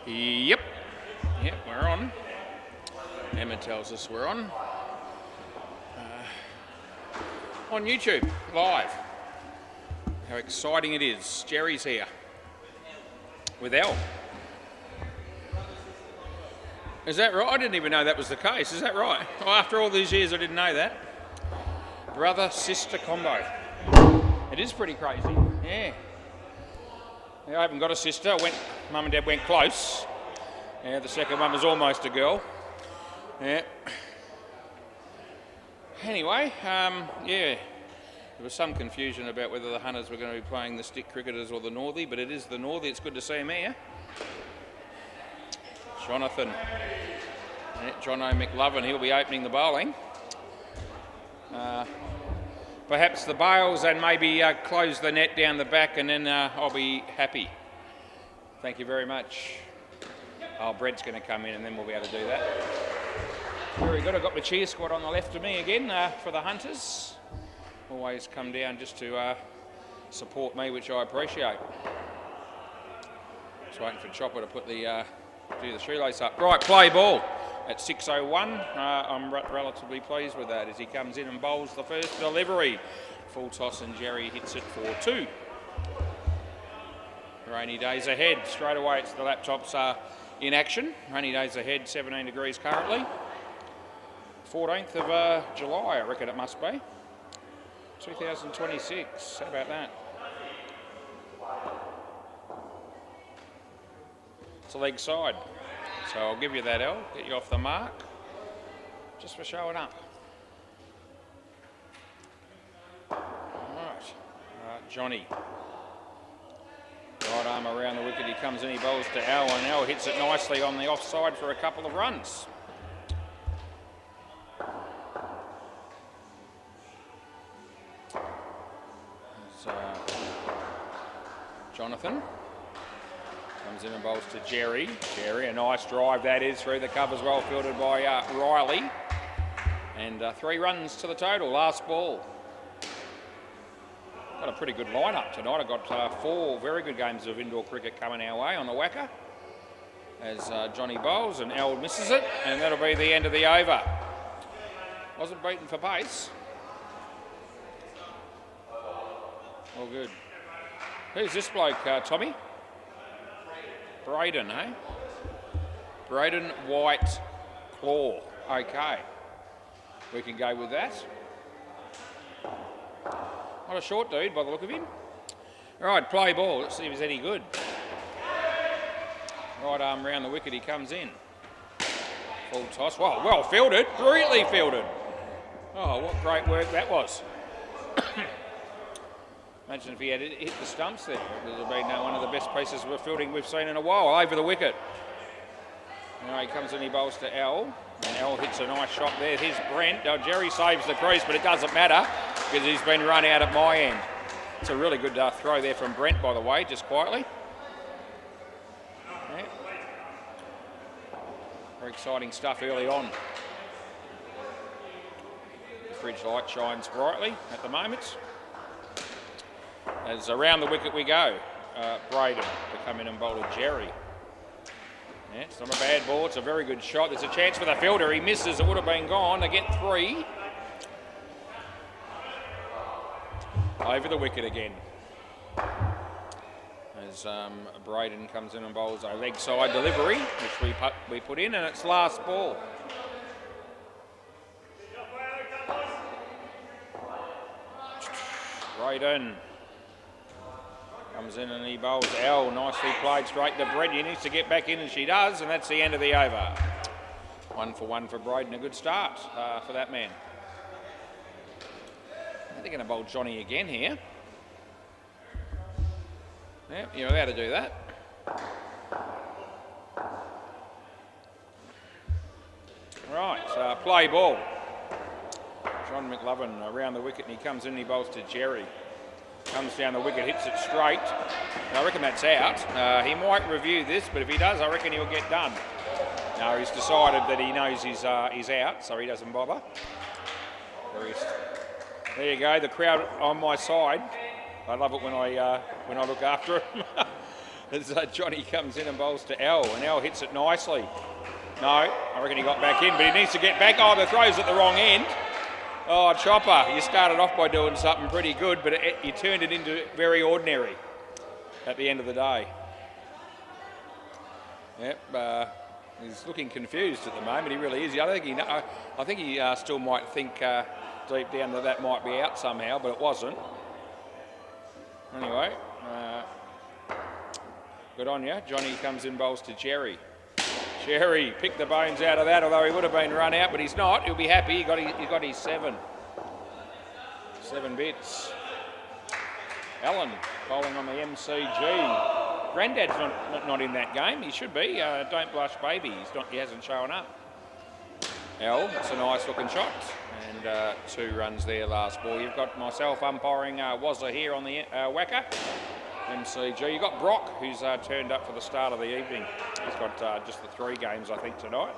Yep, we're on. Emma tells us we're on. On YouTube, live. How exciting it is. Jerry's here with Elle. Is that right? I didn't even know that was the case. Is that right? Well, after all these years, I didn't know that. Brother-sister combo. It is pretty crazy. Yeah. I haven't got a sister. Mum and Dad went close. Yeah, the second one was almost a girl. Yeah. Anyway, there was some confusion about whether the Hunters were going to be playing the stick cricketers or the Northie, but it is the Northie. It's good to see him here. Jonathan. Yeah, Jono McLovin, he'll be opening the bowling. Perhaps the bails and maybe close the net down the back, and then I'll be happy. Thank you very much. Oh, Brent's going to come in and then we'll be able to do that. Very good. I've got my cheer squad on the left of me again for the Hunters. Always come down just to support me, which I appreciate. Just waiting for Chopper to put do the shoelace up. Right, play ball at 6:01. I'm relatively pleased with that as he comes in and bowls the first delivery. Full toss and Jerry hits it for 2. Rainy days ahead. Straight away, it's the laptops are in action. Rainy days ahead, 17 degrees currently. 14th of July, I reckon it must be. 2026. How about that? It's a leg side. So I'll give you that, Elle. Get you off the mark. Just for showing up. All right. Johnny. Right arm around the wicket. He comes in, he bowls to Elle, and Elle hits it nicely on the offside for a couple of runs. Jonathan comes in and bowls to Jerry. Jerry, a nice drive that is through the covers, well fielded by Riley. And 3 runs to the total, last ball. Got a pretty good lineup tonight. I've got 4 very good games of indoor cricket coming our way on the WACA. As Johnny bowls and Elle misses it, and that'll be the end of the over. Wasn't beaten for pace. All good. Who's this bloke, Tommy? Braden, eh? Braden White Claw. Okay. We can go with that. Not a short dude by the look of him. All right, play ball. Let's see if he's any good. Right arm round the wicket, he comes in. Full toss. Well fielded. Brilliantly fielded. Oh, what great work that was. Imagine if he had hit the stumps there. It would have been one of the best pieces of fielding we've seen in a while, over the wicket. Now he comes in, he bowls to Elle, and Elle hits a nice shot there. Here's Brent. Now Jerry saves the crease, but it doesn't matter because he's been run out at my end. It's a really good throw there from Brent, by the way, just quietly. Yeah. Very exciting stuff early on. The fridge light shines brightly at the moment. As around the wicket we go, Braden to come in and bowl to Jerry. Yeah, it's not a bad ball, it's a very good shot. There's a chance for the fielder, he misses, it would have been gone. They get 3. Over the wicket again. As Braden comes in and bowls a leg side delivery, which we put in, and it's last ball. Braden comes in and he bowls Elle, nicely played straight to Brent. He needs to get back in, and she does, and that's the end of the over. 1 for 1 for Braden, a good start for that man. They're going to bowl Johnny again here. Yep, you're allowed to do that. Right, play ball. John McLovin around the wicket, and he comes in and he bowls to Jerry. Comes down the wicket, hits it straight. And I reckon that's out. He might review this, but if he does, I reckon he'll get done. No, he's decided that he knows he's out, so he doesn't bother. There you go, the crowd on my side. I love it when I look after him. as Johnny comes in and bowls to Al, and Al hits it nicely. No, I reckon he got back in, but he needs to get back. Oh, the throw's at the wrong end. Oh, Chopper, you started off by doing something pretty good, but you turned it into very ordinary at the end of the day. Yep, he's looking confused at the moment. He really is. I think he still might think deep down that might be out somehow, but it wasn't. Anyway, good on you. Johnny comes in, bowls to Jerry. Jerry picked the bones out of that, although he would have been run out, but he's not. He'll be happy. He got his 7 bits. Alan bowling on the MCG. Granddad's not in that game. He should be. Don't blush, baby. He hasn't shown up. Al, that's a nice looking shot, and 2 runs there last ball. You've got myself umpiring Wazza here on the WACA MCG. You've got Brock, who's turned up for the start of the evening. He's got just the 3 games, I think, tonight.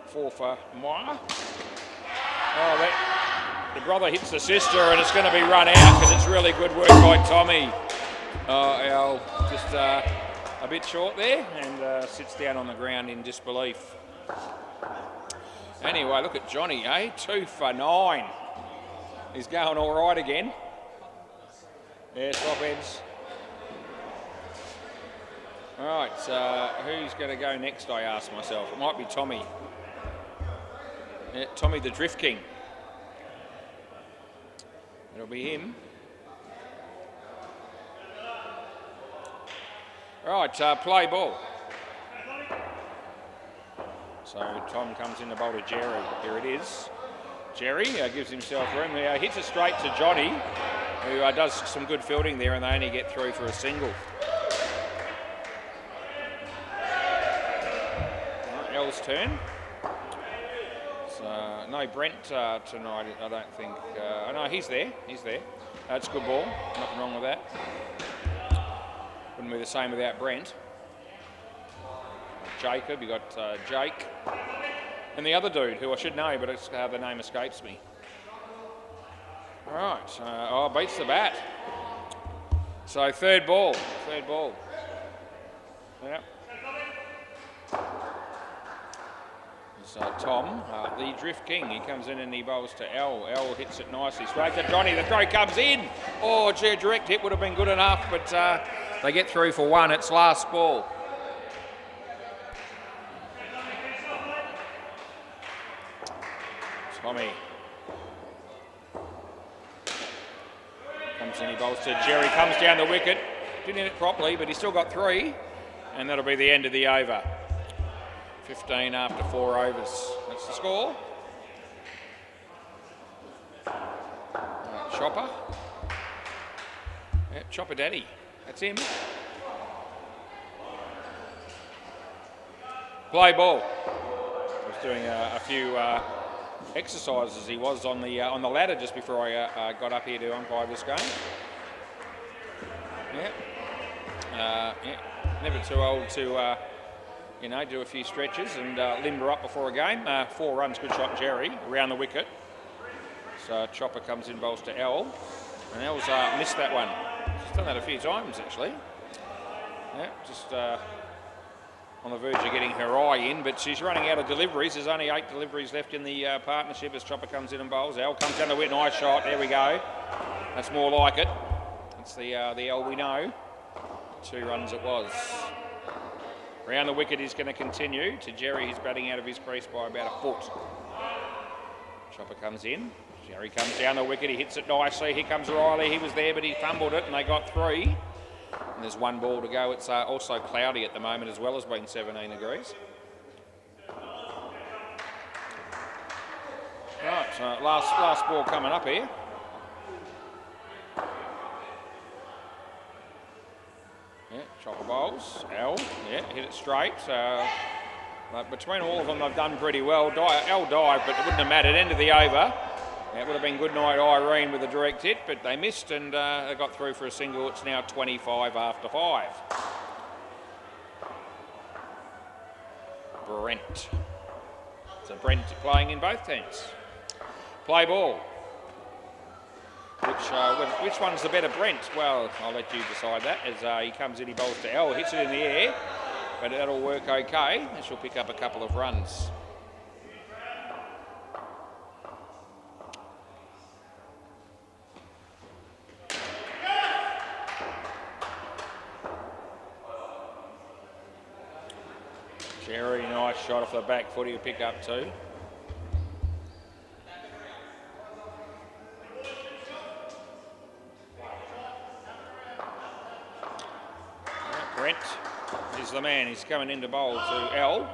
4 for Moira. Oh, the brother hits the sister, and it's going to be run out because it's really good work by Tommy. Al just a bit short there, and sits down on the ground in disbelief. Anyway, look at Johnny, 2 for 9. He's going all right again. Yeah, top heads. All right, who's going to go next, I ask myself. It might be Tommy. Yeah, Tommy the Drift King. It'll be him. All right, play ball. So Tom comes in the bowl to Jerry. Here it is. Jerry gives himself room. Hits it straight to Johnny, who does some good fielding there, and they only get through for a single. El's turn. So, no, Brent tonight, I don't think. No, he's there. That's a good ball. Nothing wrong with that. Wouldn't be the same without Brent. Jacob, you got Jake. And the other dude, who I should know, but the name escapes me. All right. Beats the bat. So third ball. Yep. So Tom, the Drift King, he comes in and he bowls to Al. Al hits it nicely. Straight to Johnny. The throw comes in. Oh, gee, direct hit would have been good enough, but they get through for 1. It's last ball. Tommy comes in, he bowls to Jerry, comes down the wicket. Didn't hit it properly, but he's still got 3. And that'll be the end of the over. 15 after 4 overs. That's the score. Chopper. Yeah, Chopper Daddy. That's him. Play ball. He was doing a few exercises. He was on the ladder just before I got up here to umpire this game. Yeah. Never too old to do a few stretches and limber up before a game. 4 runs, good shot, Jerry, around the wicket. So Chopper comes in, bowls to Al, and Al's missed that one. She's done that a few times actually. Yeah, just on the verge of getting her eye in, but she's running out of deliveries. There's only 8 deliveries left in the partnership as Chopper comes in and bowls. Al comes down the wicket, nice shot. There we go. That's more like it. That's the Al we know. 2 runs it was. Round the wicket is going to continue to Jerry. He's batting out of his crease by about 1 foot. Chopper comes in. Jerry comes down the wicket. He hits it nicely. Here comes Riley. He was there, but he fumbled it, and they got 3. And there's 1 ball to go. It's also cloudy at the moment, as well as being 17 degrees. Right, so last ball coming up here. Yeah, Chopper bowls. Al, yeah, hit it straight. But between all of them, they've done pretty well. Al dived, but it wouldn't have mattered. End of the over. Yeah, it would have been good night Irene with a direct hit, but they missed and they got through for a single. It's now 25 after 5. Brent. So Brent playing in both teams. Play ball. Which one's the better Brent? Well, I'll let you decide that. As he comes in, he bowls to L, hits it in the air, but that'll work okay. And she'll pick up a couple of runs. Jerry, nice shot off the back foot. He'll pick up two. Brent is the man. He's coming in to bowl to L,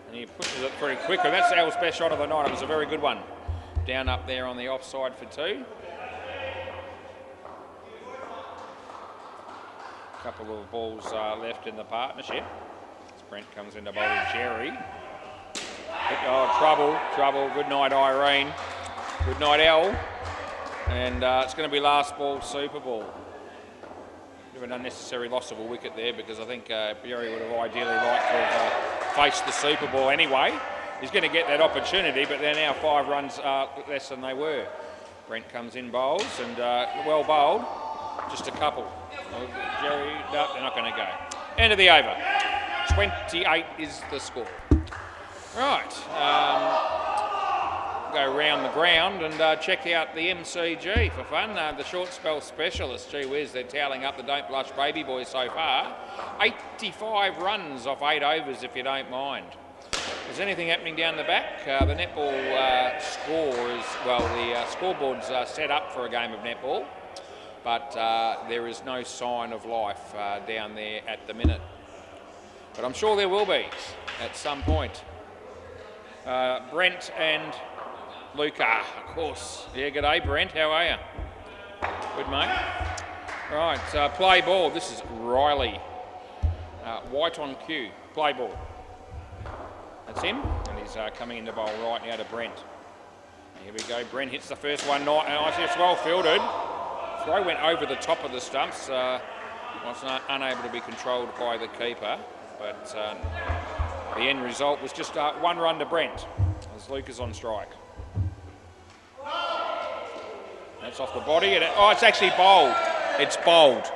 and he pushes it through quick. And that's L's best shot of the night. It was a very good one. Down up there on the offside for two. A couple of balls left in the partnership. As Brent comes in to bowl to Jerry. Oh, trouble. Good night, Irene. Good night, L. And it's going to be last ball, Super Ball. Bit of an unnecessary loss of a wicket there, because I think Jerry would have ideally liked to have faced the Super Ball anyway. He's going to get that opportunity, but they're now 5 runs less than they were. Brent comes in, bowls, and well bowled. Just a couple. Jerry, no, they're not going to go. End of the over. 28 is the score. Right. Go round the ground and check out the MCG for fun. The short spell specialists, gee whiz, they're toweling up the Don't Blush baby boys so far. 85 runs off 8 overs, if you don't mind. Is anything happening down the back? The netball score is, well, the scoreboard's set up for a game of netball, but there is no sign of life down there at the minute. But I'm sure there will be at some point. Brent and Luca, of course. Yeah, g'day Brent, how are you? Good mate. Right, play ball. This is Riley. White on cue, play ball. That's him, and he's coming in to bowl right now to Brent. Here we go, Brent hits the first one, nice, it's well fielded. Throw went over the top of the stumps, was unable to be controlled by the keeper, but the end result was just 1 run to Brent, as Luca's on strike. That's off the body, and it's actually bowled. It's bowled.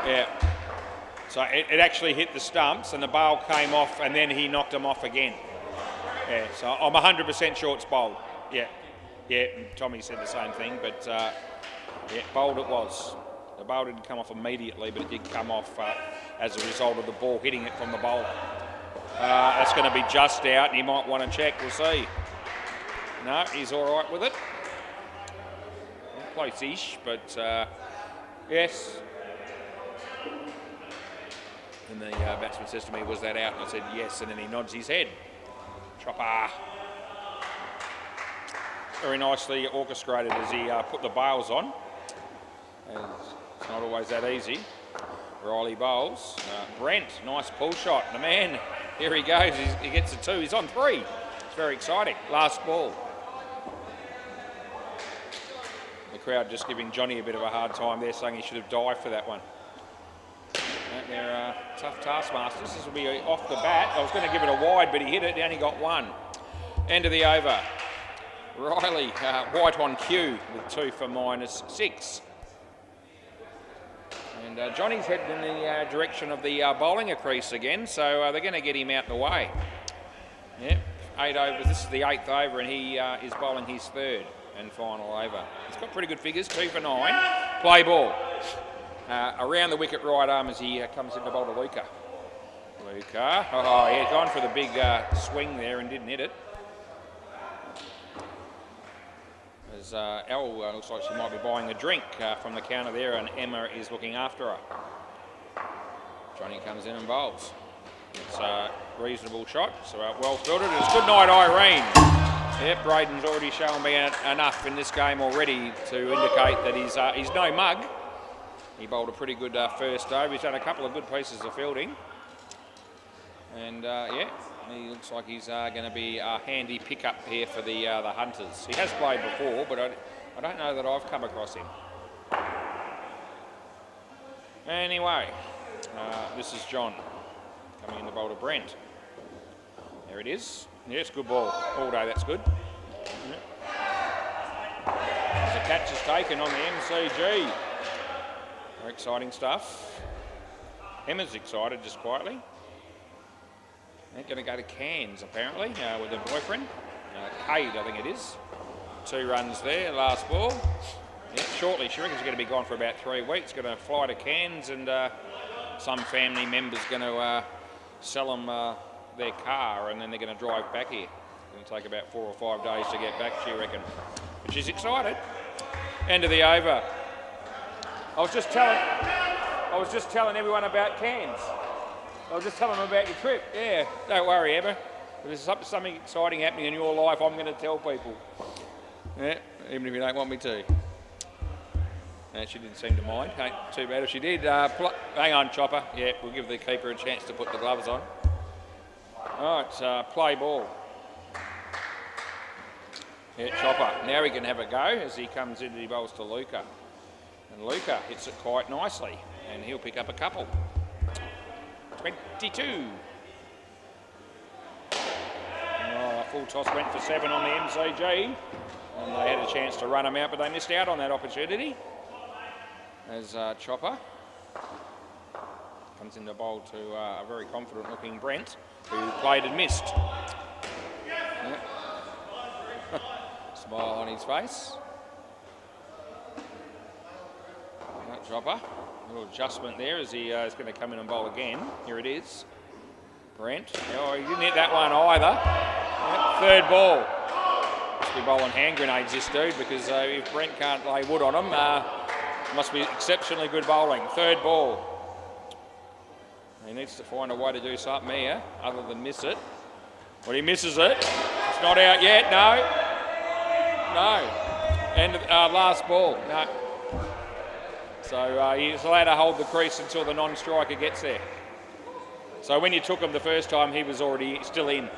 Yeah. So it actually hit the stumps, and the bail came off, and then he knocked him off again. Yeah. So I'm 100% sure it's bowled. Yeah. Yeah. Tommy said the same thing, but yeah, bowled it was. The bail didn't come off immediately, but it did come off as a result of the ball hitting it from the bowler. That's going to be just out, and he might want to check. We'll see. No, he's all right with it. Close-ish, but yes. And the batsman says to me, was that out? And I said, yes, and then he nods his head. Chopper. Very nicely orchestrated as he put the bails on. And it's not always that easy. Riley bowls. Brent, nice pull shot. The man, here he goes. He gets a 2. He's on 3. It's very exciting. Last ball. The crowd just giving Johnny a bit of a hard time there, saying he should have dived for that one. They're tough taskmasters. This will be off the bat. I was going to give it a wide, but he hit it. He only got 1. End of the over. Riley, white on cue with 2 for -6. And Johnny's heading in the direction of the bowling crease again, so they're going to get him out the way. Yep, 8 overs. This is the 8th over, and he is bowling his 3rd and final over. He's got pretty good figures, 2 for 9. Play ball. Around the wicket right arm as he comes in to bowl to Luca. Luca, oh, he's gone for the big swing there and didn't hit it. As Elle looks like she might be buying a drink from the counter there, and Emma is looking after her. Johnny comes in and bowls. It's a reasonable shot, so well fielded. It's good night, Irene. Yep, Braden's already shown me enough in this game already to indicate that he's no mug. He bowled a pretty good first over. He's done a couple of good pieces of fielding. And yeah, he looks like he's going to be a handy pickup here for the Hunters. He has played before, but I don't know that I've come across him. Anyway, this is John coming in the bowl to Brent. There it is. Yes, good ball. All day, that's good. There's a catch is taken on the MCG. Very exciting stuff. Emma's excited just quietly. They're going to go to Cairns apparently with her boyfriend. Cade, I think it is. 2 runs there, last ball. Yeah, shortly, she reckons she's going to be gone for about 3 weeks. Going to fly to Cairns and some family member's going to sell them their car and then they're going to drive back here. It's going to take about 4 or 5 days to get back, she reckon. But she's excited. End of the over. I was just telling everyone about Cairns. I was just telling them about your trip. Yeah, don't worry, Emma. If there's something exciting happening in your life, I'm going to tell people. Yeah, even if you don't want me to. No, she didn't seem to mind. Ain't too bad if she did. Hang on, Chopper. Yeah, we'll give the keeper a chance to put the gloves on. All right, play ball. Yeah, Chopper. Now he can have a go as he comes in and he bowls to Luca. And Luca hits it quite nicely and he'll pick up a couple. 22. Oh, full toss went for 7 on the MCG. And they had a chance to run him out, but they missed out on that opportunity. As Chopper comes in the bowl to a very confident looking Brent, who played and missed. Yeah. Smile on his face. That Chopper, a little adjustment there as he is going to come in and bowl again. Here it is. Brent. Oh, he didn't hit that one either. Yep, 3rd ball. Must be bowling hand grenades this dude because if Brent can't lay wood on him, must be exceptionally good bowling. 3rd ball. He needs to find a way to do something here other than miss it. Well, he misses it. It's not out yet. No. And last ball. No. So he's allowed to hold the crease until the non-striker gets there. So when you took him the first time, he was already still in,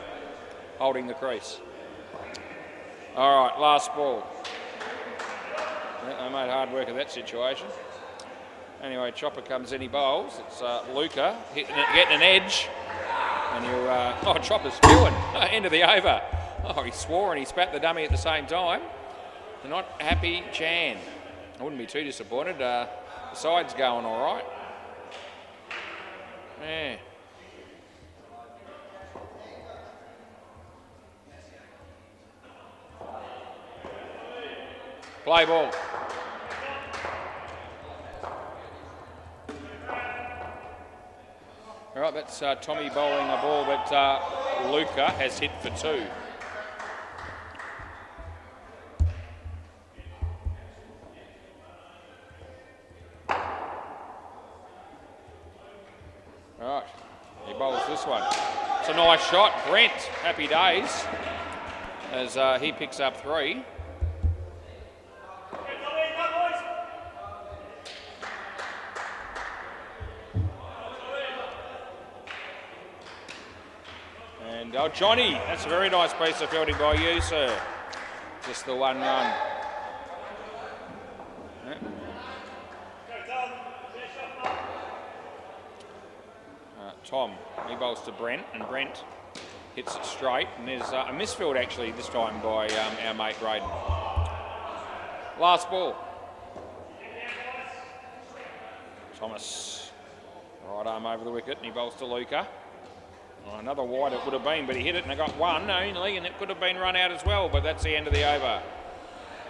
holding the crease. All right, last ball. Yeah, they made hard work of that situation. Anyway, Chopper comes in, he bowls. It's Luca getting an edge. And Chopper's spewing. End of the over. Oh, he swore and he spat the dummy at the same time. The not happy Chan. I wouldn't be too disappointed. The side's going all right. Yeah. Play ball. All right, that's Tommy bowling a ball that Luca has hit for 2. All right, he bowls this one. It's a nice shot. Brent, happy days, as he picks up 3. And Johnny, that's a very nice piece of fielding by you, sir. Just the 1 run. Yeah. Tom, he bowls to Brent, and Brent hits it straight. And there's a misfield actually this time by our mate Braden. Last ball. Thomas, right arm over the wicket, and he bowls to Luca. Oh, another wide it would have been, but he hit it and they got 1 only, and it could have been run out as well, but that's the end of the over.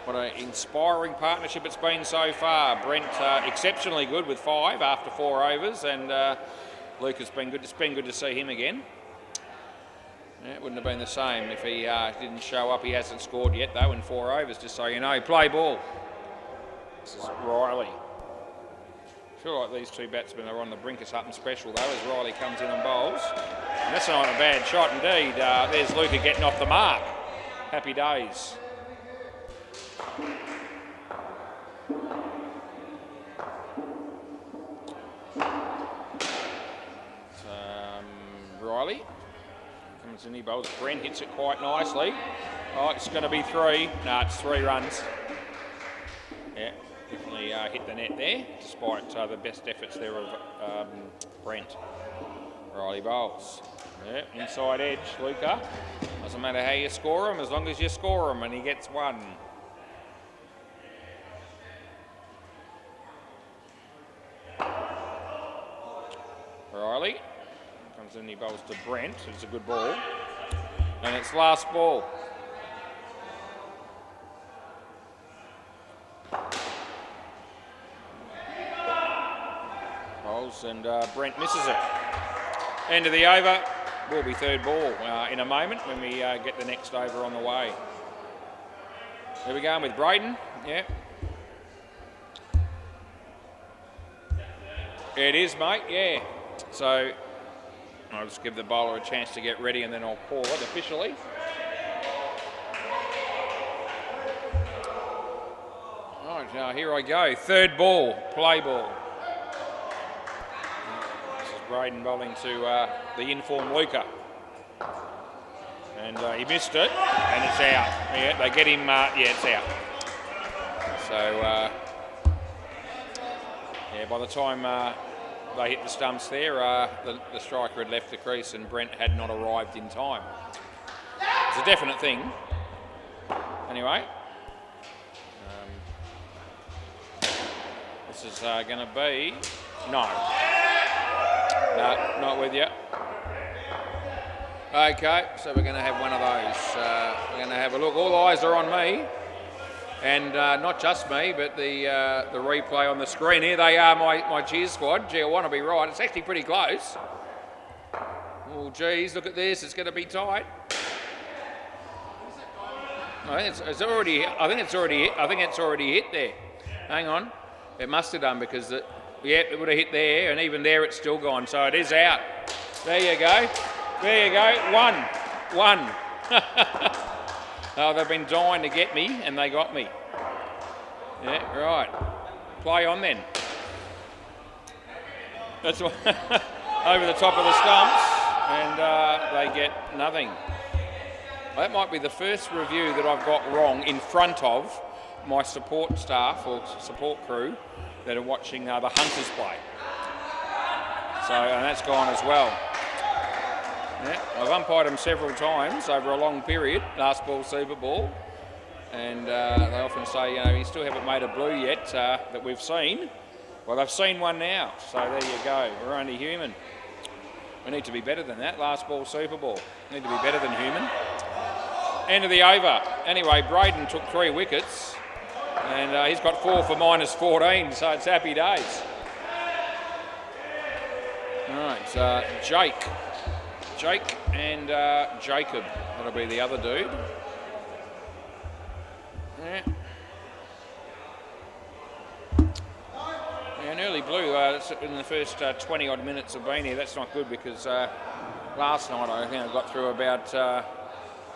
What an inspiring partnership it's been so far. Brent exceptionally good with 5 after 4 overs, and Luke has been good. It's been good to see him again. Yeah, it wouldn't have been the same if he didn't show up. He hasn't scored yet though in 4 overs, just so you know. Play ball. This is Riley. I feel like these 2 batsmen are on the brink of something special though as Riley comes in and bowls. And that's not a bad shot indeed. There's Luca getting off the mark. Happy days. Riley comes in, he bowls. Brent hits it quite nicely. Oh, it's going to be 3. No, it's 3 runs. Yeah, definitely hit the net there, despite the best efforts there of Brent. Riley bowls. Yeah, inside edge, Luca. Doesn't matter how you score him, as long as you score him, and he gets 1. Riley. Comes in, he bowls to Brent. It's a good ball. And it's last ball. Bowls and Brent misses it. End of the over. Will be third ball in a moment when we get the next over on the way. There we go with Braden. Yeah. It is, mate. Yeah. So I'll just give the bowler a chance to get ready and then I'll call it officially. Right, now here I go. Third ball, play ball. This is Braden bowling to the informed Luca. And he missed it, and it's out. Yeah, they get him, yeah, it's out. So, yeah, by the time they hit the stumps there, the striker had left the crease and Brent had not arrived in time. It's a definite thing. Anyway, this is going to be... No, not with you. Okay, so we're going to have one of those. We're going to have a look. All eyes are on me. And not just me, but the replay on the screen. Here they are, my cheer squad. Gee, I want to be right. It's actually pretty close. Oh, geez, look at this. It's going to be tight. I think it's already. I think it's already hit there. Hang on, it must have done because it would have hit there, and even there it's still gone. So it is out. There you go. There you go. One. Oh, they've been dying to get me, and they got me. Yeah, right. Play on then. That's what over the top of the stumps, and they get nothing. That might be the first review that I've got wrong in front of my support staff or support crew that are watching the Hunters play. So, and that's gone as well. Yeah, I've umpired them several times over a long period, last ball, super ball, and they often say, you know, you still haven't made a blue yet that we've seen. Well, they've seen one now, so there you go. We're only human. We need to be better than that. Last ball, super ball. We need to be better than human. End of the over. Anyway, Braden took 3 wickets, and he's got 4 for -14, so it's happy days. All right, Jake and Jacob. That'll be the other dude. Yeah. An early blue in the first 20 odd minutes of being here. That's not good because last night I think I got through about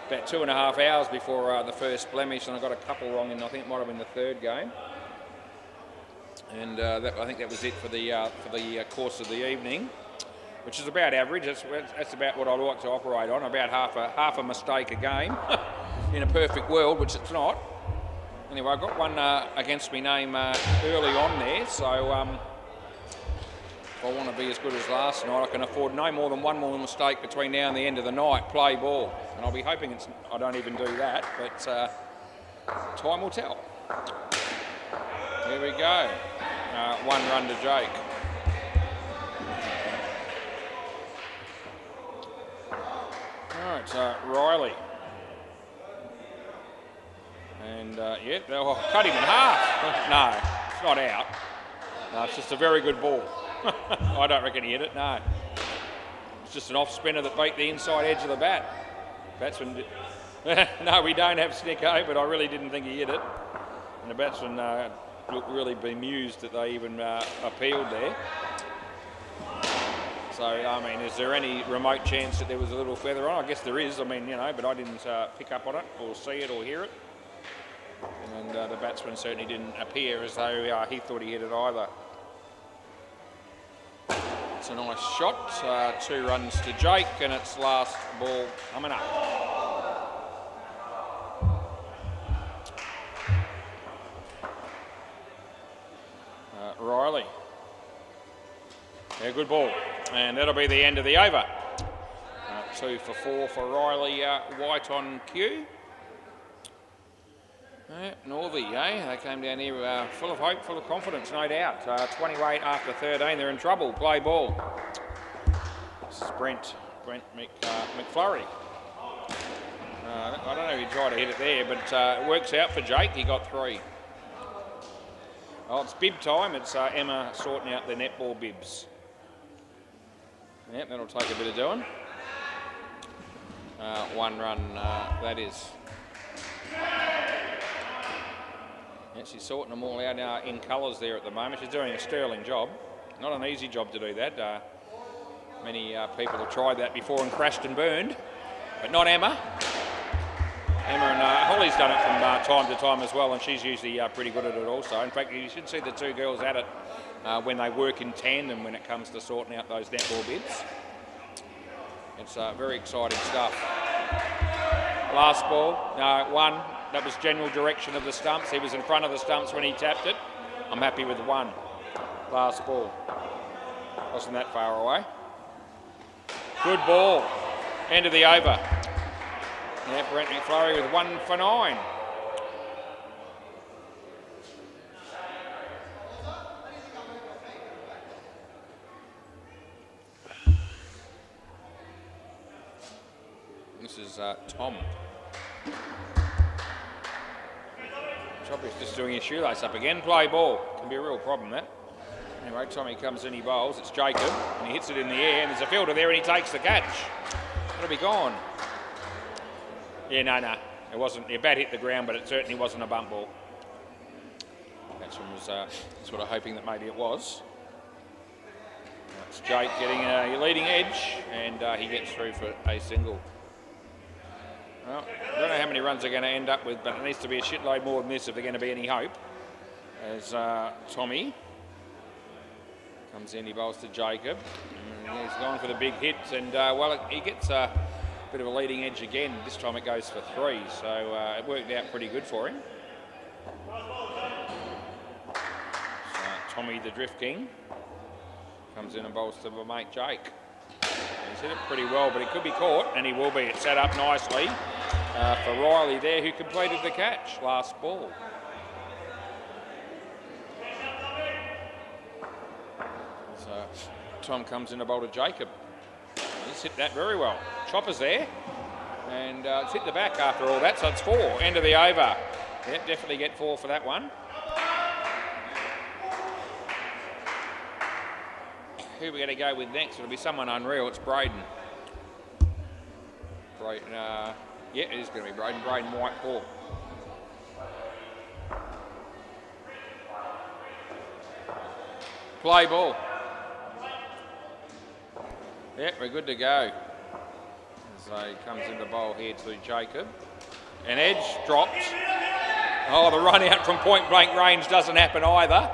2.5 hours before the first blemish, and I got a couple wrong in I think it might have been the third game. And I think that was it for the course of the evening, which is about average. That's about what I like to operate on. About half a mistake a game in a perfect world, which it's not. Anyway, I got one against me name early on there, so if I want to be as good as last night, I can afford no more than one more mistake between now and the end of the night. Play ball, and I'll be hoping I don't even do that, but time will tell. Here we go. 1 run to Jake. All right, Riley. And yeah, they'll cut him in half. No, it's not out. No, it's just a very good ball. I don't reckon he hit it, no. It's just an off spinner that beat the inside edge of the bat. Batsman, no, we don't have Snicko, but I really didn't think he hit it. And the batsman looked really bemused that they even appealed there. So, I mean, is there any remote chance that there was a little feather on? I guess there is, I mean, you know, but I didn't pick up on it or see it or hear it. And the batsman certainly didn't appear as though he thought he hit it either. It's a nice shot. 2 runs to Jake, and it's last ball coming up. Riley. Yeah, good ball. And that'll be the end of the over. 2 for 4 for Riley White on cue. Northey, They came down here full of hope, full of confidence, no doubt. 28 after 13, they're in trouble. Play ball. This is Brent McFlurry. I don't know if he tried to hit it there, but it works out for Jake. He got 3. Oh, it's bib time. It's Emma sorting out the netball bibs. Yep, that'll take a bit of doing. 1 run, that is. Yeah, she's sorting them all out in colours there at the moment. She's doing a sterling job. Not an easy job to do that. Many people have tried that before and crashed and burned, but not Emma. Emma and Holly's done it from time to time as well, and she's usually pretty good at it also. In fact, you should see the 2 girls at it when they work in tandem when it comes to sorting out those netball bibs. It's very exciting stuff. Last ball, 1. That was general direction of the stumps. He was in front of the stumps when he tapped it. I'm happy with 1. Last ball. Wasn't that far away. Good ball. End of the over. Yeah, Brent McFlurry with 1 for 9. This is Tom. Choppy's just doing his shoelace up again. Play ball. Can be a real problem, that. Anyway, Tommy comes in, he bowls. It's Jacob, and he hits it in the air, and there's a fielder there, and he takes the catch. It'll be gone. Yeah, no. It wasn't. Your bat hit the ground, but it certainly wasn't a bump ball. Batsman was sort of hoping that maybe it was. It's Jake getting a leading edge, and he gets through for a single. Well, I don't know how many runs they're going to end up with, but it needs to be a shitload more than this if they're going to be any hope. As Tommy comes in, he bowls to Jacob. He's gone for the big hit, and he gets a bit of a leading edge again. This time it goes for 3, so it worked out pretty good for him. Tommy the Drift King comes in and bowls to my mate Jake. He's hit it pretty well, but it could be caught, and he will be. It's set up nicely for Riley there, who completed the catch. Last ball. So Tom comes in to bowl to Jacob. He's hit that very well. Chopper's there, and it's hit the back after all that, so it's 4. End of the over. Yep, definitely get 4 for that one. Who are we going to go with next? It'll be someone unreal. It's Braden. Yeah, it is going to be Braden. Braden Whitehall. Play ball. Yep, we're good to go. So he comes in the bowl here to Jacob. An edge dropped. Oh, the run out from point blank range doesn't happen either.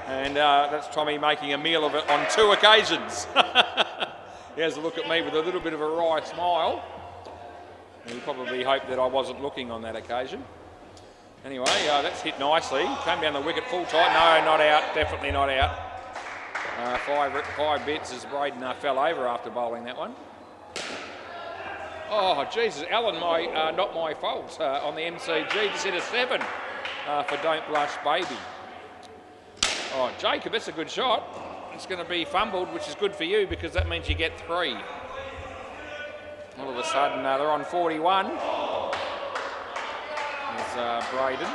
And that's Tommy making a meal of it on 2 occasions. He has a look at me with a little bit of a wry smile. And he probably hoped that I wasn't looking on that occasion. Anyway, that's hit nicely. Came down the wicket full tight. No, not out. Definitely not out. 5 bits as Braden fell over after bowling that one. Oh, Jesus. Alan, not my fault on the MCG. Just hit a 7 for Don't Blush Baby. Oh, Jacob, that's a good shot. It's going to be fumbled, which is good for you because that means you get 3. All of a sudden, they're on 41. There's Braden.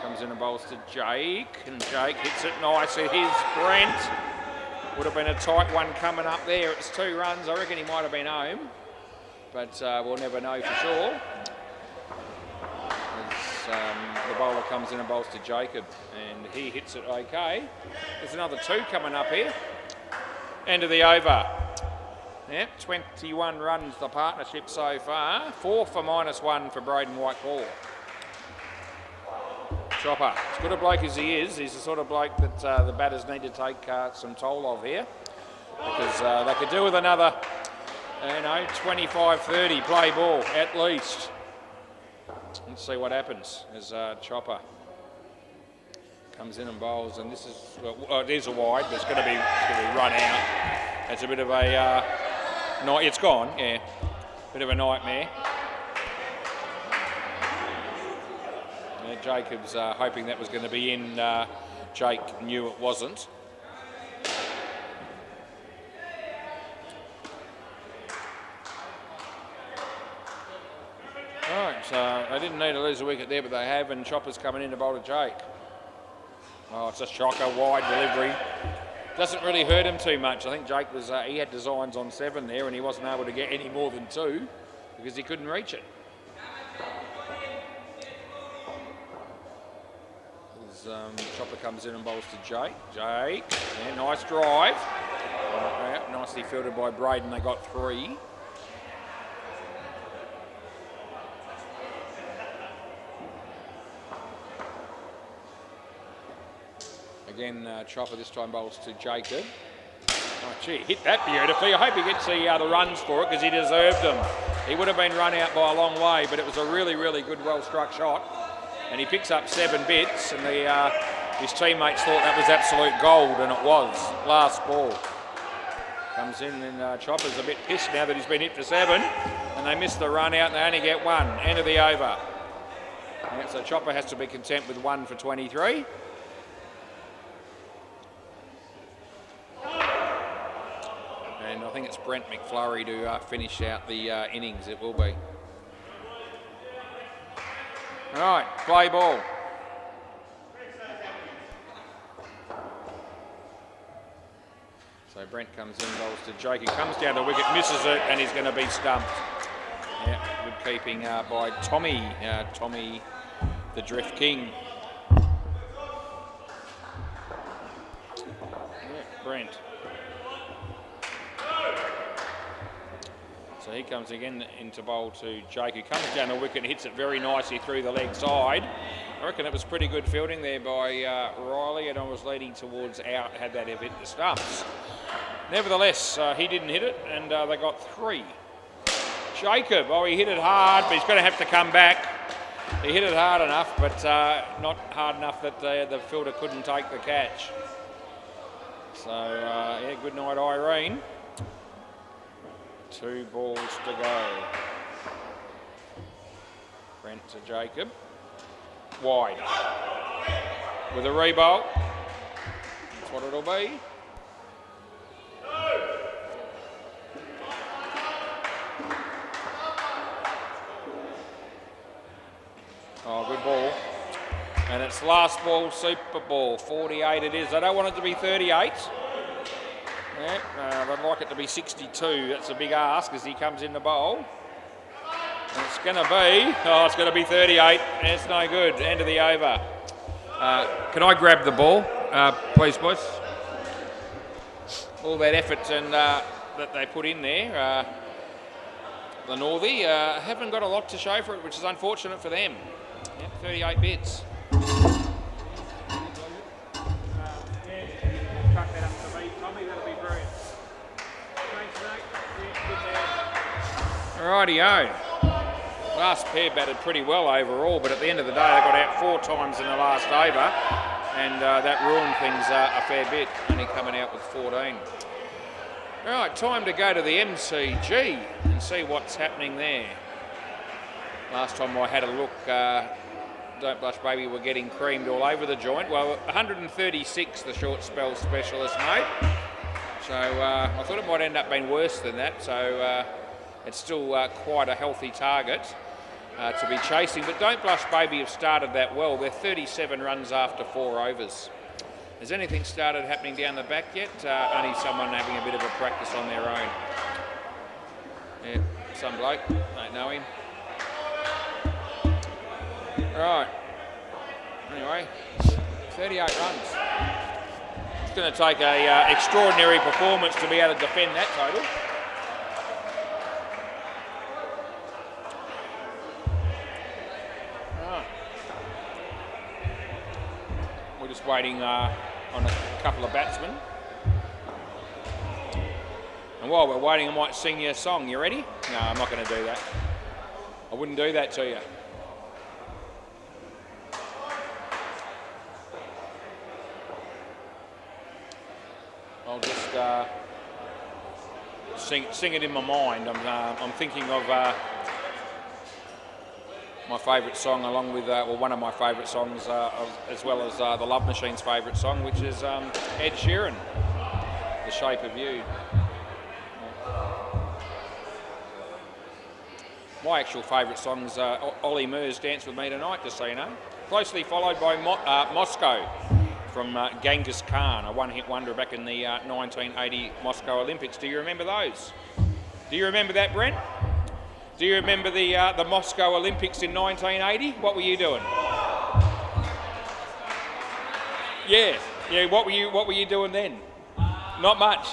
Comes in and bowls to Jake, and Jake hits it nicely. Here's Brent. Would have been a tight one coming up there. It's 2 runs. I reckon he might have been home, but we'll never know for sure. The bowler comes in and bowls to Jacob, and he hits it okay. There's another 2 coming up here. End of the over. Yep, 21 runs the partnership so far. 4 for -1 for Braden Whitehall. Chopper, as good a bloke as he is, he's the sort of bloke that the batters need to take some toll of here, because they could do with another, 25-30 play ball at least. Let's see what happens as Chopper comes in and bowls, and this is it is a wide, but it's going to be run out. It's a bit of a it's gone, yeah, bit of a nightmare. Jacob's hoping that was going to be in. Jake knew it wasn't. they didn't need to lose a wicket there, but they have, and Chopper's coming in to bowl to Jake. Oh, it's a shocker, wide delivery. Doesn't really hurt him too much. I think Jake was, he had designs on 7 there, and he wasn't able to get any more than 2 because he couldn't reach it. As Chopper comes in and bowls to Jake. Jake, yeah, nice drive. Yeah, nicely fielded by Braden, they got 3. Again, Chopper this time bowls to Jacob. Oh, gee, hit that beautifully. I hope he gets the runs for it because he deserved them. He would have been run out by a long way, but it was a really, really good, well-struck shot. And he picks up 7 bits, and his teammates thought that was absolute gold, and it was. Last ball. Comes in, and Chopper's a bit pissed now that he's been hit for 7, and they miss the run out, and they only get 1. End of the over. Yeah, so Chopper has to be content with 1 for 23. And I think it's Brent McFlurry to finish out the innings. It will be. All right, play ball. So Brent comes in, bowls to Jake. He comes down the wicket, misses it, and he's going to be stumped. Yeah, good keeping by Tommy. Tommy, the Drift King. Yeah, Brent. So he comes again into bowl to Jake, who comes down the wicket and hits it very nicely through the leg side. I reckon it was pretty good fielding there by Riley, and I was leading towards out had that hit the stumps. Nevertheless, he didn't hit it, and they got 3. Jacob, oh, he hit it hard, but he's going to have to come back. He hit it hard enough, but not hard enough that the fielder couldn't take the catch. So, yeah, good night, Irene. 2 balls to go. Brent to Jacob. Wide. With a rebowl. That's what it'll be. Oh, good ball. And it's last ball, Super Ball. 48 it is. I don't want it to be 38. Yeah, I'd like it to be 62. That's a big ask as he comes in the bowl. And it's going to be, it's going to be 38. It's no good. End of the over. Can I grab the ball, please, boys? All that effort and that they put in there, the Northie, haven't got a lot to show for it, which is unfortunate for them. Yep, 38 bits. Rightio. Last pair batted pretty well overall, but at the end of the day they got out 4 times in the last over, and that ruined things a fair bit, only coming out with 14. Right, time to go to the MCG and see what's happening there. Last time I had a look, Don't Blush Baby were getting creamed all over the joint. Well, 136 the short spell specialist made, so I thought it might end up being worse than that, so it's still quite a healthy target to be chasing. But Don't Blush Baby have started that well. They're 37 runs after 4 overs. Has anything started happening down the back yet? Only someone having a bit of a practice on their own. Yeah, some bloke. Don't know him. Right. Anyway, 38 runs. It's going to take a extraordinary performance to be able to defend that total. We're just waiting on a couple of batsmen. And while we're waiting, I might sing you a song. You ready? No, I'm not going to do that. I wouldn't do that to you. I'll just sing it in my mind. I'm thinking of my favourite song, along with one of my favourite songs, as well as the Love Machine's favourite song, which is Ed Sheeran, "The Shape of You." My actual favourite song is Ollie Murs' Dance With Me Tonight, just so you know. Closely followed by Moscow from Genghis Khan, a one-hit wonder back in the 1980 Moscow Olympics. Do you remember those? Do you remember that, Brent? Do you remember the Moscow Olympics in 1980? What were you doing? Yeah. What were you doing then? Not much.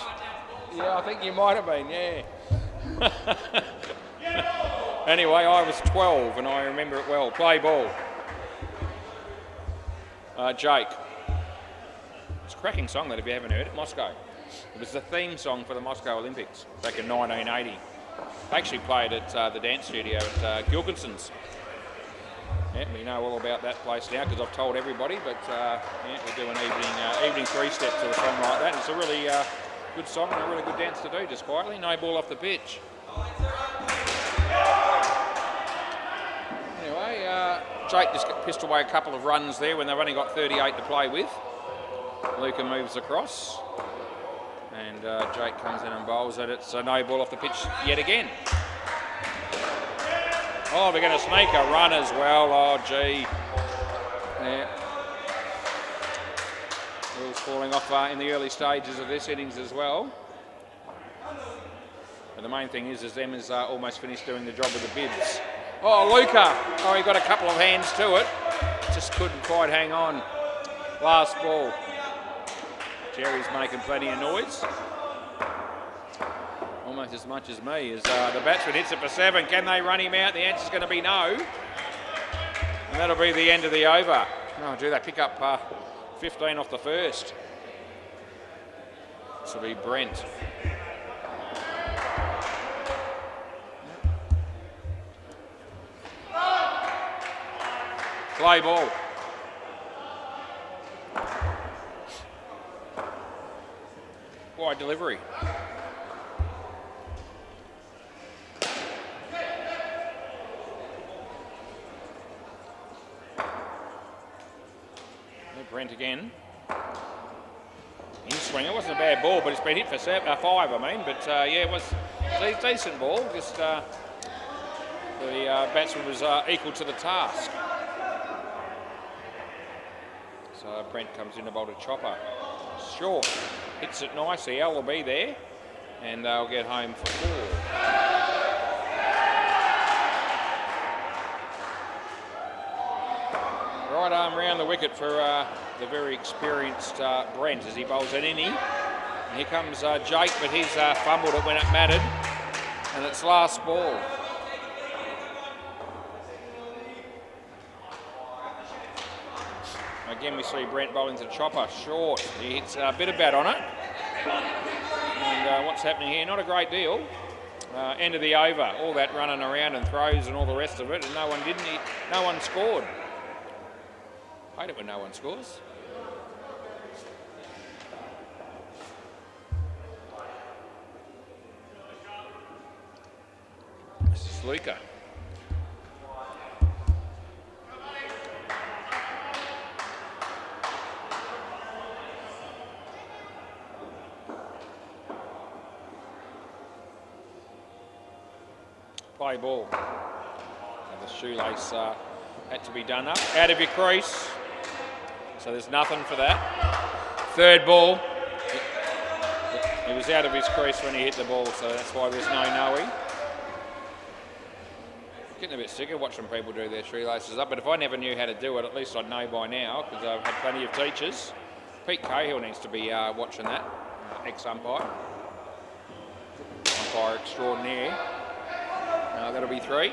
Yeah, I think you might have been. Yeah. Anyway, I was 12 and I remember it well. Play ball. Jake. It's a cracking song that if you haven't heard it, Moscow. It was the theme song for the Moscow Olympics back in 1980. They actually played at the dance studio at Gilkinson's. Yeah, we know all about that place now because I've told everybody, but yeah, we do an evening three steps to a song like that. And it's a really good song and a really good dance to do, just quietly. No ball off the pitch. Anyway, Jake just pissed away a couple of runs there when they've only got 38 to play with. Luca moves across. And Jake comes in and bowls it. It's a no ball off the pitch yet again. Oh, we're going to sneak a run as well. Oh, gee. Yeah. Rules falling off in the early stages of this innings as well. But the main thing is Emma's almost finished doing the job with the bibs. Oh, Luca. Oh, he got a couple of hands to it. Just couldn't quite hang on. Last ball. Jerry's making plenty of noise. Almost as much as me as the batsman hits it for 7. Can they run him out? The answer's going to be no. And that'll be the end of the over. Oh, do they pick up 15 off the first? This will be Brent. Play ball. Wide delivery. Brent again. In swing. It wasn't a bad ball, but it's been hit for 5, I mean. But yeah, it was a decent ball. Just the batsman was equal to the task. So Brent comes in to bowl a chopper. Short. Hits it nicely. Al will be there. And they'll get home for 4. Right arm round the wicket for the very experienced Brent as he bowls an innie. And here comes Jake, but he's fumbled it when it mattered. And it's last ball. Again, we see Brent bowling to chopper, short. He hits a bit of bat on it. And what's happening here? Not a great deal. End of the over. All that running around and throws and all the rest of it, and no one scored. I hate it when no one scores. This is Luca. Play ball. And the shoelace had to be done up. Out of your crease. So there's nothing for that. Third ball. He was out of his crease when he hit the ball, so that's why there's no no-ing. Getting a bit sick of watching people do their shoelaces up, but if I never knew how to do it, at least I'd know by now, because I've had plenty of teachers. Pete Cahill needs to be watching that, ex-umpire. Umpire extraordinaire. That'll be 3.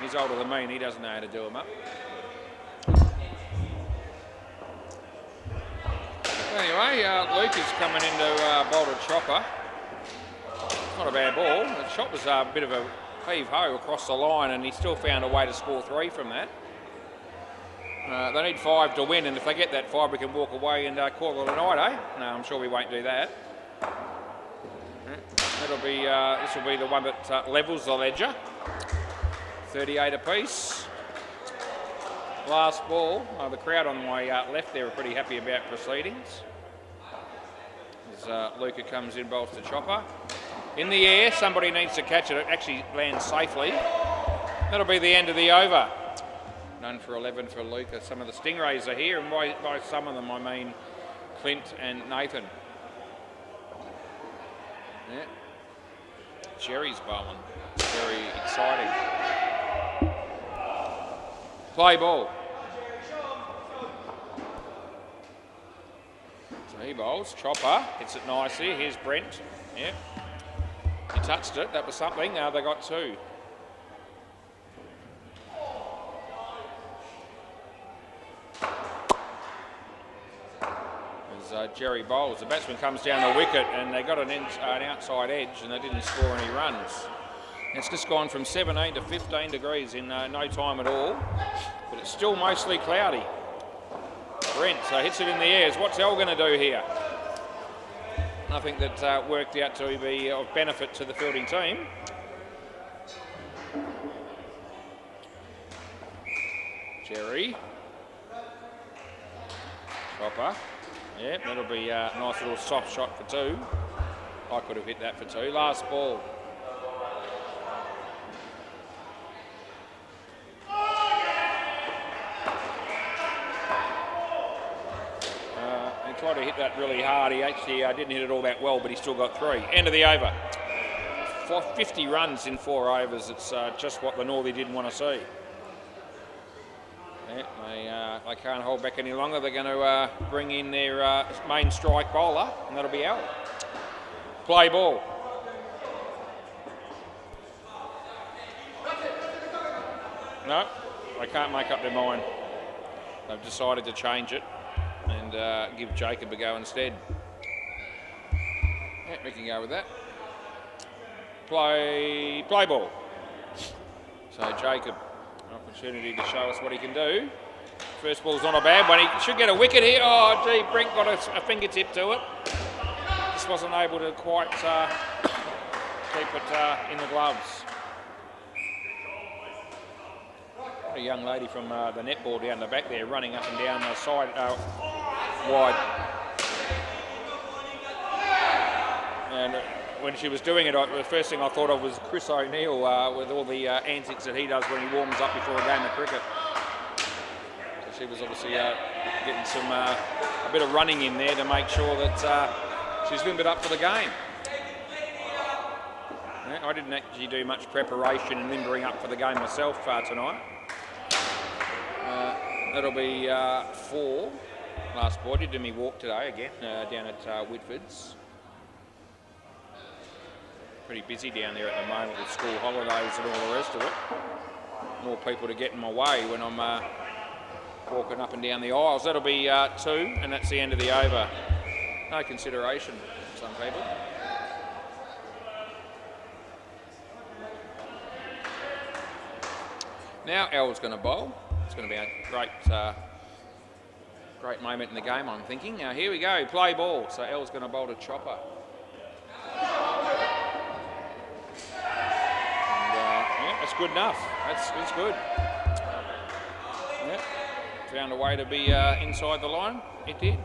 He's older than me and he doesn't know how to do them up. Anyway, Luke is coming into bowl a chopper. Not a bad ball. The shot was a bit of a heave-ho across the line and he still found a way to score 3 from that. They need 5 to win, and if they get that 5 we can walk away and call it a night, eh? No, I'm sure we won't do that. This will be the one that levels the ledger. 38 apiece. Last ball. The crowd on my left there are pretty happy about proceedings. As Luca comes in, bowls to chopper. In the air, somebody needs to catch it. It actually lands safely. That'll be the end of the over. None for 11 for Luca. Some of the Stingrays are here, and by some of them I mean Clint and Nathan. Yeah. Jerry's bowling. Very exciting. Play ball. So he bowls. Chopper hits it nicely. Here's Brent. Yep. He touched it. That was something. Now they got two. As Jerry bowls, the batsman comes down the wicket, and they got an outside edge, and they didn't score any runs. It's just gone from 17 to 15 degrees in no time at all, but it's still mostly cloudy. Brent hits it in the air. What's El going to do here? Nothing that worked out to be of benefit to the fielding team. Jerry. Chopper. Yep, that'll be a nice little soft shot for two. I could have hit that for two. Last ball. He tried to hit that really hard. He actually didn't hit it all that well, but he still got three. End of the over. 50 runs in 4 overs. It's just what the Northie didn't want to see. Yeah, they can't hold back any longer. They're going to bring in their main strike bowler, and that'll be Al. Play ball. No, they can't make up their mind. They've decided to change it and give Jacob a go instead. Yeah, we can go with that. Play ball. So Jacob, opportunity to show us what he can do. First ball's not a bad one. He should get a wicket here. Oh, gee, Brent got a fingertip to it. Just wasn't able to quite keep it in the gloves. A young lady from the netball down the back there running up and down the side wide. And when she was doing it, the first thing I thought of was Chris O'Neill with all the antics that he does when he warms up before a game of cricket. So she was obviously getting some a bit of running in there to make sure that she's limbered up for the game. Yeah, I didn't actually do much preparation and limbering up for the game myself tonight. That'll be 4. Last ball. Did do me walk today again down at Whitford's. Pretty busy down there at the moment with school holidays and all the rest of it. More people to get in my way when I'm walking up and down the aisles. That'll be 2, and that's the end of the over. No consideration for some people. Now Al's going to bowl. It's going to be a great moment in the game, I'm thinking. Now here we go, play ball. So Al's going to bowl to Chopper. Yeah, that's good enough. That's good. Yeah, found a way to be inside the line. It did.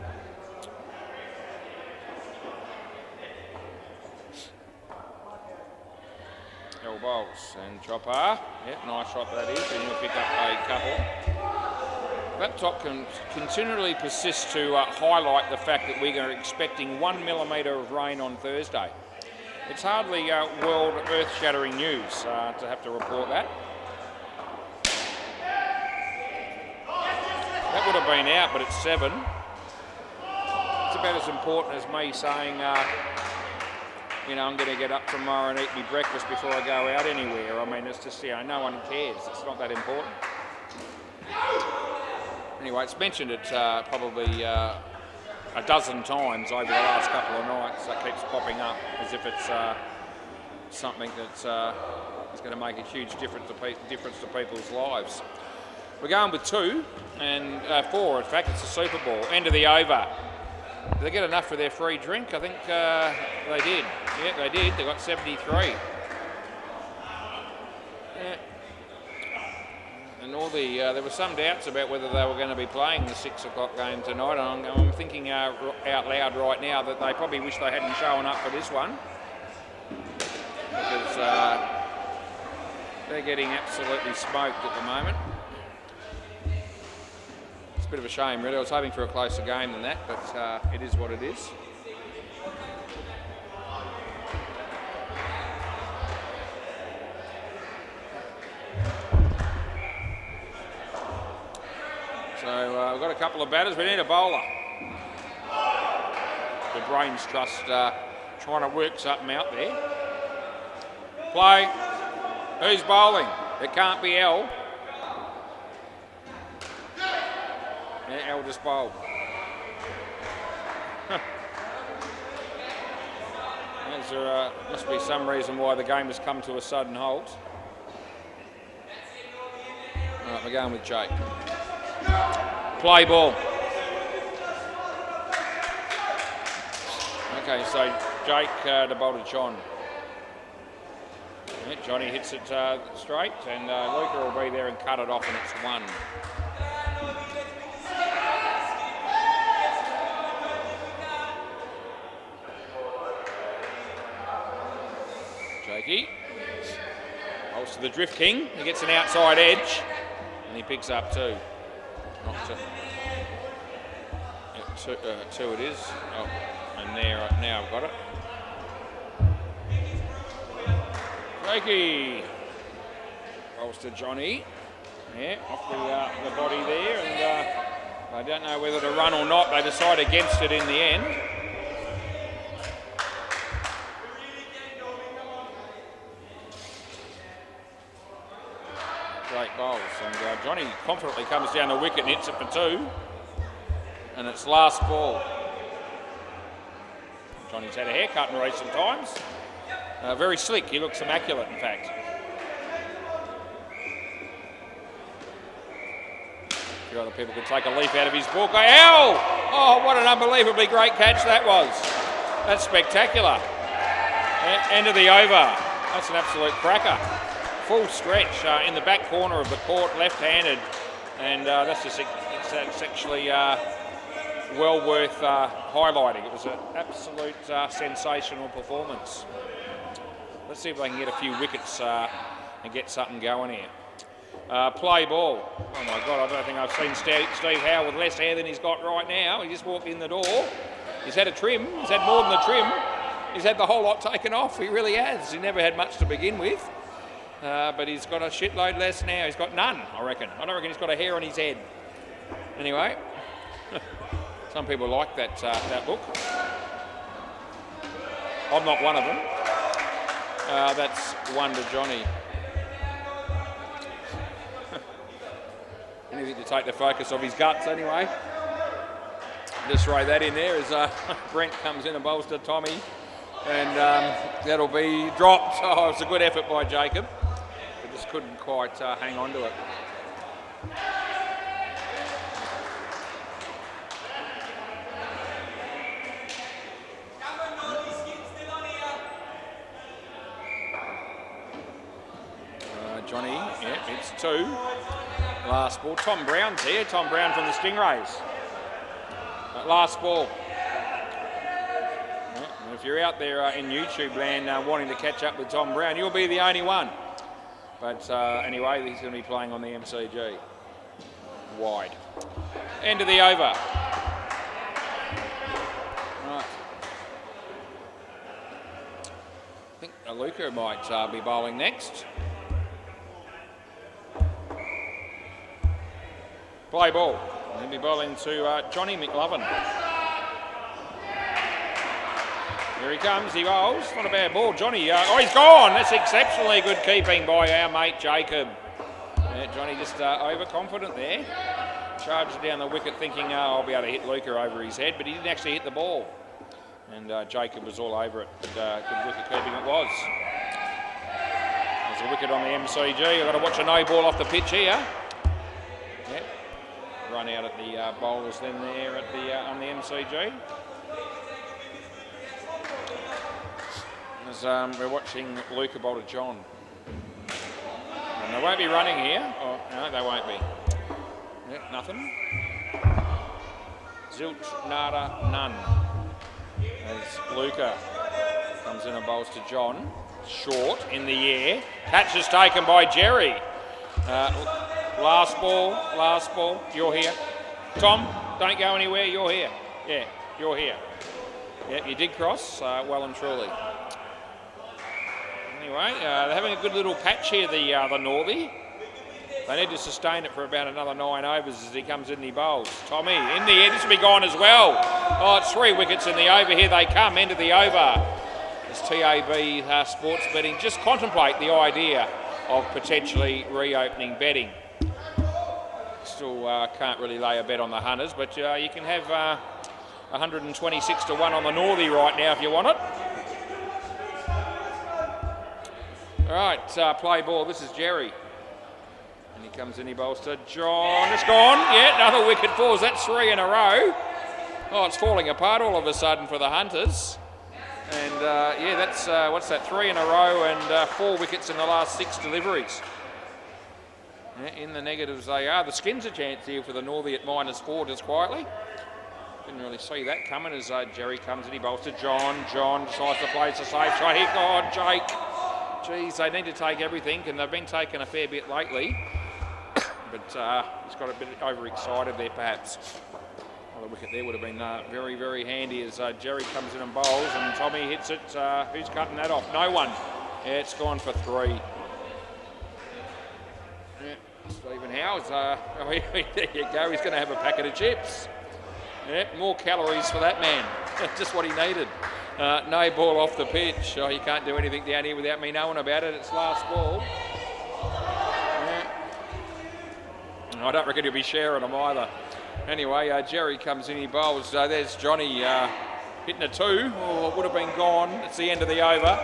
L bowls and Chopper. Yeah, nice shot that is. And he'll pick up a couple. Laptop can continually persist to highlight the fact that we are expecting 1 millimetre of rain on Thursday. It's hardly world earth-shattering news to have to report that. That would have been out, but it's 7. It's about as important as me saying, you know, I'm going to get up tomorrow and eat my breakfast before I go out anywhere. I mean, it's just, you know, no one cares. It's not that important. Anyway, it's mentioned it probably a dozen times over the last couple of nights. That keeps popping up as if it's something that's is going to make a huge difference to people's lives. We're going with 2 and 4. In fact, it's a Super Bowl. End of the over. Did they get enough for their free drink? I think they did. Yeah, they did. They got 73. Yeah. And all the there were some doubts about whether they were going to be playing the 6 o'clock game tonight. And I'm thinking out loud right now that they probably wish they hadn't shown up for this one. because they're getting absolutely smoked at the moment. It's a bit of a shame, really. I was hoping for a closer game than that, but it is what it is. So we've got a couple of batters. We need a bowler. The brains trust trying to work something out there. Play. Who's bowling? It can't be L. Yeah, L just bowled. There must be some reason why the game has come to a sudden halt. All right, we're going with Jake. Play ball. Okay, so Jake to bowl to John. Yeah, Johnny hits it straight, and Luca will be there and cut it off, and it's 1. Jakey holds to the Drift King. He gets an outside edge, and he picks up 2. Not 2. 2 it is. Oh, and there, now I've got it. Jakey rolls to Johnny. Yeah, off the body there, and I don't know whether to run or not. They decide against it in the end. Great bowls, and Johnny confidently comes down the wicket and hits it for 2, and it's last ball. Johnny's had a haircut in recent times. Very slick, he looks immaculate in fact. A few other people could take a leaf out of his book. Ow! Oh, what an unbelievably great catch that was. That's spectacular. End of the over. That's an absolute cracker. Full stretch in the back corner of the court, left-handed, and that's actually well worth highlighting. It was an absolute sensational performance. Let's see if they can get a few wickets and get something going here. Play ball. Oh my God, I don't think I've seen Steve Howe with less hair than he's got right now. He just walked in the door. He's had a trim. He's had more than the trim. He's had the whole lot taken off. He really has. He never had much to begin with. But he's got a shitload less now. He's got none, I reckon. I don't reckon he's got a hair on his head. Anyway, some people like that look. I'm not one of them. That's 1 to Johnny. Anything to take the focus off his guts anyway. Just throw that in there as Brent comes in and bowls to Tommy. And that'll be dropped. Oh, it's a good effort by Jacob. But just couldn't quite hang on to it. Johnny, yeah, it's 2. Last ball. Tom Brown's here. Tom Brown from the Stingrays. Last ball. Yeah, if you're out there in YouTube land wanting to catch up with Tom Brown, you'll be the only one. But anyway, he's going to be playing on the MCG. Wide. End of the over. Right. I think Luca might be bowling next. Play ball. He'll be bowling to Johnny McLovin. Here he comes, he bowls. Not a bad ball. Johnny, oh, he's gone. That's exceptionally good keeping by our mate Jacob. Yeah, Johnny just overconfident there. Charged down the wicket thinking, oh, I'll be able to hit Luca over his head, but he didn't actually hit the ball. And Jacob was all over it. But good wicket keeping it was. There's a wicket on the MCG. I've got to watch a no ball off the pitch here. Yep. Run out at the bowlers then there at the on the MCG. As we're watching Luca bowl to John. And they won't be running here. Oh, no, they won't be. Yep, nothing. Zilch, nada, none. As Luca comes in and bowls to John. Short in the air. Catch is taken by Jerry. Last ball. You're here. Tom, don't go anywhere. You're here. Yeah, you're here. Yeah, you did cross, well and truly. Anyway, they're having a good little patch here, the Northie. They need to sustain it for about another 9 overs as he comes in and he bowls. Tommy, in the air, this will be gone as well. Oh, it's 3 wickets in the over. Here they come, into the over. As TAB Sports Betting just contemplate the idea of potentially reopening betting. Still can't really lay a bet on the Hunters, but you can have 126 to 1 on the Northie right now if you want it. All right, play ball. This is Jerry. And he comes in, he bowls to John. It's gone. Yeah, another wicket falls. That's 3 in a row. Oh, it's falling apart all of a sudden for the Hunters. And yeah, that's, what's that, 3 in a row and 4 wickets in the last 6 deliveries. Yeah, in the negatives they are. The Skins a chance here for the Northie at -4 just quietly. Didn't really see that coming as Jerry comes in, he bowls to John. John decides to place a safe shot. Here, God, Jake. Geez, they need to take everything, and they've been taking a fair bit lately. But he's got a bit overexcited there, perhaps. Another wicket there would have been very, very handy as Jerry comes in and bowls, and Tommy hits it. Who's cutting that off? No one. Yeah, it's gone for 3. Yeah, Stephen Howes. There you go. He's going to have a packet of chips. Yeah, more calories for that man. Just what he needed. No ball off the pitch. Oh, you can't do anything down here without me knowing about it. It's last ball. Yeah. I don't reckon he'll be sharing them either. Anyway, Jerry comes in, he bowls. There's Johnny hitting a 2. Oh, it would have been gone. It's the end of the over.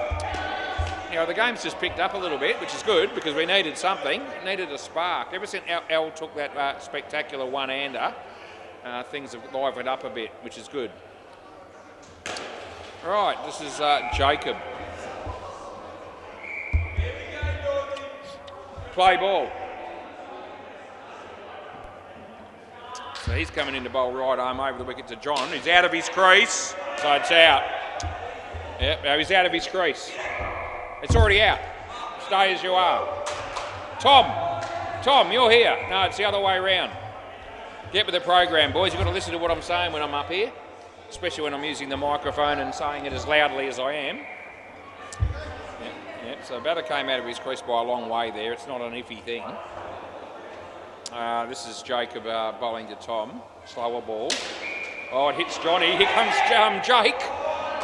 You know, the game's just picked up a little bit, which is good because we needed something. It needed a spark. Ever since Al took that spectacular one-hander, things have livened up a bit, which is good. Right, this is Jacob. Play ball. So he's coming in to bowl right arm over the wicket to John. He's out of his crease, so it's out. Yep, now he's out of his crease. It's already out. Stay as you are. Tom, you're here. No, it's the other way around. Get with the program, boys. You've got to listen to what I'm saying when I'm up here, especially when I'm using the microphone and saying it as loudly as I am. Yep, so batter came out of his crease by a long way there. It's not an iffy thing. This is Jacob bowling to Tom. Slower ball. Oh, it hits Johnny. Here comes Jake.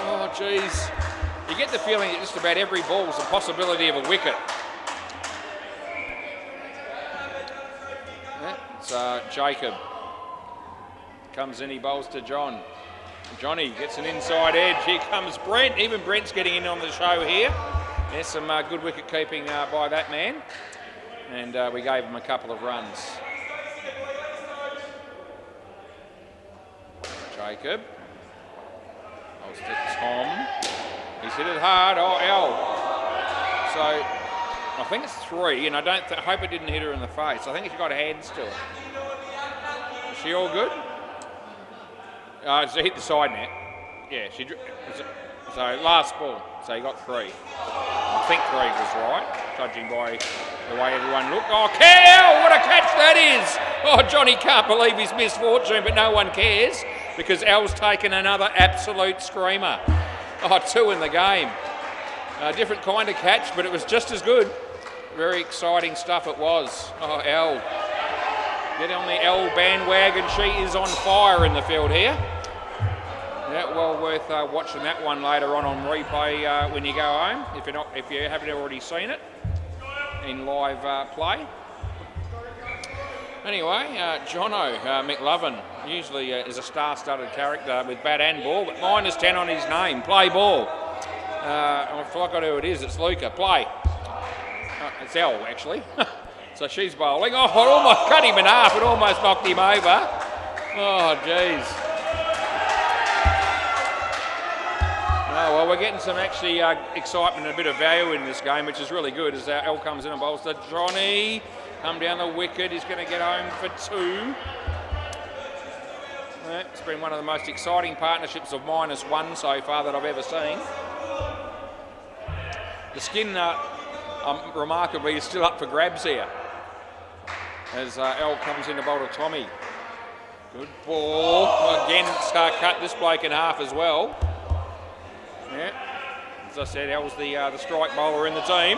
Oh, geez. You get the feeling that just about every ball is a possibility of a wicket. Yeah, it's Jacob. Comes in, he bowls to John. Johnny gets an inside edge. Here comes Brent. Even Brent's getting in on the show here. There's some good wicket keeping by that man. And we gave him a couple of runs. Jacob. Bowls to Tom. He's hit it hard. Oh, L. So I think it's 3, and I hope it didn't hit her in the face. I think it's got hands still. Is she all good? It's hit the side net. Yeah, so last ball. So he got 3. I think 3 was right, judging by the way everyone looked. Oh, Cal! What a catch that is! Oh, Johnny can't believe his misfortune, but no one cares because Al's taken another absolute screamer. Oh, 2 in the game. Different kind of catch, but it was just as good. Very exciting stuff it was. Oh, Al. Get on the L bandwagon. She is on fire in the field here. Yeah, well worth watching that one later on replay when you go home, if you haven't already seen it in live play. Anyway, Jono McLovin usually is a star-studded character with bat and ball, but -10 on his name. Play ball. I forgot who it is. It's Luca. Play. It's Elle, actually. So she's bowling. Oh, it almost cut him in half. It almost knocked him over. Oh, jeez. Oh, well, we're getting some actually excitement and a bit of value in this game, which is really good as Elle comes in and bowls to Johnny. Come down the wicket. He's going to get home for 2. It's been one of the most exciting partnerships of -1 so far that I've ever seen. The skin, remarkably, is still up for grabs here. As Al comes in to bowl to Tommy. Good ball. Again, cut this bloke in half as well. Yeah. As I said, Al's the strike bowler in the team.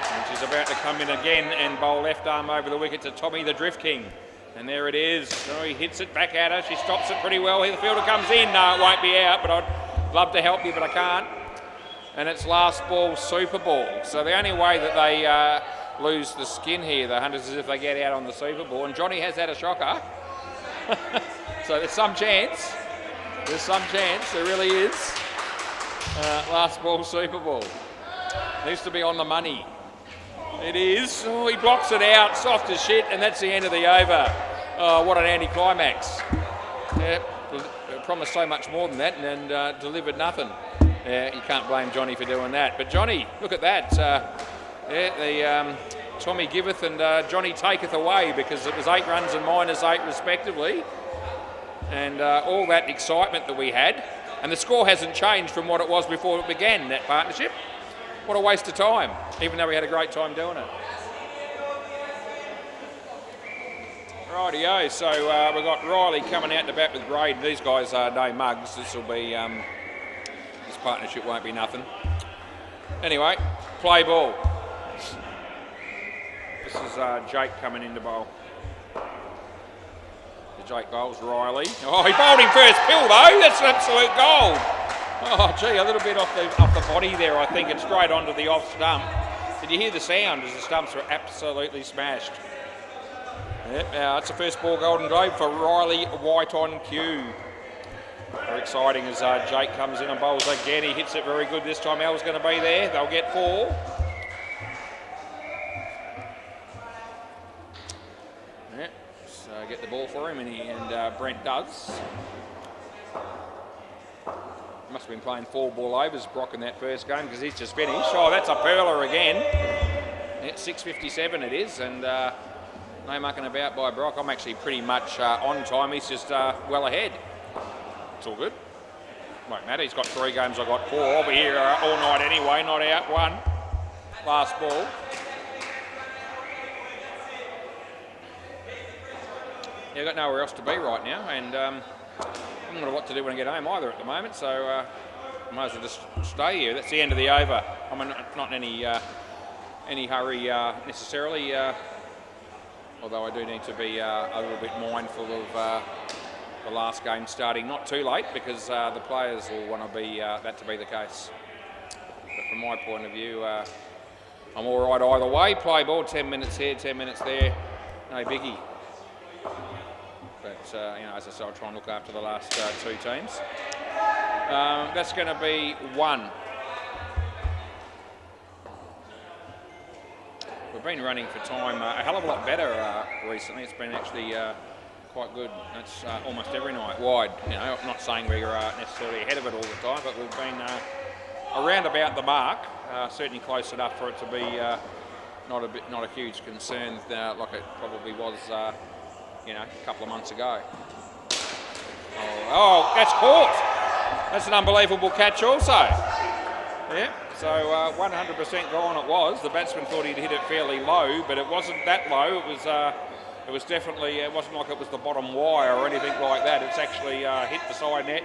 And she's about to come in again and bowl left arm over the wicket to Tommy, the Drift King. And there it is. Oh, he hits it back at her. She stops it pretty well. Here the fielder comes in. No, it won't be out, but I'd love to help you, but I can't. And it's last ball, super ball. So the only way that they lose the skin here, the Hunters, is if they get out on the super ball. And Johnny has had a shocker. So there's some chance. There's some chance. There really is. Last ball, super ball. Needs to be on the money. It is. Oh, he blocks it out, soft as shit, and that's the end of the over. Oh, what an anticlimax. Yeah, promised so much more than that and delivered nothing. Yeah, you can't blame Johnny for doing that. But Johnny, look at that. Tommy giveth and Johnny taketh away, because it was 8 runs and -8 respectively. And all that excitement that we had. And the score hasn't changed from what it was before it began, that partnership. What a waste of time, even though we had a great time doing it. Rightio, so we've got Riley coming out the bat with Braden. These guys are no mugs. This will be, this partnership won't be nothing. Anyway, play ball. This is Jake coming in to bowl. Jake bowls Riley. Oh, he bowled him first pill though. That's an absolute goal. Oh, gee, a little bit off the body there, I think, and straight onto the off stump. Did you hear the sound as the stumps were absolutely smashed? Yep, it's the first ball Golden Globe for Riley White on cue. Very exciting as Jake comes in and bowls again. He hits it very good this time. Al's going to be there. They'll get 4. Yep, so get the ball for him, and Brent does. Must have been playing 4 ball overs, Brock, in that first game, because he's just finished. Oh, that's a pearler again. Yeah, 6:57 it is, and no mucking about by Brock. I'm actually pretty much on time. He's just well ahead. It's all good. Won't matter. He's got 3 games. I've got 4. I'll be here all night anyway, not out. 1. Last ball. Yeah, I've got nowhere else to be right now, and I haven't got what to do when I get home either at the moment, so I might as well just stay here. That's the end of the over. I'm not in any hurry necessarily, although I do need to be a little bit mindful of the last game starting not too late, because the players will want to be that to be the case. But from my point of view, I'm all right either way. Play ball, 10 minutes here, 10 minutes there, no biggie. But, as I said, I'll try and look after the last 2 teams. That's going to be 1. We've been running for time a hell of a lot better recently. It's been actually quite good. That's almost every night wide. I'm not saying we're necessarily ahead of it all the time, but we've been around about the mark. Certainly close enough for it to be not a huge concern like it probably was. A couple of months ago. Oh, that's caught. That's an unbelievable catch also. Yeah, so 100% gone it was. The batsman thought he'd hit it fairly low, but it wasn't that low. It was definitely, it wasn't like it was the bottom wire or anything like that. It's actually hit the side net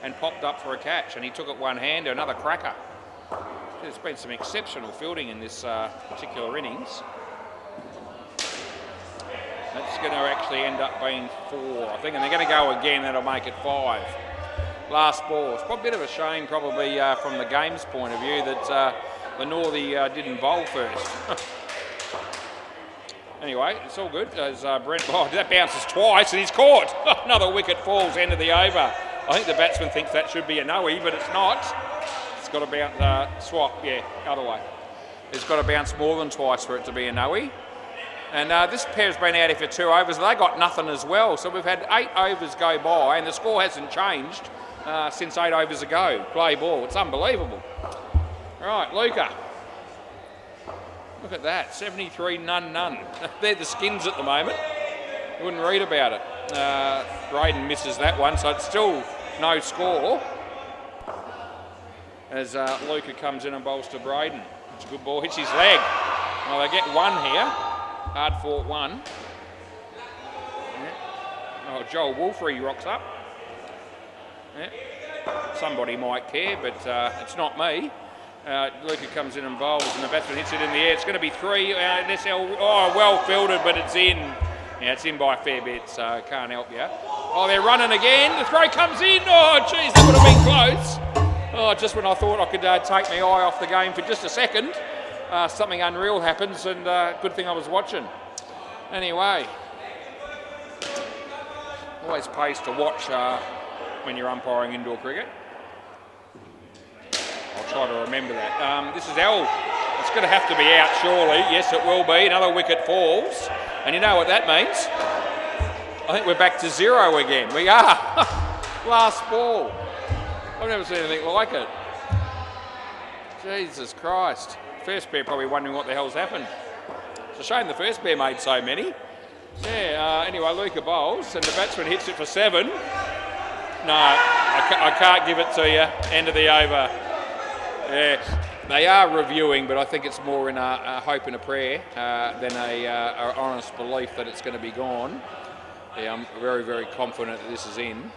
and popped up for a catch, and he took it one-hander, another cracker. There's been some exceptional fielding in this particular innings. That's going to actually end up being 4, I think, and they're going to go again. That'll make it 5. Last ball. It's a bit of a shame, probably, from the game's point of view, that the Northie didn't bowl first. Anyway, it's all good. As Brent, that bounces twice, and he's caught. Another wicket falls, end of the over. I think the batsman thinks that should be a no-y, but it's not. It's got to bounce, swap, yeah, other way. It's got to bounce more than twice for it to be a no-y. And this pair's been out here for 2 overs. They got nothing as well. So we've had 8 overs go by, and the score hasn't changed since 8 overs ago. Play ball. It's unbelievable. Right, Luca. Look at that. 73, none. They're the skins at the moment. You wouldn't read about it. Braden misses that one, so it's still no score. as Luca comes in and bowls to Braden. It's a good ball, hits his leg. Well, they get one here. Hard fought one. Yeah. Oh, Joel Wolfrey rocks up. Yeah. Somebody might care, but it's not me. Luca comes in and bowls, and the batsman hits it in the air. It's going to be three. Well fielded, but it's in. Yeah, it's in by a fair bit, so can't help you. Oh, they're running again. The throw comes in. Oh, geez, that would have been close. Oh, just when I thought I could take my eye off the game for just a second, something unreal happens, and good thing I was watching. Anyway, always pays to watch when you're umpiring indoor cricket. I'll try to remember that. This is L. It's going to have to be out, surely. Yes, it will be. Another wicket falls. And you know what that means? I think we're back to 0 again. We are. Last ball. I've never seen anything like it. Jesus Christ. First pair probably wondering what the hell's happened. It's a shame the first pair made so many. Yeah, anyway, Luca bowls and the batsman hits it for 7. No, I can't give it to you. End of the over. Yeah, they are reviewing, but I think it's more in a hope and a prayer than a honest belief that it's going to be gone. Yeah, I'm very, very confident that this is in.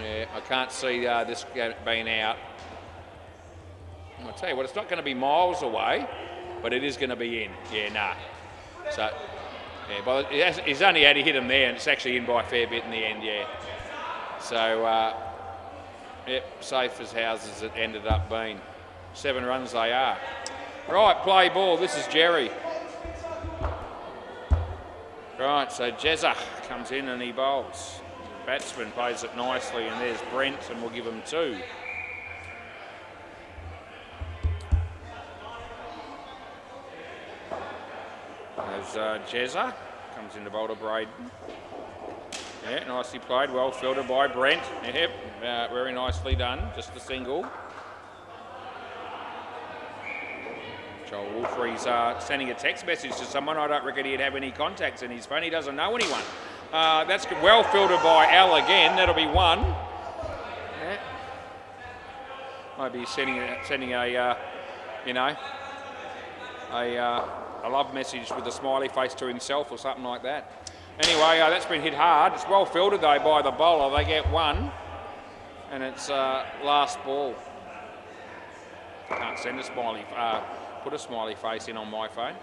Yeah, I can't see this being out. I'll tell you what, it's not going to be miles away, but it is going to be in. Yeah, nah. So, yeah, but he's only had to hit him there, and it's actually in by a fair bit in the end, yeah. So, yep, safe as houses it ended up being. 7 runs they are. Right, play ball. This is Jerry. Right, so Jezza comes in and he bowls. The batsman plays it nicely, and there's Brent, and we'll give him 2. There's Jezza, comes in to bowl to Braden. Yeah, nicely played, well fielded by Brent. Yep, very nicely done, just a single. Joel Wolfrey's sending a text message to someone. I don't reckon he'd have any contacts in his phone. He doesn't know anyone. That's well fielded by Al again. That'll be 1. Yeah. Maybe sending a a love message with a smiley face to himself or something like that. Anyway, that's been hit hard. It's well fielded though by the bowler. They get 1, and it's last ball. Can't send a smiley. Put a smiley face in on my phone.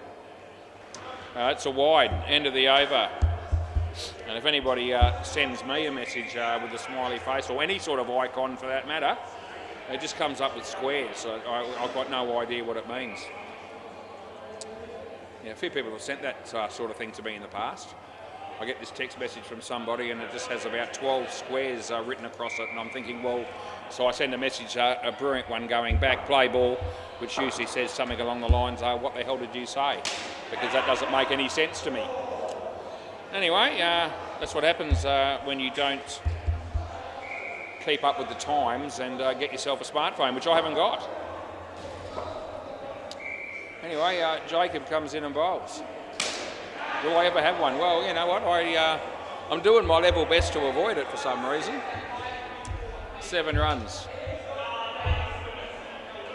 It's a wide, end of the over. And if anybody sends me a message with a smiley face or any sort of icon for that matter, it just comes up with squares. So I've got no idea what it means. Yeah, a few people have sent that sort of thing to me in the past. I get this text message from somebody and it just has about 12 squares written across it, and I'm thinking, well, so I send a message, a brilliant one going back, play ball, which usually says something along the lines, what the hell did you say? Because that doesn't make any sense to me. Anyway, that's what happens when you don't keep up with the times and get yourself a smartphone, which I haven't got. Anyway, Jacob comes in and bowls. Will I ever have one? Well, you know what, I'm doing my level best to avoid it for some reason. 7 runs.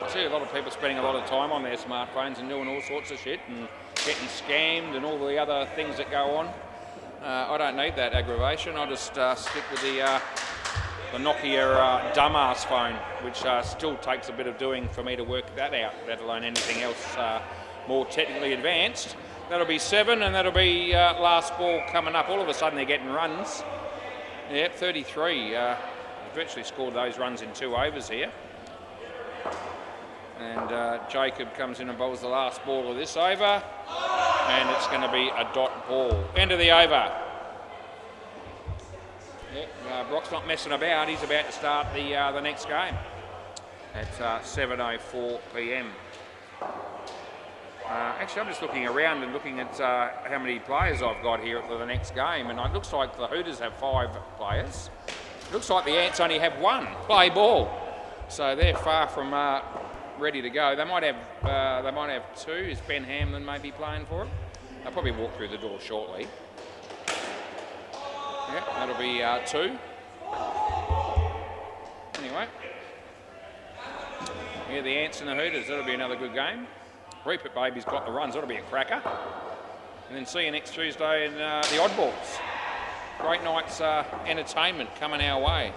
I see a lot of people spending a lot of time on their smartphones and doing all sorts of shit and getting scammed and all the other things that go on. I don't need that aggravation. I'll just stick with the Nokia dumbass phone, which still takes a bit of doing for me to work that out, let alone anything else more technically advanced. That'll be 7, and that'll be last ball coming up. All of a sudden they're getting runs. Yep, 33. Virtually scored those runs in 2 overs here. And Jacob comes in and bowls the last ball of this over. And it's going to be a dot ball. End of the over. Yep, Brock's not messing about. He's about to start the next game at 7:04 p.m. Actually, I'm just looking around and looking at how many players I've got here for the next game, and it looks like the Hooters have 5 players. It looks like the Ants only have 1 play ball, so they're far from ready to go. They might have 2. Is Ben Hamlin maybe playing for them? They'll probably walk through the door shortly. Yeah, that'll be 2. anyway. Yeah, the Ants and the Hooters, that'll be another good game. Rupert Baby's got the runs, that'll be a cracker. And then see you next Tuesday in the Oddballs. Great night's entertainment coming our way.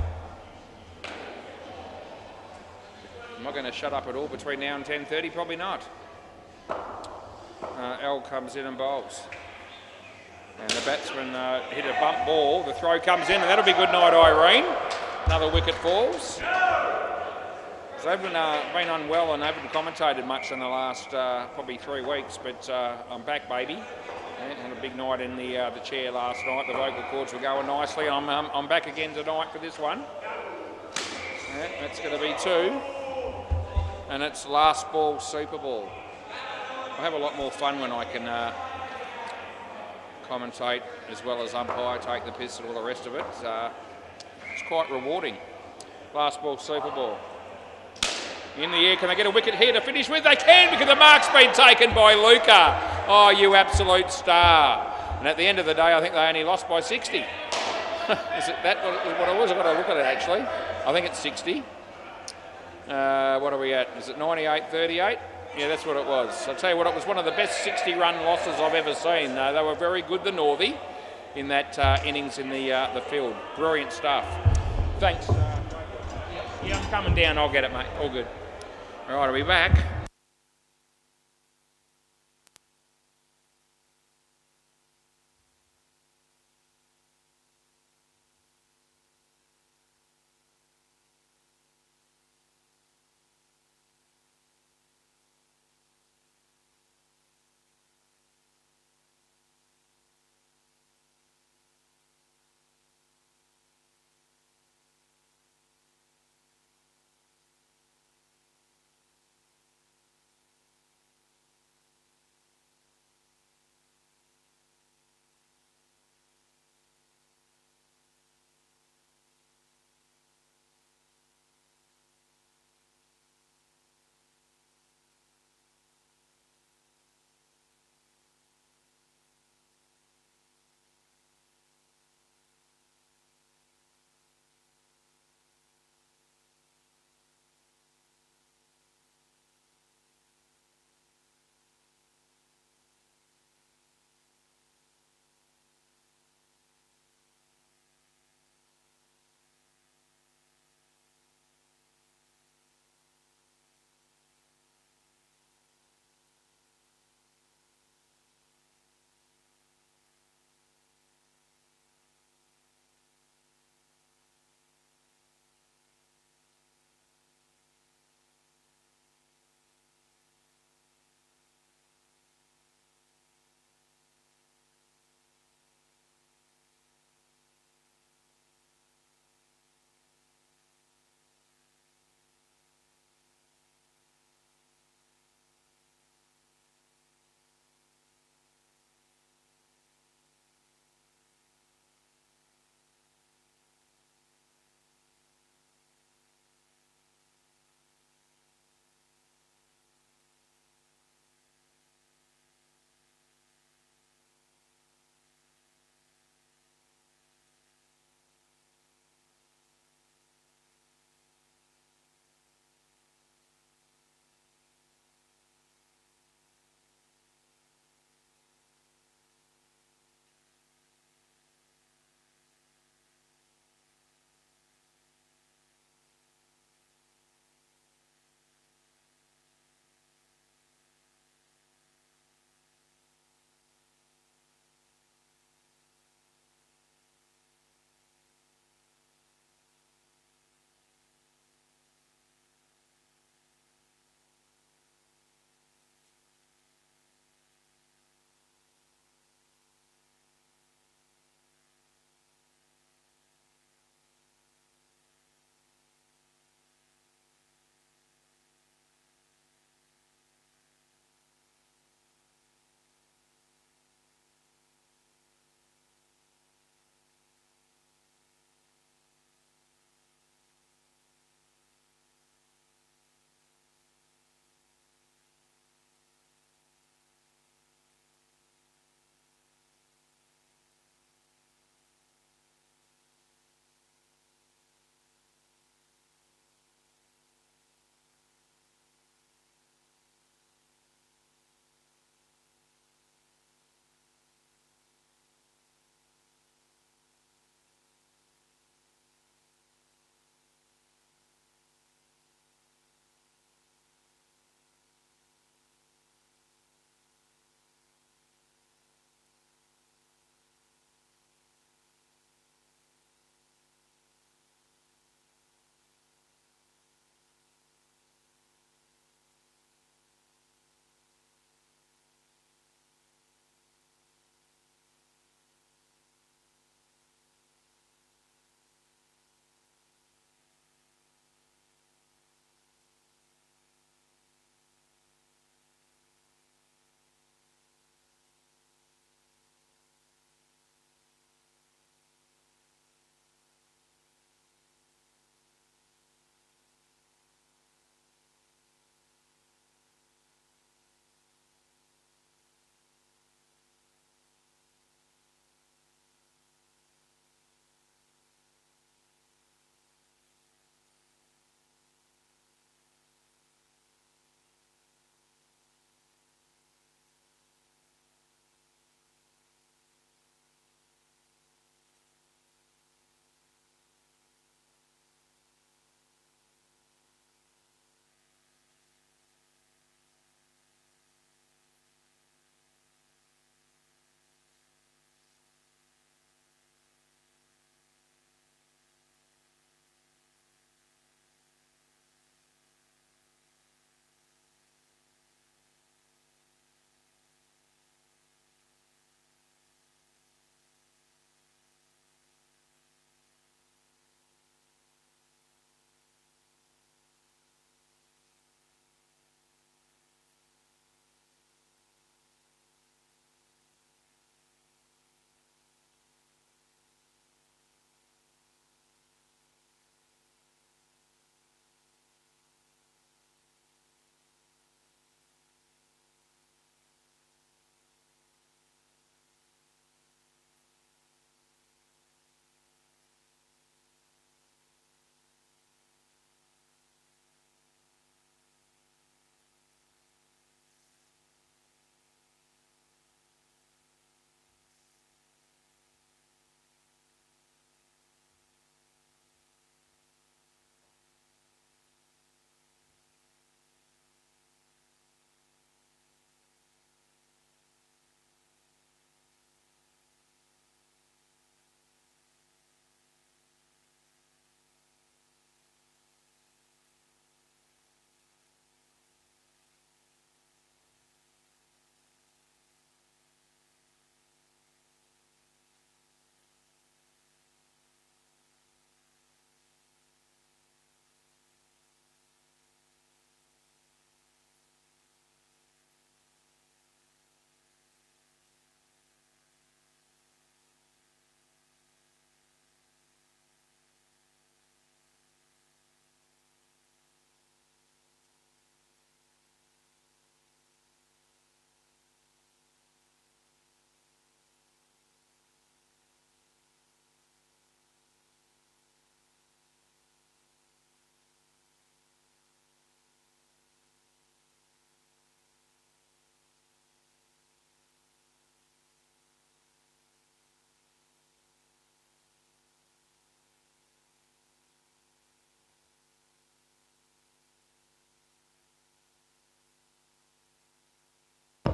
Am I going to shut up at all between now and 10:30? Probably not. Al comes in and bowls. And the batsman hit a bump ball. The throw comes in, and that'll be good night, Irene. Another wicket falls. So they've been unwell and haven't commentated much in the last probably 3 weeks, but I'm back, baby. Had a big night in the chair last night. The vocal cords were going nicely. I'm back again tonight for this one. Yeah, that's going to be 2. And it's last ball, Super Ball. I have a lot more fun when I can commentate as well as umpire, take the piss and all the rest of it. It's quite rewarding. Last ball, Super Ball. In the air, can they get a wicket here to finish with? They can, because the mark's been taken by Luca. Oh, you absolute star. And at the end of the day, I think they only lost by 60. Is it that what it was? I've got to look at it, actually. I think it's 60. What are we at? Is it 98-38? Yeah, that's what it was. I'll tell you what, it was one of the best 60-run losses I've ever seen. They were very good, the Northie, in that innings in the field. Brilliant stuff. Thanks. Yeah, I'm coming down. I'll get it, mate. All good. All right, are we back?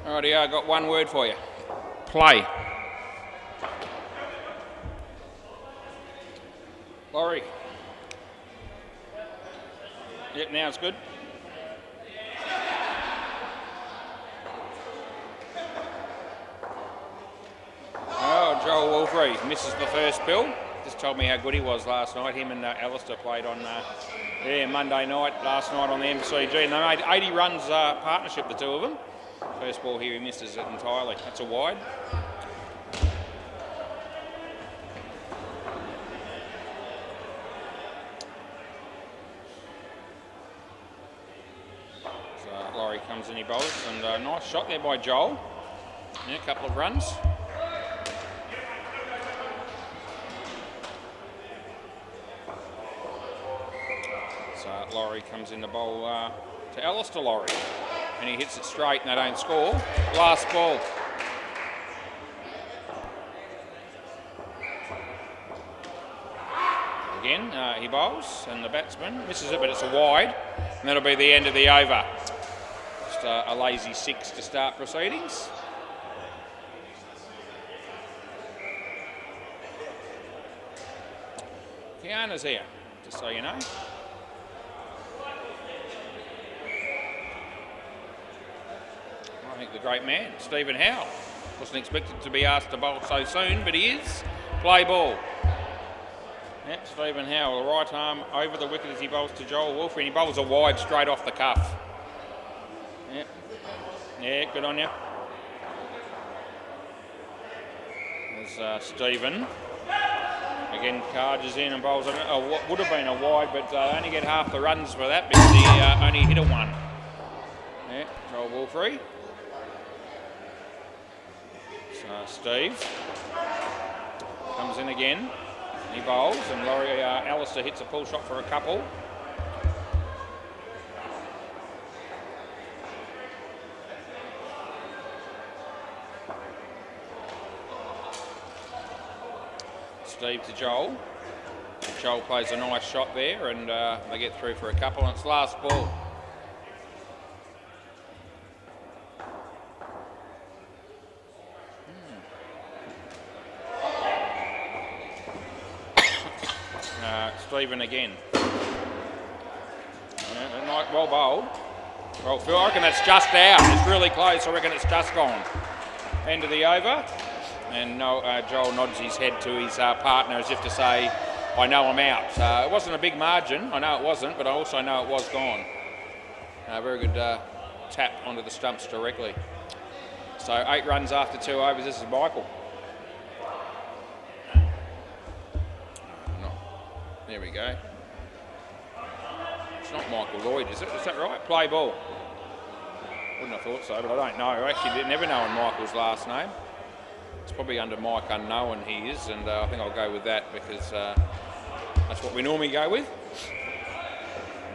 Rightio, I got one word for you. Play. Laurie. Yep, now it's good. Oh, Joel Wolfrey misses the first bill. Just told me how good he was last night. Him and Alistair played on Monday night, last night on the MCG. And they made 80 runs partnership, the two of them. First ball here, he misses it entirely. That's a wide. So Laurie comes in, he bowls, and nice shot there by Joel. Yeah, a couple of runs. So Laurie comes in to bowl to Alistair Laurie. And he hits it straight and they don't score. Last ball. Again, he bowls and the batsman misses it, but it's a wide. And that'll be the end of the over. Just a lazy 6 to start proceedings. Kiana's here, just so you know. I think the great man, Stephen Howe. Wasn't expected to be asked to bowl so soon, but he is. Play ball. Yep, Stephen Howe, the right arm over the wicket as he bowls to Joel Wolfrey, and he bowls a wide straight off the cuff. Yep. Yeah, good on you. There's Stephen. Again, charges in and bowls what would have been a wide, but only get half the runs for that because he only hit a one. Yeah, Joel Wolfrey. Steve comes in again, he bowls, and Laurie Alistair hits a pull shot for a couple. Steve to Joel. Joel plays a nice shot there, and they get through for a couple, and it's last ball. Stephen again. Yeah, well bowled. Well, Phil, I reckon that's just out. It's really close. I reckon it's just gone. End of the over. And Joel nods his head to his partner as if to say, I know I'm out. It wasn't a big margin. I know it wasn't, but I also know it was gone. Very good tap onto the stumps directly. So 8 runs after 2 overs. This is Michael. There we go. It's not Michael Lloyd, is it? Is that right? Play ball. Wouldn't have thought so, but I don't know. I actually didn't ever know Michael's last name. It's probably under Mike Unknown he is, and I think I'll go with that because that's what we normally go with.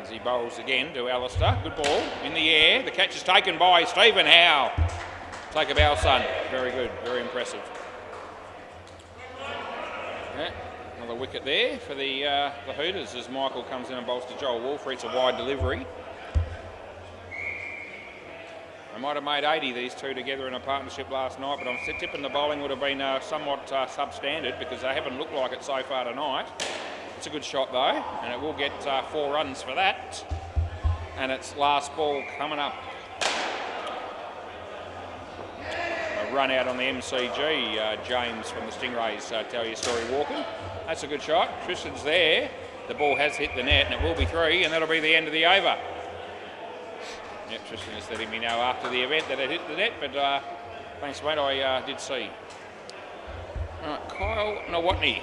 As he bowls again to Alistair. Good ball in the air. The catch is taken by Stephen Howe. Take a bow, son. Very good. Very impressive. Yeah. Another wicket there for the Hooters as Michael comes in and bowls to Joel Wolfrey. It's a wide delivery. I might have made 80 these two together in a partnership last night, but I'm tipping the bowling would have been somewhat substandard because they haven't looked like it so far tonight. It's a good shot though, and it will get 4 runs for that. And it's last ball coming up. A run out on the MCG, James from the Stingrays, tell your story walking. That's a good shot. Tristan's there. The ball has hit the net and it will be 3, and that'll be the end of the over. Yep, Tristan is letting me know after the event that it hit the net, but thanks mate, I did see. Alright, Kyle Nawatney.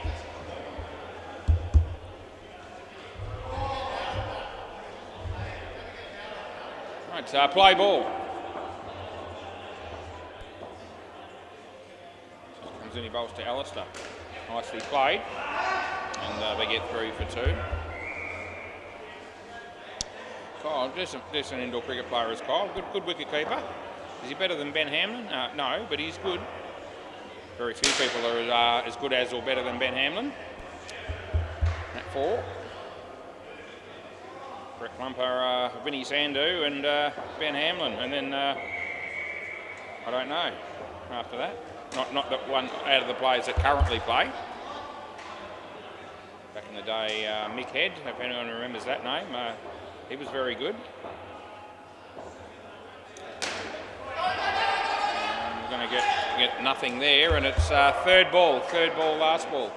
Right, play ball. Comes in, he bowls to Alistair. Nicely played, and they get 3 for 2. Kyle, decent indoor cricket player is Kyle. Good wicket keeper. Is he better than Ben Hamlin? No, but he's good. Very few people are as good as or better than Ben Hamlin. At 4. Brett Clumper, Vinnie Sandhu and Ben Hamlin. And then I don't know after that. Not that one out of the players that currently play. Back in the day, Mick Head, if anyone remembers that name, he was very good. We're going to get nothing there, and it's third ball, last ball.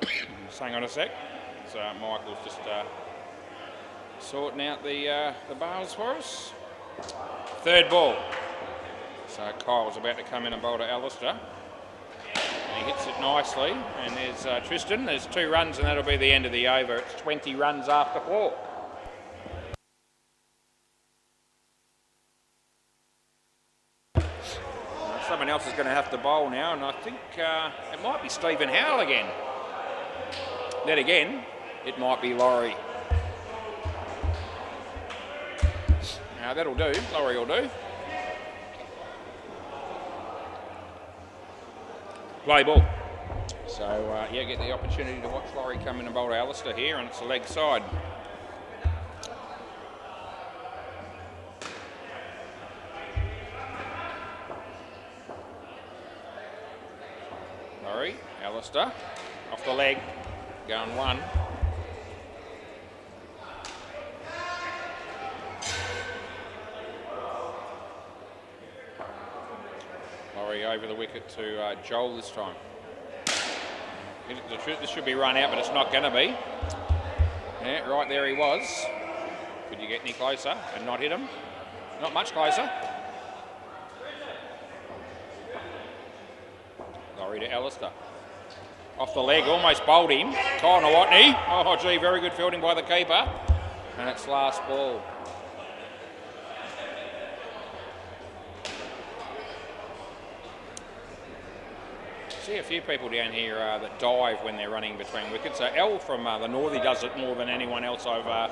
Just hang on a sec. So Michael's just sorting out the bales for us. Third ball. So Kyle's about to come in and bowl to Alistair. And he hits it nicely. And there's Tristan. There's 2 runs, and that'll be the end of the over. It's 20 runs after 4. Someone else is going to have to bowl now, and I think it might be Stephen Howell again. Then again, it might be Laurie. Now that'll do. Laurie will do. Play ball. So yeah, get the opportunity to watch Laurie come in and bowl to Alistair here, and it's a leg side. Laurie, Alistair, off the leg, going 1. Laurie over the wicket to Joel this time. This should be run out, but it's not going to be. Yeah, right there he was. Could you get any closer and not hit him? Not much closer. Laurie to Alistair. Off the leg, almost bowled him. Kyle Nawatney. Oh gee, very good fielding by the keeper. And it's last ball. See a few people down here that dive when they're running between wickets. So Al from the Northie does it more than anyone else I've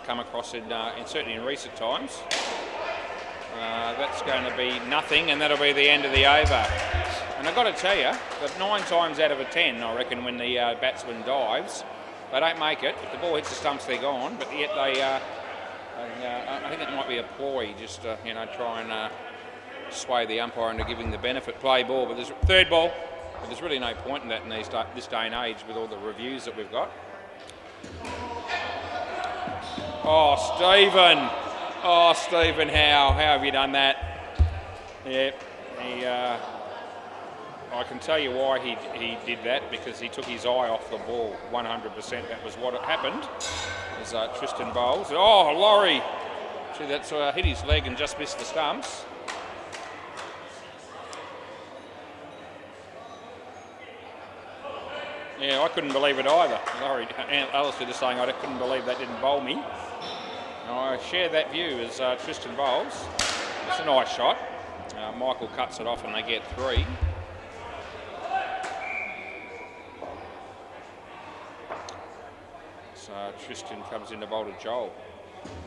come across in certainly in recent times. That's going to be nothing, and that'll be the end of the over. And I've got to tell you that 9 times out of 10, I reckon, when the batsman dives, they don't make it. If the ball hits the stumps, they're gone. But yet I think it might be a ploy, just to try and sway the umpire into giving the benefit. Play ball, but there's third ball. But there's really no point in that in this day and age with all the reviews that we've got. Oh, Stephen. Oh, Stephen, how have you done that? Yeah, I can tell you why he did that, because he took his eye off the ball. 100%, that was what happened. As Tristan bowls. Oh, Laurie. Gee, that's hit his leg and just missed the stumps. Yeah, I couldn't believe it either. Laurie, Alistair just saying I couldn't believe that didn't bowl me. I share that view as Tristan bowls. It's a nice shot. Michael cuts it off and they get 3. So Tristan comes in to bowl to Joel.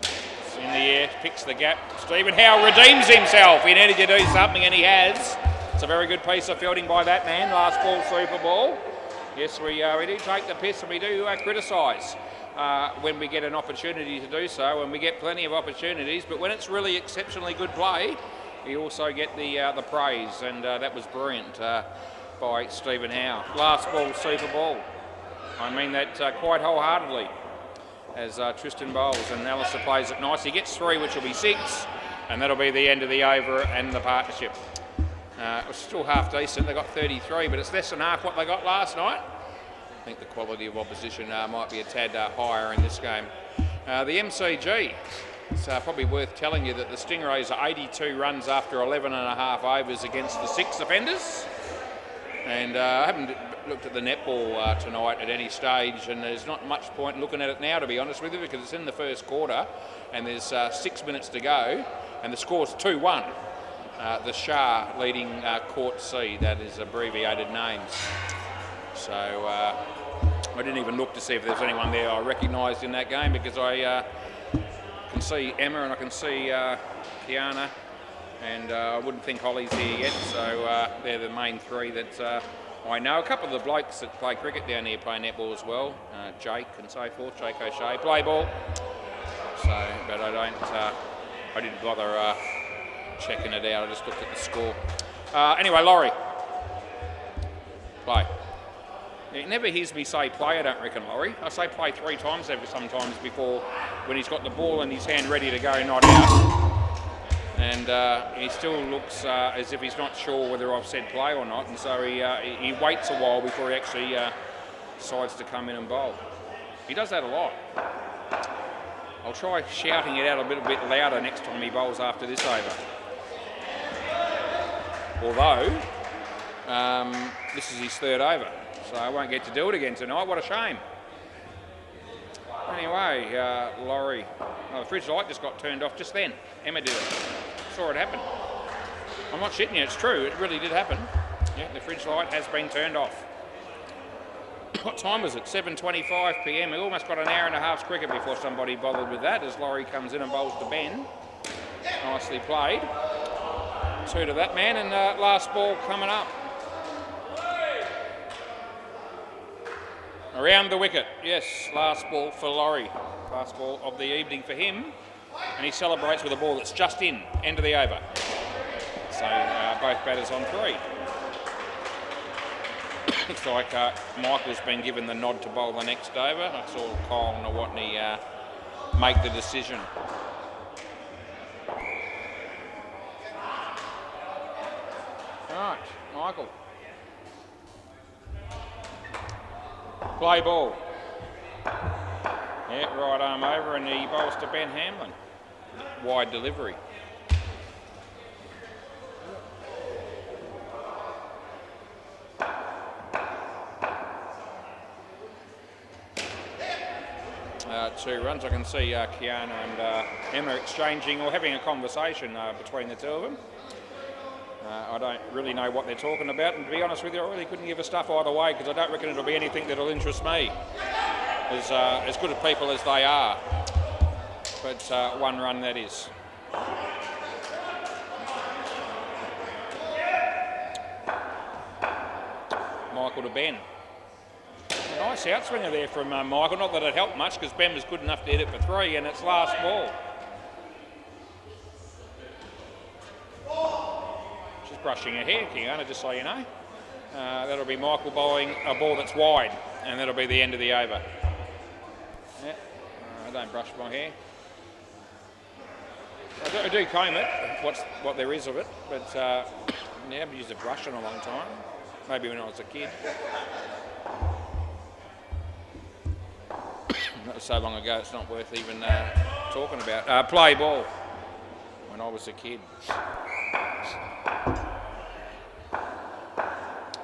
It's in the air, picks the gap. Stephen Howe redeems himself. He needed to do something, and he has. It's a very good piece of fielding by that man. Last ball, super ball. Yes, we do take the piss, and we do criticise when we get an opportunity to do so, and we get plenty of opportunities. But when it's really exceptionally good play, you also get the praise, and that was brilliant by Stephen Howe. Last ball, super ball. I mean that quite wholeheartedly, as Tristan bowls, and Alistair plays it nice. He gets 3, which will be 6, and that'll be the end of the over and the partnership. It was still half decent. They got 33, but it's less than half what they got last night. I think the quality of opposition might be a tad higher in this game. The MCG, it's probably worth telling you that the Stingrays are 82 runs after 11 and a half overs against the 6 offenders. And I haven't looked at the netball tonight at any stage, and there's not much point looking at it now, to be honest with you, because it's in the first quarter and there's 6 minutes to go, and the score's 2-1. The Shah leading Court C, that is abbreviated names. So I didn't even look to see if there's anyone there I recognised in that game, because I can see Emma and I can see Kiana, and I wouldn't think Holly's here yet, so they're the main 3 that I know. A couple of the blokes that play cricket down here play netball as well, Jake and so forth, Jake O'Shea. Play ball. So, but I didn't bother checking it out. I just looked at the score. Anyway, Laurie, play. It never hears me say play, I don't reckon, Laurie. I say play 3 times sometimes before when he's got the ball in his hand ready to go, not out. And he still looks as if he's not sure whether I've said play or not, and so he waits a while before he actually decides to come in and bowl. He does that a lot. I'll try shouting it out a little bit louder next time he bowls after this over. Although, this is his 3rd over, so I won't get to do it again tonight. What a shame. Anyway, Laurie. Oh, the fridge light just got turned off just then. Emma did it. Saw it happen. I'm not shitting you, it's true. It really did happen. Yeah, the fridge light has been turned off. What time was it? 7:25 p.m. We almost got an hour and a half's cricket before somebody bothered with that as Laurie comes in and bowls to Ben. Nicely played. 2 to that man, and last ball coming up. Around the wicket. Yes, last ball for Laurie. Last ball of the evening for him. And he celebrates with a ball that's just in. End of the over. So both batters on 3. Looks like Michael's been given the nod to bowl the next over. I saw Kyle Nawatney make the decision. Right, Michael. Play ball. Yeah, right arm over, and he bowls to Ben Hamlin. Wide delivery. Two runs. I can see Kiana and Emma exchanging or having a conversation between the two of them. I don't really know what they're talking about, and to be honest with you, I really couldn't give a stuff either way because I don't reckon it'll be anything that'll interest me. As good a people as they are. But 1 run that is. Michael to Ben. A nice outswinger there from Michael. Not that it helped much because Ben was good enough to hit it for 3, and it's last ball. She's brushing her hair, Kiana, just so you know. That'll be Michael bowling a ball that's wide, and that'll be the end of the over. Yeah, I don't brush my hair. I do comb it, what there is of it, but I haven't used a brush in a long time. Maybe when I was a kid. That was so long ago, it's not worth even talking about. Play ball. When I was a kid.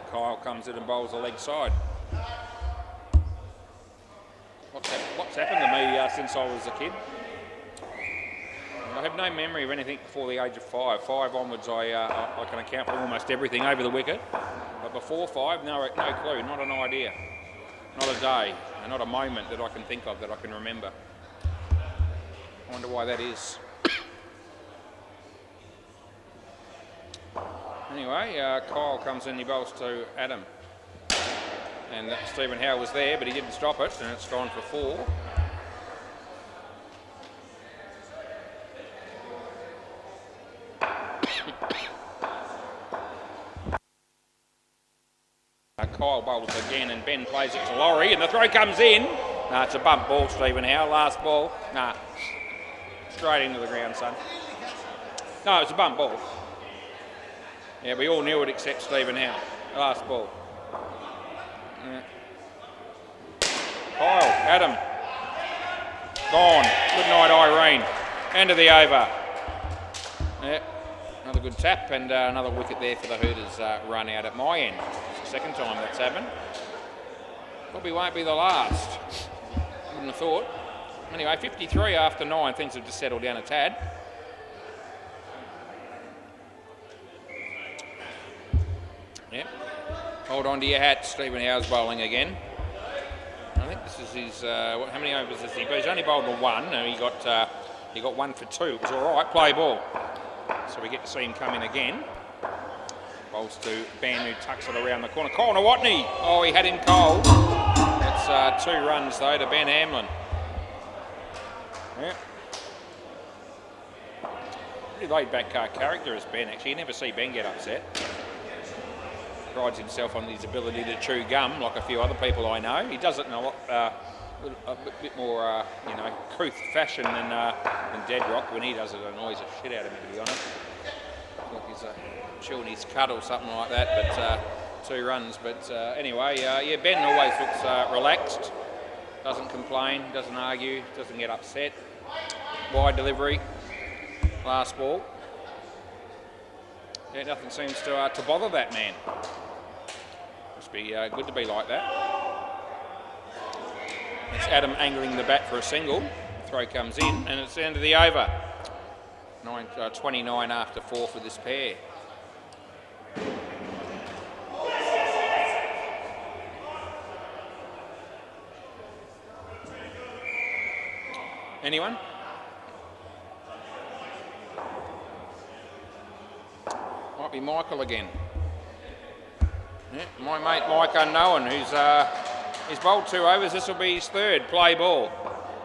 Kyle comes in and bowls the leg side. What's happened to me since I was a kid? I have no memory of anything before the age of 5. 5 onwards, I can account for almost everything over the wicket. But before 5, no clue, not an idea. Not a day, and not a moment that I can think of that I can remember. I wonder why that is. Anyway, Kyle comes in, he bowls to Adam. And Stephen Howe was there, but he didn't stop it, and it's gone for 4. Kyle bowls again, and Ben plays it to Laurie, and the throw comes in. Nah, it's a bump ball, Stephen Howe. Last ball. Nah, straight into the ground, son. No, it's a bump ball. Yeah, we all knew it except Stephen Howe. Last ball. Yeah. Kyle, Adam. Gone. Good night, Irene. End of the over. Yeah. Another good tap and another wicket there for the Hooters run out at my end. It's the second time that's happened. Probably won't be the last. Wouldn't have thought. Anyway, 53 after 9. Things have just settled down a tad. Yep. Hold on to your hat. Stephen Howe's bowling again. I think this is his. How many overs has he? But he's only bowled the 1. And he got 1 for 2. It was all right. Play ball. So we get to see him come in again. Bowls to Ben, who tucks it around the corner. Kyle Nawatney. Oh, he had him cold. That's 2 runs, though, to Ben Hamlin. Yeah. pretty laid-back character as Ben, actually. You never see Ben get upset. Prides himself on his ability to chew gum, like a few other people I know. He does it in a bit more, couth fashion than Deadrock. When he does it, it annoys the shit out of me, to be honest. Like he's chewing his cud or something like that, but 2 runs. But anyway, Ben always looks relaxed, doesn't complain, doesn't argue, doesn't get upset. Wide delivery, last ball. Yeah, nothing seems to bother that man. Must be good to be like that. It's Adam angling the bat for a single. Throw comes in, and it's the end of the over. 29 after 4 for this pair. Anyone? Might be Michael again. Yeah, my mate Mike Unknown, he's bowled 2 overs. This will be his 3rd. Play ball.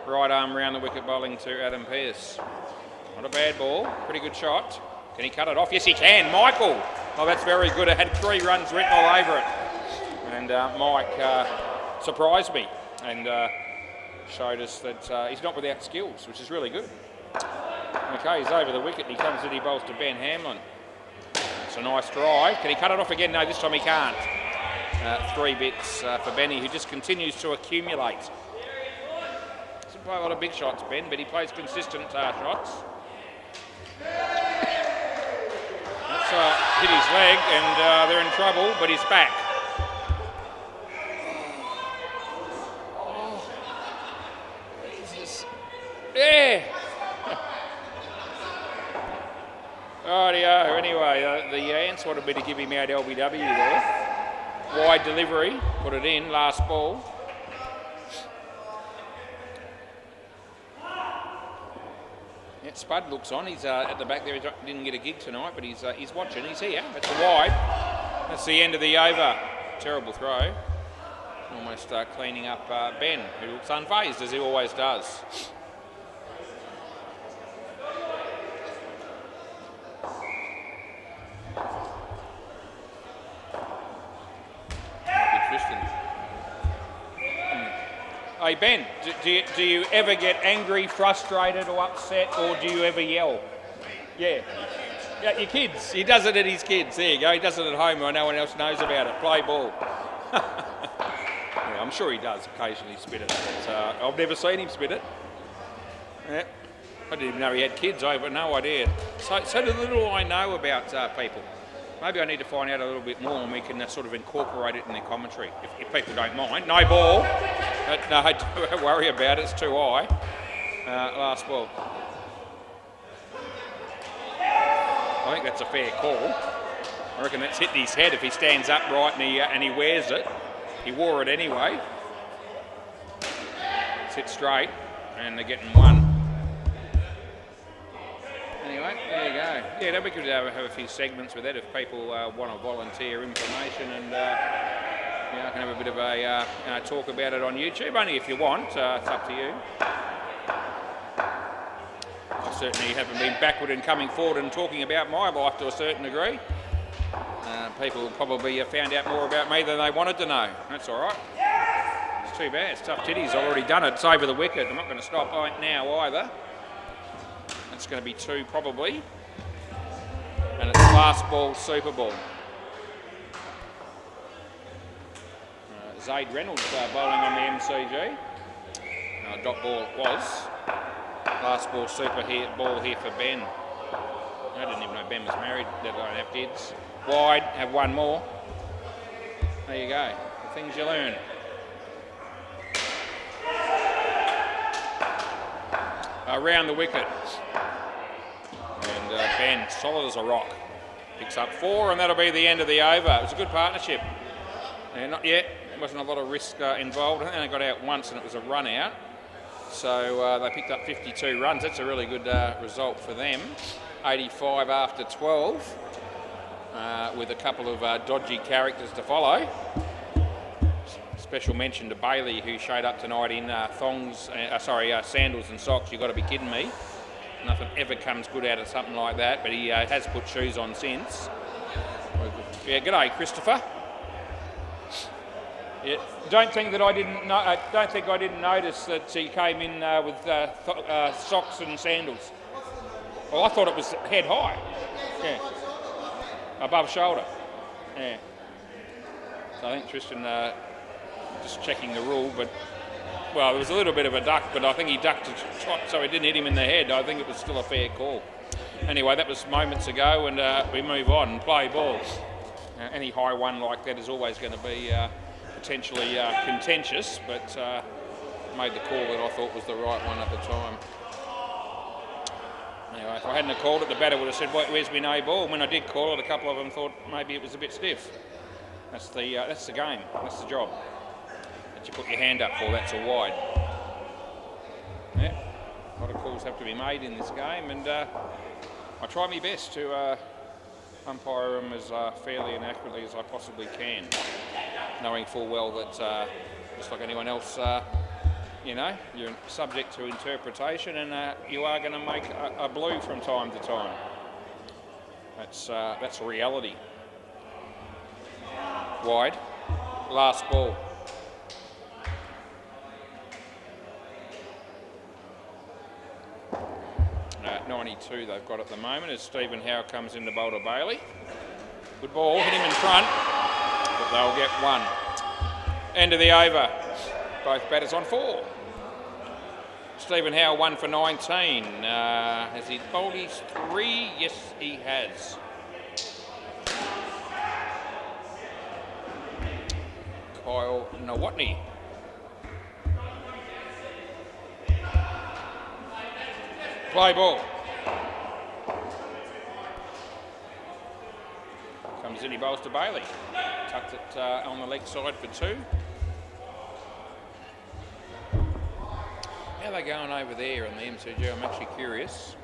Right arm round the wicket, bowling to Adam Pearce. Not a bad ball. Pretty good shot. Can he cut it off? Yes, he can. Michael. Oh, that's very good. It had 3 runs written all over it. And Mike surprised me and showed us that he's not without skills, which is really good. Okay, he's over the wicket. He comes in, he bowls to Ben Hamlin. It's a nice drive. Can he cut it off again? No, this time he can't. 3 bits for Benny, who just continues to accumulate. Doesn't play a lot of big shots, Ben, but he plays consistent shots. That's hit his leg, and they're in trouble, but he's back. Oh, Jesus. Yeah. Rightio. Anyway, the answer would be to give him out LBW there. Wide delivery, put it in, last ball. Yeah, Spud looks on. He's at the back there. He didn't get a gig tonight, but he's watching. He's here. That's a wide. That's the end of the over. Terrible throw. Almost cleaning up Ben, who looks unfazed as he always does. Hey Ben, do you ever get angry, frustrated or upset, or do you ever yell? Yeah, your kids. He does it at his kids. There you go. He does it at home where no one else knows about it. Play ball. Yeah, I'm sure he does occasionally spit it, but I've never seen him spit it. Yeah. I didn't even know he had kids. I have no idea. So the little I know about people. Maybe I need to find out a little bit more and we can sort of incorporate it in the commentary, if people don't mind. No ball. No, don't worry about it. It's too high. Last ball. I think that's a fair call. I reckon that's hit his head if he stands upright and he wears it. He wore it anyway. It's hit straight and they're getting 1. Anyway, there you go. Yeah, then we could have a few segments with that if people want to volunteer information, and I can have a bit of a talk about it on YouTube. Only if you want. It's up to you. I certainly haven't been backward in coming forward and talking about my life to a certain degree. People probably found out more about me than they wanted to know. That's all right. It's too bad. It's tough titties. I've already done it. It's over the wicket. I'm not going to stop right now either. It's going to be 2 probably. And it's last ball, Super Ball. Zaid Reynolds bowling on the MCG. Dot ball it was. Last ball, Super ball here for Ben. I didn't even know Ben was married, let alone have kids. Wide, have 1 more. There you go. The things you learn. Around the wicket. And Ben, solid as a rock. Picks up 4 and that'll be the end of the over. It was a good partnership. Not yet. There wasn't a lot of risk involved. I think they got out once and it was a run out. So they picked up 52 runs. That's a really good result for them. 85 after 12 with a couple of dodgy characters to follow. Special mention to Bailey, who showed up tonight in sandals and socks. You've got to be kidding me. Nothing ever comes good out of something like that, but he has put shoes on since. Yeah, g'day, Christopher. Yeah, don't think I didn't notice that he came in with socks and sandals. Well, I thought it was head high. Yeah, above shoulder. Yeah. So I think Tristan just checking the rule, but well, there was a little bit of a duck, but I think he ducked a trot, so it didn't hit him in the head. I think it was still a fair call. Anyway, that was moments ago, and we move on and play ball. Any high one like that is always going to be potentially contentious, but made the call that I thought was the right one at the time. Anyway, if I hadn't have called it, the batter would have said, "Where's my no ball?" When I did call it, a couple of them thought maybe it was a bit stiff. That's the game. That's the job that you put your hand up for. That's a wide. Yeah, a lot of calls have to be made in this game, and I try my best to umpire them as fairly and accurately as I possibly can, knowing full well that just like anyone else, you know, you're subject to interpretation, and you are going to make a blue from time to time. That's reality. Wide, last ball. 92 they've got at the moment as Stephen Howe comes into Boulder Bailey. Good ball, hit him in front, but they'll get one. End of the over. Both batters on 4. Stephen Howe 1 for 19. Has he bowled his 3? Yes, he has. Kyle Nawatney. Play ball. Comes in, he bowls to Bailey. Tucked it on the leg side for 2. How are they going over there in the MCG? I'm actually curious.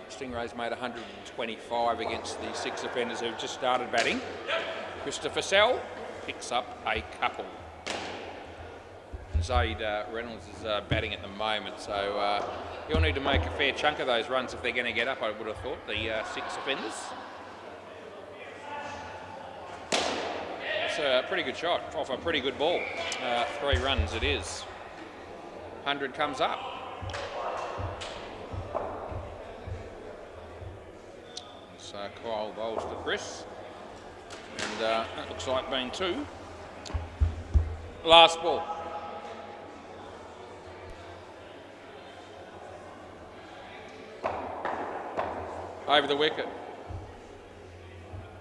Stingrays made 125 against the 6 offenders who've just started batting. Christopher Sell picks up a couple. Zaid Reynolds is batting at the moment, so he'll need to make a fair chunk of those runs if they're going to get up, I would have thought, the 6 offenders. That's a pretty good shot off a pretty good ball. 3 runs it is. 100 comes up. So Kyle bowls to Chris, and that looks like being 2. Last ball. Over the wicket.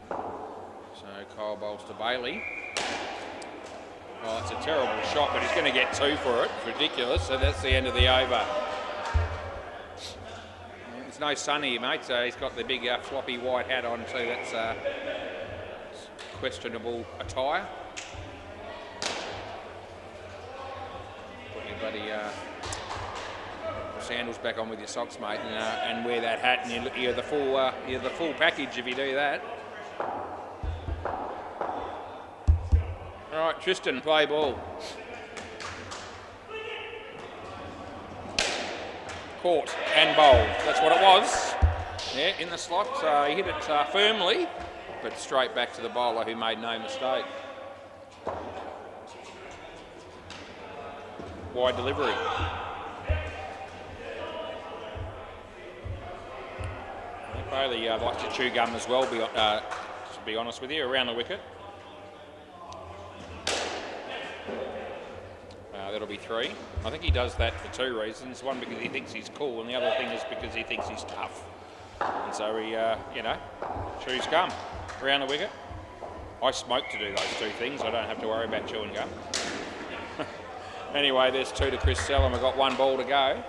So Kyle bowls to Bailey. Well, it's a terrible shot, but he's going to get 2 for it. It's ridiculous. So that's the end of the over. There's no sun here, mate, so he's got the big floppy white hat on too. That's questionable attire. Put your bloody sandals back on with your socks, mate, and wear that hat, and you're the full package if you do that. All right, Tristan, play ball. Caught and bowled. That's what it was. Yeah, in the slot. He hit it firmly, but straight back to the bowler who made no mistake. Wide delivery. Bailey likes to chew gum as well, to be honest with you, around the wicket. That'll be 3. I think he does that for 2 reasons. One, because he thinks he's cool, and the other thing is because he thinks he's tough. And so he, chews gum around the wicket. I smoke to do those 2 things. I don't have to worry about chewing gum. Anyway, there's 2 to Chris Sell, and we've got 1 ball to go.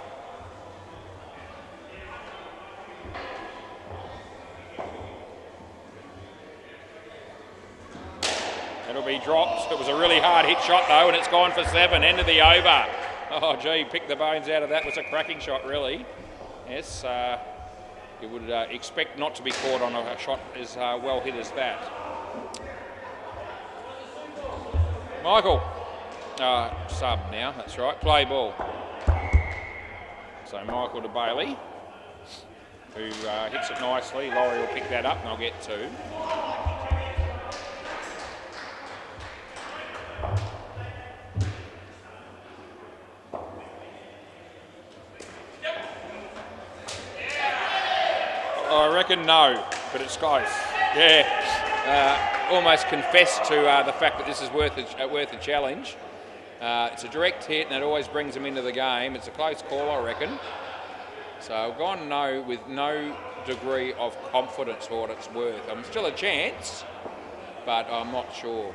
It'll be dropped. It was a really hard hit shot though, and it's gone for 7. End of the over. Oh gee, picked the bones out of that. It was a cracking shot really. Yes, you would expect not to be caught on a shot as well hit as that. Michael, sub now, that's right, play ball. So Michael to Bailey. who hits it nicely. Laurie will pick that up and I'll get 2. I reckon no, but it's close. Yeah, almost confessed to the fact that this is worth a challenge. It's a direct hit and it always brings them into the game. It's a close call, I reckon. So I've gone no with no degree of confidence for what it's worth. I'm still a chance, but I'm not sure.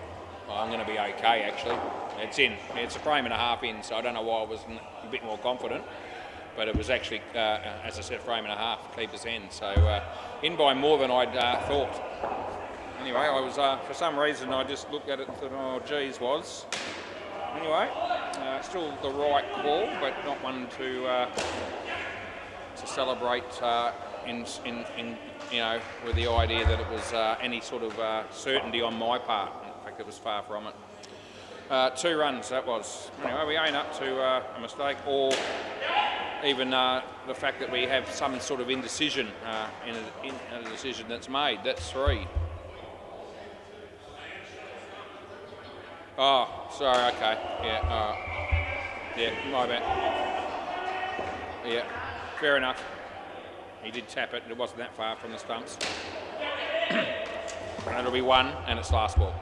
I'm going to be okay, actually. It's in. It's a frame and a half in, so I don't know why I wasn't a bit more confident. But it was actually, as I said, a frame and a half, keeper's end. So in by more than I'd thought. Anyway, I was, for some reason, I just looked at it and thought, oh, geez, was. Anyway, still the right call, but not one to celebrate in with the idea that it was any sort of certainty on my part. In fact, it was far from it. 2 runs, that was. Anyway, we ain't up to a mistake or even the fact that we have some sort of indecision in a decision that's made. That's 3. Oh, sorry, okay. Yeah, yeah, my bad. Yeah, fair enough. He did tap it, it wasn't that far from the stumps. And it'll be 1, and it's last ball.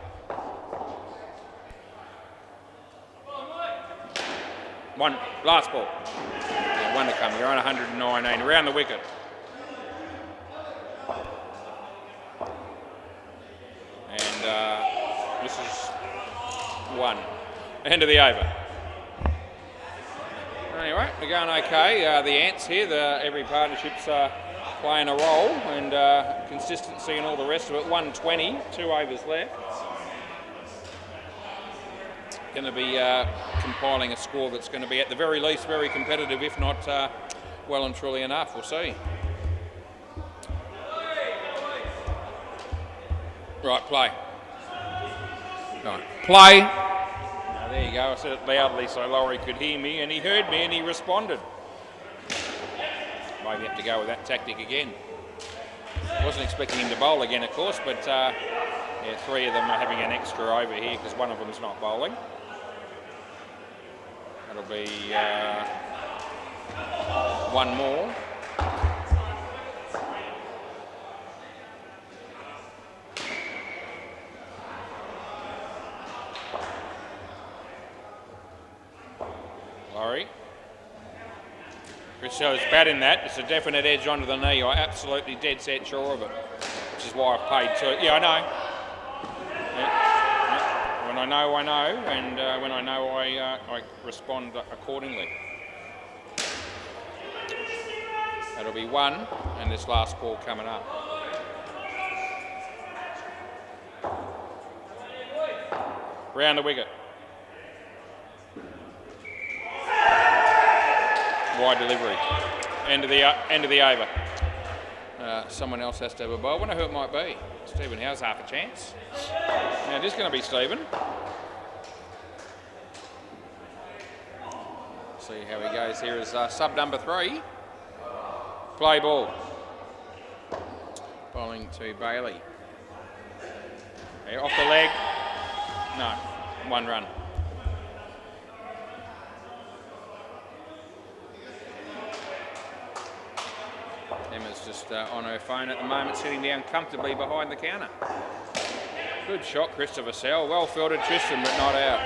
1, last ball. Yeah, 1 to come. You're on 119, around the wicket. And this is 1. End of the over. Anyway, we're going okay. The Ants here, every partnership's playing a role, and consistency and all the rest of it. 120, 2 overs left. Going to be compiling a score that's going to be at the very least very competitive, if not well and truly enough. We'll see. Right, play. Right, play. Now, there you go. I said it loudly so Laurie could hear me, and he heard me and he responded. Maybe have to go with that tactic again. Wasn't expecting him to bowl again, of course, but yeah, 3 of them are having an extra over here because one of them's not bowling. That'll be 1 more. Laurie. Chris shows batting that. It's a definite edge onto the knee. I'm absolutely dead set sure of it, which is why I've paid 2. Yeah, I know. Yeah. When I know, I know, and when I know, I respond accordingly. That'll be 1, and this last ball coming up. Round the wicket. Wide delivery. End of the over. Someone else has to have a bowl. I wonder who it might be. Stephen Howe's half a chance. Now it is going to be Stephen. See how he goes here as sub number 3. Play ball. Bowling to Bailey. Off the leg. No. 1 run. Emma's just on her phone at the moment, sitting down comfortably behind the counter. Good shot, Christopher Sell. Well fielded, Tristan, but not out.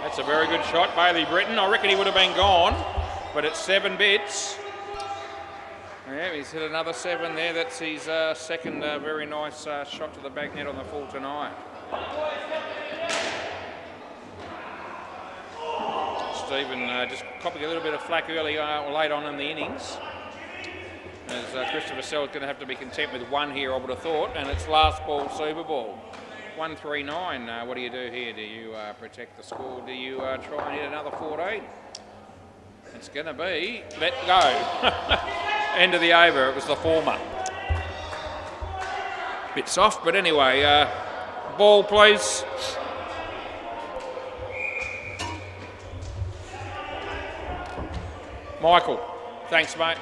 That's a very good shot, Bailey Britton. I reckon he would have been gone, but it's 7 bits. Yeah, he's hit another 7 there. That's his second very nice shot to the back net on the full tonight. Stephen just copping a little bit of flack early or late on in the innings. As Christopher Sell is going to have to be content with 1 here, I would have thought, and it's last ball, Super Ball. 139. What do you do here? Do you protect the score? Do you try and hit another 14? It's going to be let go. End of the over. It was the former. Bit soft, but anyway, ball please. Michael, thanks mate.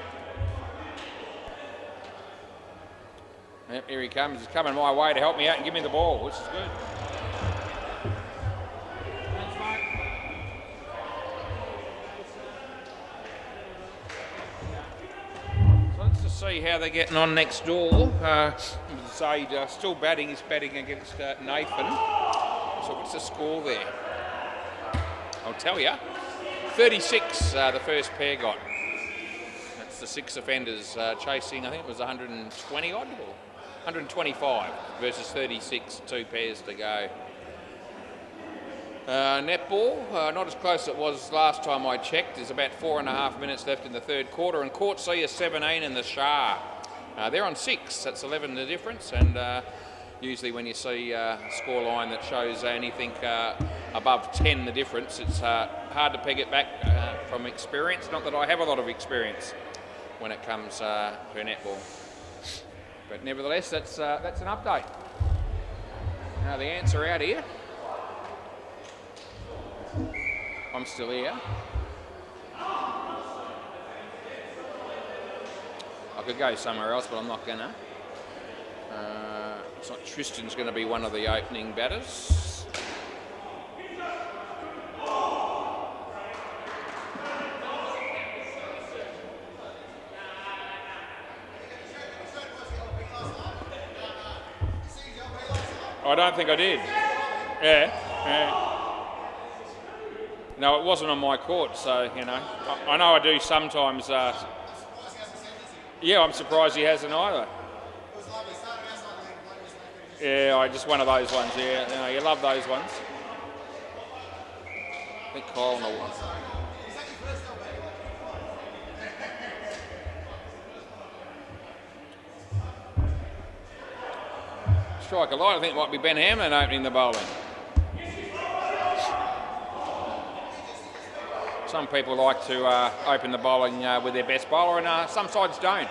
Yep, here he comes. He's coming my way to help me out and give me the ball, which is good. Thanks, mate. So let's just see how they're getting on next door. Zaid still batting. He's batting against Nathan. So what's the score there? I'll tell you. 36, the first pair got. That's the 6 offenders chasing, I think it was 120 odd, or 125 versus 36, 2 pairs to go. Netball, not as close as it was last time I checked. There's about 4.5 minutes left in the third quarter, and Court C is 17 in the Shah. They're on 6, that's 11 the difference, and usually when you see a score line that shows anything above 10 the difference, it's hard to peg it back from experience. Not that I have a lot of experience when it comes to netball. But nevertheless, that's an update. Now the ants are out here. I'm still here. I could go somewhere else, but I'm not gonna. It's like Tristan's going to be one of the opening batters. I don't think I did. Yeah. No, it wasn't on my court, so, you know. I know I do sometimes. Yeah, I'm surprised he hasn't either. Yeah, just one of those ones, yeah. You know, you love those ones. I think Kyle and the Striker light, I think it might be Ben Hamlin opening the bowling. Some people like to open the bowling with their best bowler, and some sides don't.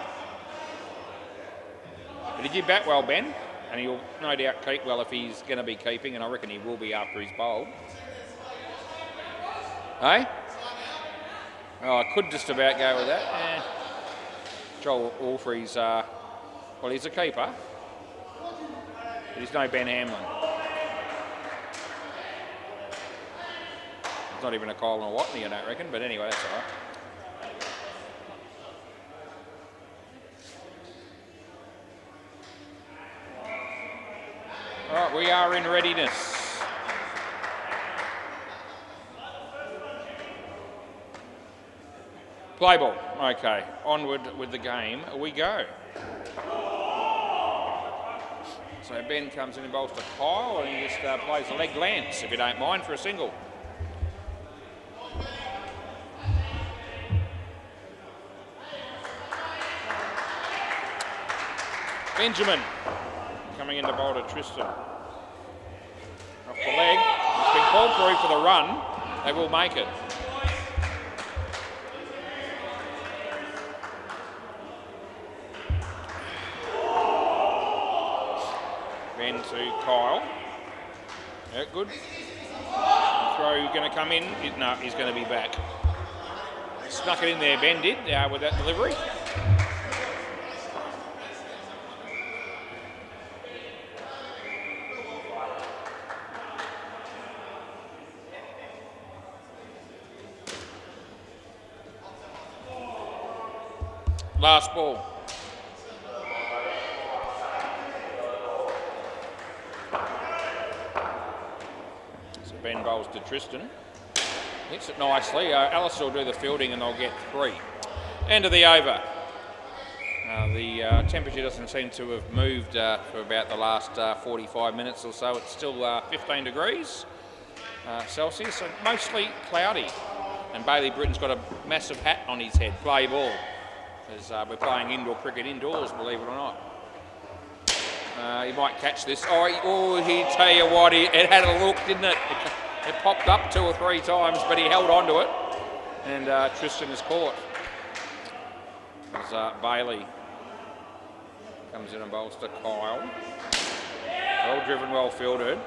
But he did bat well, Ben. And he'll no doubt keep well if he's going to be keeping, and I reckon he will be after he's bowled. Hey? Oh, I could just about go with that. Yeah. Joel Alfrey's, well, he's a keeper, but he's no Ben Hamlin. He's not even a Colin or Watney, I don't reckon, but anyway, that's all right. All right, we are in readiness. Play ball. Okay, onward with the game we go. So Ben comes in and bowls to Kyle, and he just plays a leg lance, if you don't mind, for a single. Benjamin coming in to bowl to Tristan. Off the leg. It's been called through for the run. They will make it. Ben to Kyle. Yeah, good. Throw going to come in. No, he's going to be back. Snuck it in there, Ben did, with that delivery. Last ball. So Ben bowls to Tristan. Hits it nicely. Alice will do the fielding and they'll get 3. End of the over. The temperature doesn't seem to have moved for about the last 45 minutes or so. It's still 15 degrees Celsius, so mostly cloudy. And Bailey Britton's got a massive hat on his head. Play ball. As we're playing indoor cricket indoors, believe it or not. He might catch this. He tell you what, it had a look, didn't it? It popped up 2 or 3 times, but he held on to it. And Tristan is caught. As Bailey comes in and bowls to Kyle. Well driven, well fielded.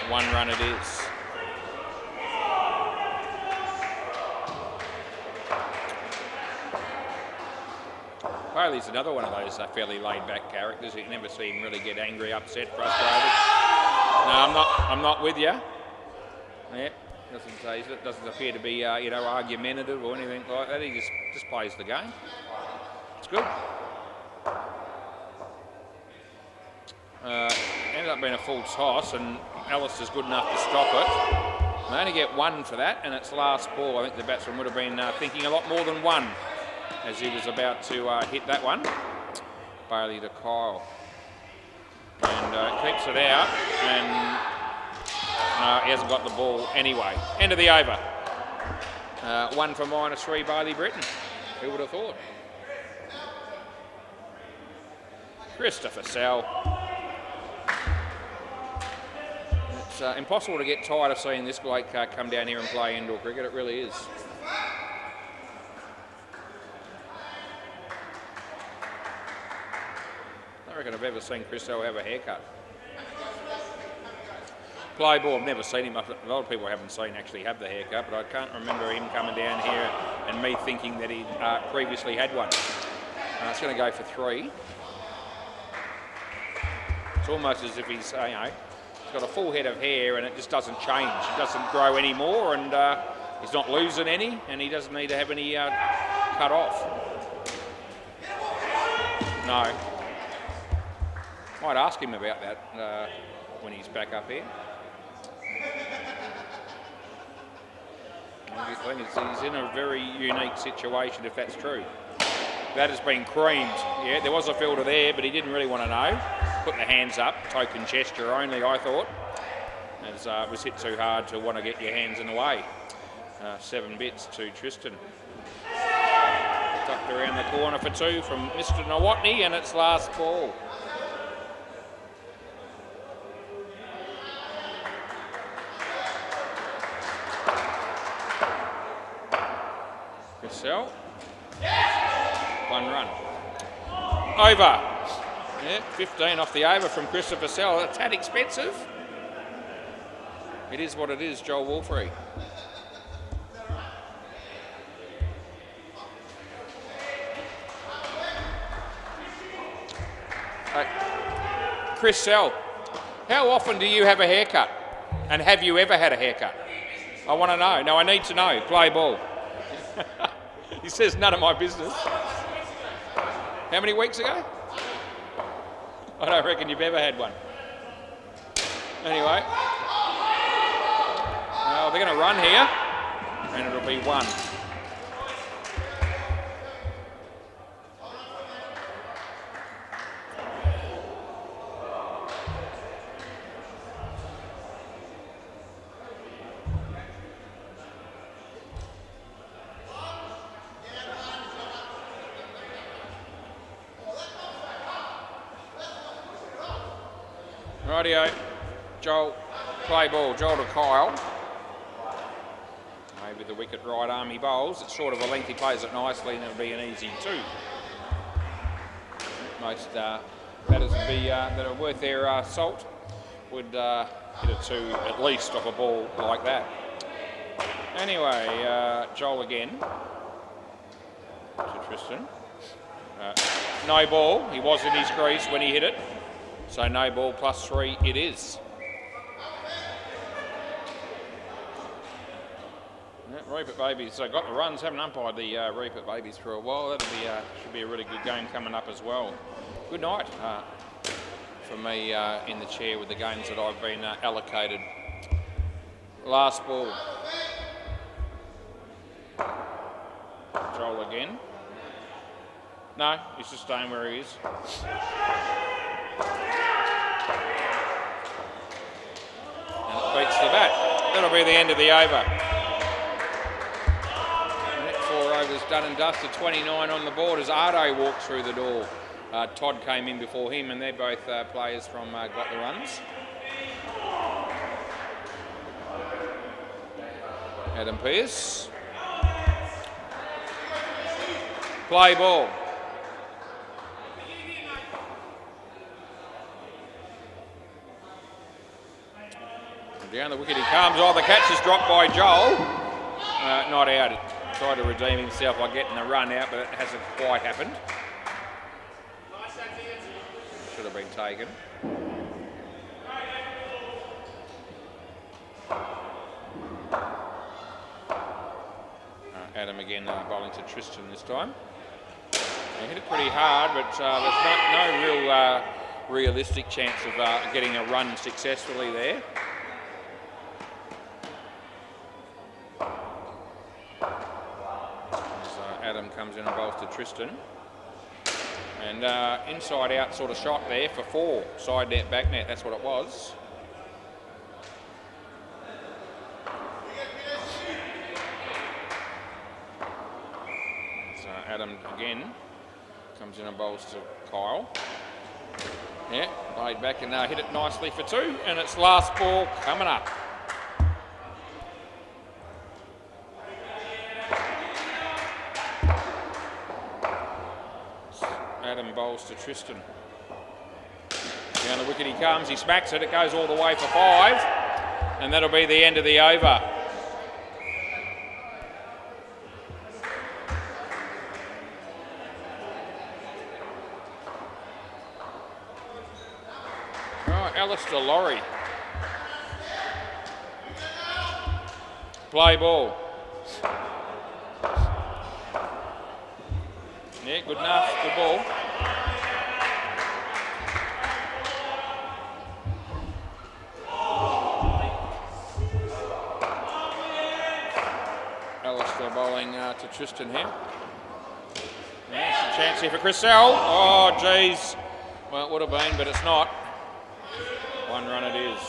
1 run it is. Bailey's another one of those fairly laid-back characters. You can never see him really get angry, upset, frustrated. No, I'm not with you. Yeah, doesn't appear to be argumentative or anything like that. He just plays the game. It's good. Ended up being a full toss, and Alistair's good enough to stop it. They only get 1 for that, and it's last ball. I think the batsman would have been thinking a lot more than 1 as he was about to hit that one. Bailey to Kyle. And keeps it out, and he hasn't got the ball anyway. End of the over. 1 for -3, Bailey Britton. Who would have thought? Christopher Sell. It's impossible to get tired of seeing this bloke come down here and play indoor cricket. It really is. I don't reckon I've ever seen Chris Sell have a haircut. Play ball, I've never seen him. A lot of people I haven't seen actually have the haircut, but I can't remember him coming down here and me thinking that he'd previously had one. It's going to go for 3. It's almost as if he's got a full head of hair and it just doesn't change. It doesn't grow anymore, and he's not losing any, and he doesn't need to have any cut off. No. Might ask him about that when he's back up here. I think he's in a very unique situation if that's true. That has been creamed. Yeah, there was a fielder there, but he didn't really want to know. Put the hands up, token gesture only, I thought. As it was hit too hard to want to get your hands in the way. 7 bits to Tristan. Tucked around the corner for 2 from Mr. Nawatney, and it's last ball. Cassell. 1 run. Over. Yeah, 15 off the over from Christopher Sell. That's that expensive. It is what it is, Joel Wolfrey. Chris Sell, how often do you have a haircut? And have you ever had a haircut? I want to know. No, I need to know. Play ball. He says none of my business. How many weeks ago? I don't reckon you've ever had one. Anyway. They're going to run here, and it'll be 1. Rightio, Joel, play ball, Joel to Kyle. Maybe the wicket right arm he bowls. It's sort of a length, he plays it nicely, and it'll be an easy 2. Most batters would be, that are worth their salt would hit a 2 at least off a ball like that. Anyway, Joel again to Tristan. No ball, he was in his crease when he hit it. So no ball +3 it is. Yeah, Rupert Babies got the runs, haven't umpired the Rupert Babies for a while. That'll be should be a really good game coming up as well. Good night for me in the chair with the games that I've been allocated. Last ball. Joel again. No, he's just staying where he is. And it beats the bat. That'll be the end of the over. 4 overs done and dusted, 29 on the board as Ardo walked through the door. Todd came in before him, and they're both players from Got the Runs. Adam Pearce. Play ball. Down the wicket he comes. Oh, the catch is dropped by Joel. Not out. He tried to redeem himself by getting a run out, but it hasn't quite happened. Should have been taken. Adam again bowling to Tristan this time. He hit it pretty hard, but there's no real realistic chance of getting a run successfully there. So Adam comes in and bowls to Tristan. And inside out sort of shot there for 4. Side net, back net, that's what it was. So Adam again comes in and bowls to Kyle. Yeah, laid back and hit it nicely for 2, and it's last ball coming up. Adam bowls to Tristan. Down the wicket he comes, he smacks it, it goes all the way for 5, and that'll be the end of the over. Alistair Laurie. Play ball. Yeah, good enough. Good ball. Alistair bowling to Tristan here. Yeah, a chance here for Chris Sell. Oh, geez. Well, it would have been, but it's not. 1 run it is.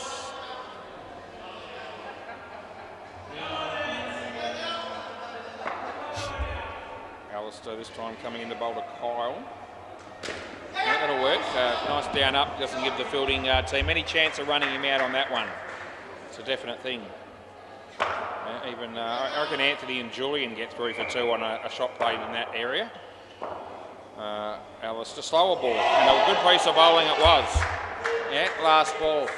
Alistair this time coming in to bowl to Kyle. Yeah, that'll work. Nice down up. Doesn't give the fielding team any chance of running him out on that one. It's a definite thing. I reckon Anthony and Julian get through for 2 on a shot played in that area. Alistair, slower ball. And a good piece of bowling it was. Yeah, last ball.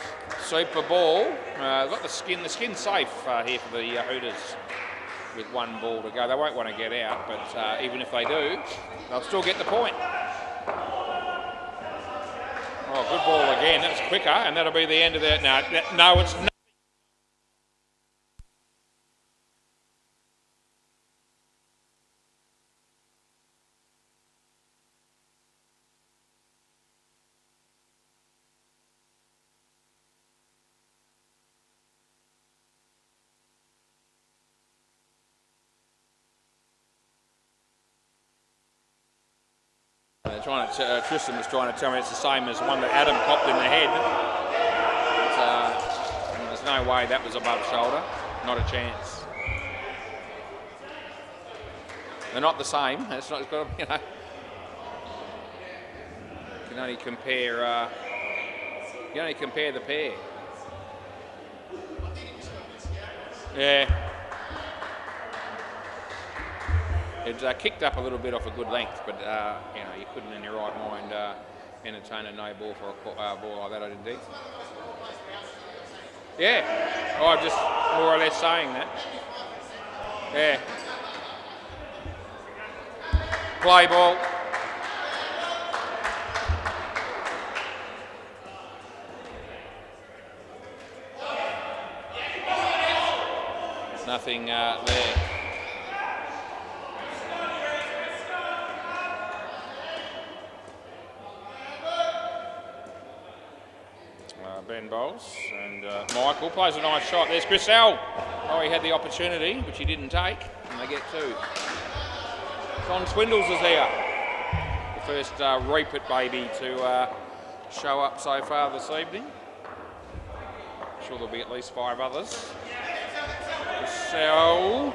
Super ball. Got the skin safe here for the Hooters with 1 ball to go. They won't want to get out, but even if they do, they'll still get the point. Oh, good ball again. That's quicker, and that'll be the end of that. No, it's not. Tristan was trying to tell me it's the same as one that Adam popped in the head. There's no way that was above shoulder. Not a chance. They're not the same. It's not. It's got, you can only compare. You can only compare the pair. Yeah. It kicked up a little bit off a good length, but you couldn't in your right mind entertain a no ball for a ball like that, I didn't think. Yeah, I'm just more or less saying that. Yeah. Play ball. Nothing there. Ben bowls, and Michael plays a nice shot. There's Chris L. Oh, he had the opportunity, which he didn't take, and they get 2. Don Swindles is there. The first repeat baby to show up so far this evening. I'm sure there'll be at least 5 others. Chris L.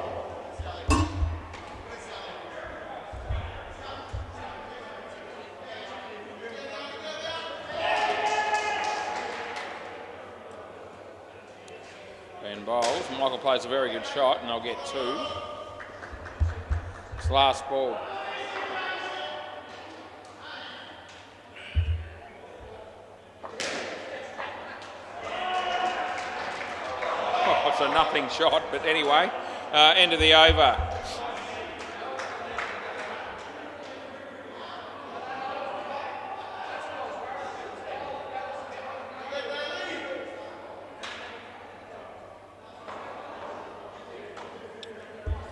Bowls. Michael plays a very good shot, and they'll get 2. It's last ball. Oh, it's a nothing shot, but anyway, end of the over.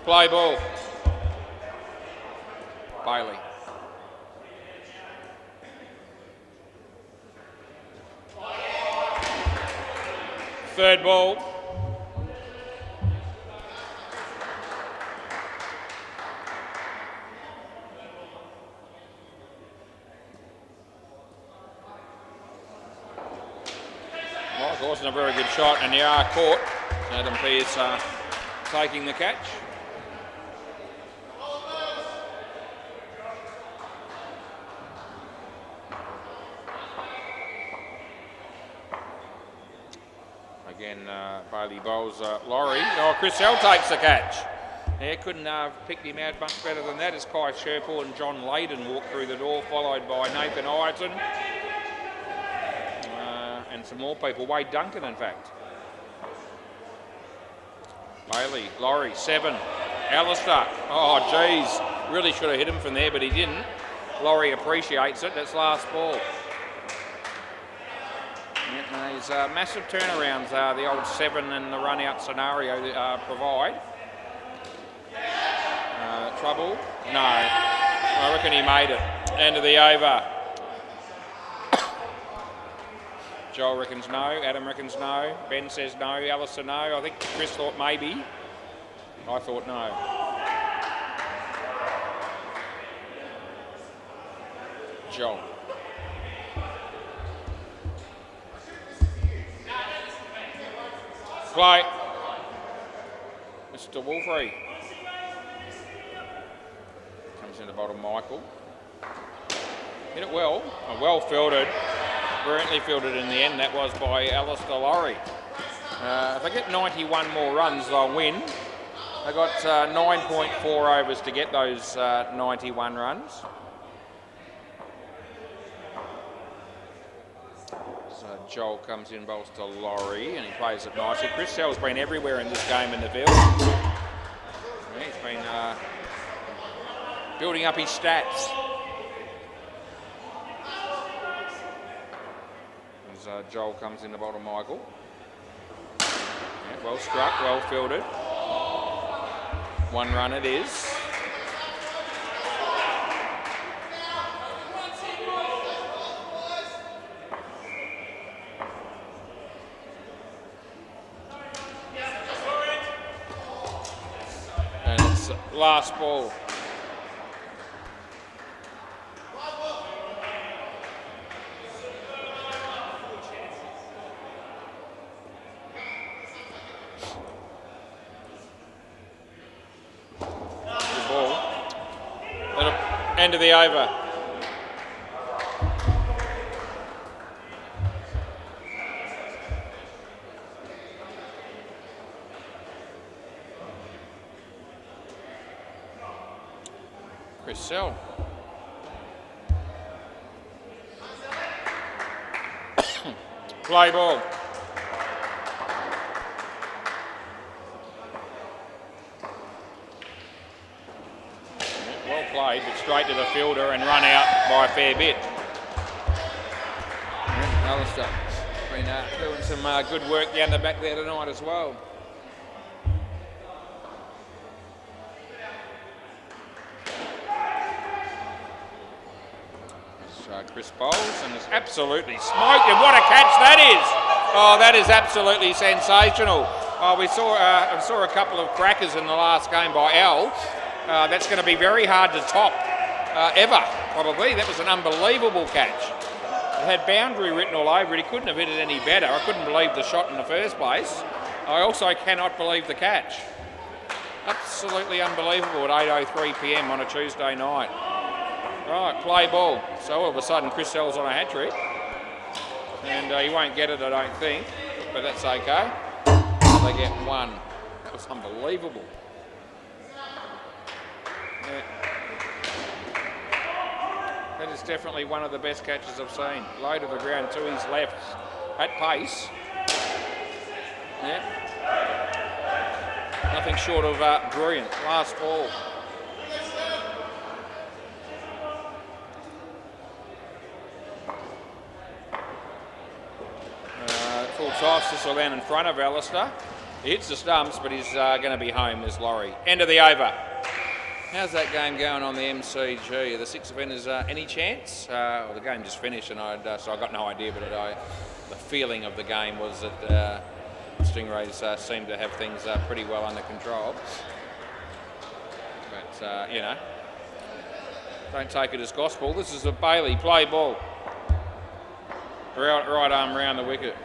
Play ball. Bailey. Third ball. Well, it wasn't a very good shot, and they are caught. Adam Pearce taking the catch. Again, Bailey bowls Laurie. Oh, Chris Hill takes the catch. Yeah, couldn't have picked him out much better than that as Kai Sherpool and John Layden walked through the door, followed by Nathan Ireton. And some more people. Wade Duncan, in fact. Bailey, Laurie, 7. Alistair. Oh, geez. Really should have hit him from there, but he didn't. Laurie appreciates it. That's last ball. And these massive turnarounds the old 7 and the run-out scenario provide. Trouble? No. I reckon he made it. End of the over. Joel reckons no. Adam reckons no. Ben says no. Alistair no. I think Chris thought maybe. I thought no. Joel. Play. Mr. Wolfrey. Comes into bottom Michael. Hit it well. Well fielded. Brilliantly fielded in the end. That was by Alistair Laurie. If they get 91 more runs, they'll win. They got 9.4 overs to get those 91 runs. So Joel comes in, bowls to Laurie, and he plays it nicely. Chris Sell's been everywhere in this game in the field. Yeah, he's been building up his stats. As Joel comes in the bottom, Michael. Yeah, well struck, well fielded. 1 run it is. And it's last ball. End of the over. Chris Sell. Play ball. Played, but straight to the fielder and run out by a fair bit. Alistair been doing some good work down the back there tonight as well. Chris bowls and is absolutely smoked, and what a catch that is! Oh, that is absolutely sensational. Oh, I saw a couple of crackers in the last game by Al. That's going to be very hard to top ever, probably. That was an unbelievable catch. It had boundary written all over it. He couldn't have hit it any better. I couldn't believe the shot in the first place. I also cannot believe the catch. Absolutely unbelievable at 8:03 p.m. on a Tuesday night. Right, play ball. So all of a sudden Chris Sell's on a hat-trick. And he won't get it, I don't think. But that's okay. They get 1. That was unbelievable. Yeah. That is definitely one of the best catches I've seen. Low to the ground to his left at pace. Yeah. Nothing short of brilliant. Last ball. Full toss. This will land in front of Alistair. He hits the stumps, but he's going to be home as Laurie. End of the over. How's that game going on the MCG? Are the six offenders any chance? Well, the game just finished, and so I got no idea. But the feeling of the game was that Stingrays seemed to have things pretty well under control. But you know, don't take it as gospel. This is a Bailey play ball. Right arm round the wicket.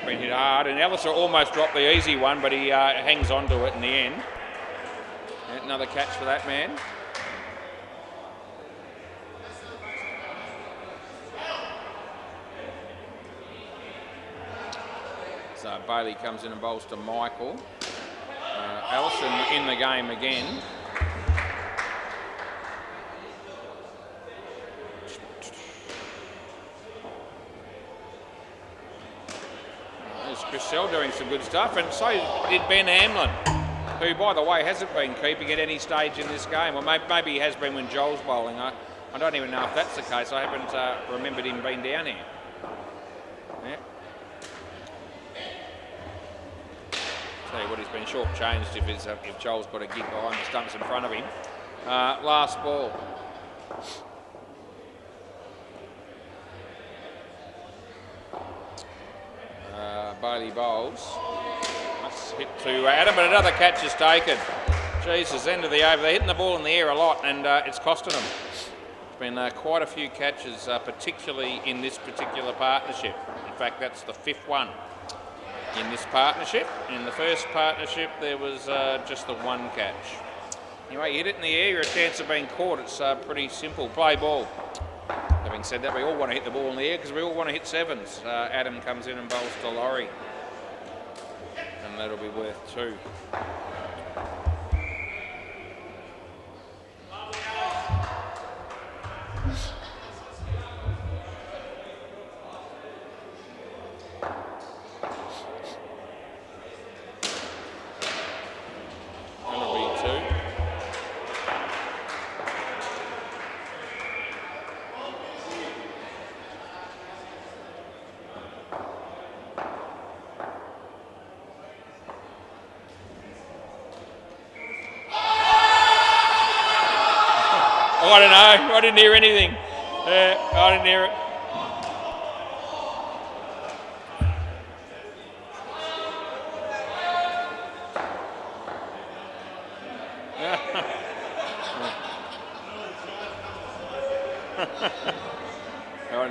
Been hit hard, and Alistair almost dropped the easy one, but he hangs on to it in the end. Another catch for that man. So Bailey comes in and bowls to Michael. Alistair in the game again. Chriselle doing some good stuff, and so did Ben Hamlin, who, by the way, hasn't been keeping at any stage in this game. Or maybe he has been when Joel's bowling. I don't even know if that's the case. I haven't remembered him being down here. Yeah. Tell you what, he's been short-changed if Joel's got a gig behind the stumps in front of him. Last ball. Bailey bowls. That's hit to Adam, but another catch is taken. Jesus, end of the over. They're hitting the ball in the air a lot, and it's costing them. It's been quite a few catches, particularly in this particular partnership. In fact, that's the fifth one in this partnership. In the first partnership, there was just the one catch. Anyway, you hit it in the air, you're a chance of being caught. It's pretty simple. Play ball. Having said that, we all want to hit the ball in the air because we all want to hit sevens. Adam comes in and bowls to Laurie, and that'll be worth 2. That'll be 2. I don't know. I didn't hear anything. I didn't hear it.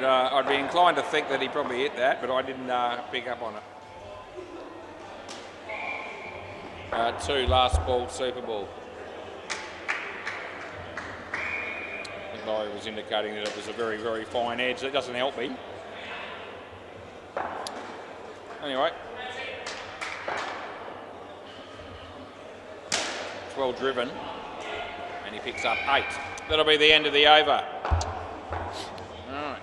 I'd be inclined to think that he probably hit that, but I didn't pick up on it. 2 last ball, Super Bowl. Laurie was indicating that it was a very, very fine edge. That doesn't help me. Anyway. It's well driven. And he picks up 8. That'll be the end of the over. Alright.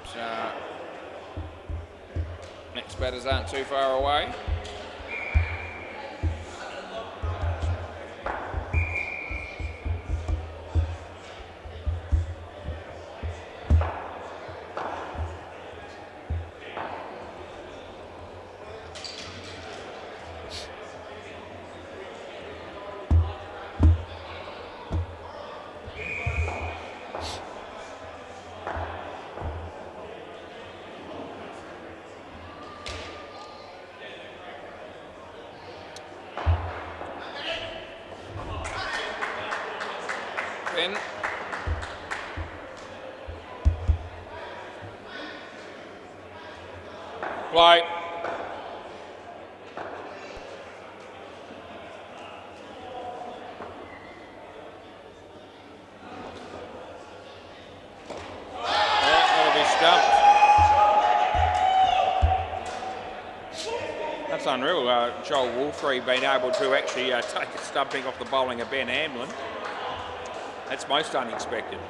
Next batters aren't too far away. In. Play. That'll be stumped. That's unreal. Joel Wolfrey being able to actually take a stumping off the bowling of Ben Hamlin. That's most unexpected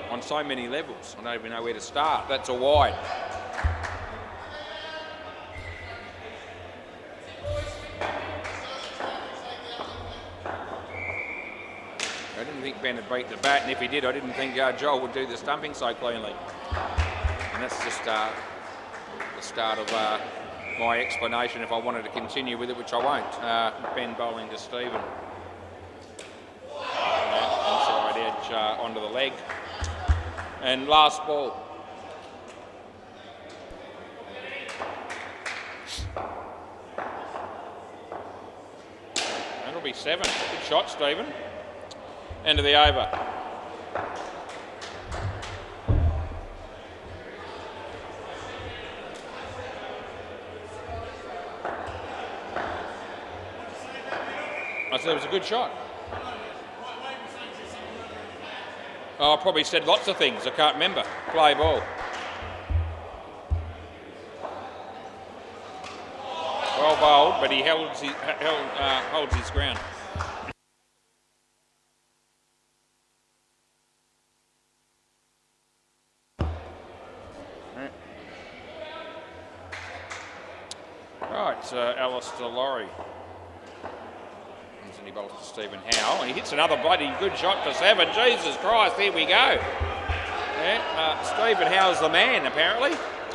on so many levels. I don't even know where to start. That's a wide. think Ben had beat the bat, and if he did, I didn't think Joel would do the stumping so cleanly. And that's just the start of my explanation if I wanted to continue with it, which I won't. Ben bowling to Stephen. Inside edge onto the leg. And last ball. That'll be 7. Good shot, Stephen. End of the over. I said it was a good shot. Oh, I probably said lots of things. I can't remember. Play ball. Well bowled, but he holds his ground. Right, Alistair Laurie. And he bowls to Stephen Howe, and he hits another bloody good shot for 7. Jesus Christ, here we go. Yeah, Stephen Howe's the man, apparently.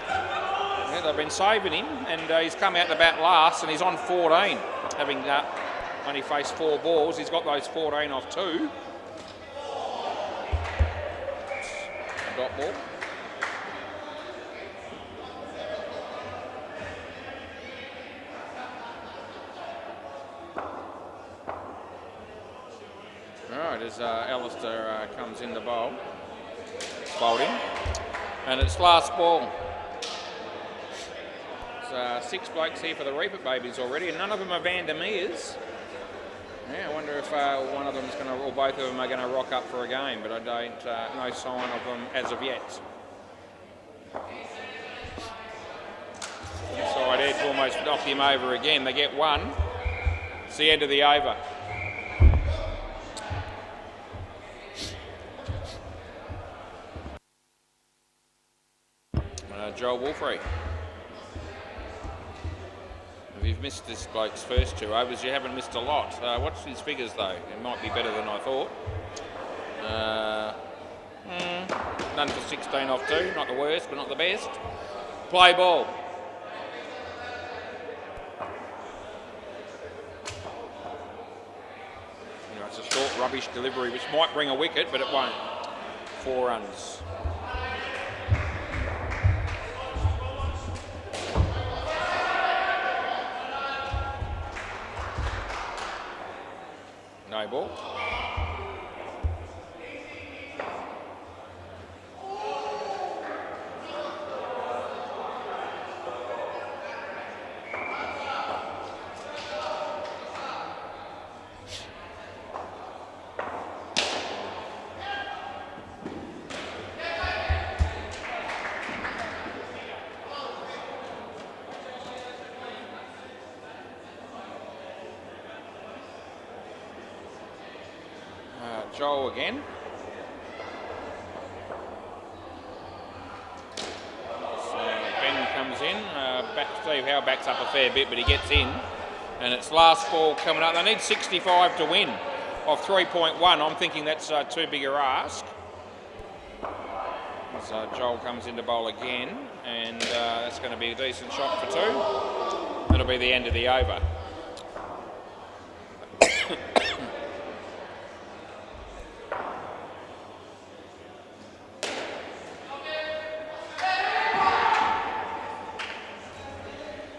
Yeah, they've been saving him, and he's come out the bat last, and he's on 14, having only faced 4 balls. He's got those 14 off 2. A dot ball. Alright, as Alistair comes in the bowl, bowled him, and it's last ball. It's 6 blokes here for the Reaper babies already, and none of them are Vandermeers. Yeah, I wonder if one of them's going to, or both of them are going to rock up for a game, but I don't no sign of them as of yet. Inside edge almost knocked him over again. They get 1. It's the end of the over. Joel Wolfrey. If you've missed this bloke's first 2 overs, you haven't missed a lot. What's his figures though? It might be better than I thought. None for 16 off 2, not the worst, but not the best. Play ball. Anyway, it's a short, rubbish delivery, which might bring a wicket, but it won't. 4 runs. No ball. Joel again. So Ben comes in. Steve Howe backs up a fair bit, but he gets in. And it's last ball coming up. They need 65 to win off 3.1. I'm thinking that's too big a ask. So Joel comes in to bowl again, and that's going to be a decent shot for 2. That'll be the end of the over.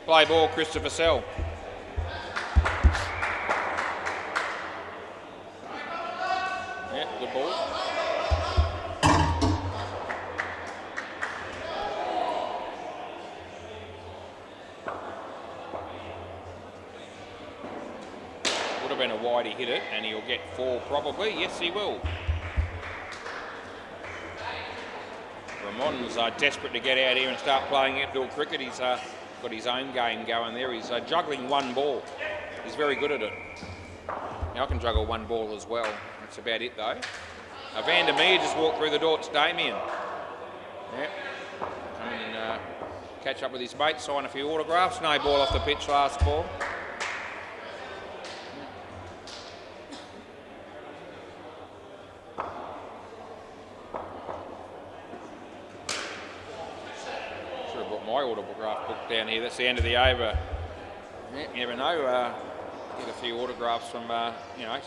Play ball, Christopher Sell. Yeah, good ball. Would have been a wide, he hit it, and he'll get 4 probably. Yes, he will. Ramon's desperate to get out here and start playing outdoor cricket. He's got his own game going there. He's juggling 1 ball. He's very good at it. Now I can juggle 1 ball as well. That's about it though. Vandermeer just walked through the door. It's Damien. Yep. Come in and catch up with his mate, sign a few autographs. No ball off the pitch last ball. autograph book down here. That's the end of the over. Yeah, you never know. Get a few autographs from, you know,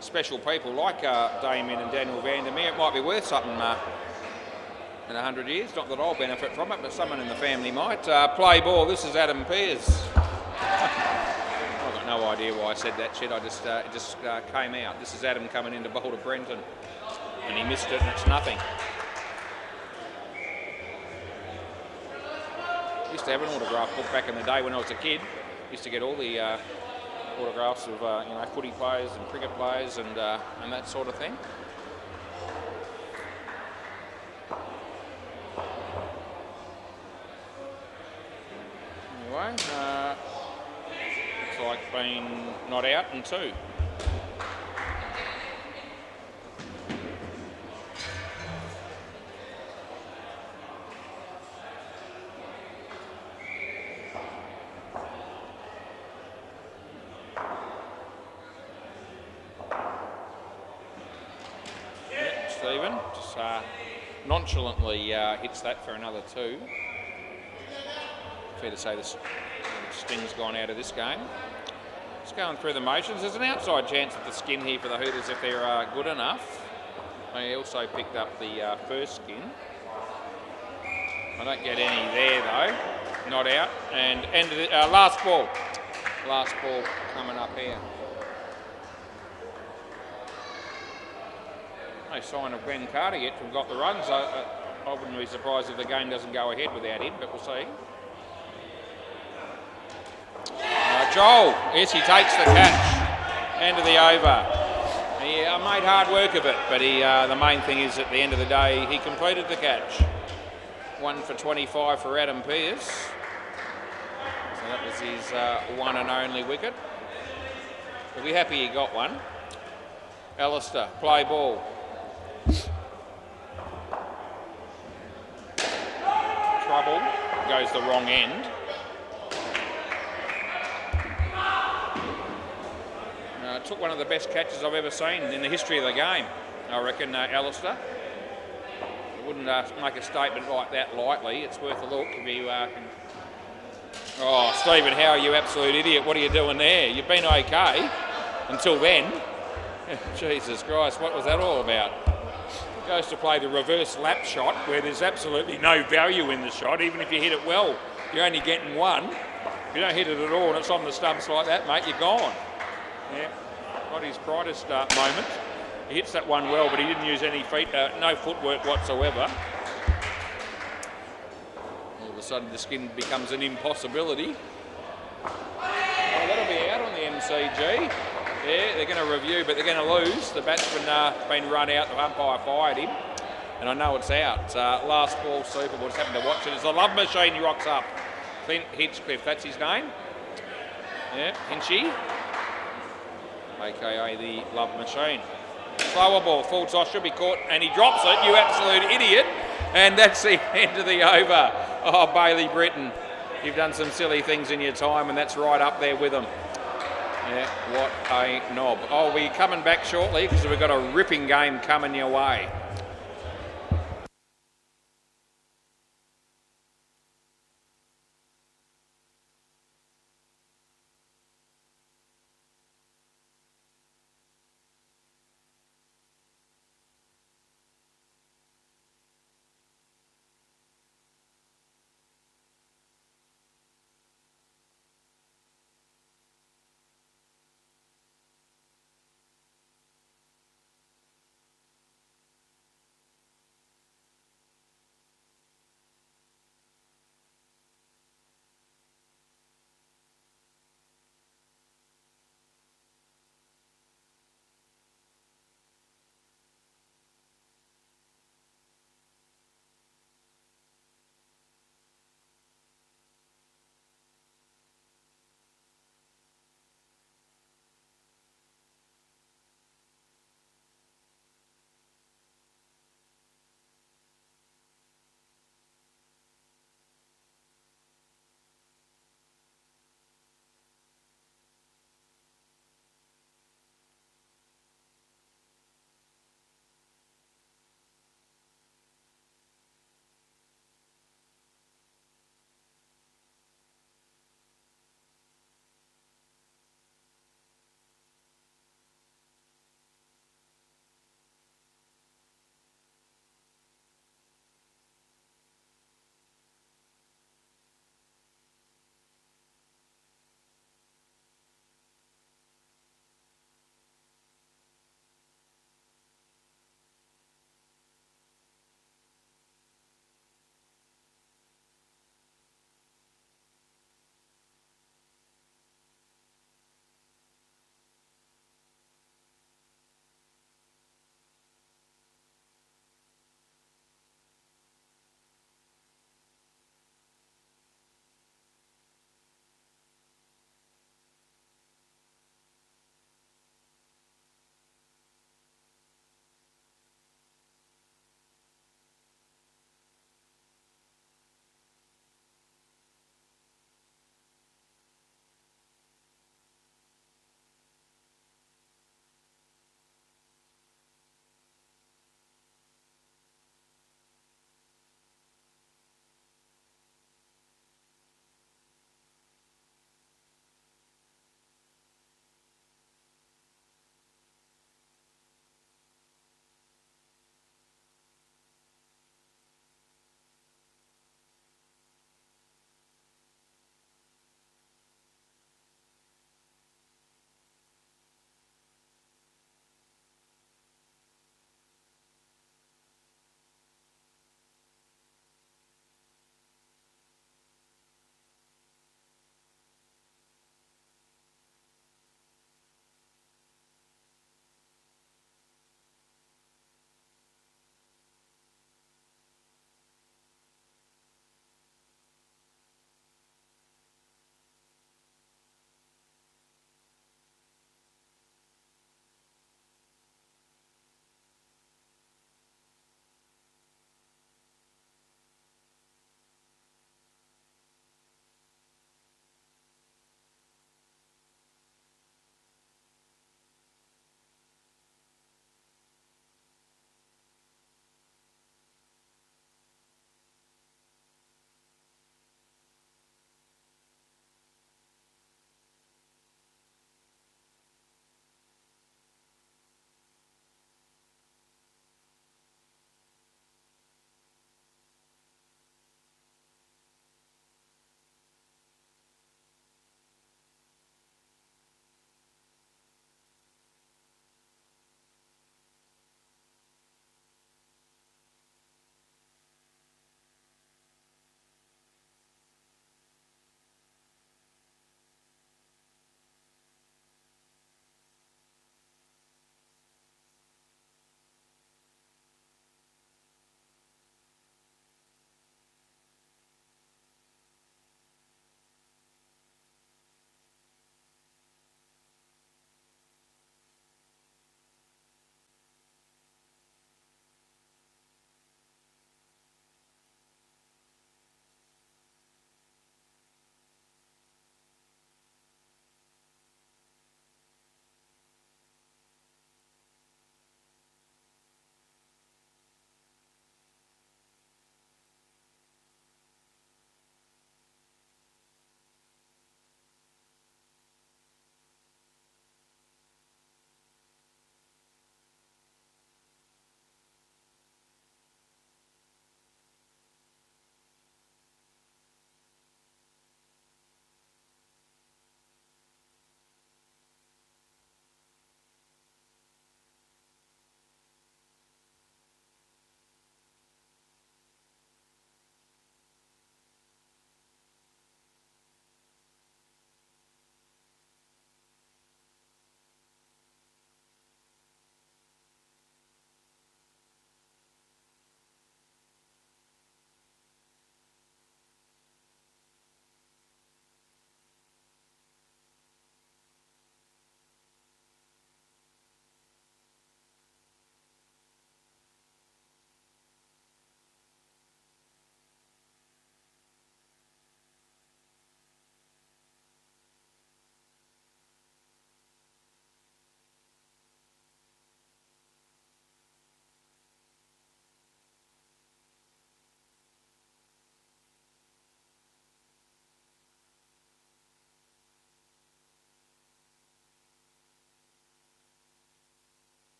special people like Damien and Daniel Vandermeer. It might be worth something in 100 years. Not that I'll benefit from it, but someone in the family might. Play ball. This is Adam Pearce. I've got no idea why I said that shit. It just came out. This is Adam coming into Boulder Brenton, and he missed it, and it's nothing. Used to have an autograph book back in the day when I was a kid. Used to get all the autographs of you know, footy players and cricket players and that sort of thing. Anyway, looks like being not out and 2. Stephen just nonchalantly hits that for another 2. Fair to say the sting's gone out of this game. Just going through the motions. There's an outside chance at the skin here for the Hooters if they're good enough. They also picked up the first skin. I don't get any there though. Not out. And end of the, last ball. Last ball coming up here. No sign of Ben Carter yet from got the runs. I wouldn't be surprised if the game doesn't go ahead without him, but we'll see. Joel, yes, he takes the catch. End of the over. He made hard work of it, but the main thing is at the end of the day, he completed the catch. 1 for 25 for Adam Pearce. So that was his one and only wicket. We'll be happy he got one. Alistair, play ball. Trouble, goes the wrong end. Took one of the best catches I've ever seen in the history of the game, I reckon, Alistair. I wouldn't make a statement like that lightly. It's worth a look if you can... Oh, Stephen Howe, you absolute idiot. What are you doing there? You've been okay until then. Jesus Christ, what was that all about? Goes to play the reverse lap shot where there's absolutely no value in the shot. Even if you hit it well, you're only getting 1. If you don't hit it at all and it's on the stumps like that, mate, you're gone. Yeah, not his brightest moment. He hits that one well, but he didn't use any feet, no footwork whatsoever. All of a sudden the skin becomes an impossibility. Oh, that'll be out on the MCG. Yeah, they're going to review, but they're going to lose. The batsman been run out, the umpire fired him, and I know it's out. Last ball super, we'll just happen to watch it as the Love Machine rocks up. Clint Hinchcliffe, that's his name. Yeah, Hinchy, aka the Love Machine. Slower ball, full toss, should be caught, and he drops it, you absolute idiot. And that's the end of the over. Oh, Bailey Britton, you've done some silly things in your time, and that's right up there with them. Yeah, what a knob. Oh, we're coming back shortly because we've got a ripping game coming your way.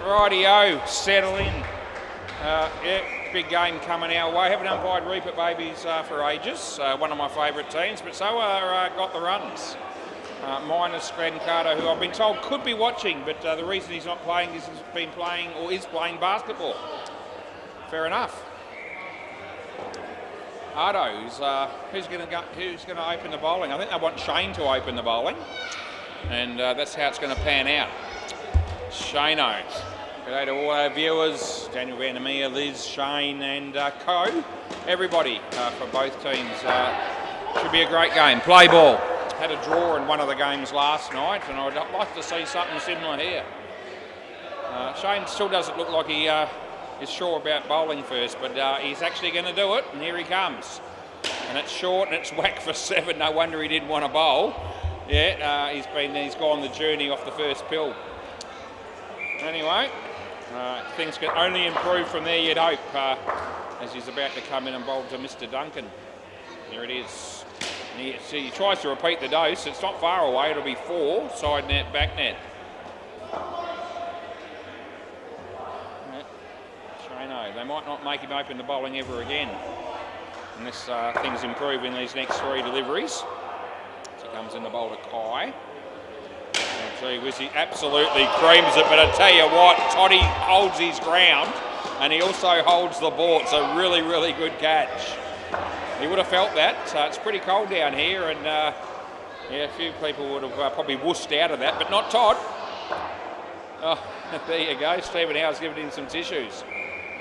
Rightio, settle in. Yeah, big game coming our way. Haven't umpired Reaper Babies for ages. One of my favourite teams, but so are Got the Runs. Minus Glencarter, who I've been told could be watching, but the reason he's not playing is he's been playing or is playing basketball. Fair enough. Ardo, who's going to open the bowling? I think they want Shane to open the bowling, and that's how it's going to pan out. Shano. G'day to all our viewers, Daniel Vandermeer, Liz, Shane and Co. Everybody for both teams. Should be a great game. Play ball. Had a draw in one of the games last night, and I'd like to see something similar here. Shane still doesn't look like he is sure about bowling first, but he's actually going to do it, and here he comes. And it's short and it's whack for 7. No wonder he didn't want to bowl. Yeah, he's gone the journey off the first pill. Anyway, things can only improve from there, you'd hope, as he's about to come in and bowl to Mr. Duncan. There it is. And he tries to repeat the dose. It's not far away. It'll be 4, side net, back net. Shano, they might not make him open the bowling ever again unless things improve in these next 3 deliveries. So he comes in the bowl to Kai. Gee whiz, he absolutely creams it, but I tell you what, Toddy holds his ground and he also holds the ball. It's a really, really good catch. He would have felt that. It's pretty cold down here, and yeah, a few people would have probably wussed out of that, but not Todd. Oh, there you go. Stephen Howe's giving him some tissues,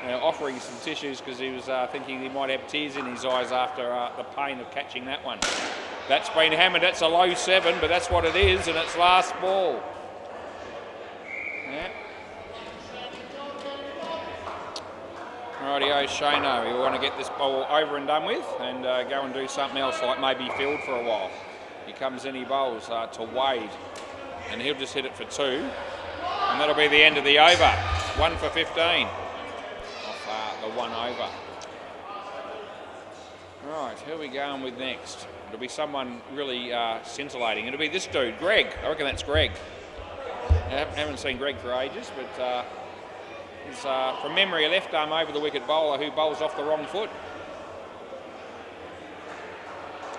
offering some tissues because he was thinking he might have tears in his eyes after the pain of catching that one. That's been hammered. That's a low 7, but that's what it is, and it's last ball. Yeah. Rightio, Shano. We want to get this ball over and done with and go and do something else, like maybe field for a while. He comes in, he bowls to Wade, and he'll just hit it for 2, and that'll be the end of the over. 1 for 15 off the 1 over. Right, who are we going with next? It'll be someone really scintillating. It'll be this dude, Greg. I reckon that's Greg. I haven't seen Greg for ages, but he's, from memory, a left arm over the wicket bowler who bowls off the wrong foot.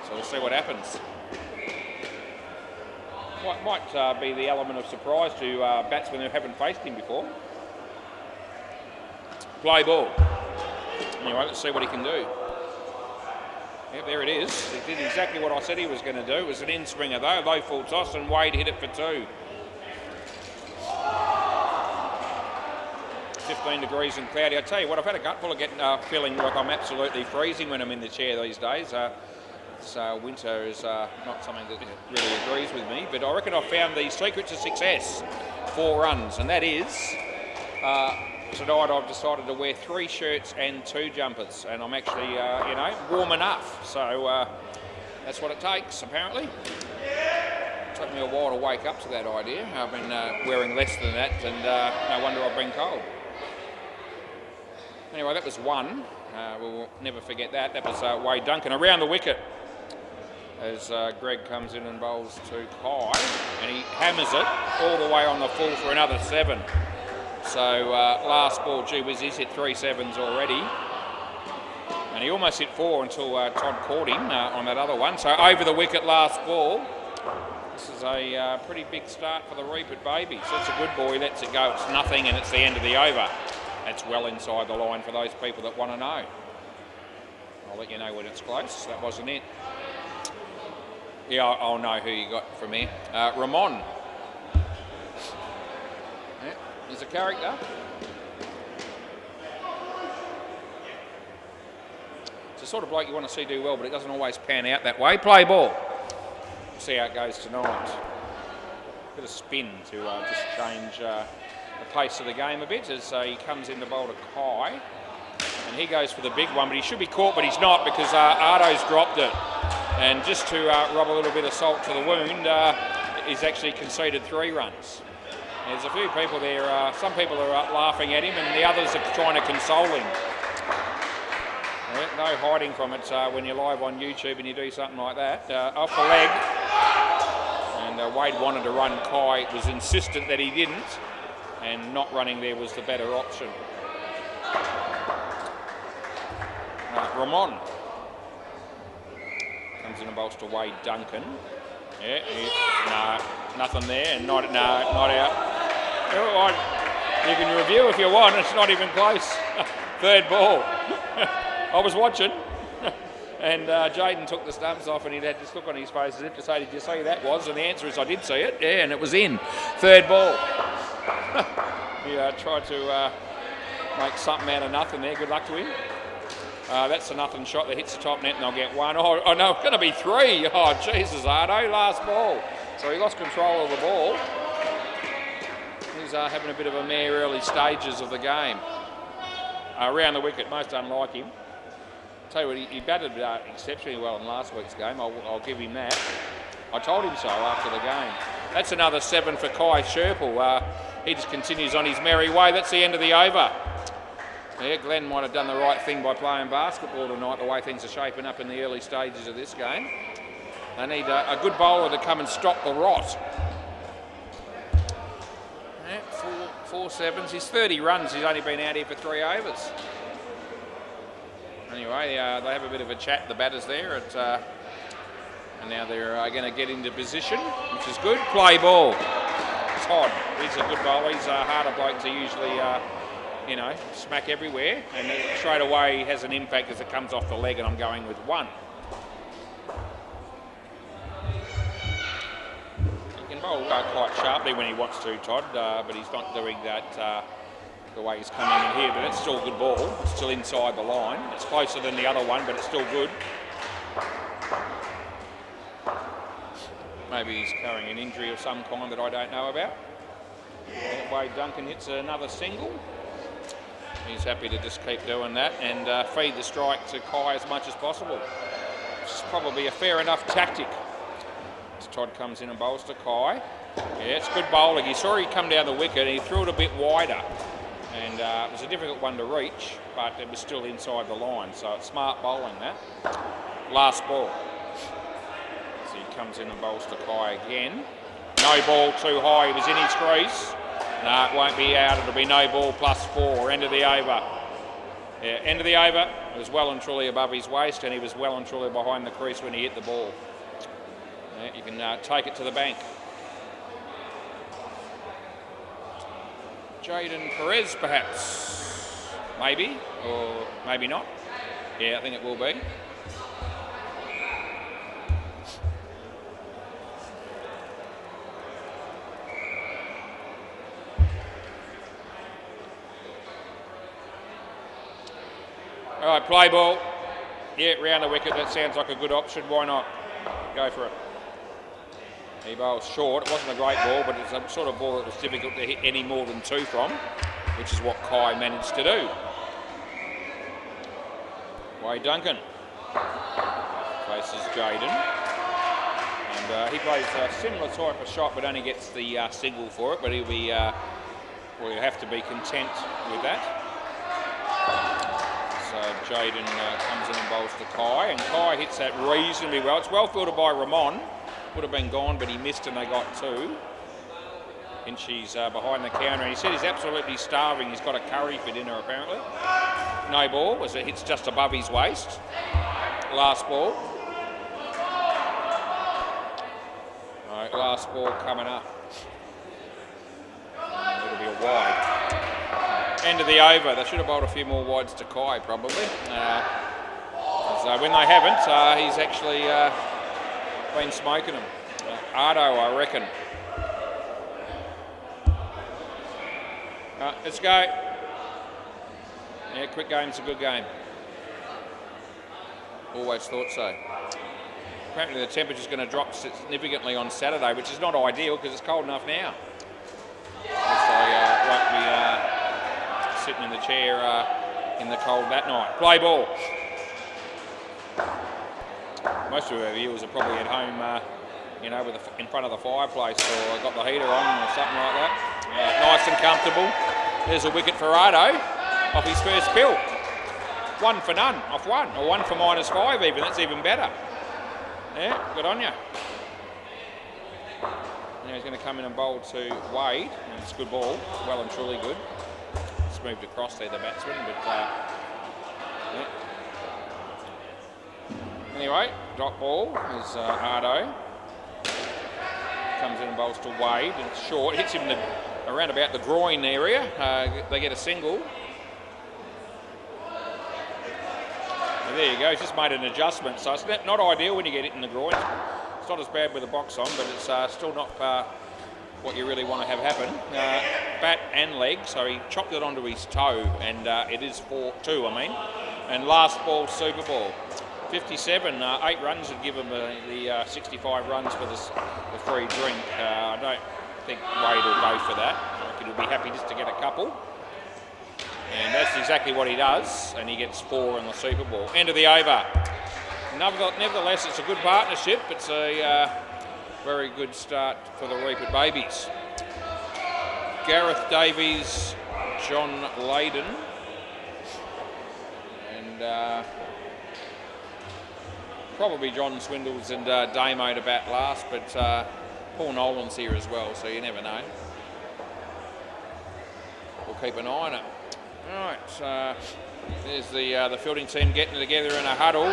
So we'll see what happens. Might be the element of surprise to batsmen who haven't faced him before. Play ball. Anyway, let's see what he can do. Yep, there it is. He did exactly what I said he was going to do. It was an in-swinger though, low full toss, and Wade hit it for 2. 15 degrees and cloudy. I tell you what, I've had a gutful of getting feeling like I'm absolutely freezing when I'm in the chair these days. This winter is not something that really agrees with me, but I reckon I've found the secret to success. 4 runs, and that is tonight I've decided to wear 3 shirts and 2 jumpers, and I'm actually, warm enough. So that's what it takes, apparently. It took me a while to wake up to that idea. I've been wearing less than that, and no wonder I've been cold. Anyway, that was 1. We'll never forget that. That was Wade Duncan around the wicket as Greg comes in and bowls to Kai, and he hammers it all the way on the full for another 7. So last ball, gee whiz, he's hit 3 7s already. And he almost hit 4 until Todd caught him on that other one. So over the wicket last ball. This is a pretty big start for the Reapered Babies. So it's a good ball, he lets it go, it's nothing, and it's the end of the over. That's well inside the line for those people that want to know. I'll let you know when it's close. That wasn't it. Yeah, I'll know who you got from here. Ramon. Yeah, he's a character. It's the sort of bloke you want to see do well, but it doesn't always pan out that way. Play ball. See how it goes tonight. Bit of spin to just change the pace of the game a bit as he comes in to bowl to Kai. And he goes for the big one, but he should be caught, but he's not because Ardo's dropped it. And just to rub a little bit of salt to the wound, he's actually conceded 3 runs. There's a few people there, some people are laughing at him and the others are trying to console him. No hiding from it when you're live on YouTube and you do something like that. Off the leg, and Wade wanted to run Kai, was insistent that he didn't, and not running there was the better option. Ramon comes in and bowls to Wade Duncan. Yeah, no, nothing there, and not out. You can review if you want, it's not even close. Third ball. I was watching, and Jaden took the stumps off, and he had this look on his face as if to say, did you see that was? And the answer is, I did see it, yeah, and it was in. Third ball. He tried to make something out of nothing there. Good luck to him. That's a nothing shot that hits the top net, and they'll get one. Oh no, it's going to be three. Oh, Jesus, Ardo, last ball. So he lost control of the ball. He's having a bit of a mare early stages of the game. Around the wicket, most unlike him. Tell you what, he batted exceptionally well in last week's game. I'll give him that. I told him so after the game. That's another 7 for Kai Sherpel. He just continues on his merry way. That's the end of the over. Yeah, Glenn might have done the right thing by playing basketball tonight, the way things are shaping up in the early stages of this game. They need a good bowler to come and stop the rot. Yeah, four sevens. He's 30 runs. He's only been out here for 3 overs. Anyway, they have a bit of a chat, the batters there, and now they're going to get into position, which is good. Play ball. Todd, he's a good bowler. He's a harder bloke to usually, smack everywhere, and straight away he has an impact as it comes off the leg, and I'm going with 1. He can bowl quite sharply when he wants to, Todd, but he's not doing that the way he's coming in here, but it's still a good ball. It's still inside the line. It's closer than the other one, but it's still good. Maybe he's carrying an injury of some kind that I don't know about. Wade Duncan hits another single. He's happy to just keep doing that and feed the strike to Kai as much as possible. It's probably a fair enough tactic. As Todd comes in and bowls to Kai. Yeah, it's good bowling. You saw he come down the wicket and he threw it a bit wider. And it was a difficult one to reach, but it was still inside the line. So it's smart bowling, that. Last ball. So he comes in and bowls to Kai again. No ball too high. He was in his crease. No, it won't be out. It'll be no ball +4. End of the over. Yeah, end of the over. It was well and truly above his waist, and he was well and truly behind the crease when he hit the ball. Yeah, you can take it to the bank. Jaden Perez, perhaps. Maybe, or maybe not. Yeah, I think it will be. All right, play ball. Yeah, round the wicket. That sounds like a good option. Why not? Go for it. He bowls short. It wasn't a great ball, but it's a sort of ball that was difficult to hit any more than 2 from, which is what Kai managed to do. Wade Duncan faces Jaden. And he plays a similar type of shot, but only gets the single for it, but he'll have to be content with that. So Jaden comes in and bowls to Kai, and Kai hits that reasonably well. It's well fielded by Ramon. Would have been gone, but he missed and they got 2. Inchies behind the counter, and he said he's absolutely starving. He's got a curry for dinner, apparently. No ball, as it hits just above his waist. Last ball. All right, last ball coming up. It'll be a wide. End of the over. They should have bowled a few more wides to Kai, probably. So when they haven't, he's actually been smoking them. Ardo, I reckon. Let's go. Yeah, quick game's a good game. Always thought so. Apparently the temperature's going to drop significantly on Saturday, which is not ideal because it's cold enough now. So won't be sitting in the chair in the cold that night. Play ball. Most of our viewers are probably at home, in front of the fireplace, or got the heater on or something like that. Nice and comfortable. There's a wicket for Ardo off his first pill. 1 for none off 1, or 1 for -5 even. That's even better. Yeah, good on you. Now he's going to come in and bowl to Wade, and it's a good ball, well and truly good. It's moved across there, the batsman, but yeah. Anyway, dot ball is Ardo. Comes in and bowls to Wade, and it's short. Hits him around about the groin area. They get a single. And there you go, he's just made an adjustment. So it's not ideal when you get it in the groin. It's not as bad with the box on, but it's still not what you really want to have happen. Bat and leg, so he chopped it onto his toe, and it is 4-2, I mean. And last ball, super ball. 57, 8 runs would give him the 65 runs for the free drink. I don't think Wade will go for that. I reckon he'll be happy just to get a couple. And that's exactly what he does, and he gets 4 in the Super Bowl. End of the over. Nevertheless, it's a good partnership. It's a very good start for the Reapert Babies. Gareth Davies, John Layden, and probably John Swindles and Damo to bat last, but Paul Nolan's here as well, so you never know. We'll keep an eye on it. Right, there's the fielding team getting together in a huddle,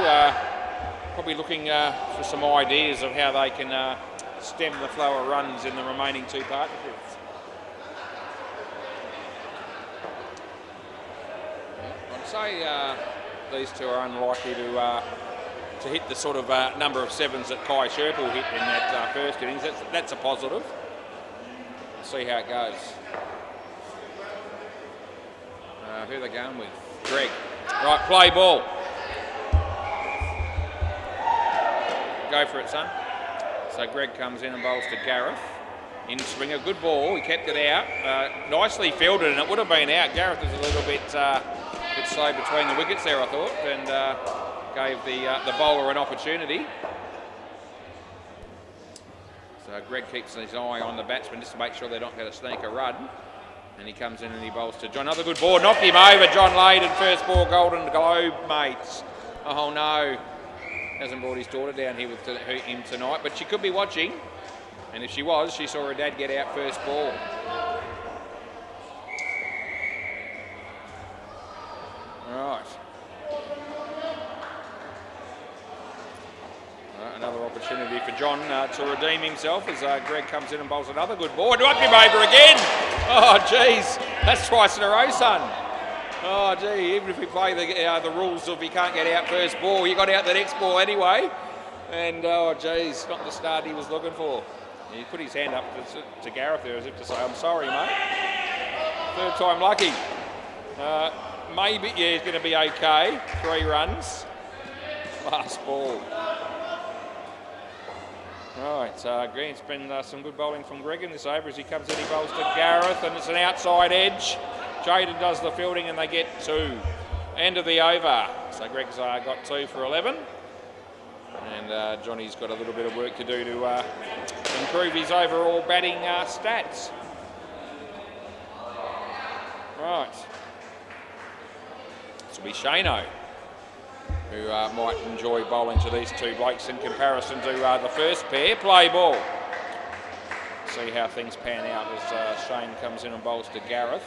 probably looking for some ideas of how they can stem the flow of runs in the remaining 2 partnerships. I'd say these two are unlikely to hit the sort of number of 7s that Kai Sherpa hit in that first innings. That's a positive. We'll see how it goes. Who are they going with? Greg. Right, play ball. Go for it, son. So Greg comes in and bowls to Gareth. In swinger, good ball. He kept it out. Nicely fielded, and it would have been out. Gareth was a little bit slow between the wickets there, I thought, and gave the bowler an opportunity. So Greg keeps his eye on the batsman just to make sure they're not going to sneak a run. And he comes in and he bowls to John. Another good ball. Knocked him over. John Layden, first ball, Golden Globe, mates. Oh, no. Hasn't brought his daughter down here with him tonight, but she could be watching. And if she was, she saw her dad get out first ball. Right. Another opportunity for John to redeem himself as Greg comes in and bowls another good ball. Knocked him over again. Oh, geez. That's twice in a row, son. Oh, gee, even if we play the rules of you can't get out first ball, you got out the next ball anyway. And, oh, geez, not the start he was looking for. He put his hand up to Gareth there as if to say, I'm sorry, mate. Third time lucky. Maybe, yeah, he's going to be okay. 3 runs. Last ball. Right, it's been some good bowling from Greg in this over as he comes in, he bowls to Gareth, and it's an outside edge. Jaden does the fielding and they get 2. End of the over. So Greg's got 2 for 11. And Johnny's got a little bit of work to do to improve his overall batting stats. Right. This will be Shano, who might enjoy bowling to these 2 blokes in comparison to the first pair. Play ball. See how things pan out as Shane comes in and bowls to Gareth.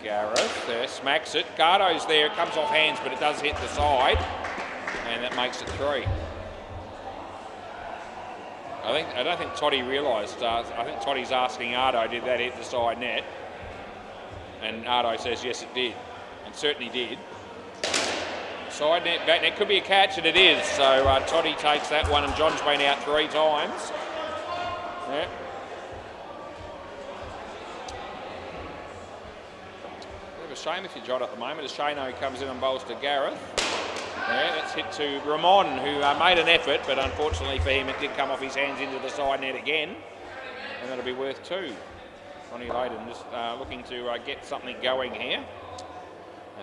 Gareth there, smacks it. Gardo's there, it comes off hands, but it does hit the side, and that makes it 3. I don't think Toddy realised. I think Toddy's asking Ardo, did that hit the side net? And Ardo says yes, it did. It certainly did. Side net, back net, could be a catch, and it is. So Toddy takes that one, and John's been out 3 times. Yeah. Bit of a shame if you John at the moment as Shano comes in and bowls to Gareth. Yeah, that's hit to Ramon, who made an effort, but unfortunately for him, it did come off his hands into the side net again, and that'll be worth 2. Ronnie Layden just looking to get something going here.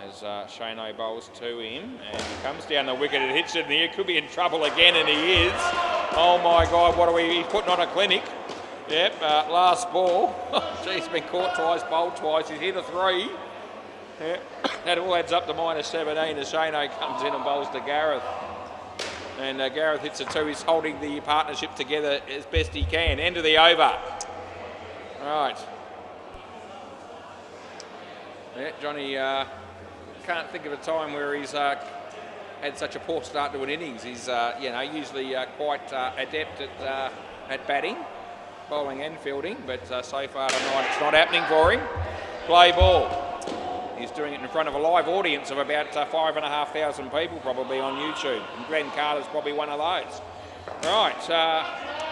As Shano bowls to him, and he comes down the wicket and hits it in the air. Could be in trouble again, and he is. Oh my God, what are we? He's putting on a clinic. Yep, last ball. Gee, he's been caught twice, bowled twice. He's hit a 3. Yep. That all adds up to -17 as Shano comes in and bowls to Gareth. And Gareth hits a 2. He's holding the partnership together as best he can. End of the over. Right. Yeah, Johnny can't think of a time where he's had such a poor start to an innings. He's usually quite adept at batting, bowling and fielding, but so far tonight it's not happening for him. Play ball. He's doing it in front of a live audience of about 5,500 people probably on YouTube. And Glenn Carter's probably one of those. Right,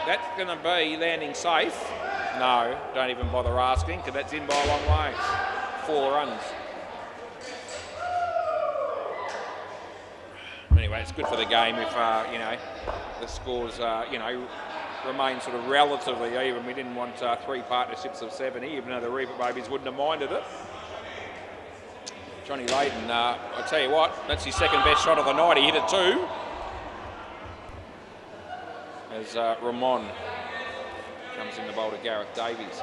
that's going to be landing safe. No, don't even bother asking, because that's in by a long way. 4 runs. Anyway, it's good for the game if, the scores, remain sort of relatively even. We didn't want 3 partnerships of 70, even though the Reaper Babies wouldn't have minded it. Johnny Layden, I tell you what, that's his second best shot of the night. He hit it 2. As Ramon comes in the bowl to Gareth Davies.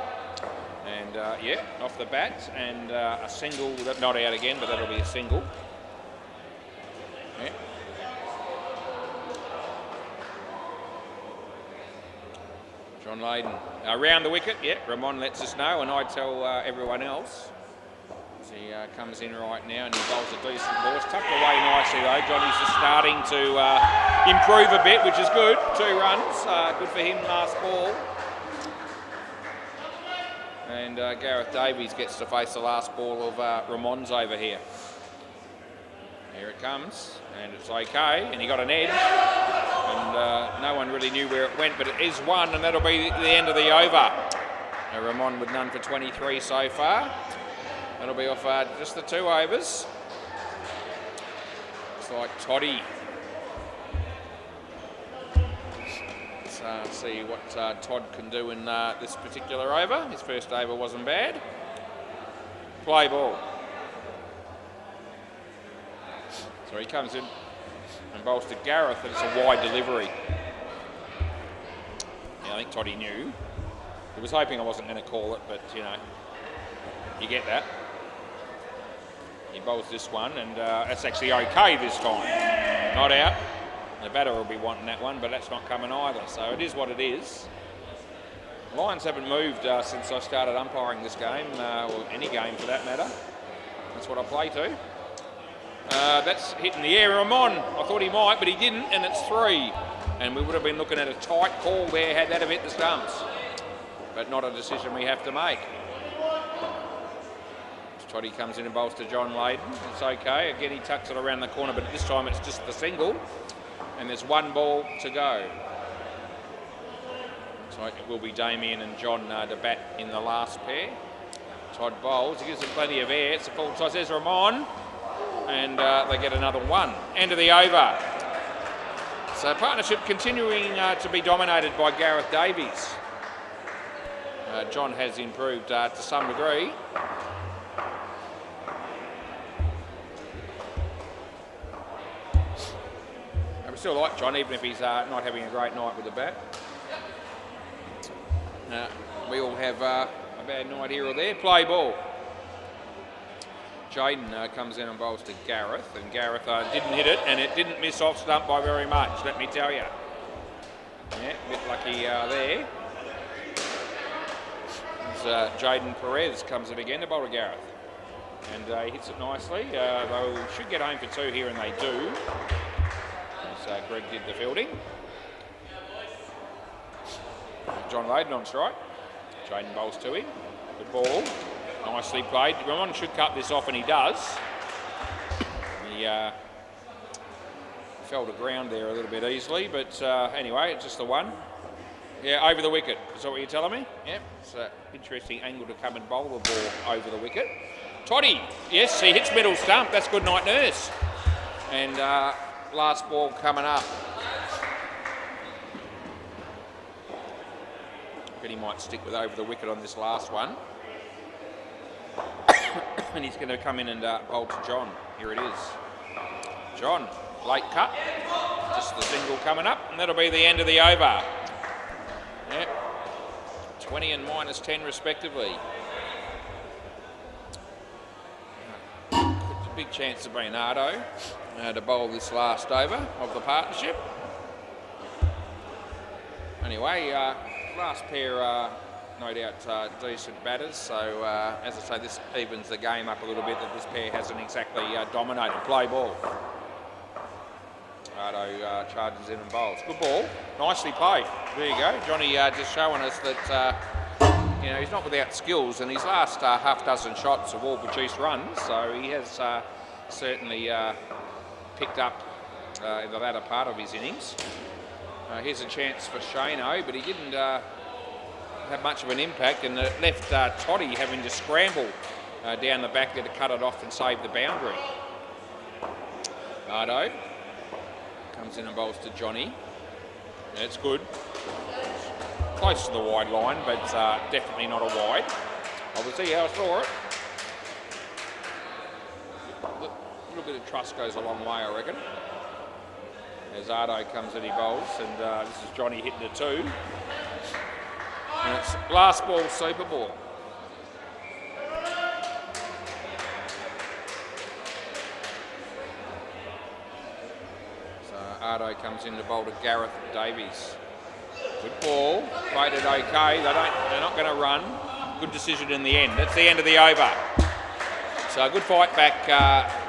And off the bat, and a single, not out again, but that'll be a single. Yeah. John Layden, around the wicket, Ramon lets us know, and I tell everyone else. He comes in right now and he bowls a decent ball. It's tucked away nicely though. Johnny's just starting to improve a bit, which is good. 2 runs, good for him last ball. And Gareth Davies gets to face the last ball of Ramon's over here. Here it comes, and it's okay, and he got an edge. And no one really knew where it went, but it is 1, and that'll be the end of the over. Now, Ramon with none for 23 so far. That'll be off just the 2 overs. Looks like Toddy. Let's see what Todd can do in this particular over. His first over wasn't bad. Play ball. So he comes in and bowls to Gareth, and it's a wide delivery. Yeah, I think Toddy knew. He was hoping I wasn't going to call it, but you get that. He bowls this one, and that's actually okay this time. Not out. The batter will be wanting that one, but that's not coming either. So it is what it is. Lions haven't moved since I started umpiring this game, or any game for that matter. That's what I play to. That's hitting the air. Ramon, I thought he might, but he didn't, and it's 3. And we would have been looking at a tight call there had that have hit the stumps. But not a decision we have to make. Toddy comes in and bowls to John Layden. It's okay. Again, he tucks it around the corner, but this time it's just the single. And there's 1 ball to go. So it will be Damien and John to bat in the last pair. Todd bowls. He gives it plenty of air. It's a full toss. There's Ramon. And they get another 1. End of the over. So partnership continuing to be dominated by Gareth Davies. John has improved to some degree. I still like John, even if he's not having a great night with the bat. We all have a bad night here or there. Play ball. Jaden comes in and bowls to Gareth, and Gareth didn't hit it, and it didn't miss off stump by very much, let me tell you. Yeah, a bit lucky there. As Jaden Perez comes in again to bowl to Gareth. And he hits it nicely. They should get home for 2 here, and they do. As Greg did the fielding. John Layden on strike. Jaden bowls to him. Good ball. Nicely played. Ramon should cut this off, and he does. He fell to ground there a little bit easily, but anyway, it's just the 1. Yeah, over the wicket. Is that what you're telling me? Yeah, it's an interesting angle to come and bowl the ball over the wicket. Toddy, yes, he hits middle stump. That's good night, nurse. And last ball coming up. But he might stick with over the wicket on this last one. And he's going to come in and bowl to John. Here it is. John, late cut. Just the single coming up, and that'll be the end of the over. Yep. 20 and -10 respectively. Big chance of Bernardo to bowl this last over of the partnership. Anyway, last pair no doubt decent batters, so as I say, this evens the game up a little bit that this pair hasn't exactly dominated. Play ball. Ardo charges in and bowls. Good ball. Nicely played. There you go. Johnny just showing us that you know, he's not without skills, and his last half dozen shots have all produced runs, so he has certainly picked up in the latter part of his innings. Here's a chance for Shano, but he didn't have much of an impact, and it left Toddy having to scramble down the back there to cut it off and save the boundary. Ardo comes in and bowls to Johnny. That's good. Close to the wide line, but definitely not a wide. We'll see how I saw it. A little bit of trust goes a long way, I reckon. As Ardo comes in, he bowls, and this is Johnny hitting a 2. And it's last ball, super ball. So Ardo comes in to bowl to Gareth Davies. Good ball, played it okay. They're not going to run. Good decision in the end. That's the end of the over. So a good fight back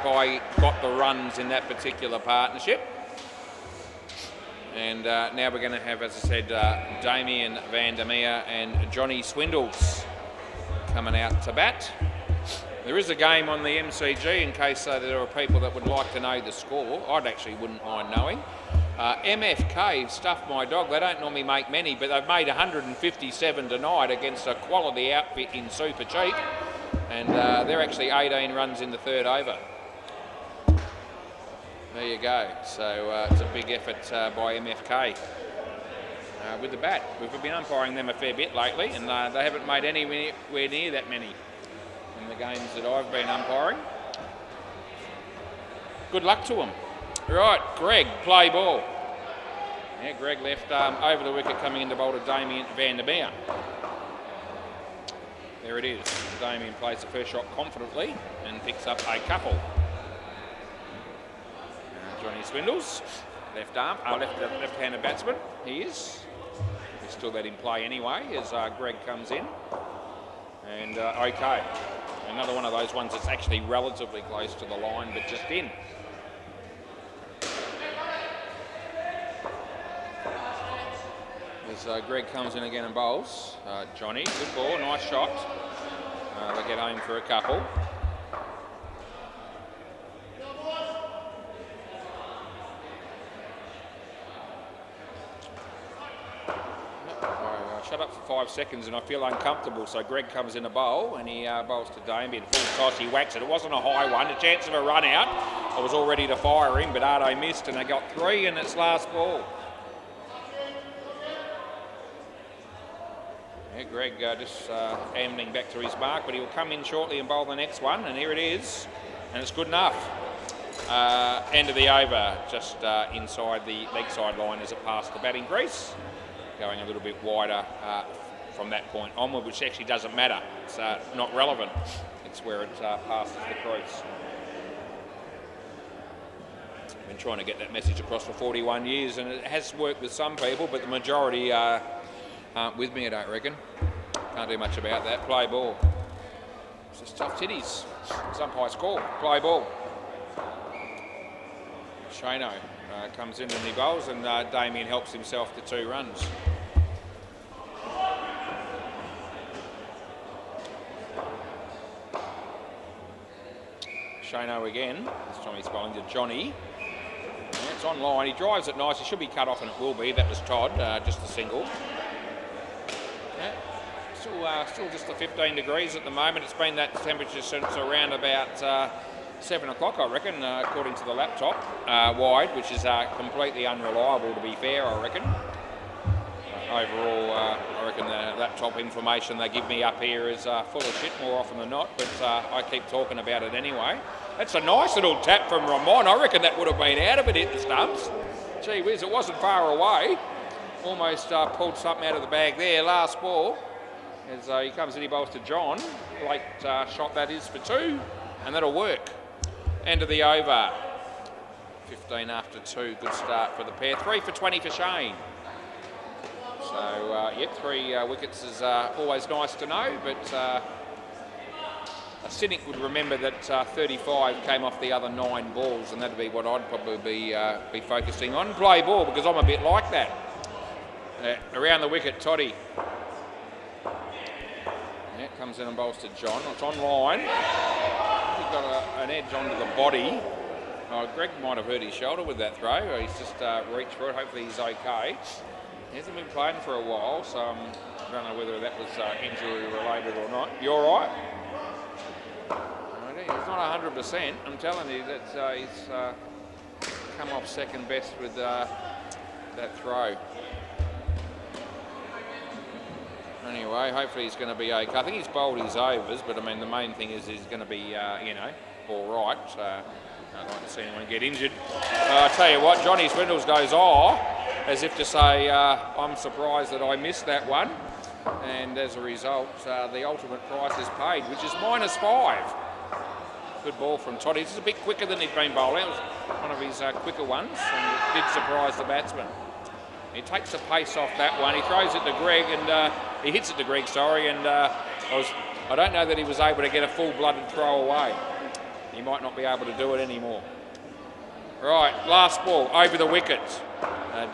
by Got the Runs in that particular partnership. And now we're going to have, as I said, Damien van der Meer and Johnny Swindles coming out to bat. There is a game on the MCG in case there are people that would like to know the score. I actually wouldn't mind knowing. MFK stuffed my dog. They don't normally make many, but they've made 157 tonight against a quality outfit in Super Cheap. And they're actually 18 runs in the third over. There you go. So it's a big effort by MFK with the bat. We've been umpiring them a fair bit lately, and they haven't made anywhere near that many in the games that I've been umpiring. Good luck to them. Right, Greg, play ball. Yeah, Greg left arm over the wicket, coming in to bowl to Damien van der Meer. There it is. Damien plays the first shot confidently and picks up a couple. Johnny Swindles, left arm, left-handed batsman, he is. We still let him play anyway as Greg comes in. And okay, another one of those ones that's actually relatively close to the line, but just in. As Greg comes in again and bowls, Johnny, good ball, nice shot. They get home for a couple. Shut up for 5 seconds and I feel uncomfortable, so Greg comes in a bowl and he bowls to Damien. Full toss, he whacks it. It wasn't a high one, a chance of a run out. I was all ready to fire him, but Ardo missed and they got 3 and it's last ball. Yeah, Greg just ambling back to his mark, but he'll come in shortly and bowl the next one, and here it is, and it's good enough. End of the over, just inside the leg side line as it passed the batting crease. Going a little bit wider from that point onward, which actually doesn't matter. It's not relevant. It's where it passes the crease. I've been trying to get that message across for 41 years, and it has worked with some people, but the majority aren't with me, I don't reckon. Can't do much about that. Play ball. It's just tough titties. It's umpire score. Play ball. Shano comes in and he bowls, and Damien helps himself to 2 runs. Shano again. This time he's bowling to Johnny. Yeah, it's on line. He drives it nice. It should be cut off, and it will be. That was Todd, just a single. Yeah. Still just the 15 degrees at the moment. It's been that temperature since around about 7 o'clock, I reckon, according to the laptop, wide, which is completely unreliable, to be fair, I reckon. Overall, I reckon the laptop information they give me up here is full of shit more often than not, but I keep talking about it anyway. That's a nice little tap from Ramon. I reckon that would have been out if it hit the stumps. Gee whiz, it wasn't far away. Almost pulled something out of the bag there. Last ball, as he comes in, he bowls to John. Late shot that is for 2, and that'll work. End of the over. 15 after 2. Good start for the pair. 3 for 20 for Shane. So, yep, 3 wickets is always nice to know, but a cynic would remember that 35 came off the other 9 balls, and that'd be what I'd probably be focusing on. Play ball, because I'm a bit like that. Around the wicket, Toddy. Yeah, comes in and bowls to John. It's on line. He's got an edge onto the body. Oh, Greg might have hurt his shoulder with that throw. He's just reached for it. Hopefully he's okay. He hasn't been playing for a while, so I don't know whether that was injury related or not. You all right? He's not 100%. I'm telling you that he's come off second best with that throw. Anyway, hopefully he's going to be okay. I think he's bowled his overs, but I mean the main thing is he's going to be, all right. I'd like to see anyone get injured. I tell you what, Johnny Swindles goes, as if to say, I'm surprised that I missed that one. And as a result, the ultimate price is paid, which is -5. Good ball from Toddy. It's a bit quicker than he's been bowling. It was one of his quicker ones, and it did surprise the batsman. He takes the pace off that one. He throws it to Greg, and he hits it to Greg, and I don't know that he was able to get a full-blooded throw away. He might not be able to do it anymore. Right, last ball, over the wicket.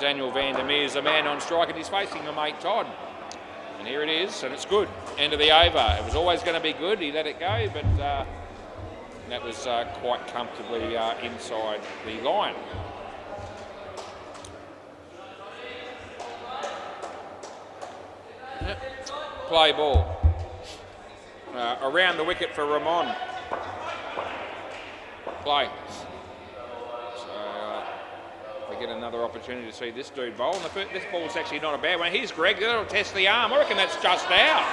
Daniel Van der Meer's a man on strike, and he's facing the mate Todd. And here it is, and it's good. End of the over. It was always going to be good. He let it go, but that was quite comfortably inside the line. Play ball. Around the wicket for Ramon. Play. So we get another opportunity to see this dude bowl. And this ball's actually not a bad one. Here's Greg. That'll test the arm. I reckon that's just out.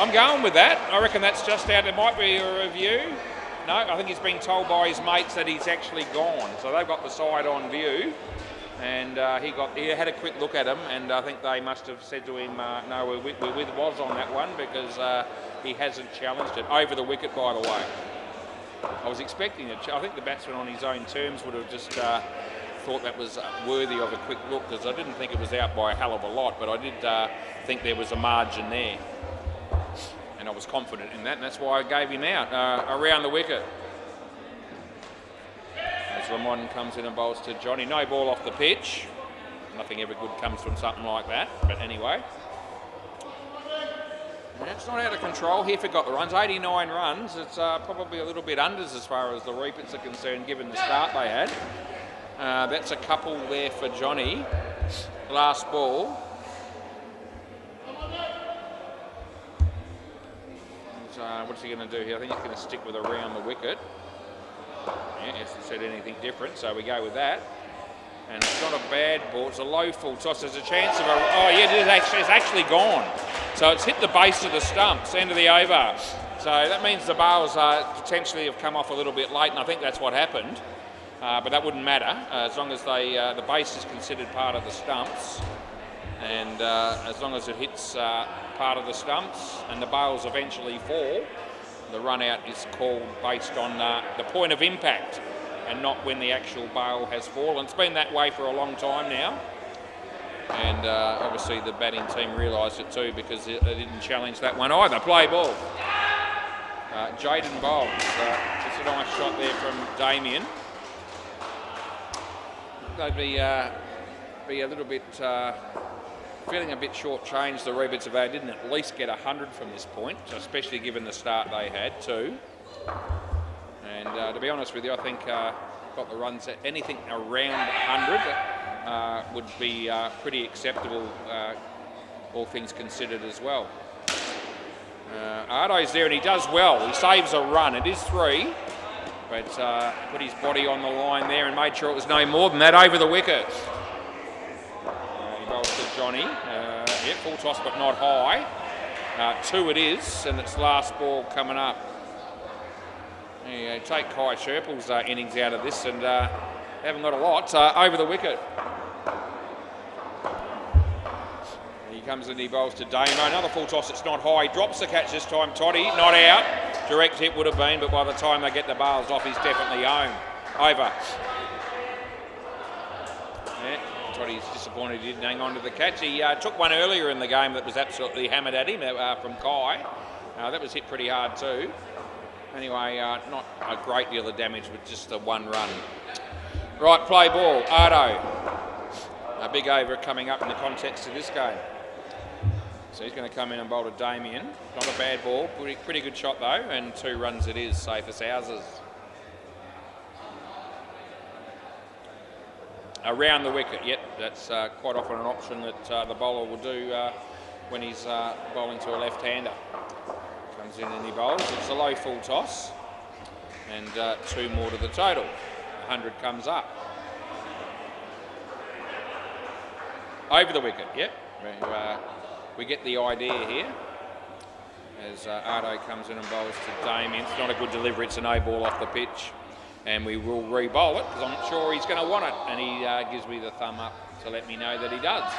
I'm going with that. I reckon that's just out. There might be a review. No, I think he's been told by his mates that he's actually gone. So they've got the side on view. And he had a quick look at him, and I think they must have said to him, no, we're with Was on that one, because he hasn't challenged it. Over the wicket, by the way. I was expecting it. I think the batsman on his own terms would have just thought that was worthy of a quick look, because I didn't think it was out by a hell of a lot, but I did think there was a margin there. And I was confident in that, and that's why I gave him out. Around the wicket. As Ramon comes in and bowls to Johnny. No ball off the pitch. Nothing ever good comes from something like that. But anyway. It's not out of control. Here got the runs. 89 runs. It's probably a little bit unders as far as the Reapers are concerned, given the start they had. That's a couple there for Johnny. Last ball. What's he going to do here? I think he's going to stick with around the wicket. Yeah, hasn't said anything different, so we go with that. And it's not a bad ball. It's a low full toss. There's a chance of it's actually gone. So it's hit the base of the stumps, end of the over. So that means the bales potentially have come off a little bit late, and I think that's what happened. But that wouldn't matter as long as the base is considered part of the stumps, and as long as it hits part of the stumps and the bales eventually fall, the run out is called based on the point of impact and not when the actual bale has fallen. It's been that way for a long time now, and obviously the batting team realised it too, because they didn't challenge that one either. Play ball. Jaden bowls. Just a nice shot there from Damien. They'd be a little bit feeling a bit short-changed. The Rebits if they didn't at least get 100 from this point, especially given the start they had too. And to be honest with you, I think got the runs at anything around 100 would be pretty acceptable, all things considered as well. Ardo's there and he does well. He saves a run. It is 3, but put his body on the line there and made sure it was no more than that. Over the wicket. He bowls to Johnny. Yeah, full toss but not high. 2 it is, and it's last ball coming up. You take Kai Sherple's innings out of this, and haven't got a lot. Over the wicket. He comes and he bowls to Damo. Another full toss, it's not high. He drops the catch this time. Toddy, not out. Direct hit would have been, but by the time they get the bales off, he's definitely home. Over. Yeah. thought he's disappointed he didn't hang on to the catch. He took one earlier in the game that was absolutely hammered at him from Kai. That was hit pretty hard too. Anyway, not a great deal of damage with just the one run. Right, play ball. Ardo. A big over coming up in the context of this game. So he's going to come in and bowl to Damien. Not a bad ball. Pretty good shot though, and 2 runs it is, safe as houses. Around the wicket, yep, that's quite often an option that the bowler will do when he's bowling to a left-hander. Comes in and he bowls. It's a low full toss, and 2 more to the total. 100 comes up. Over the wicket, yep. We get the idea here. As Ardo comes in and bowls to Damien. It's not a good delivery, it's a no ball off the pitch. And we will re-bowl it because I'm sure he's going to want it. And he gives me the thumb up to let me know that he does.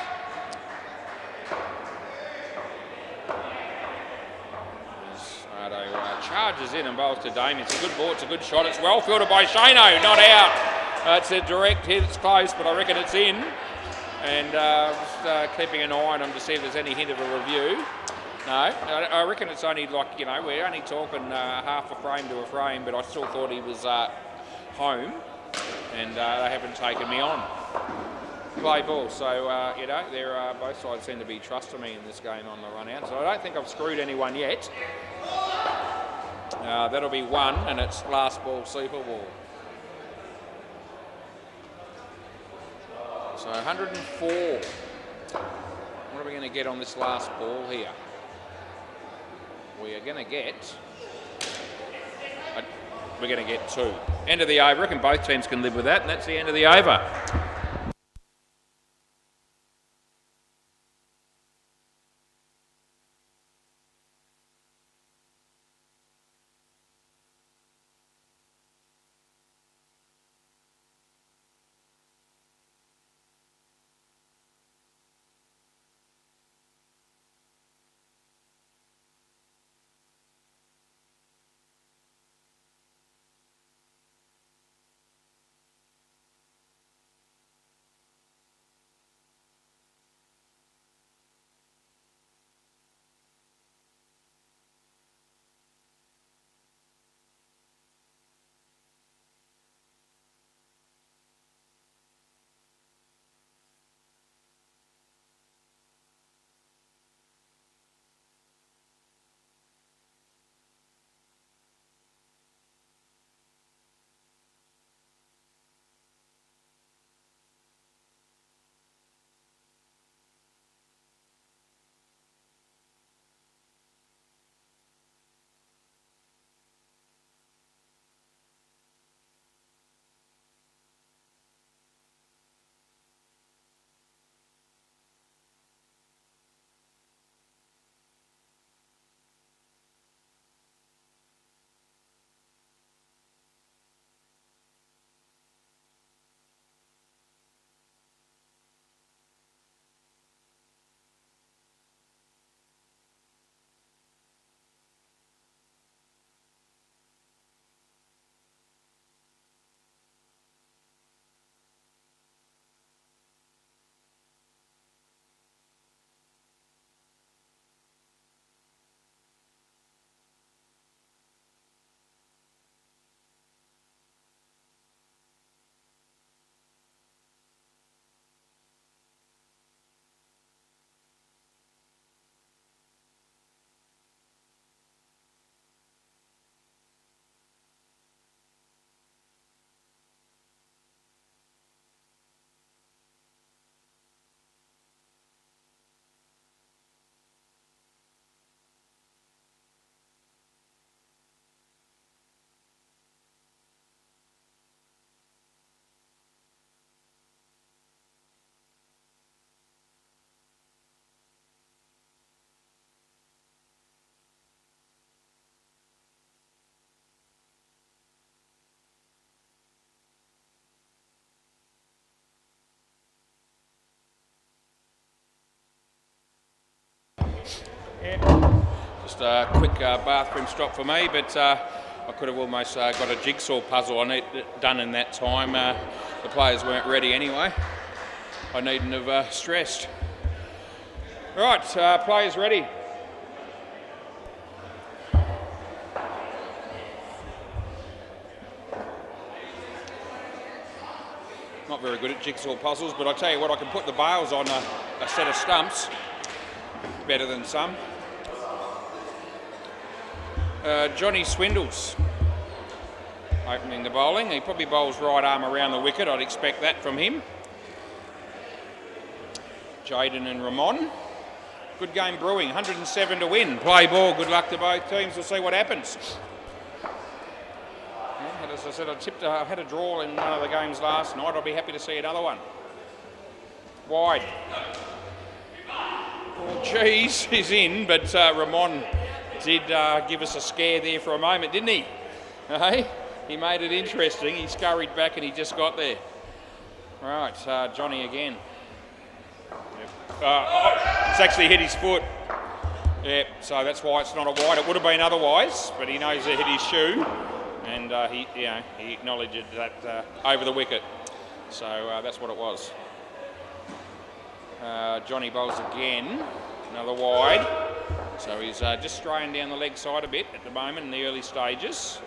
Ardo charges in and bowls to Damien. It's a good ball, it's a good shot. It's well fielded by Shano, not out. It's a direct hit, it's close, but I reckon it's in. And just keeping an eye on him to see if there's any hint of a review. No, I reckon it's only like, we're only talking half a frame to a frame, but I still thought he was home, and they haven't taken me on. Play ball, so they're both sides seem to be trusting me in this game on the run out, so I don't think I've screwed anyone yet. That'll be 1, and it's last ball, super ball. So 104. What are we going to get on this last ball here? We are going to get... We're going to get 2. End of the over. I reckon both teams can live with that, and that's the end of the over. Yeah. Just a quick bathroom stop for me, but I could have almost got a jigsaw puzzle on it done in that time. The players weren't ready anyway. I needn't have stressed. Right, players ready. Not very good at jigsaw puzzles, but I tell you what, I can put the bails on a set of stumps. Better than some. Johnny Swindles opening the bowling. He probably bowls right arm around the wicket. I'd expect that from him. Jaden and Ramon. Good game brewing. 107 to win. Play ball. Good luck to both teams. We'll see what happens. Yeah, as I said, I had a draw in one of the games last night. I'll be happy to see another one. Wide. Oh, geez, he's in, but Ramon did give us a scare there for a moment, didn't he? Hey, he made it interesting. He scurried back and he just got there. Right, Johnny again. It's actually hit his foot. Yeah, so that's why it's not a wide. It would have been otherwise, but he knows it hit his shoe, and he acknowledged that over the wicket. So that's what it was. Johnny bowls again, another wide. So he's just straying down the leg side a bit at the moment in the early stages.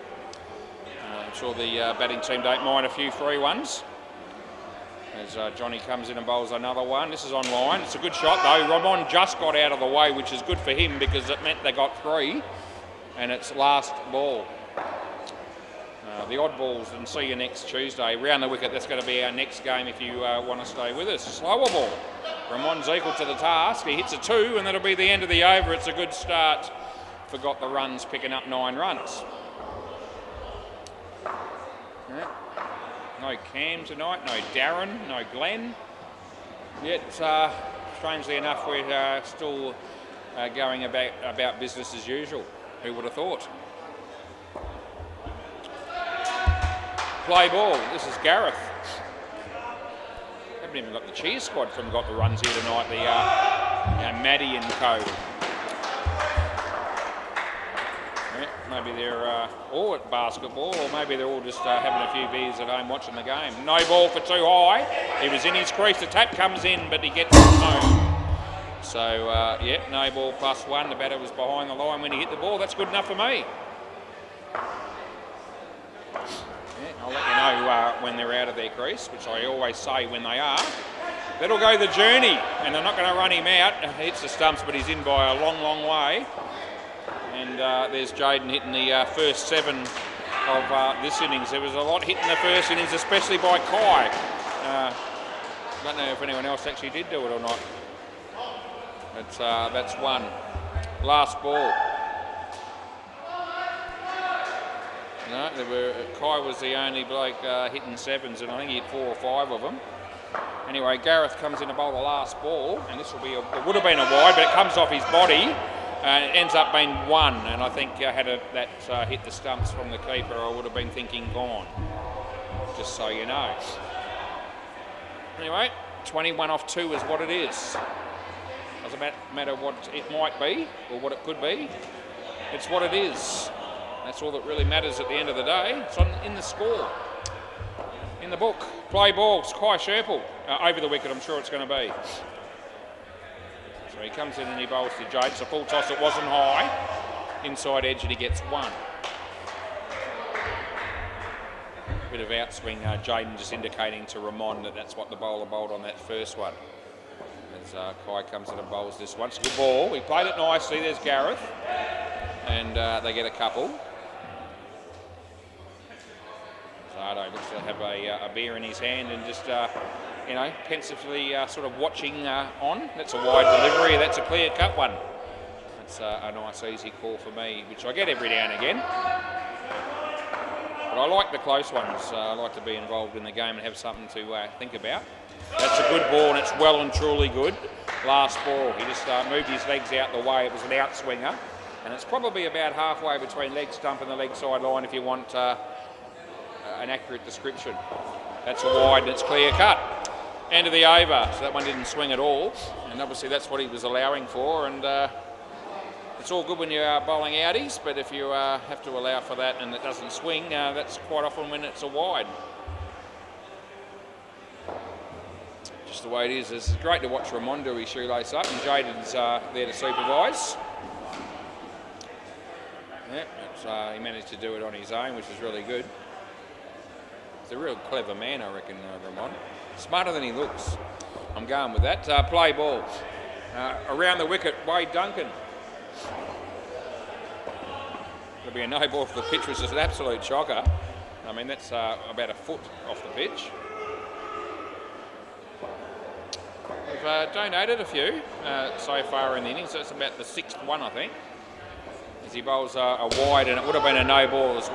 I'm sure the batting team don't mind a few free ones. As Johnny comes in and bowls another one. This is on line. It's a good shot though. Ramon just got out of the way, which is good for him because it meant they got 3. And it's last ball. The odd balls, and see you next Tuesday. Round the wicket, that's going to be our next game if you want to stay with us. Slower ball. Ramon's equal to the task. He hits a 2 and that'll be the end of the over. It's a good start. Forgot the runs, picking up 9 runs. Yeah. No Cam tonight, no Darren, no Glenn. Yet, strangely enough, we're still going about business as usual. Who would have thought? Play ball. This is Gareth. Haven't even got the cheer squad from got the runs here tonight. The Maddie and co. Yeah, maybe they're all at basketball, or maybe they're all just having a few beers at home watching the game. No ball for too high. He was in his crease. The tap comes in, but he gets it home. So, yeah, no ball +1. The batter was behind the line when he hit the ball. That's good enough for me. Yeah, I'll let you know when they're out of their crease, which I always say when they are. That'll go the journey, and they're not going to run him out. He hits the stumps, but he's in by a long, long way. And there's Jaden hitting the first 7 of this innings. There was a lot hit in the first innings, especially by Kai. Don't know if anyone else actually did do it or not. But that's 1. Last ball. No, Kai was the only bloke hitting 7s, and I think he hit 4 or 5 of them. Anyway, Gareth comes in to bowl the last ball, and this will be it would have been a wide, but it comes off his body. It ends up being 1, and I think had that hit the stumps from the keeper, I would have been thinking gone. Just so you know. Anyway, 21 off 2 is what it is. Doesn't matter what it might be or what it could be. It's what it is. That's all that really matters at the end of the day. It's in the score. In the book. Play ball. It's Kai Sherple. Over the wicket, I'm sure it's going to be. So he comes in and he bowls to Jade. It's a full toss. It wasn't high. Inside edge and he gets 1. Bit of outswing. Jaden just indicating to Ramon that that's what the bowler bowled on that first one. As Kai comes in and bowls this one. It's a good ball. He played it nicely. There's Gareth. And they get a couple. Zardo looks to have a beer in his hand and just, pensively sort of watching on. That's a wide delivery. That's a clear-cut one. That's a nice, easy call for me, which I get every now and again. But I like the close ones. I like to be involved in the game and have something to think about. That's a good ball, and it's well and truly good. Last ball. He just moved his legs out the way. It was an outswinger. And it's probably about halfway between leg stump and the leg side line if you want an accurate description. That's a wide and it's clear cut. End of the over. So that one didn't swing at all. And obviously that's what he was allowing for. And it's all good when you are bowling outies, but if you have to allow for that and it doesn't swing, that's quite often when it's a wide. just the way it is. It's great to watch Ramon do his shoelace up, and Jaden's there to supervise. Yeah, he managed to do it on his own, which is really good. He's a real clever man, I reckon, Ramon. Smarter than he looks. I'm going with that. Play ball. Around the wicket, Wade Duncan. It'll be a no ball for the pitch, which is an absolute shocker. I mean, that's about a foot off the pitch. We've donated a few so far in the innings. That's about the 6th one, I think. As he bowls a wide, and it would have been a no ball as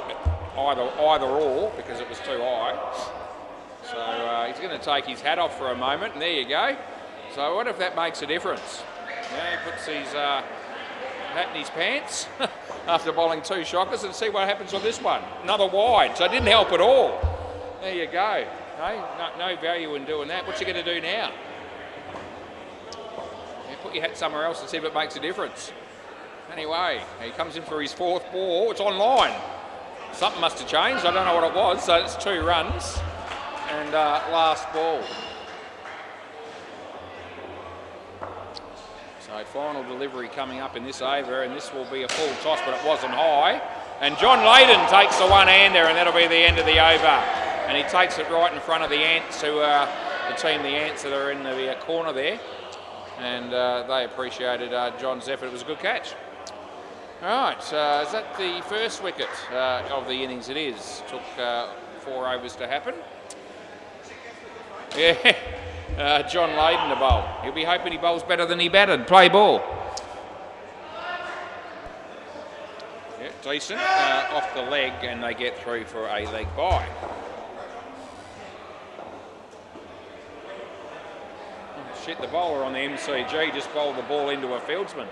either or because it was too high. So he's going to take his hat off for a moment, and there you go. So I wonder if that makes a difference. Yeah, he puts his hat in his pants after bowling 2 shockers, and see what happens on this one. Another wide, so it didn't help at all. There you go. No value in doing that. What's he going to do now? Yeah, put your hat somewhere else and see if it makes a difference. Anyway, he comes in for his 4th ball. It's on line. Something must have changed. I don't know what it was. So it's 2 runs and last ball. So final delivery coming up in this over, and this will be a full toss, but it wasn't high. And John Layden takes the one-hander, and that'll be the end of the over. And he takes it right in front of the Ants, who are the team, the Ants that are in the corner there. And they appreciated John's effort. It was a good catch. All right, is that the first wicket of the innings? It is. Took 4 overs to happen. Yeah, John Layden to bowl. He'll be hoping he bowls better than he batted. Play ball. Yeah, decent. Off the leg, and they get through for a leg bye. Oh, shit, the bowler on the MCG just bowled the ball into a fieldsman.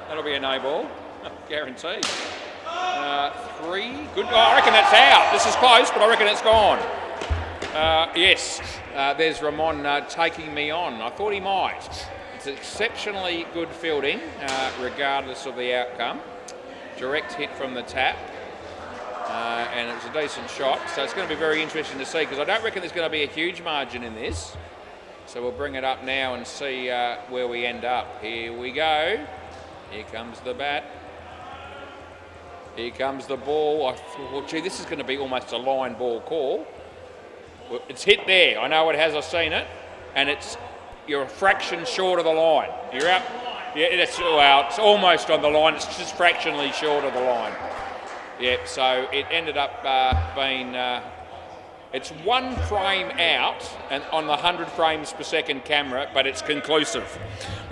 That'll be a no ball, guaranteed. 3, good. Oh, I reckon that's out. This is close, but I reckon it's gone. Yes, there's Ramon taking me on. I thought he might. It's exceptionally good fielding, regardless of the outcome. Direct hit from the tap, and it was a decent shot. So it's going to be very interesting to see, because I don't reckon there's going to be a huge margin in this. So we'll bring it up now and see where we end up. Here we go. Here comes the bat. Here comes the ball. I thought, well, gee, this is going to be almost a line ball call. Well, it's hit there. I know it has. I've seen it. And you're a fraction short of the line. You're out. Yeah, it's almost on the line. It's just fractionally short of the line. Yeah, so it ended up being... it's 1 frame out and on the 100 frames per second camera, but it's conclusive.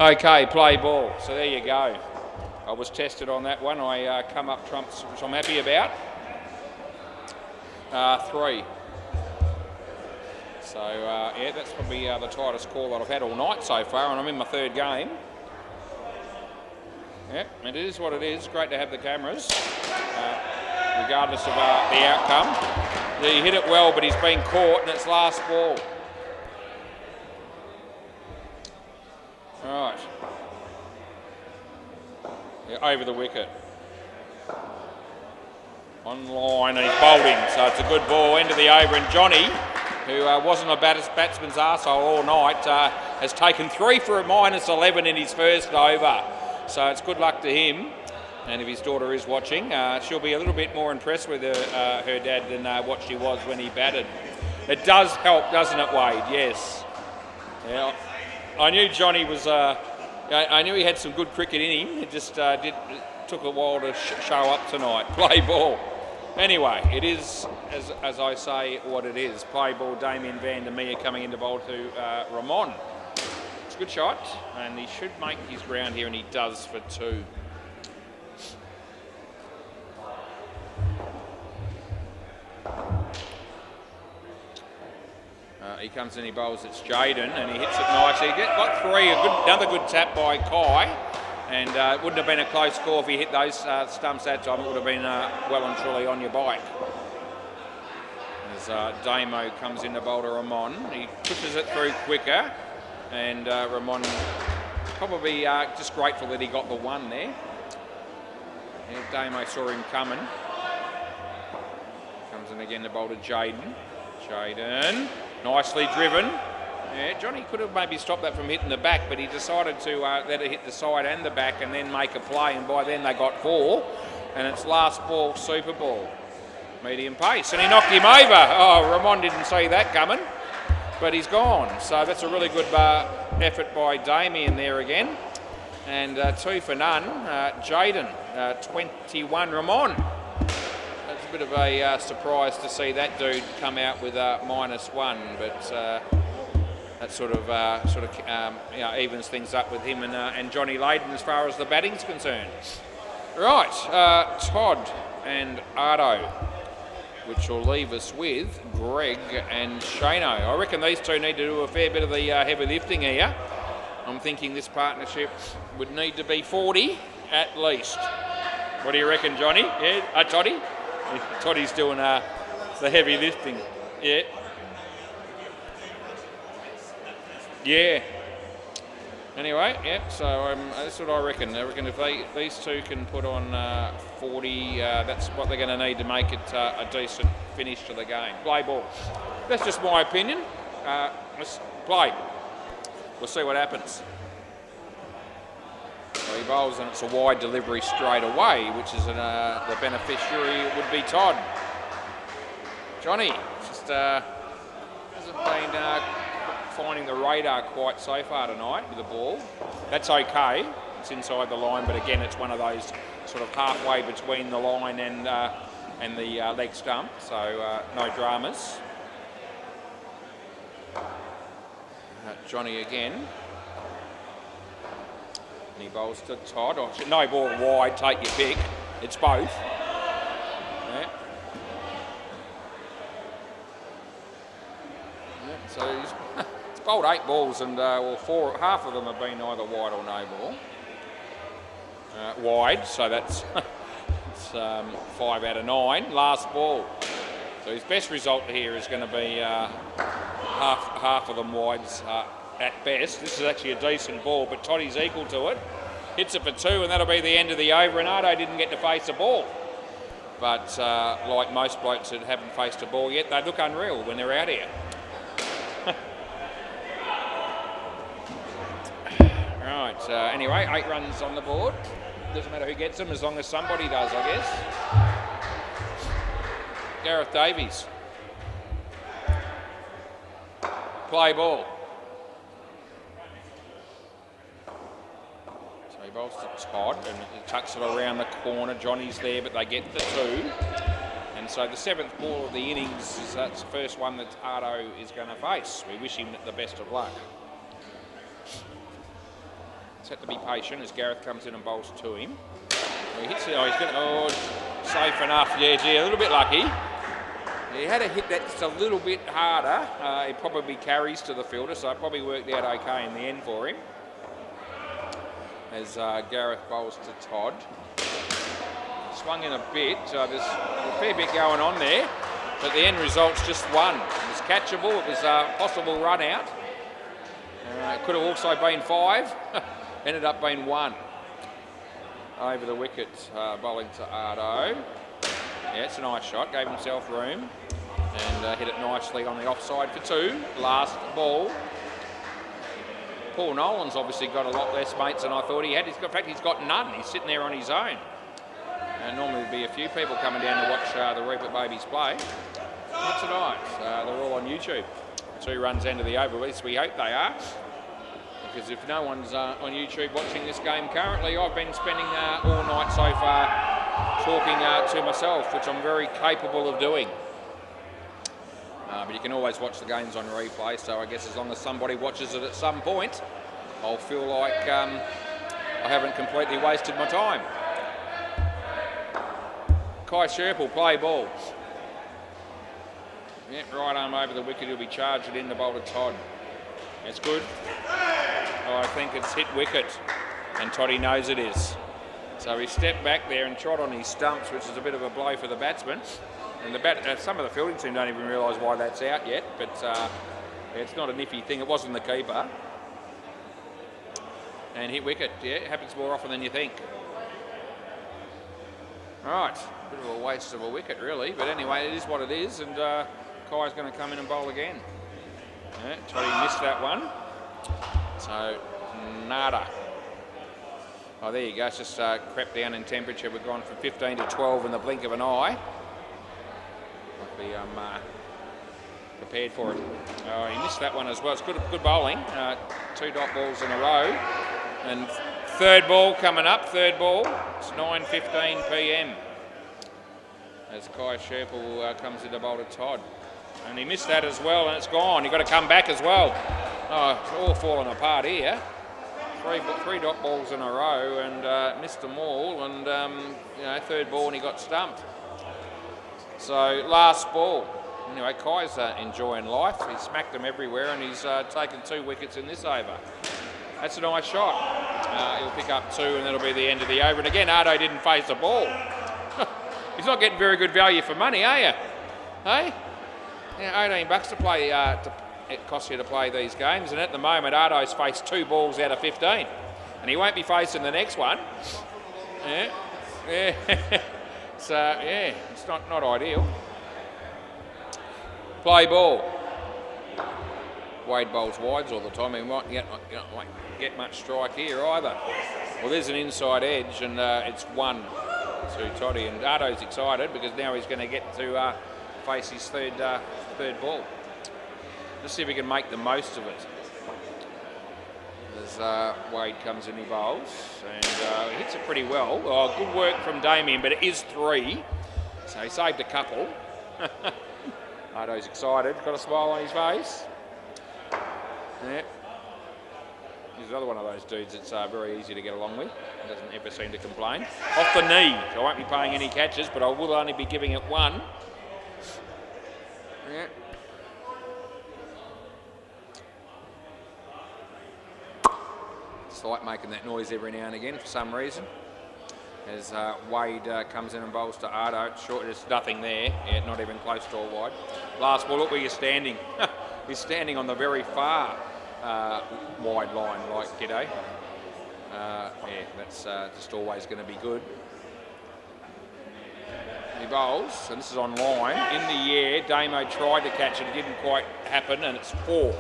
Okay, play ball. So there you go. I was tested on that one. I come up trumps, which I'm happy about. 3. So, yeah, that's probably the tightest call that I've had all night so far, and I'm in my 3rd game. Yeah, it is what it is. Great to have the cameras, regardless of the outcome. He hit it well, but he's been caught, and it's last ball. All right. Yeah, over the wicket. On line, and he's bowled him, so it's a good ball. End of the over, and Johnny, who wasn't a batsman's arsehole all night, has taken 3 for a -11 in his first over. So it's good luck to him. And if his daughter is watching, she'll be a little bit more impressed with her dad than what she was when he batted. It does help, doesn't it, Wade? Yes. Yeah. I knew Johnny was... I knew he had some good cricket in him. It just took a while to show up tonight. Play ball. Anyway, it is, as I say, what it is. Play ball, Damien van der Meer coming into bowl to Ramon. It's a good shot, and he should make his ground here, and he does for 2. He comes in, he bowls, it's Jaden, and he hits it nicely. He got 3, another good tap by Kai, and it wouldn't have been a close score if he hit those stumps that time. It would have been well and truly on your bike. As Damo comes in to bowl to Ramon, he pushes it through quicker, and Ramon probably just grateful that he got the 1 there. And Damo saw him coming. Comes in again to bowl to Jaden. Jaden, nicely driven, Yeah, Johnny could have maybe stopped that from hitting the back, but he decided to let it hit the side and the back and then make a play, and by then they got 4, and it's last ball, super ball. Medium pace, and he knocked him over. Oh, Ramon didn't see that coming, but he's gone. So that's a really good effort by Damien there again. And 2 for none. Jaden, 21. Ramon. That's a bit of a surprise to see that dude come out with -1, but that sort of evens things up with him and Johnny Layden as far as the batting's concerned. Right, Todd and Ardo, which will leave us with Greg and Shano. I reckon these two need to do a fair bit of the heavy lifting here. I'm thinking this partnership would need to be 40 at least. What do you reckon, Johnny? Yeah, Toddy? Toddy's doing the heavy lifting. Yeah. Yeah. Anyway, yeah, so that's what I reckon. I reckon if these two can put on 40, that's what they're going to need to make it a decent finish to the game. Play ball. That's just my opinion. Let's play. We'll see what happens. So he bowls and it's a wide delivery straight away, which is the beneficiary would be Todd. Johnny just hasn't been finding the radar quite so far tonight with the ball. That's okay. It's inside the line, but again, it's one of those sort of halfway between the line and the leg stump, so no dramas. Johnny again. And he bowls to Todd. Oh, no ball wide, take your pick. It's both. Yeah. Yeah, so he's bowled 8 balls and half of them have been either wide or no ball. Wide, so that's it's, 5 out of 9. Last ball. So his best result here is going to be half of them wides at best. This is actually a decent ball, but Toddy's equal to it. Hits it for 2, and that'll be the end of the over. Renato didn't get to face a ball. But like most blokes that haven't faced a ball yet, they look unreal when they're out here. Right, anyway, 8 runs on the board. Doesn't matter who gets them as long as somebody does, I guess. Gareth Davies. Play ball. So he bowls to Todd and he tucks it around the corner. Johnny's there, but they get the 2. And so the 7th ball of the innings, that's the first one that Ardo is going to face. We wish him the best of luck. Just have to be patient as Gareth comes in and bowls to him. He hits it. Safe enough. Yeah, gee, a little bit lucky. He had to hit that just a little bit harder. It probably carries to the fielder, so it probably worked out okay in the end for him. As Gareth bowls to Todd. Swung in a bit. There's a fair bit going on there, but the end result's just 1. It was catchable. It was a possible run out. It could have also been 5. Ended up being 1. Over the wicket, bowling to Ardo. Yeah, it's a nice shot. Gave himself room and hit it nicely on the offside for 2. Last ball. Paul Nolan's obviously got a lot less mates than I thought he had. In fact, he's got none. He's sitting there on his own. Normally there'd be a few people coming down to watch the Reaper Babies play. Not tonight. They're all on YouTube. 2 runs into the over. At least we hope they are. Because if no one's on YouTube watching this game currently, I've been spending all night so far talking to myself, which I'm very capable of doing. But you can always watch the games on replay, so I guess as long as somebody watches it at some point, I'll feel like I haven't completely wasted my time. Kai Sherp will play ball. Yeah, right arm over the wicket, he'll be charged it in to bowl to Todd. That's good. Oh, I think it's hit wicket, and Toddy knows it is. So he stepped back there and trod on his stumps, which is a bit of a blow for the batsman. And some of the fielding team don't even realise why that's out yet, but it's not a niffy thing. It wasn't the keeper. And hit wicket. Yeah, it happens more often than you think. Right, bit of a waste of a wicket, really. But anyway, it is what it is, and Kai's going to come in and bowl again. Yeah, Toddy missed that one. So, nada. Oh, there you go. It's just crept down in temperature. We've gone from 15 to 12 in the blink of an eye. I'll be prepared for it. Oh, he missed that one as well. It's good bowling. 2 dot balls in a row. And third ball coming up. Third ball. It's 9:15 p.m. as Kai Sherple comes into bowl to Todd. And he missed that as well, and it's gone. You've got to come back as well. Oh, it's all falling apart here. Three dot balls in a row, and missed them all. And third ball, and he got stumped. So last ball. Anyway, Kai's enjoying life. He's smacked them everywhere, and he's taken 2 wickets in this over. That's a nice shot. He'll pick up 2, and that'll be the end of the over. And again, Ardo didn't face the ball. He's not getting very good value for money, are you? Hey? Yeah, $18 to play. It costs you to play these games, and at the moment, Ardo's faced 2 balls out of 15, and he won't be facing the next one. Yeah. So it's not ideal. Play ball. Wade bowls wides all the time. He might get much strike here either. Well, there's an inside edge, and it's 1 to Toddy, and Ardo's excited because now he's going to get to face his third ball. Let's see if we can make the most of it. As Wade comes in, he bowls, and he hits it pretty well. Oh, good work from Damien, but it is 3, so he saved a couple. Ardo's excited, got a smile on his face. Yeah. He's another one of those dudes that's very easy to get along with. Doesn't ever seem to complain. Off the knee. I won't be paying any catches, but I will only be giving it 1. Yeah. Just like making that noise every now and again for some reason. As Wade comes in and bowls to Ardo, short, there's nothing there. Yeah, not even close to all wide. Last ball, look where you're standing. He's standing on the very far wide line, like G'day. That's just always going to be good. He bowls, and this is on line. In the air, Damo tried to catch it. It didn't quite happen, and it's 4.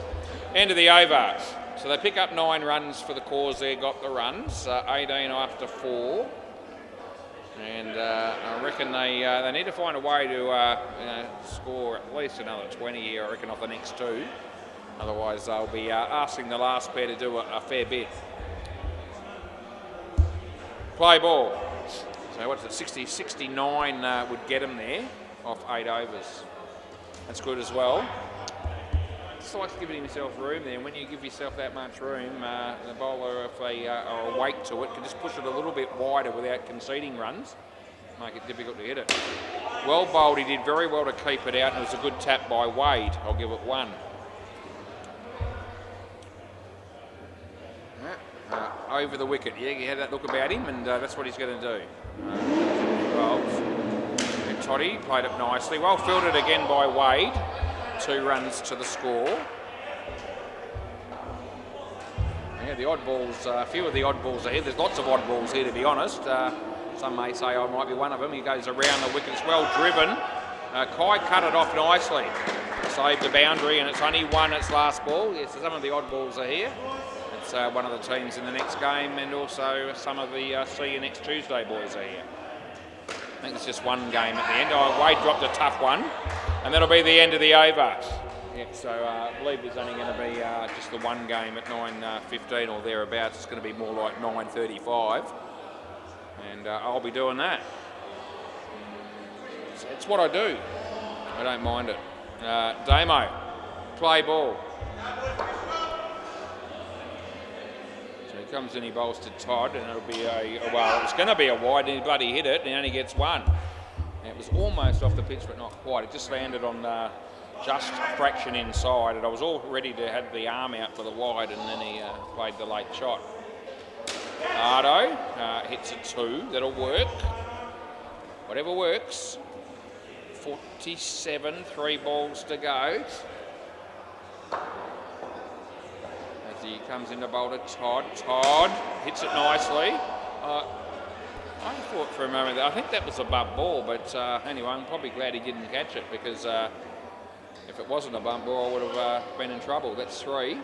End of the over. So they pick up 9 runs for the cause there, got the runs. 18 after 4. And I reckon they need to find a way to score at least another 20 here, I reckon, off the next 2. Otherwise, they'll be asking the last pair to do a fair bit. Play ball. So what's it, 69 would get him there off 8 overs. That's good as well. Just likes giving himself room there. When you give yourself that much room, the bowler, if they are awake to it, can just push it a little bit wider without conceding runs. Make it difficult to hit it. Well bowled, he did very well to keep it out, and it was a good tap by Wade. I'll give it 1. Over the wicket. Yeah, he had that look about him, and that's what he's going to do. And Toddy played it nicely. Well fielded again by Wade. 2 runs to the score. Yeah, the odd balls, a few of the odd balls are here. There's lots of odd balls here, to be honest. Some may say I might be one of them. He goes around the wicket. It's well driven. Kai cut it off nicely. Saved the boundary, and it's only 1 its last ball. Yes, some of the odd balls are here. It's one of the teams in the next game, and also some of the see you next Tuesday boys are here. I think it's just 1 game at the end. Oh, Wade dropped a tough one, and that'll be the end of the over. Yeah, so I believe there's only going to be just the 1 game at 9:15 or thereabouts. It's going to be more like 9:35, and I'll be doing that. It's what I do. I don't mind it. Damo, play ball. He comes in, he bowls to Todd, and it'll be it's going to be a wide, and he bloody hit it, and he only gets 1. And it was almost off the pitch, but not quite. It just landed on just a fraction inside, and I was all ready to have the arm out for the wide, and then he played the late shot. Ardo hits a 2. That'll work. Whatever works. 47, 3 balls to go. He comes in to bowl to Todd. Todd hits it nicely. I thought for a moment that I think that was a above ball, but anyway, I'm probably glad he didn't catch it because If it wasn't a bump ball, I would have been in trouble. That's 3.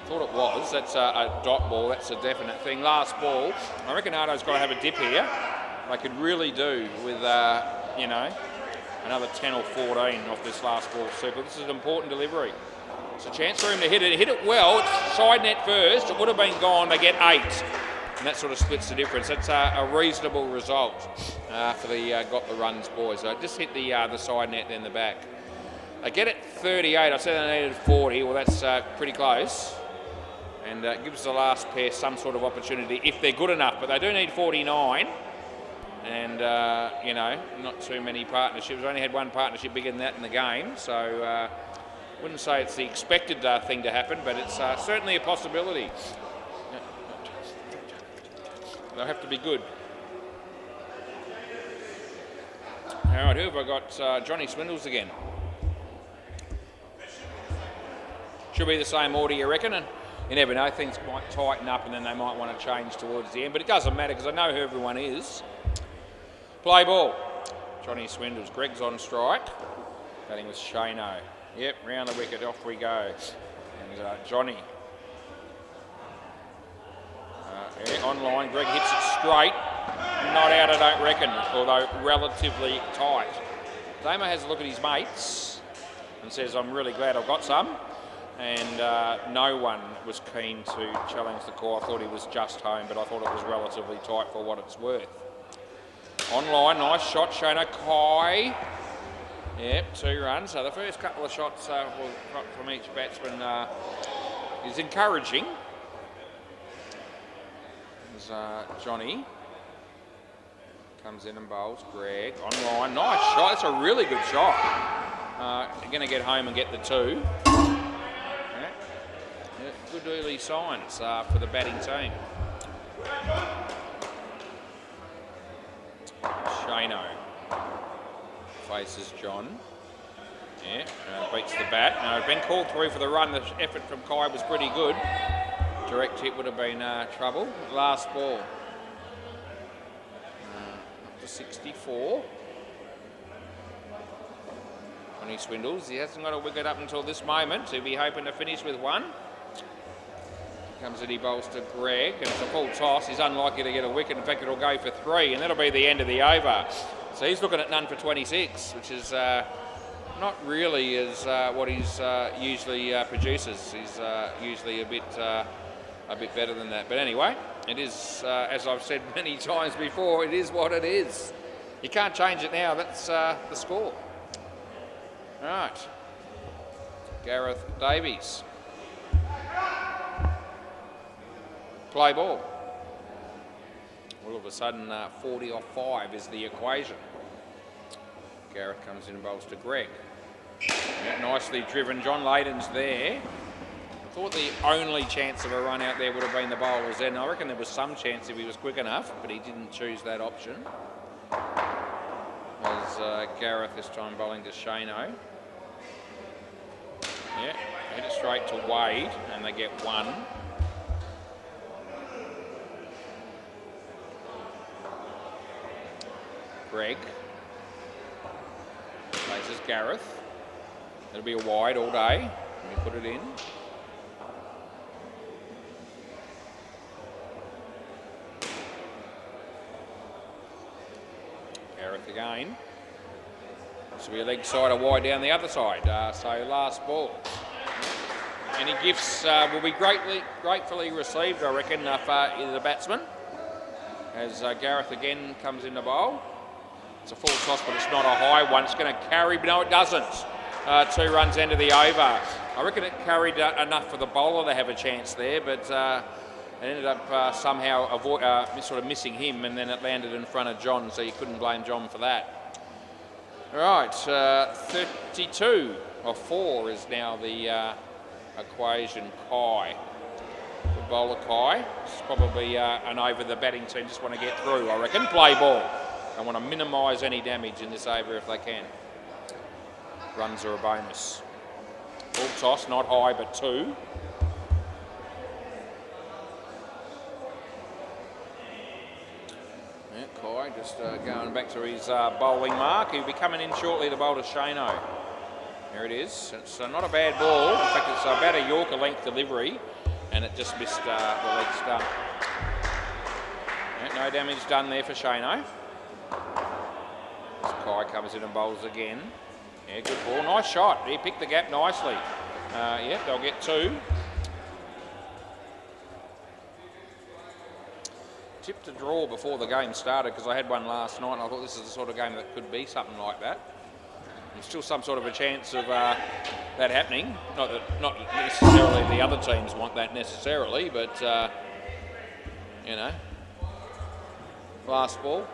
Thought it was. That's a dot ball. That's a definite thing. Last ball. I reckon Ardo's got to have a dip here. They could really do with, you know, another 10 or 14 off this last ball circle. This is an important delivery. It's a chance for him to hit it. Hit it well. It's side net first. It would have been gone. They get 8. And that sort of splits the difference. That's a reasonable result for the got the runs boys. So just hit the side net then the back. They get it 38. I said they needed 40. Well, that's pretty close. And gives the last pair some sort of opportunity if they're good enough. But they do need 49. And, you know, not too many partnerships. We've only had one partnership bigger than that in the game. So wouldn't say it's the expected thing to happen, but it's certainly a possibility. They'll have to be good. All right, who have I got? Johnny Swindles again. Should be the same order, you reckon? And you never know, things might tighten up and then they might want to change towards the end. But it doesn't matter because I know who everyone is. Play ball. Johnny Swindles. Greg's on strike. Batting with Shano. Yep, round the wicket, off we go. And Johnny. Yeah, online, Greg hits it straight. Not out, I don't reckon, although relatively tight. Damo has a look at his mates and says, I'm really glad I've got some. And no one was keen to challenge the call. I thought he was just home, but I thought it was relatively tight for what it's worth. Online, nice shot, Shona Kai. Yep, 2 runs. So the first couple of shots from each batsman is encouraging. There's Johnny. Comes in and bowls. Greg, online, nice shot. That's a really good shot. You're going to get home and get the 2. Good early signs for the batting team. Shano faces John. Yeah, beats the bat. No, been called through for the run. The effort from Kai was pretty good. Direct hit would have been trouble. Last ball. Up to 64. Johnny Swindles. He hasn't got a wicket up until this moment. He'll be hoping to finish with 1. Comes in, he bowls to Greg, and it's a full toss. He's unlikely to get a wicket. In fact, it'll go for 3, and that'll be the end of the over. So he's looking at none for 26, which is not really as what he's usually produces. He's usually a bit better than that. But anyway, it is, as I've said many times before, it is what it is. You can't change it now. That's the score. All right. Gareth Davies. Play ball. All of a sudden, 40 off 5 is the equation. Gareth comes in and bowls to Greg. Yeah, nicely driven. John Layden's there. I thought the only chance of a run out there would have been the bowlers then. I reckon there was some chance if he was quick enough, but he didn't choose that option. As Gareth this time bowling to Shano. Yeah, hit it straight to Wade, and they get 1. Greg faces Gareth. It'll be a wide all day. Let me put it in. Gareth again. This will be a leg side, a wide down the other side. So last ball. Any gifts will be gratefully received, I reckon, for the batsman. As Gareth again comes in the bowl. It's a full toss, but it's not a high one. It's going to carry, but no, it doesn't. 2 runs into the over. I reckon it carried enough for the bowler to have a chance there, but it ended up somehow sort of missing him, and then it landed in front of John, so you couldn't blame John for that. All right, 32 off 4 is now the equation. Kai. Good bowler Kai. It's probably an over the batting team just want to get through, I reckon. Play ball. They want to minimise any damage in this over if they can. Runs are a bonus. Full toss, not high, but 2. Yeah, Kai just going back to his bowling mark. He'll be coming in shortly to bowl to Shano. There it is. It's not a bad ball. In fact, it's about a Yorker length delivery, and it just missed the leg stump. Yeah, no damage done there for Shano. Kai comes in and bowls again. Yeah, good ball. Nice shot. He picked the gap nicely. Yeah, they'll get 2. Tipped a draw before the game started because I had one last night and I thought this is the sort of game that could be something like that. There's still some sort of a chance of that happening. Not necessarily the other teams want that necessarily, but you know. Last ball.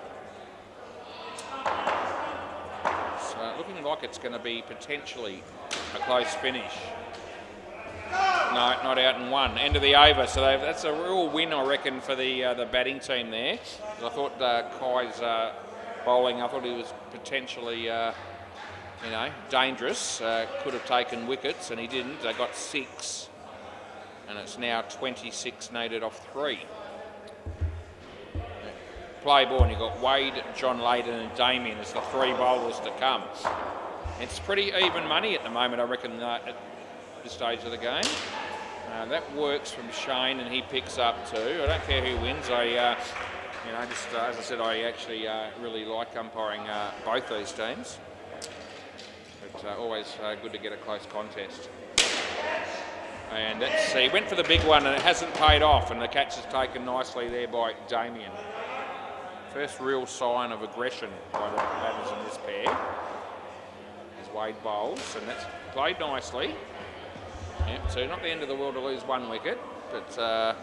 So looking like it's going to be potentially a close finish. No, not out in 1. End of the over. So that's a real win, I reckon, for the batting team there. I thought Kai's bowling, I thought he was potentially, dangerous. Could have taken wickets, and he didn't. They got 6, and it's now 26 needed off 3. Play ball, and you've got Wade, John Layden, and Damien as the 3 bowlers to come. It's pretty even money at the moment, I reckon, at this stage of the game. That works from Shane, and he picks up 2. I don't care who wins. As I said, I actually really like umpiring both these teams. But always good to get a close contest. And let's see, went for the big one, and it hasn't paid off, and the catch is taken nicely there by Damien. First real sign of aggression by the batters in this pair. As Wade bowls, and that's played nicely. Yeah, so not the end of the world to lose 1 wicket, but I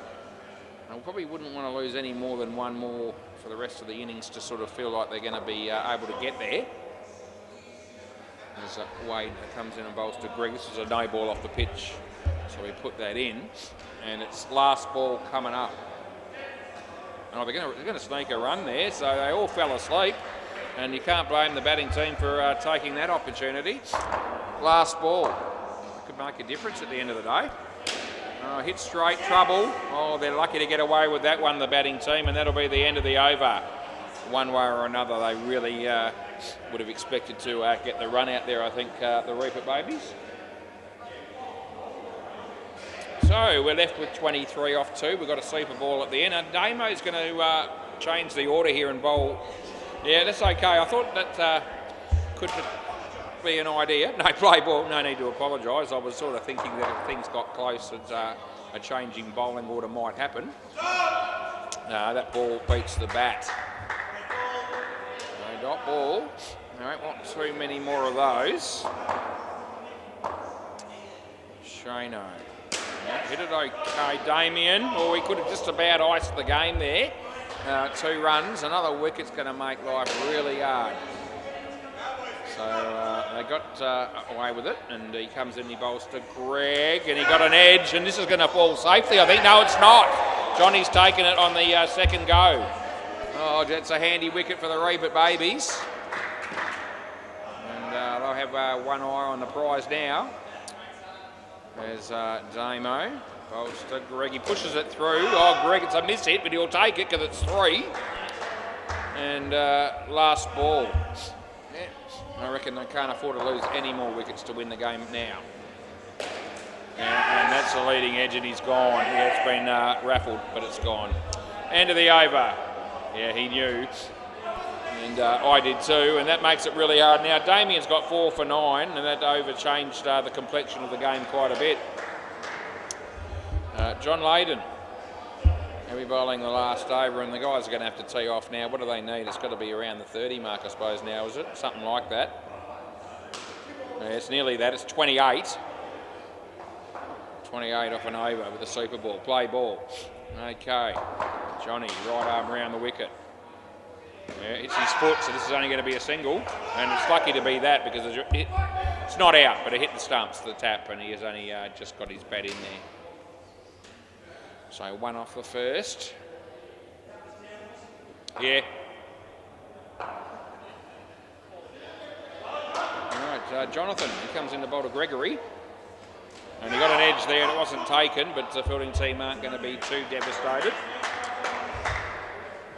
probably wouldn't want to lose any more than 1 more for the rest of the innings to sort of feel like they're going to be able to get there. As Wade comes in and bowls to Greg. This is a no ball off the pitch, so we put that in, and it's last ball coming up. Oh, they're going to sneak a run there, so they all fell asleep, and you can't blame the batting team for taking that opportunity. Last ball. Could make a difference at the end of the day. Hit straight, trouble. Oh, they're lucky to get away with that one, the batting team, and that'll be the end of the over. One way or another, they really would have expected to get the run out there, I think, the Reaper Babies. So we're left with 23 off 2. We've got a sleeper ball at the end. And Damo's going to change the order here and bowl. Yeah, that's okay. I thought that could be an idea. No, play ball, no need to apologise. I was sort of thinking that if things got close, that a change in bowling order might happen. No, that ball beats the bat. No dot ball. I don't want too many more of those. Shano. Yeah, hit it okay, Damien. Oh, he could have just about iced the game there. 2 runs. Another wicket's going to make life really hard. So they got away with it, and he comes in, he bowls to Greg, and he got an edge, and this is going to fall safely, I think. No, it's not. Johnny's taken it on the second go. Oh, that's a handy wicket for the Reaper Babies. And they'll have one eye on the prize now. There's Damo, bowls to Greg, he pushes it through. Oh, Greg, it's a miss hit, but he'll take it because it's 3. And last ball. I reckon they can't afford to lose any more wickets to win the game now. And that's the leading edge, and he's gone. Yeah, it's been raffled, but it's gone. End of the over. Yeah, he knew. And I did too, and that makes it really hard. Now, Damien's got 4 for 9, and that over changed the complexion of the game quite a bit. John Layden. He'll be bowling the last over, and the guys are going to have to tee off now. What do they need? It's got to be around the 30 mark, I suppose, now, is it? Something like that. Yeah, it's nearly that. It's 28. 28 off an over with a super ball. Play ball. Okay. Johnny, right arm around the wicket. Yeah, it's his foot, so this is only going to be a single. And it's lucky to be that because it's not out, but it hit the stumps, the tap, and he has only just got his bat in there. So 1 off the first. Yeah. All right, Jonathan, he comes in to bowl to Gregory. And he got an edge there and it wasn't taken, but the fielding team aren't going to be too devastated.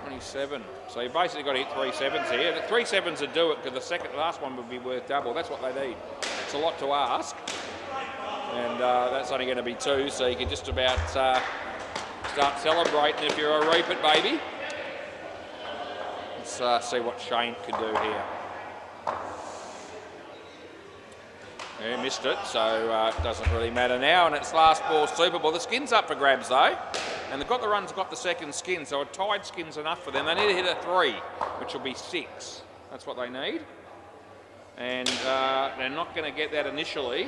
27. So you basically got to hit 3 sevens here. The 3 sevens would do it because the last one would be worth double. That's what they need. It's a lot to ask. And that's only going to be 2, so you can just about start celebrating if you're a repeat baby. Let's see what Shane can do here. He missed it, so it doesn't really matter now. And it's last ball Super Ball. The skin's up for grabs though. And they've got the runs, got the second skin, so a tied skin's enough for them. They need to hit a 3, which will be 6. That's what they need. And they're not going to get that initially.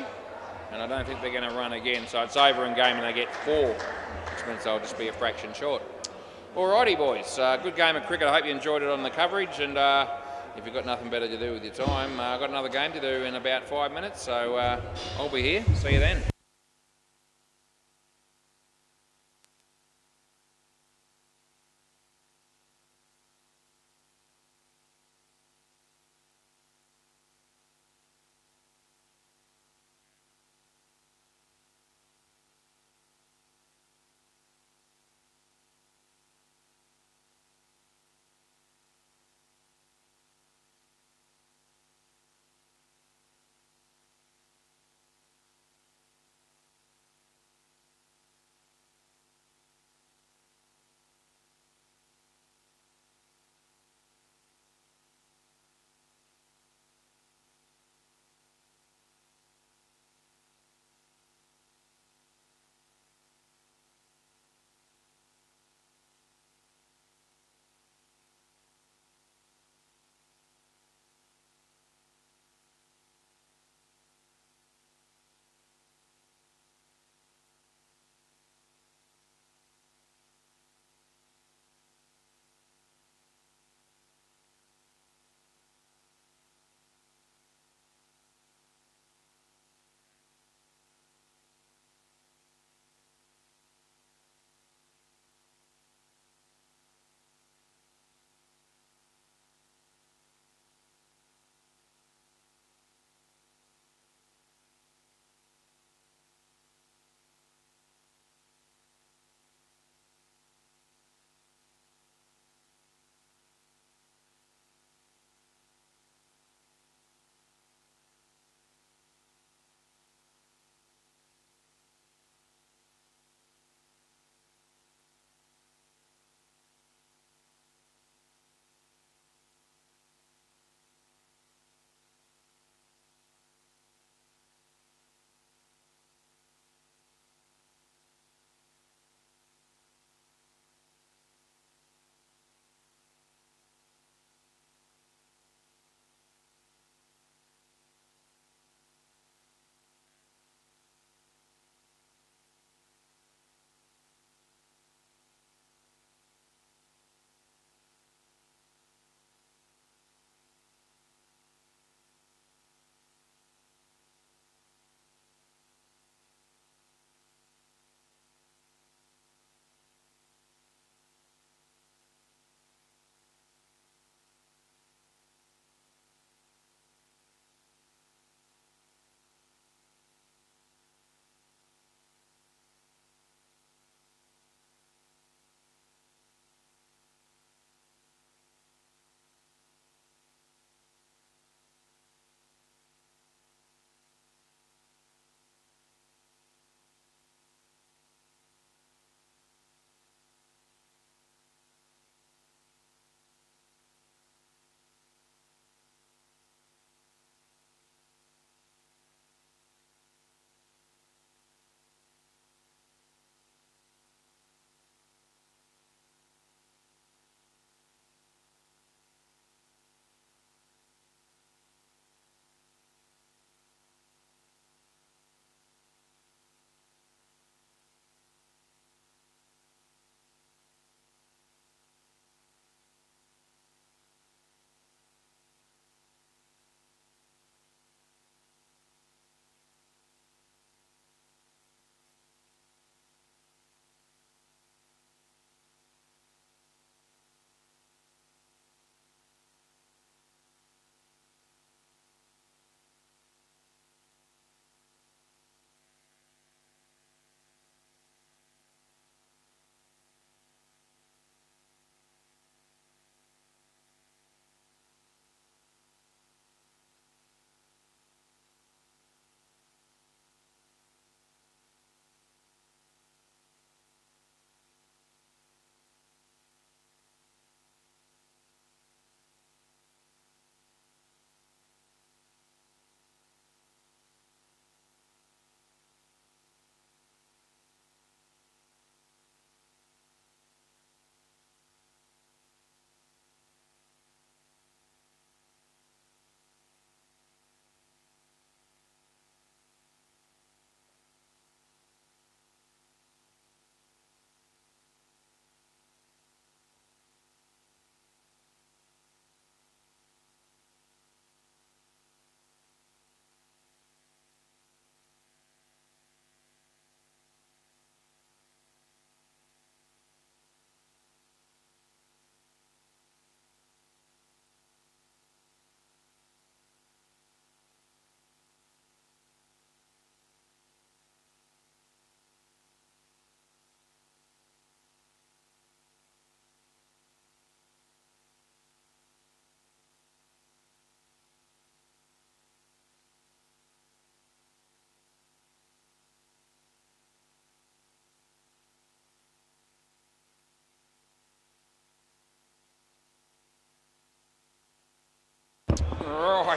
And I don't think they're going to run again. So it's over in game and they get 4, which means they'll just be a fraction short. Alrighty, boys. Good game of cricket. I hope you enjoyed it on the coverage. And if you've got nothing better to do with your time, I've got another game to do in about 5 minutes. So I'll be here. See you then.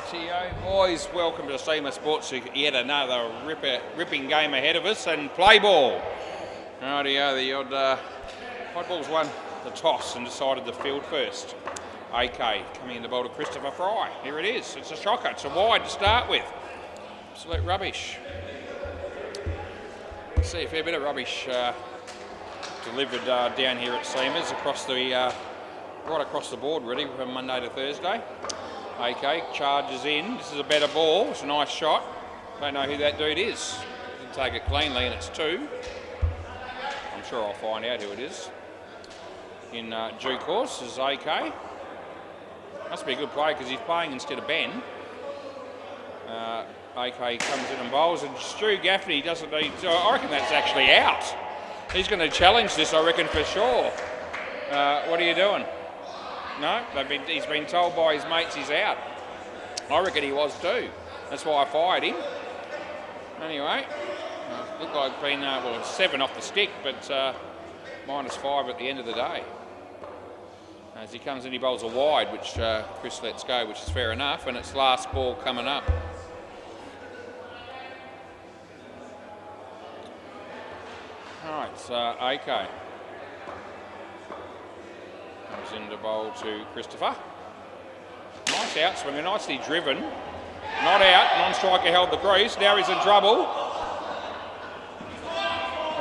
Rightio, boys, welcome to Seamer Sports. Yet another ripping game ahead of us and play ball. Rightio, the odd White Bulls won the toss and decided to field first. AK coming in the bowl to Christopher Fry. Here it is. It's a shocker. It's a wide to start with. Absolute rubbish. See a fair bit of rubbish delivered down here at Seamers across the right across the board really from Monday to Thursday. AK charges in. This is a better ball. It's a nice shot. Don't know who that dude is. Didn't take it cleanly and it's 2. I'm sure I'll find out who it is in due course. This is AK. Must be a good player because he's playing instead of Ben. AK comes in and bowls and Stu Gaffney doesn't need... So I reckon that's actually out. He's going to challenge this, I reckon, for sure. What are you doing? No, he's been told by his mates he's out. I reckon he was too. That's why I fired him. Anyway, looked like being 7 off the stick, but -5 at the end of the day. As he comes in, he bowls a wide, which Chris lets go, which is fair enough, and it's last ball coming up. All right, so AK. Comes in to bowl to Christopher. Nice outswinger, nicely driven. Not out, non-striker held the crease. Now he's in trouble.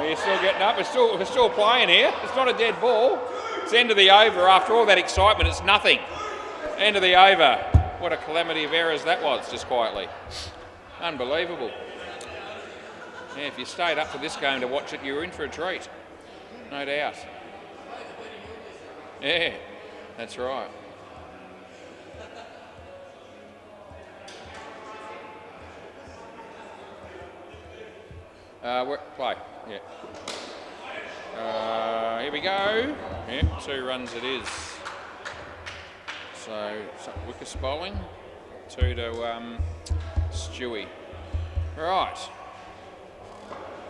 He's still getting up. We're still playing here. It's not a dead ball. It's end of the over. After all that excitement, it's nothing. End of the over. What a calamity of errors that was, just quietly. Unbelievable. Yeah, if you stayed up for this game to watch it, you were in for a treat. No doubt. Yeah, that's right. Play, yeah. Here we go. Yeah, 2 runs it is. So Wickus bowling, 2 to Stewie. Right.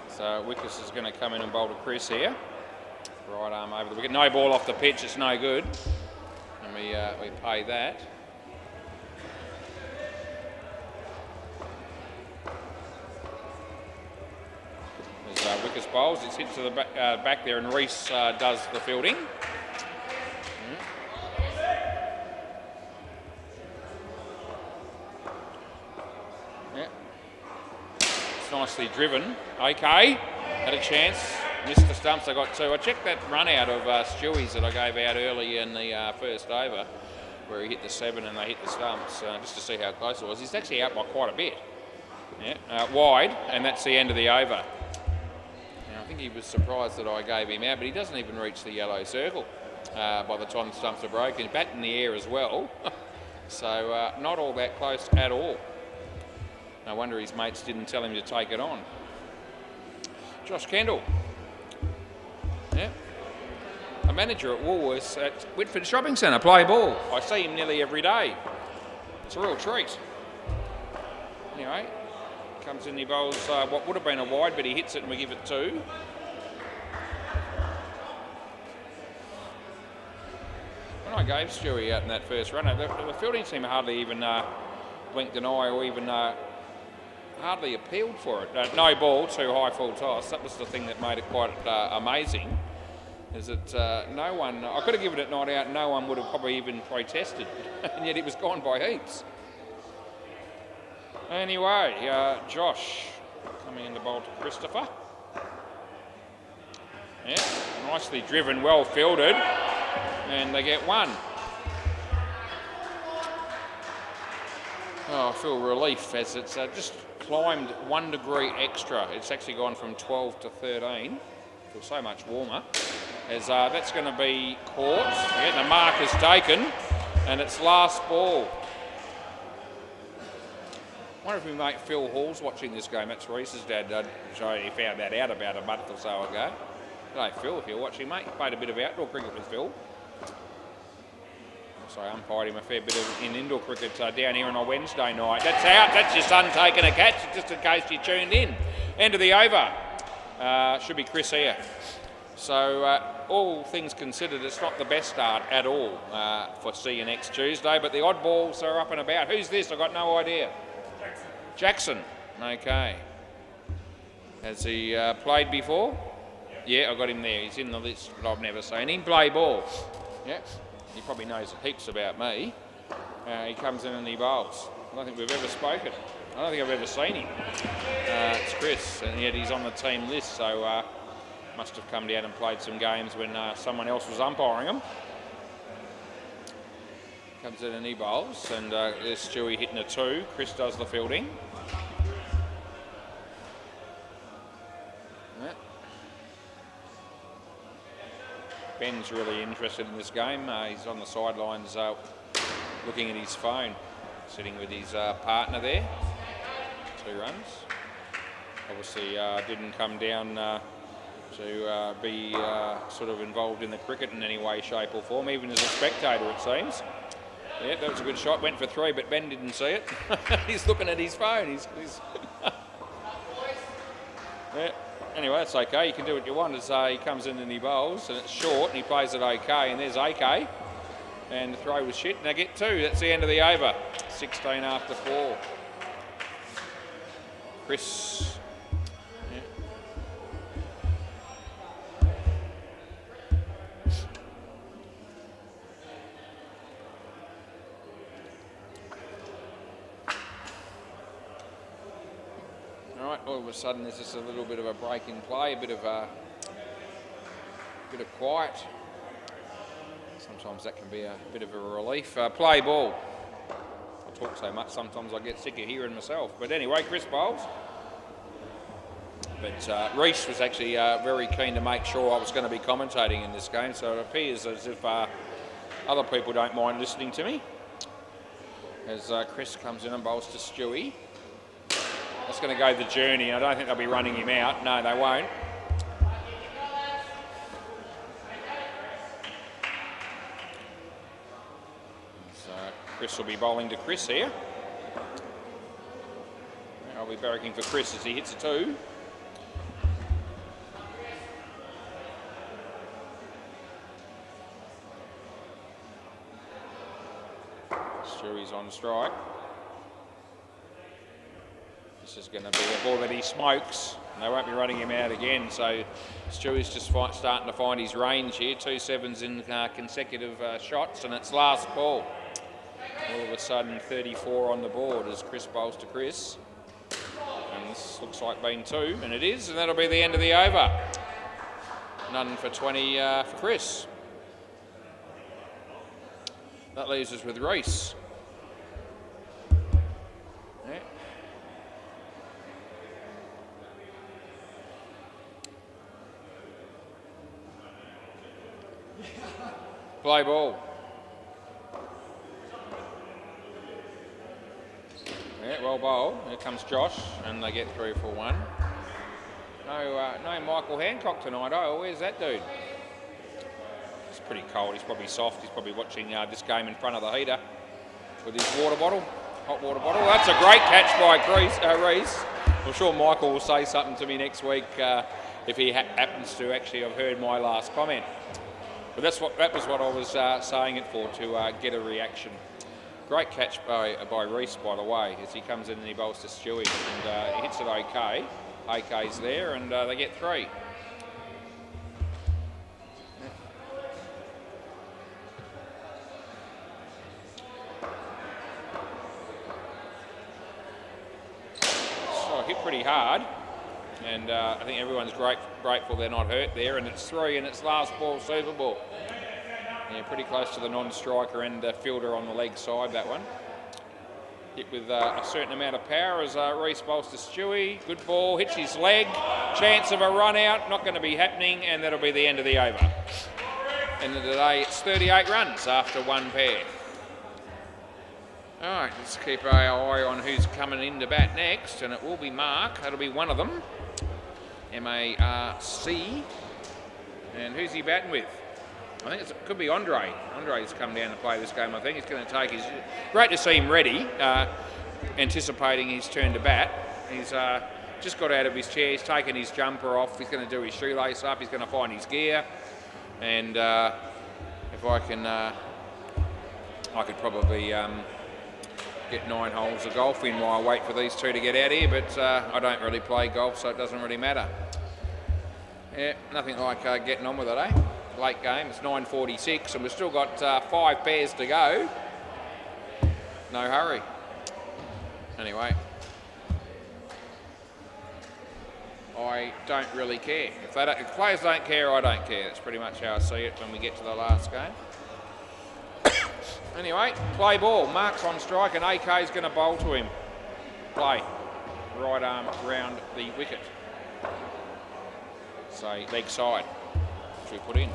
So Wickus is going to come in and bowl to Chris here. Right arm over the wicket. No ball off the pitch, it's no good. And we pay that. As Wickus bowls, it's hit to the back there and Reese does the fielding. Yeah. It's nicely driven. AK had a chance. Missed the stumps, I got 2. I checked that run out of Stewie's that I gave out early in the first over, where he hit the 7 and they hit the stumps, just to see how close it was. He's actually out by quite a bit. Yeah, wide, and that's the end of the over. Now, I think he was surprised that I gave him out, but he doesn't even reach the yellow circle by the time the stumps are broken. Bat in the air as well, so not all that close at all. No wonder his mates didn't tell him to take it on. Josh Kendall. Yeah. A manager at Woolworths at Whitford Shopping Centre, play ball. I see him nearly every day. It's a real treat. Anyway, comes in, he bowls what would have been a wide, but he hits it and we give it 2. When I gave Stewie out in that first run, the fielding team hardly even blinked an eye or even hardly appealed for it. No ball, too high full toss. That was the thing that made it quite amazing. Is that no one, I could have given it not out, no one would have probably even protested, and yet it was gone by heaps. Anyway, Josh coming in the bowl to Christopher. Yeah, nicely driven, well fielded, and they get 1. Oh, I feel relief as it's just climbed 1 degree extra. It's actually gone from 12 to 13. Feels so much warmer. As that's going to be caught. Yeah, the mark is taken, and it's last ball. I wonder if we mate Phil Hall's watching this game. That's Reese's dad. He found that out about a month or so ago. Hey Phil, if you're watching, mate, played a bit of outdoor cricket with Phil. So I umpired him a fair bit in indoor cricket down here on a Wednesday night. That's out. That's your son taking a catch, just in case you tuned in. End of the over. Should be Chris here. So all things considered, it's not the best start at all for see you next Tuesday, but the oddballs are up and about. Who's this? I've got no idea. Jackson. Okay. Has he played before? Yeah, I got him there. He's in the list, but I've never seen him play ball. Yeah, he probably knows heaps about me. He comes in and he bowls. I don't think we've ever spoken. I don't think I've ever seen him. It's Chris, and yet he's on the team list, so must have come down and played some games when someone else was umpiring him. Comes in and he bowls, and there's Stewie hitting a 2. Chris does the fielding. Yeah. Ben's really interested in this game. He's on the sidelines looking at his phone, sitting with his partner there. 2 runs. Obviously didn't come down to be sort of involved in the cricket in any way, shape or form, even as a spectator it seems. Yeah, that was a good shot, went for 3, but Ben didn't see it. He's looking at his phone. He's yeah. Anyway, that's okay. You can do what you want. As he comes in and he bowls, and it's short, and he plays it okay, and there's AK. And the throw was shit, and they get 2. That's the end of the over. 16 after 4. Chris. Yeah. All right, all of a sudden there's just a little bit of a break in play, a bit of quiet. Sometimes that can be a bit of a relief. Play ball. I talk so much, sometimes I get sick of hearing myself. But anyway, Chris bowls. But Reese was actually very keen to make sure I was going to be commentating in this game, so it appears as if other people don't mind listening to me. As Chris comes in and bowls to Stewie. That's going to go the journey. I don't think they'll be running him out. No, they won't. So Chris will be bowling to Chris here. I'll be barracking for Chris as he hits a 2. Stewie's on strike. This is going to be a ball that he smokes. And they won't be running him out again. So Stewie's just starting to find his range here. 2 7s in consecutive shots, and it's last ball. All of a sudden 34 on the board as Chris bowls to Chris. And this looks like being 2, and it is, and that'll be the end of the over. None for 20 for Chris. That leaves us with Reese. Yeah. Play ball. Yeah, well bowled. Here comes Josh, and they get 3 for 1. No Michael Hancock tonight. Oh, where's that dude? It's pretty cold. He's probably soft. He's probably watching this game in front of the heater with his water bottle, hot water bottle. That's a great catch by Reese. I'm sure Michael will say something to me next week if he happens to actually have heard my last comment. But that was what I was saying it for, to get a reaction. Great catch by Reese, by the way, as he comes in and he bowls to Stewie, and he hits it okay. AK's there, and they get 3. So hit pretty hard, and I think everyone's grateful they're not hurt there, and it's 3, and it's last ball, Super Ball. Yeah, pretty close to the non-striker and the fielder on the leg side, that one. Hit with a certain amount of power as Reese bowls to Stewie. Good ball, hits his leg. Chance of a run out, not going to be happening, and that'll be the end of the over. End of the day, it's 38 runs after 1 pair. All right, let's keep our eye on who's coming in to bat next, and it will be Mark. That'll be one of them. M-A-R-C. And who's he batting with? I think it could be Andre. Andre's come down to play this game, I think. He's going to take his... Great to see him ready, anticipating his turn to bat. He's just got out of his chair. He's taken his jumper off. He's going to do his shoelace up. He's going to find his gear. And if I can, I could probably get 9 holes of golf in while I wait for these two to get out here. But I don't really play golf, so it doesn't really matter. Yeah, nothing like getting on with it, eh? Late game. It's 9:46, and we've still got 5 pairs to go. No hurry. Anyway, I don't really care. If players don't care, I don't care. That's pretty much how I see it when we get to the last game. Anyway, play ball. Mark's on strike, and AK's going to bowl to him. Play. Right arm round the wicket. So leg side, which we put in.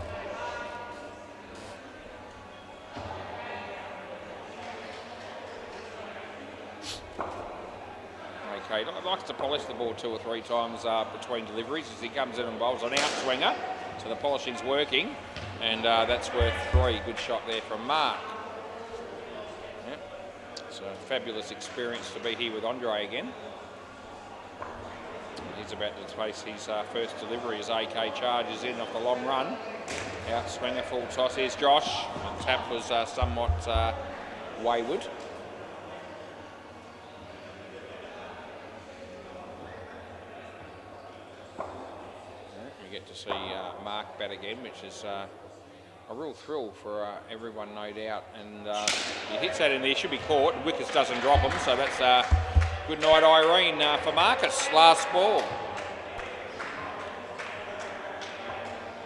Okay, likes to polish the ball 2 or 3 times between deliveries as he comes in and bowls an outswinger. So the polishing's working, and that's worth 3. Good shot there from Mark. Yep. So fabulous experience to be here with Andre again. He's about to face his first delivery as AK charges in off the long run. Outswinger, full toss. Here's Josh. The tap was somewhat wayward. We get to see Mark bat again, which is a real thrill for everyone, no doubt. And he hits that in there, should be caught. Wickets doesn't drop him, so that's good night, Irene, for Marcus. Last ball.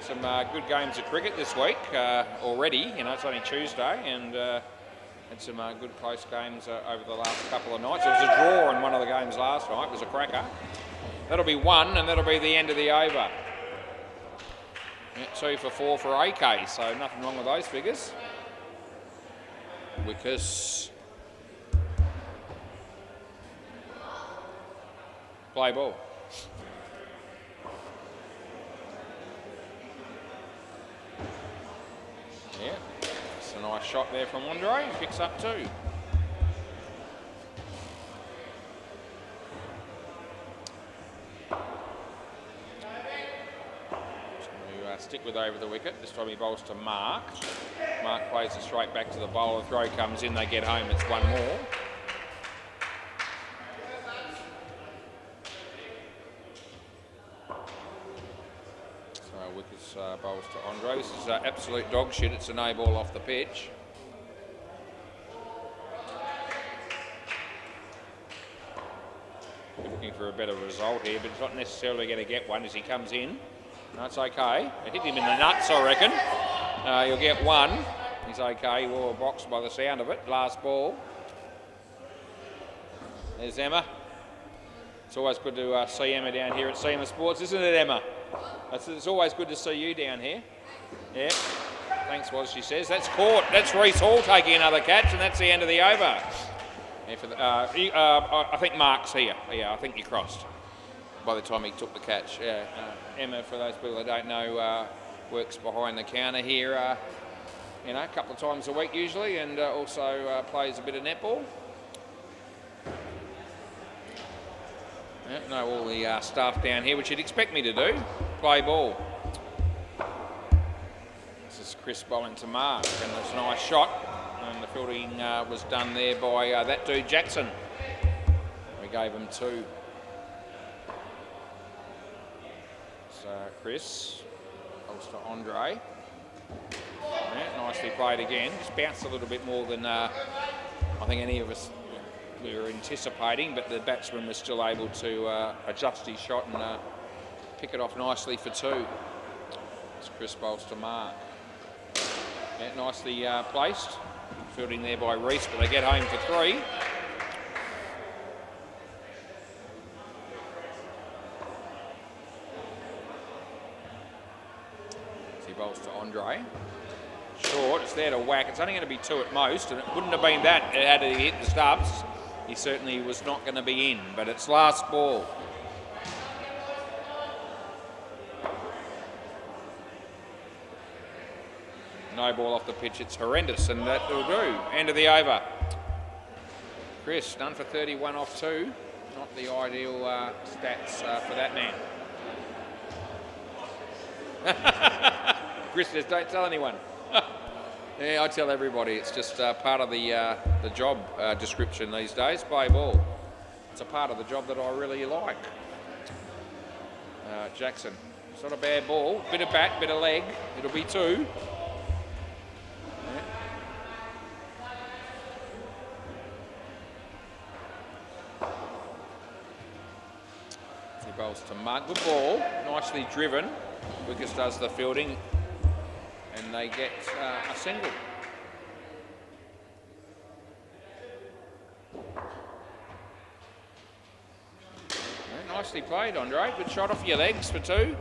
Some good games of cricket this week already. You know, it's only Tuesday, and had some good close games over the last couple of nights. There was a draw in one of the games last night. It was a cracker. That'll be 1, and that'll be the end of the over. Yeah, 2 for 4 for AK, so nothing wrong with those figures. Wickers. Play ball. Yeah, it's a nice shot there from Andre. He picks up 2. Stick with over the wicket. This time he bowls to Mark. Mark plays it straight back to the bowler. Throw comes in, they get home. It's 1 more. So wickets bowls to Andre. This is absolute dog shit. It's a no ball off the pitch. Looking for a better result here, but it's not necessarily going to get one as he comes in. That's okay. It hit him in the nuts, I reckon. You'll get 1. He's okay. He wore a box by the sound of it. Last ball. There's Emma. It's always good to see Emma down here at SEMA Sports, isn't it, Emma? It's always good to see you down here. Yeah. Thanks, Woz, she says. That's caught. That's Reece Hall taking another catch, and that's the end of the over. Yeah, for the, I think Mark's here. Yeah, I he crossed by the time he took the catch. Yeah, Emma, for those people that don't know, works behind the counter here, you know, a couple of times a week usually, and also plays a bit of netball. Yeah, know all the staff down here, which you'd expect me to do. Play ball. This is Chris bowling to Mark, and it's a nice shot, and the fielding was done there by that dude Jackson. We gave him 2. Chris goes to Andre. Yeah, nicely played again. Just bounced a little bit more than I think any of us we were anticipating, but the batsman was still able to adjust his shot and pick it off nicely for 2. It's Chris bowls to Mark. Yeah, nicely placed. Fielding there by Reece, but they get home for 3. Bowls to Andre. Short, it's there to whack. It's only going to be 2 at most, and it wouldn't have been that had he hit the stubs. He certainly was not going to be in, but it's last ball. No ball off the pitch, it's horrendous, and that will do. End of the over. Chris, done for 31 off 2. Not the ideal stats for that man. Chris says, don't tell anyone. Yeah, I tell everybody. It's just part of the job description these days. Play ball. It's a part of the job that I really like. Jackson. It's not a bad ball. Bit of bat, bit of leg. It'll be 2. He bowls to Mug. Good ball. Nicely driven. Wickets does the fielding. And they get a single. Nicely played, Andre. Good shot off your legs for 2.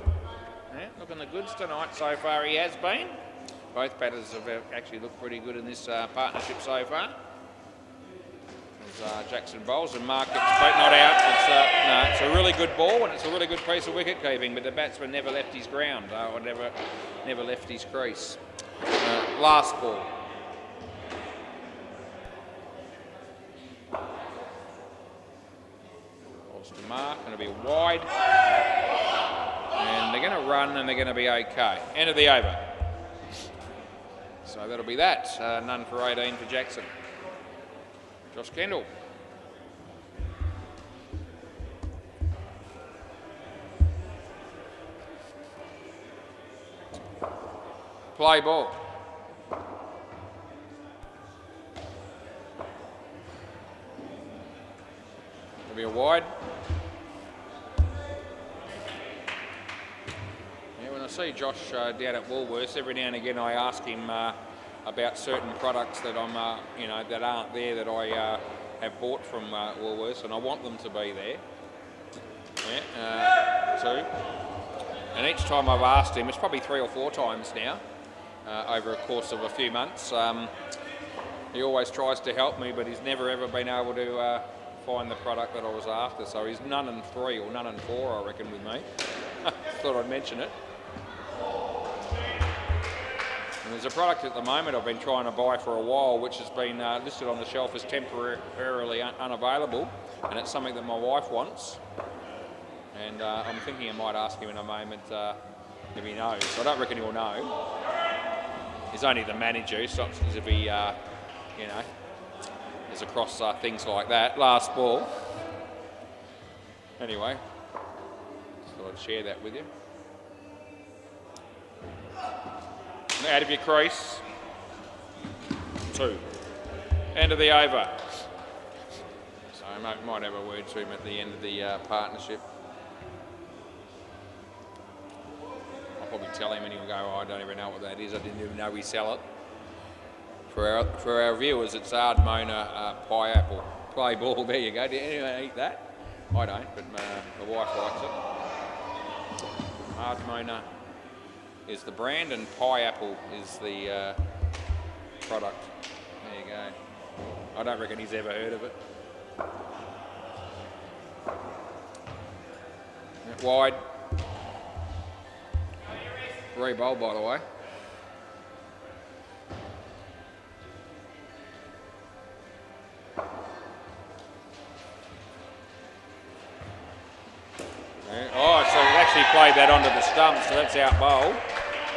Yeah, looking the goods tonight so far, he has been. Both batters have actually looked pretty good in this partnership so far. As Jackson bowls and Mark gets both not out. It's a really good ball and it's a really good piece of wicket keeping, but the batsman never left his ground or never left his crease. Last ball. Balls to Mark, going to be wide. And they're going to run and they're going to be okay. End of the over. So that'll be that. None for 18 for Jackson. Josh Kendall. Play ball. It'll be a wide. Yeah, when I see Josh down at Woolworths, every now and again I ask him about certain products that I'm, that aren't there that I have bought from Woolworths, and I want them to be there. Yeah, too. And each time I've asked him, it's probably 3 or 4 times now, over a course of a few months. He always tries to help me, but he's never ever been able to find the product that I was after. So he's none and 3 or none and 4, I reckon, with me. Thought I'd mention it. And there's a product at the moment I've been trying to buy for a while, which has been listed on the shelf as temporarily unavailable, and it's something that my wife wants. And I'm thinking I might ask him in a moment if he knows. I don't reckon he'll know. He's only the manager, so it's as if he, is across things like that. Last ball. Anyway, just thought I'd share that with you. Out of your crease. 2. End of the over. So I might have a word to him at the end of the partnership. I'll probably tell him and he'll go, oh, I don't even know what that is. I didn't even know we sell it. For our viewers, it's Ardmona pineapple. Play ball, there you go. Did anyone eat that? I don't, but my wife likes it. Ardmona is the brand and pineapple is the product. There you go. I don't reckon he's ever heard of it. Wide. Re-bowl, by the way. Oh, so he actually played that onto the stump, so that's out bowl.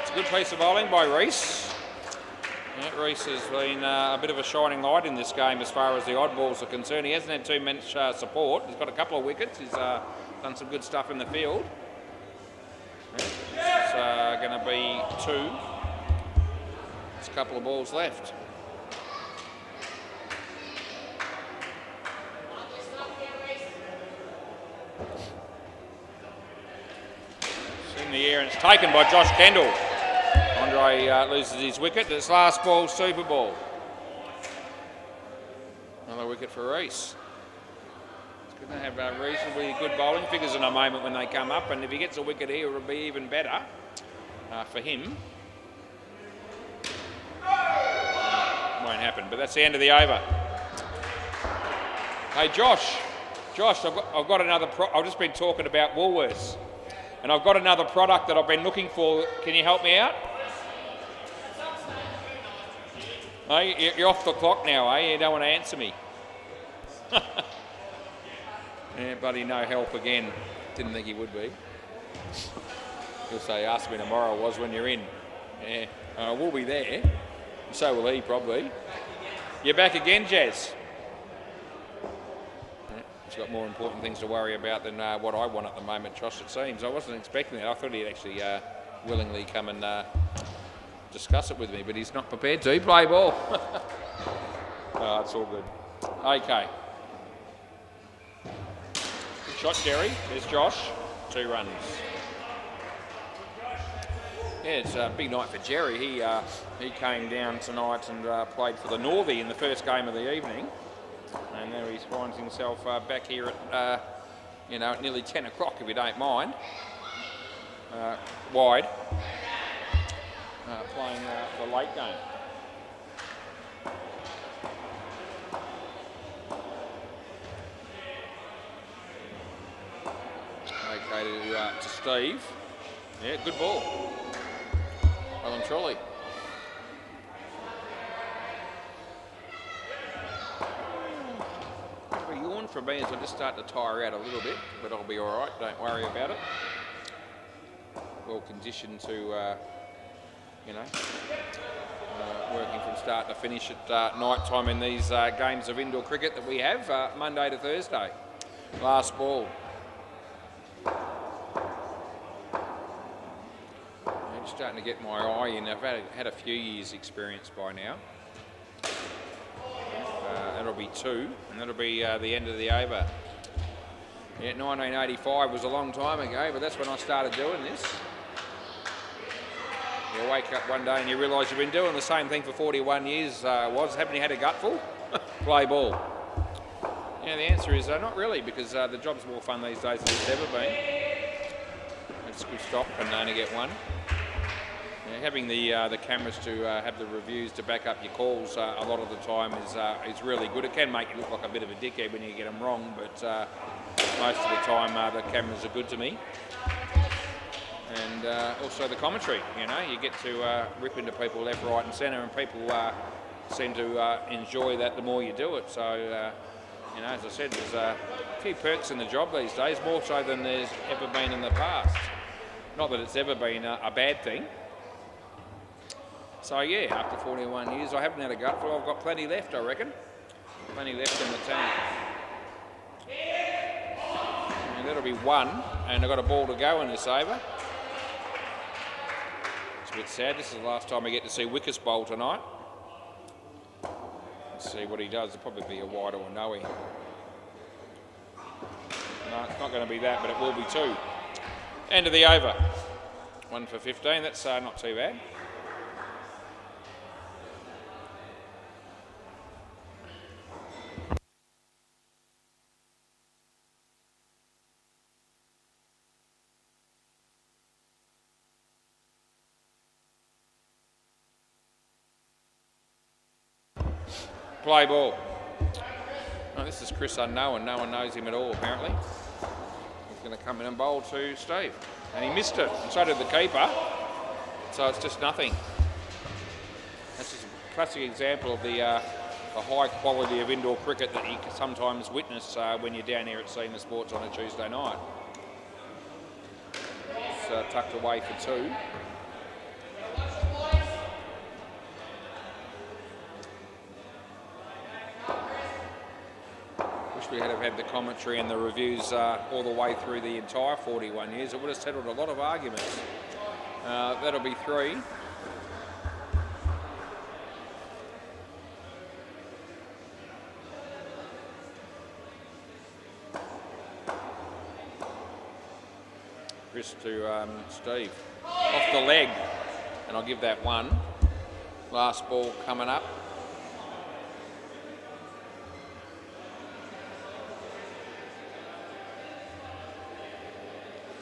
It's a good piece of bowling by Reese. Yeah, Reese has been a bit of a shining light in this game as far as the odd balls are concerned. He hasn't had too much support. He's got a couple of wickets. He's done some good stuff in the field. Yeah, it's going to be 2. There's a couple of balls left. It's in the air and it's taken by Josh Kendall. Andre loses his wicket. This last ball, super ball. Another wicket for Reese. He's going to have reasonably good bowling figures in a moment when they come up, and if he gets a wicket here, it'll be even better for him. Won't happen, but that's the end of the over. Hey, Josh, I've got another. I've just been talking about Woolworths, and I've got another product that I've been looking for. Can you help me out? Hey, you're off the clock now, eh? You don't want to answer me. Yeah, buddy, no help again. Didn't think he would be. He'll say, ask me tomorrow was when you're in. Yeah, we'll be there. So will he, probably. You're back again, Jazz. Yeah, he's got more important things to worry about than what I want at the moment, Josh, it seems. I wasn't expecting that. I thought he'd actually willingly come and discuss it with me, but he's not prepared to. Play ball. Oh, it's all good. Okay. Good shot, Jerry. There's Josh. 2 runs. Yeah, it's a big night for Jerry. He came down tonight and played for the Northie in the first game of the evening, and now he finds himself back here at at nearly 10 o'clock, if you don't mind, wide, playing the late game. Okay, to Steve. Yeah, good ball. Well and truly. A yawn for me as I just start to tire out a little bit, but I'll be all right. Don't worry about it. Well conditioned to, working from start to finish at night time in these games of indoor cricket that we have, Monday to Thursday. Last ball. Starting to get my eye in. I've had a few years experience by now. That'll be 2, and that'll be the end of the over. Yeah, 1985 was a long time ago, but that's when I started doing this. You wake up one day and you realise you've been doing the same thing for 41 years. Haven't you had a gutful? Play ball. Yeah, the answer is not really, because the job's more fun these days than it's ever been. It's a good stop and only get 1. Yeah, having the cameras to have the reviews to back up your calls a lot of the time is really good. It can make you look like a bit of a dickhead when you get them wrong, but most of the time the cameras are good to me. And also the commentary, you get to rip into people left, right and centre, and people seem to enjoy that the more you do it. So, as I said, there's a few perks in the job these days, more so than there's ever been in the past. Not that it's ever been a bad thing. So yeah, after 41 years, I haven't had a gutful. I've got plenty left, I reckon. Plenty left in the tank. And that'll be 1, and I've got a ball to go in this over. It's a bit sad. This is the last time I get to see Wickus bowl tonight. Let's see what he does. It'll probably be a wide or a no-ing. No, it's not going to be that, but it will be 2. End of the over. 1 for 15. That's not too bad. Play ball. Oh, this is Chris Unknown. No one knows him at all, apparently. He's going to come in and bowl to Steve. And he missed it, and so did the keeper. So it's just nothing. That's just a classic example of the high quality of indoor cricket that you can sometimes witness when you're down here at Seeing the Sports on a Tuesday night. It's tucked away for 2. We had the commentary and the reviews all the way through the entire 41 years. It would have settled a lot of arguments. That'll be 3. Chris to Steve. Off the leg, and I'll give that 1. Last ball coming up.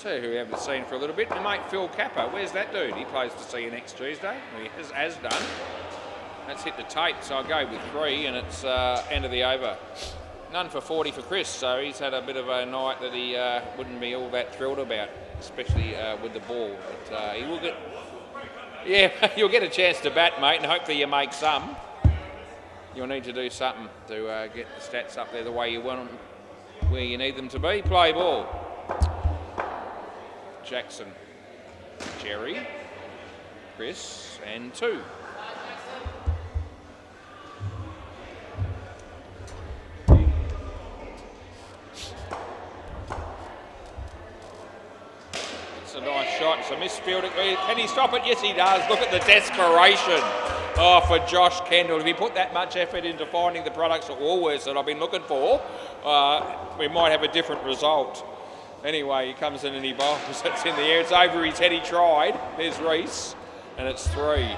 Who we haven't seen for a little bit, my mate Phil Capper. Where's that dude? He plays to see you next Tuesday. He has done. That's hit the tape, so I'll go with 3, and it's end of the over. None for 40 for Chris, so he's had a bit of a night that he wouldn't be all that thrilled about, especially with the ball. But he will get, you'll get a chance to bat, mate, and hopefully you make some. You'll need to do something to get the stats up there the way you want them. where you need them to be. Play ball. Jackson, Jerry, Chris, and 2. It's a nice shot. It's a misfield. Can he stop it? Yes, he does. Look at the desperation. Oh, for Josh Kendall. If he put that much effort into finding the products at Woolworths that I've been looking for, we might have a different result. Anyway, he comes in and he bowls. It's in the air. It's over his head. He tried. There's Reese. And it's 3. Yeah,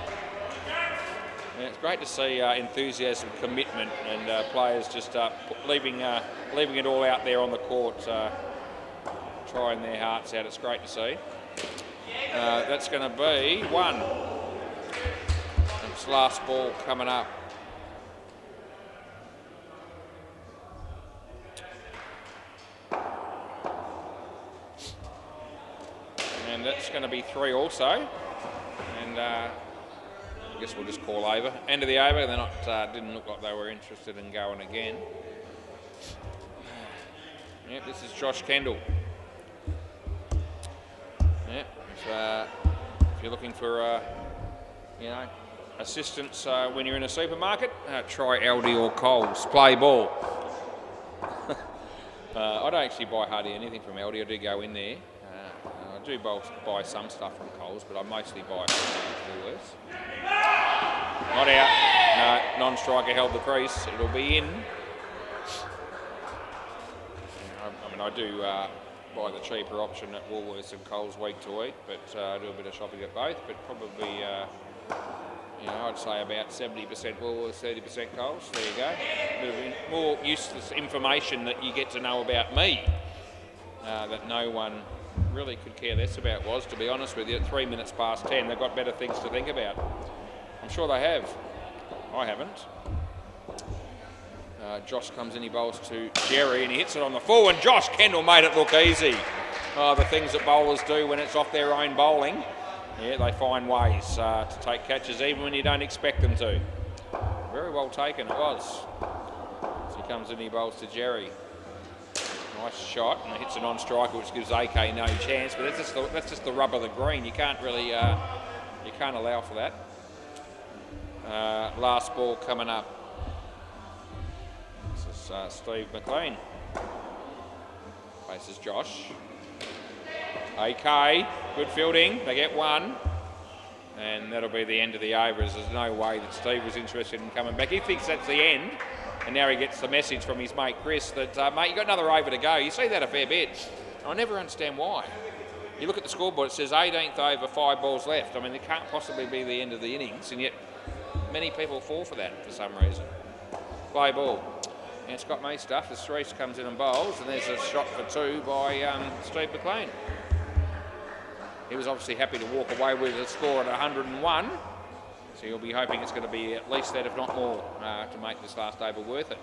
it's great to see enthusiasm, commitment, and players just leaving it all out there on the court, trying their hearts out. It's great to see. That's going to be 1. It's last ball coming up. And that's going to be 3 also. And I guess we'll just call over. End of the over. They're not. Didn't look like they were interested in going again. Yep, this is Josh Kendall. Yep. If you're looking for, assistance when you're in a supermarket, try Aldi or Coles. Play ball. I don't actually buy hardly anything from Aldi. I do go in there. I do buy some stuff from Coles, but I mostly buy it from Woolworths. Not out. No, non-striker held the crease. It'll be in. I do buy the cheaper option at Woolworths and Coles week to week, but I do a bit of shopping at both. But probably, I'd say about 70% Woolworths, 30% Coles. There you go. A bit of more useless information that you get to know about me that no one really could care less about was, to be honest with you. At 3 minutes past 10, they've got better things to think about. I'm sure they have. I haven't. Josh comes in, he bowls to Jerry and he hits it on the full, and Josh Kendall made it look easy. Oh, the things that bowlers do when it's off their own bowling. Yeah, they find ways to take catches even when you don't expect them to. Very well taken, it was. So he comes in, he bowls to Jerry. Nice shot, and it hits a non-striker, which gives AK no chance. But that's just the rub of the green. You can't really, you can't allow for that. Last ball coming up. This is Steve McLean. Faces Josh. AK, good fielding. They get 1, and that'll be the end of the over. There's no way that Steve was interested in coming back. He thinks that's the end. And now he gets the message from his mate Chris that, mate, you've got another over to go. You see that a fair bit. I never understand why. You look at the scoreboard, it says 18th over, 5 balls left. I mean, it can't possibly be the end of the innings, and yet many people fall for that for some reason. Play ball. And it's got me stuffed as Reese comes in and bowls, and there's a shot for 2 by Steve McLean. He was obviously happy to walk away with a score at 101. So you'll be hoping it's going to be at least that, if not more, to make this last over worth it.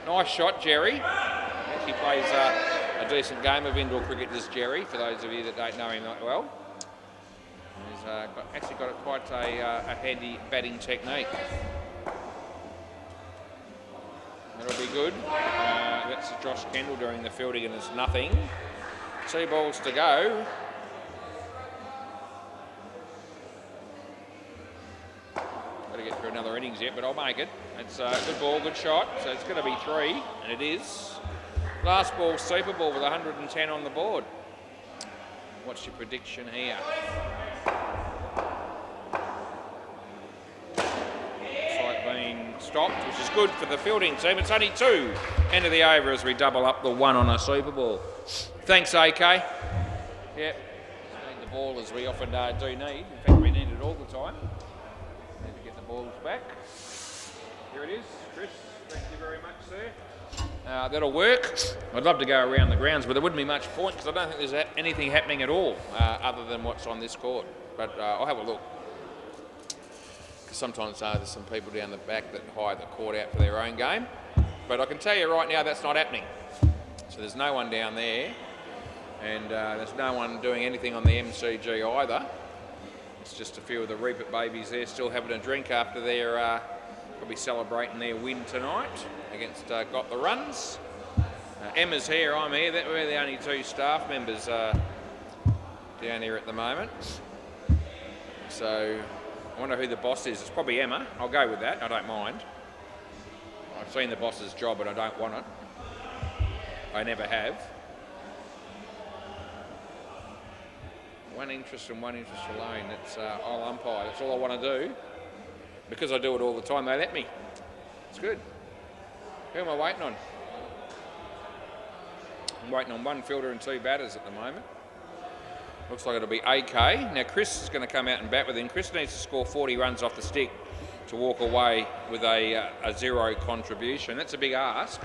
Nice shot, Jerry. Actually plays a decent game of indoor cricket, this Jerry, for those of you that don't know him that well. He's actually got quite a handy batting technique. That'll be good. That's Josh Kendall doing the fielding, and it's nothing. 2 balls to go. Got to get through another innings yet, but I'll make it. It's a good ball, good shot. So it's going to be 3, and it is. Last ball, super ball with 110 on the board. What's your prediction here? Looks like being stopped, which is good for the fielding team. It's only 2. End of the over as we double up the 1 on a super ball. Thanks, AK. Yep. Need the ball as we often do need. In fact, we need it all the time. Balls back. Here it is, Chris. Thank you very much, sir. That'll work. I'd love to go around the grounds, but there wouldn't be much point because I don't think there's anything happening at all other than what's on this court. But I'll have a look. Because sometimes there's some people down the back that hire the court out for their own game. But I can tell you right now that's not happening. So there's no one down there, and there's no one doing anything on the MCG either. It's just a few of the Reapit babies there still having a drink after they're probably celebrating their win tonight against Got the Runs. Emma's here, I'm here. We're the only two staff members down here at the moment. So I wonder who the boss is. It's probably Emma. I'll go with that. I don't mind. I've seen the boss's job, but I don't want it. I never have. One interest and one interest alone. That's I'll umpire. That's all I want to do. Because I do it all the time, they let me. It's good. Who am I waiting on? I'm waiting on one fielder and two batters at the moment. Looks like it'll be AK. Now Chris is going to come out and bat with him. Chris needs to score 40 runs off the stick to walk away with a zero contribution. That's a big ask.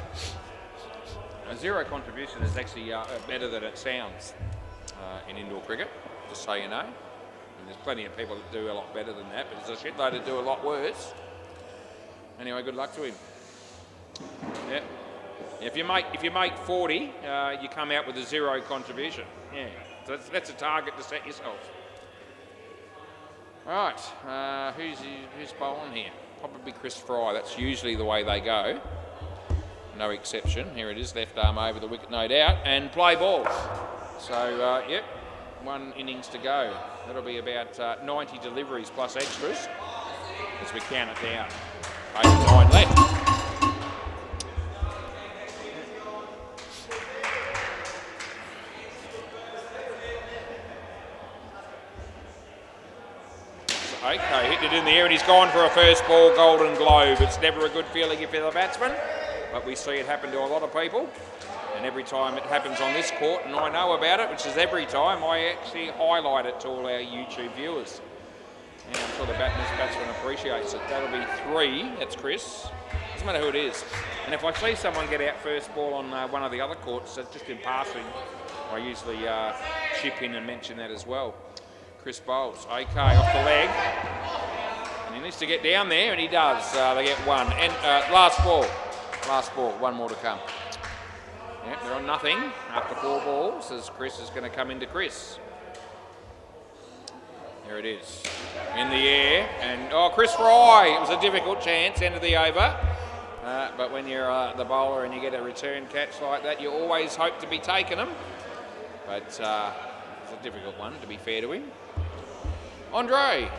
A zero contribution is actually better than it sounds in indoor cricket, just so you know. And there's plenty of people that do a lot better than that, but there's a shitload that do a lot worse. Anyway, good luck to him. Yeah. If you make 40, you come out with a zero contribution. Yeah. So that's a target to set yourself. Right, who's bowling here? Probably Chris Fry. That's usually the way they go. No exception. Here it is, left arm over the wicket, no doubt, and play ball. So, yep, one innings to go. That'll be about 90 deliveries plus extras as we count it down. 8 to 9 left. Okay, hit it in the air and he's gone for a first ball Golden Globe. It's never a good feeling if you're the batsman, but we see it happen to a lot of people. And every time it happens on this court, and I know about it, which is every time, I actually highlight it to all our YouTube viewers. And I'm sure the batsman appreciates it. That'll be 3, that's Chris. Doesn't matter who it is. And if I see someone get out first ball on one of the other courts, just in passing, I usually chip in and mention that as well. Chris bowls, OK, off the leg. And he needs to get down there, and he does. They get 1. And last ball, one more to come. Yep, they're on nothing after 4 balls, as Chris is going to come into Chris. There it is, in the air, and Chris Fry. It was a difficult chance, end of the over. But when you're the bowler and you get a return catch like that, you always hope to be taking them. But it's a difficult one, to be fair to him. Andre,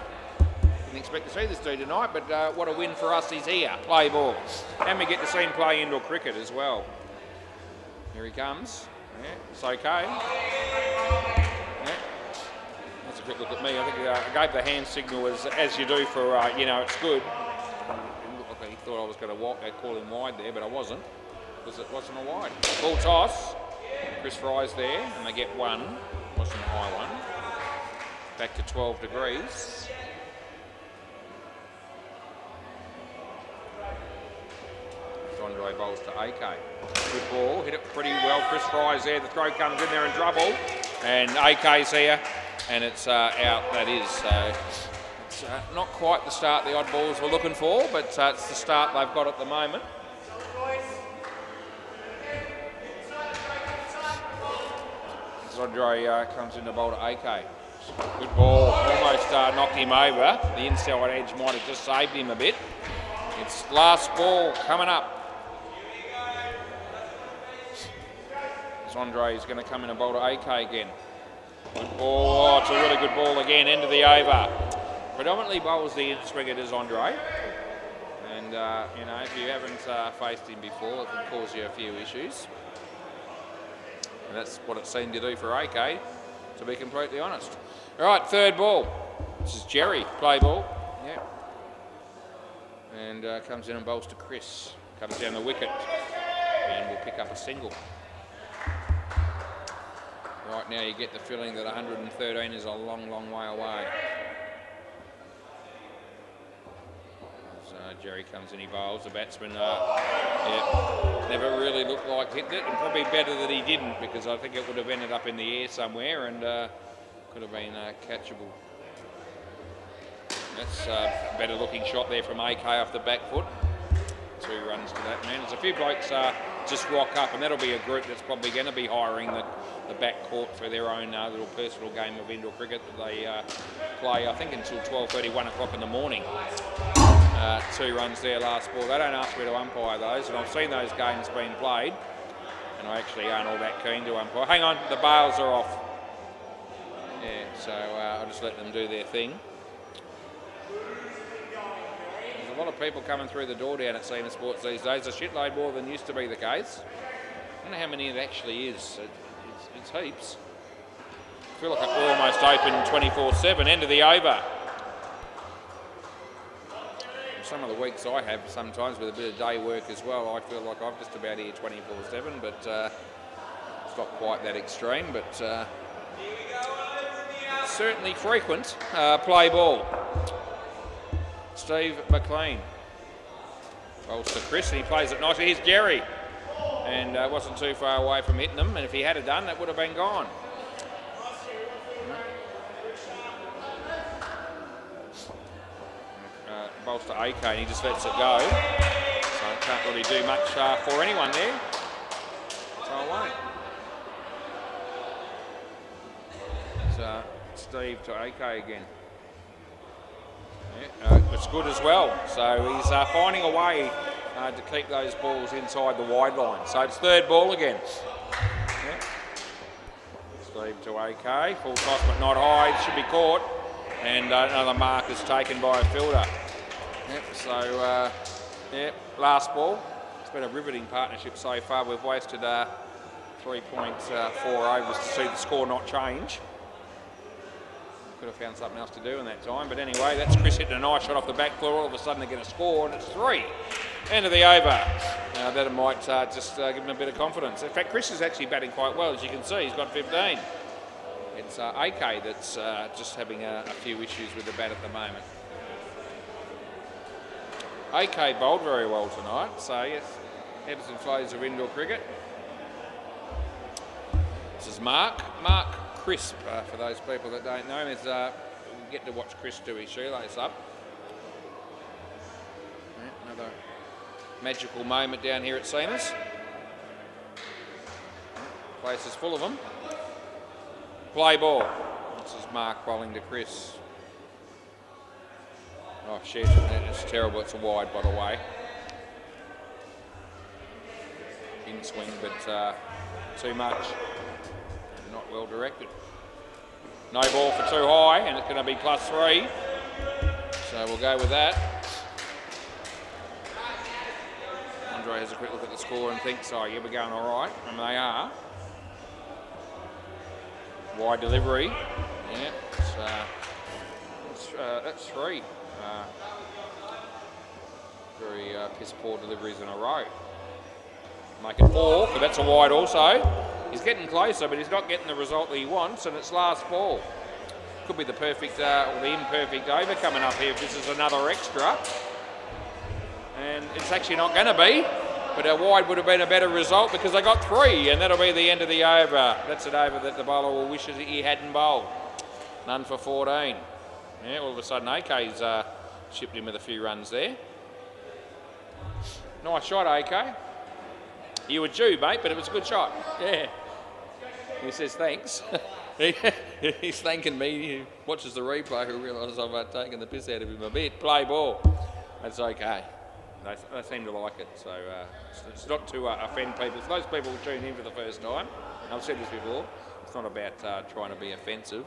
didn't expect to see this dude tonight, but what a win for us. He's here, play ball. And we get to see him play indoor cricket as well. Here he comes. Yeah, it's okay. Yeah. That's a quick look at me. I think I gave the hand signal as you do for, it's good. It looked like he thought I was going to call him wide there, but I wasn't, because it wasn't a wide. Ball toss. Chris Fry's there, and they get 1. Wasn't a high one. Back to 12 degrees. Andre bowls to AK. Good ball, hit it pretty well. Chris Fry's there, the throw comes in there in trouble. And AK's here, and it's out, that is. So it's not quite the start the oddballs were looking for, but it's the start they've got at the moment. Andre comes in to bowl to AK. Good ball, almost knocked him over. The inside edge might have just saved him a bit. It's last ball coming up. Andre is going to come in and bowl to AK again. Good ball, it's a really good ball again, end of the over. Predominantly bowls the in-swingers, Andre. And, if you haven't faced him before, it can cause you a few issues. And that's what it seemed to do for AK, to be completely honest. All right, third ball. This is Jerry, play ball. Yeah. And comes in and bowls to Chris. Comes down the wicket and will pick up a single. Right now you get the feeling that 113 is a long, long way away. So Jerry comes in, he bowls. The batsman never really looked like hitting it, and probably better that he didn't, because I think it would have ended up in the air somewhere and could have been catchable. That's a better looking shot there from AK off the back foot. 2 runs to that man. There's a few blokes just rock up, and that'll be a group that's probably going to be hiring the back court for their own little personal game of indoor cricket that they play, I think, until 12:30, 1 o'clock in the morning. 2 runs there last ball. They don't ask me to umpire those, and I've seen those games being played. and I actually aren't all that keen to umpire. Hang on, the bails are off. Yeah, so I'll just let them do their thing. There's a lot of people coming through the door down at Cena Sports these days, a shitload more than used to be the case. I don't know how many it actually is. It's heaps. I feel like we're almost open 24/7. End of the over. Some of the weeks I have sometimes with a bit of day work as well, I feel like I'm just about here 24/7, but it's not quite that extreme, but it's certainly frequent. Play ball. Steve McLean. Bowls to Chris, and he plays it nicely. Here's Jerry. And wasn't too far away from hitting them, and if he had done, that would have been gone. Bowls to AK, and he just lets it go. So I can't really do much for anyone there. So I won't. So Steve to AK again. Yeah, it's good as well. So he's finding a way to keep those balls inside the wide line. So it's third ball again. Yeah. Steve to AK, full toss but not high, should be caught. And another mark is taken by a fielder. Yep, so last ball. It's been a riveting partnership so far. We've wasted 3.4 overs to see the score not change. Could have found something else to do in that time, but anyway, that's Chris hitting a nice shot off the back floor. All of a sudden they get a score, and it's 3. End of the over. That might just give him a bit of confidence. In fact, Chris is actually batting quite well, as you can see. He's got 15. It's AK that's just having a few issues with the bat at the moment. AK bowled very well tonight, so yes, ebbs and flows of indoor cricket. This is Mark Crisp, for those people that don't know. We get to watch Chris do his shoelace up. Yeah, another magical moment down here at Seamus. Place is full of them. Play ball. This is Mark bowling to Chris. Oh shit, it's terrible. It's a wide, by the way. In swing, but too much. Not well directed. No ball for too high, and it's going to be +3. So we'll go with that. Andre has a quick look at the score and thinks, oh yeah, we're going all right. And they are. Wide delivery. Yeah, that's 3. Very piss poor deliveries in a row. Make it 4, but that's a wide also. He's getting closer, but he's not getting the result that he wants, and it's last ball. Could be the perfect or the imperfect over coming up here if this is another extra. And it's actually not going to be, but a wide would have been a better result because they got 3, and that'll be the end of the over. That's an over that the bowler will wish that he hadn't bowled. None for 14. Yeah, all of a sudden AK's chipped in with a few runs there. Nice shot, AK. You were due, mate, but it was a good shot. Yeah. He says thanks. He's thanking me. He watches the replay, who realises I've taken the piss out of him a bit. Play ball. That's okay. They seem to like it, so it's not to offend people. For those people who tune in for the first time, and I've said this before, it's not about trying to be offensive.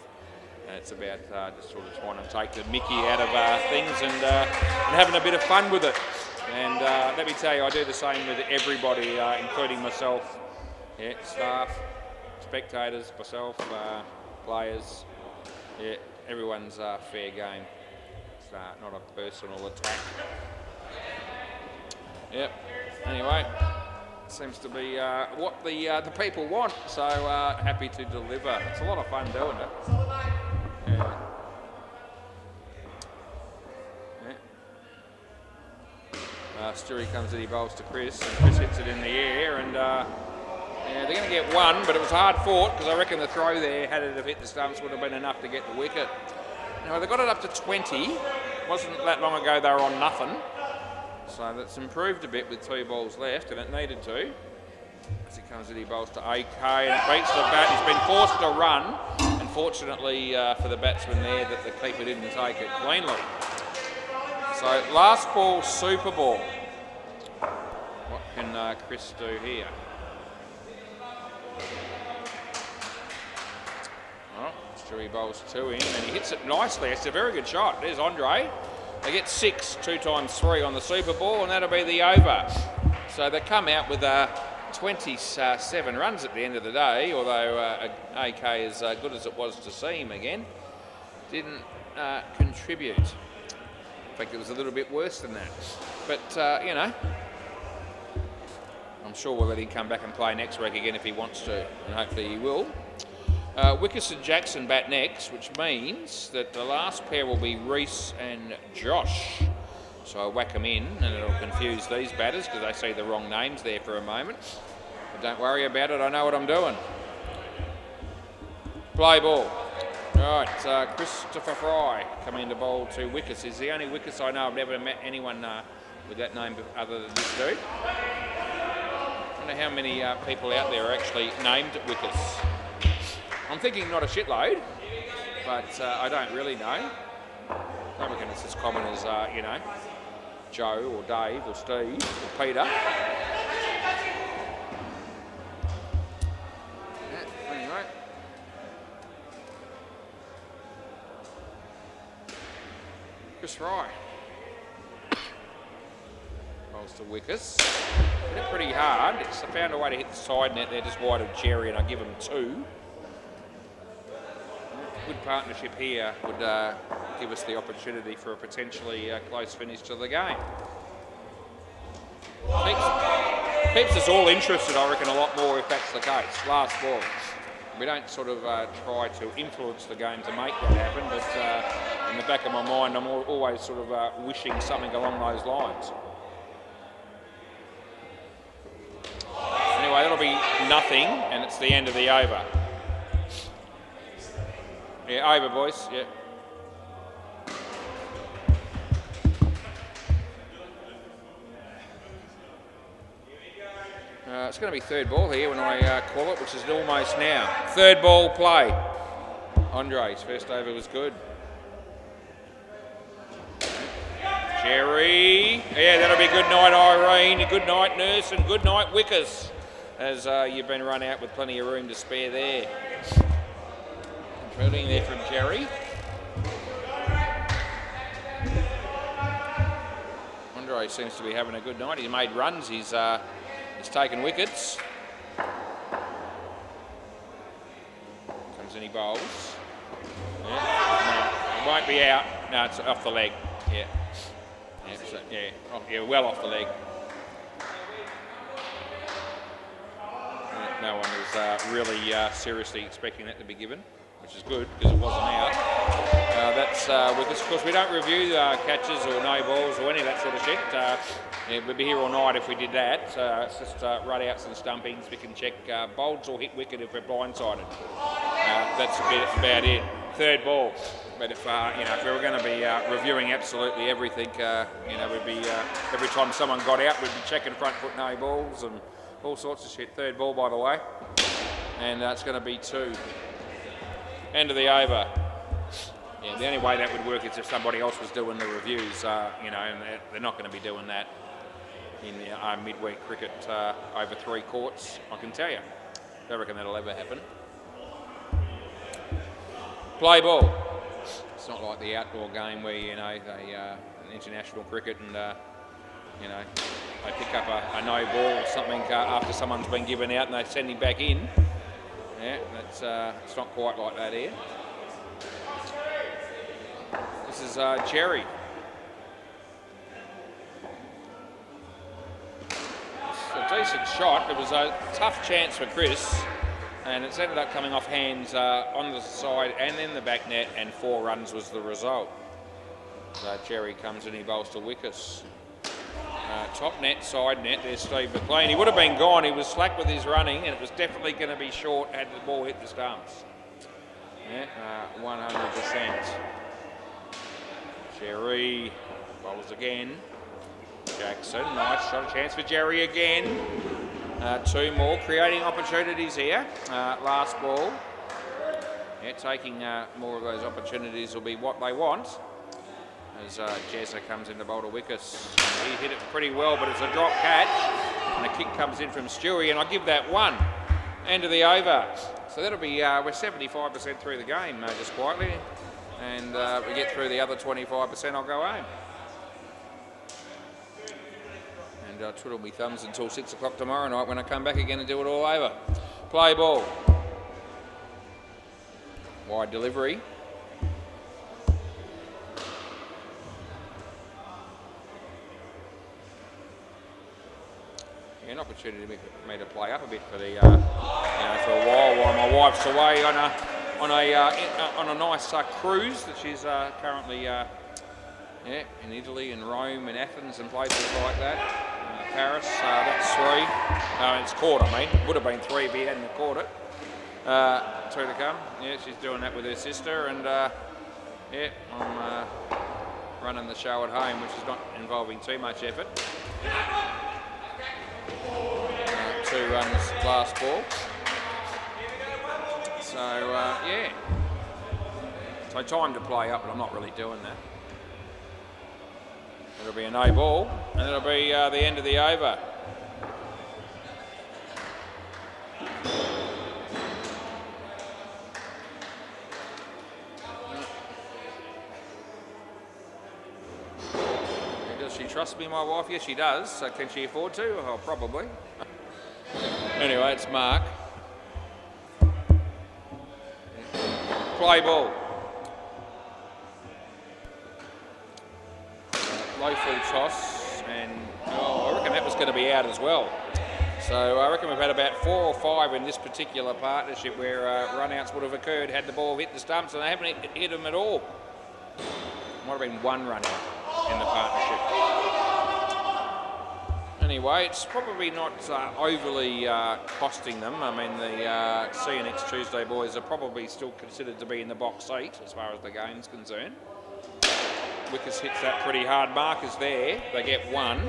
It's about just sort of trying to take the mickey out of things and having a bit of fun with it. And let me tell you, I do the same with everybody, including myself, staff, spectators, myself, players. Yeah, everyone's fair game. It's not a personal attack. Yep. Anyway, seems to be what the people want. So happy to deliver. It's a lot of fun doing it. Yeah. Stewie comes in, he bowls to Chris, and Chris hits it in the air, and they're going to get 1, but it was hard fought because I reckon the throw there, had it have hit the stumps, would have been enough to get the wicket. Now they got it up to 20. It wasn't that long ago they were on nothing, so that's improved a bit with 2 balls left, and it needed to. As he comes in, he bowls to AK, and it beats the bat. He's been forced to run, and fortunately for the batsman there, that the keeper didn't take it cleanly. So last ball, super ball. What can Chris do here? Stewie bowls 2 in, and he hits it nicely. It's a very good shot. There's Andre. They get 6, 2 times 3 on the Super Ball, and that'll be the over. So they come out with 27 runs at the end of the day, although AK, as good as it was to see him again, didn't contribute. In fact, it was a little bit worse than that. But, you know, I'm sure we'll let him come back and play next week again if he wants to, and hopefully he will. Wickes and Jackson bat next, which means that the last pair will be Reese and Josh. So I'll whack them in, and it'll confuse these batters because they see the wrong names there for a moment. But don't worry about it, I know what I'm doing. Play ball. Right, Christopher Fry coming into bowl to Wickes. He's the only Wickes I know. I've never met anyone with that name other than this dude. I wonder how many people out there are actually named Wickes. I'm thinking not a shitload, but I don't really know. I reckon it's as common as, you know, Joe or Dave or Steve or Peter. Yeah, anyway. Chris Fry. Bowls to Wickes. Hit it pretty hard. I found a way to hit the side net there just wide of Cherry, and I give him 2. Good partnership here would give us the opportunity for a potentially close finish to the game. Keeps us all interested, I reckon, a lot more if that's the case. Last ball. We don't sort of try to influence the game to make that happen, but in the back of my mind, I'm always sort of wishing something along those lines. Anyway, that'll be nothing, and it's the end of the over. Yeah, over, boys. Yeah. It's going to be third ball here when I call it, which is almost now. Third ball play. Andre's first over was good. Jerry. Yeah, that'll be good night, Irene. Good night, Nurse, and good night, Wickes, as you've been run out with plenty of room to spare there. Fielding there from Jerry. Andre seems to be having a good night. He's made runs. He's taken wickets. Comes in, he bowls. Yeah. No, it won't be out. No, it's off the leg. Yeah. Yeah. So, yeah. Oh, yeah. Well off the leg. No one was really seriously expecting that to be given, which is good because it wasn't out. That's Wickes. Of course, we don't review catches or no balls or any of that sort of shit. We'd be here all night if we did that. It's just run outs and stumpings. We can check bowls or hit wicket if we're blindsided. That's about it. Third ball. But if if we were going to be reviewing absolutely everything, we'd be every time someone got out, we'd be checking front foot no balls and all sorts of shit. Third ball, by the way, and it's going to be 2. End of the over. Yeah, the only way that would work is if somebody else was doing the reviews, and they're not going to be doing that in the midweek cricket over 3 courts, I can tell you. Don't reckon that'll ever happen. Play ball. It's not like the outdoor game where, international cricket and, they pick up a no ball or something after someone's been given out and they send him back in. Yeah, it's not quite like that here. This is Jerry. It's a decent shot. It was a tough chance for Chris, and it's ended up coming off hands on the side and in the back net, and 4 runs was the result. So Jerry comes in, he bowls to Wickes. Top net, side net, there's Steve McLean. He would have been gone, he was slack with his running, and it was definitely going to be short had the ball hit the stumps. Yeah, 100%. Jerry bowls again. Jackson, nice shot, a chance for Jerry again. 2 more, creating opportunities here. Last ball. Yeah, taking more of those opportunities will be what they want. As Jezza comes in to bowl to Wickes. He hit it pretty well, but it's a drop catch. And a kick comes in from Stewie, and I give that 1. End of the over. So that'll be, we're 75% through the game, just quietly. And we get through the other 25%, I'll go home. And twiddle my thumbs until 6 o'clock tomorrow night when I come back again and do it all over. Play ball. Wide delivery. Yeah, an opportunity for me to play up a bit for the, for a while my wife's away on a nice cruise that she's currently in Italy and Rome and Athens and places like that. Paris, that's 3. It's caught, I mean. Would have been 3 if he hadn't caught it. 2 to come. Yeah, she's doing that with her sister, and I'm running the show at home, which is not involving too much effort. 2 runs last ball. So, yeah. So time to play up, but I'm not really doing that. It'll be a no ball, and it'll be the end of the over. Does she trust me, my wife? Yes, she does. So can she afford to? Oh, probably. Anyway, it's Mark. Play ball. Low full toss, and I reckon that was going to be out as well. So I reckon we've had about 4 or 5 in this particular partnership where run-outs would have occurred had the ball hit the stumps, and they haven't hit them at all. Might have been 1 run-out in the partnership. Anyway, it's probably not overly costing them. I mean, the CNX Tuesday boys are probably still considered to be in the box seat as far as the game's concerned. Wickers hits that pretty hard. Markers there. They get 1.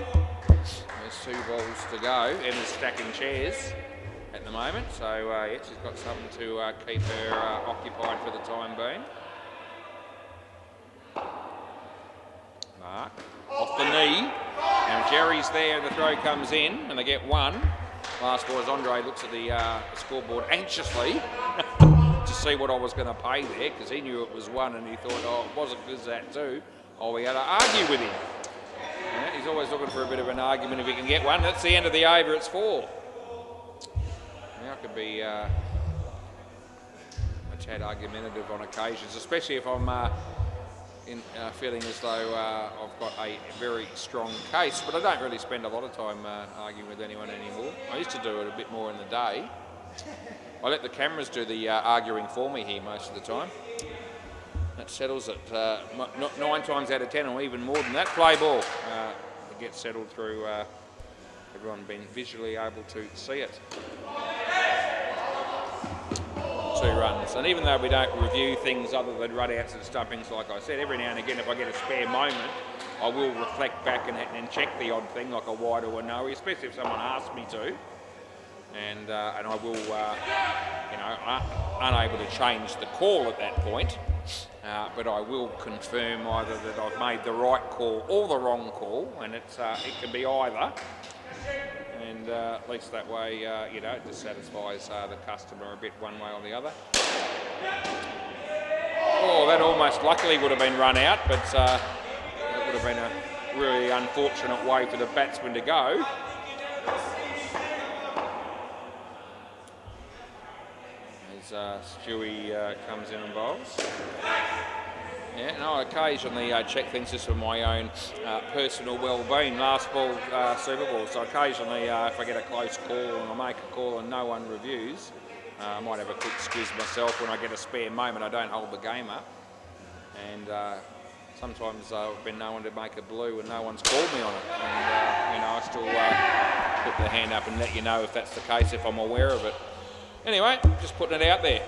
There's 2 balls to go. Emma's stacking chairs at the moment. So, yeah, she's got something to keep her occupied for the time being. Mark off the knee. Now Jerry's there, the throw comes in, and they get 1. Last ball as Andre looks at the scoreboard anxiously to see what I was going to pay there, because he knew it was 1 and he thought, oh, it wasn't good as that too. Oh, we had to argue with him. Yeah, he's always looking for a bit of an argument if he can get 1. That's the end of the over, it's 4. Now I could be a tad argumentative on occasions, especially if I'm feeling as though I've got a very strong case, but I don't really spend a lot of time arguing with anyone anymore. I used to do it a bit more in the day. I let the cameras do the arguing for me here most of the time. That settles it 9 times out of 10, or even more than that. Play ball. It gets settled through everyone being visually able to see it. 2 runs, and even though we don't review things other than run-outs and stumpings, like I said, every now and again if I get a spare moment I will reflect back and check the odd thing like a wide or a no, especially if someone asks me to, and I will unable to change the call at that point, but I will confirm either that I've made the right call or the wrong call, and it can be either. And at least that way, it just satisfies the customer a bit one way or the other. Oh, that almost luckily would have been run out, but it would have been a really unfortunate way for the batsman to go. As Stewie comes in and bowls. Yeah, and I occasionally check things just for my own personal well-being. Last ball, Super Bowl, so occasionally if I get a close call and I make a call and no one reviews, I might have a quick squiz myself when I get a spare moment. I don't hold the game up. And sometimes I've been known to make a blue and no one's called me on it. And, I still put the hand up and let you know if that's the case, if I'm aware of it. Anyway, just putting it out there.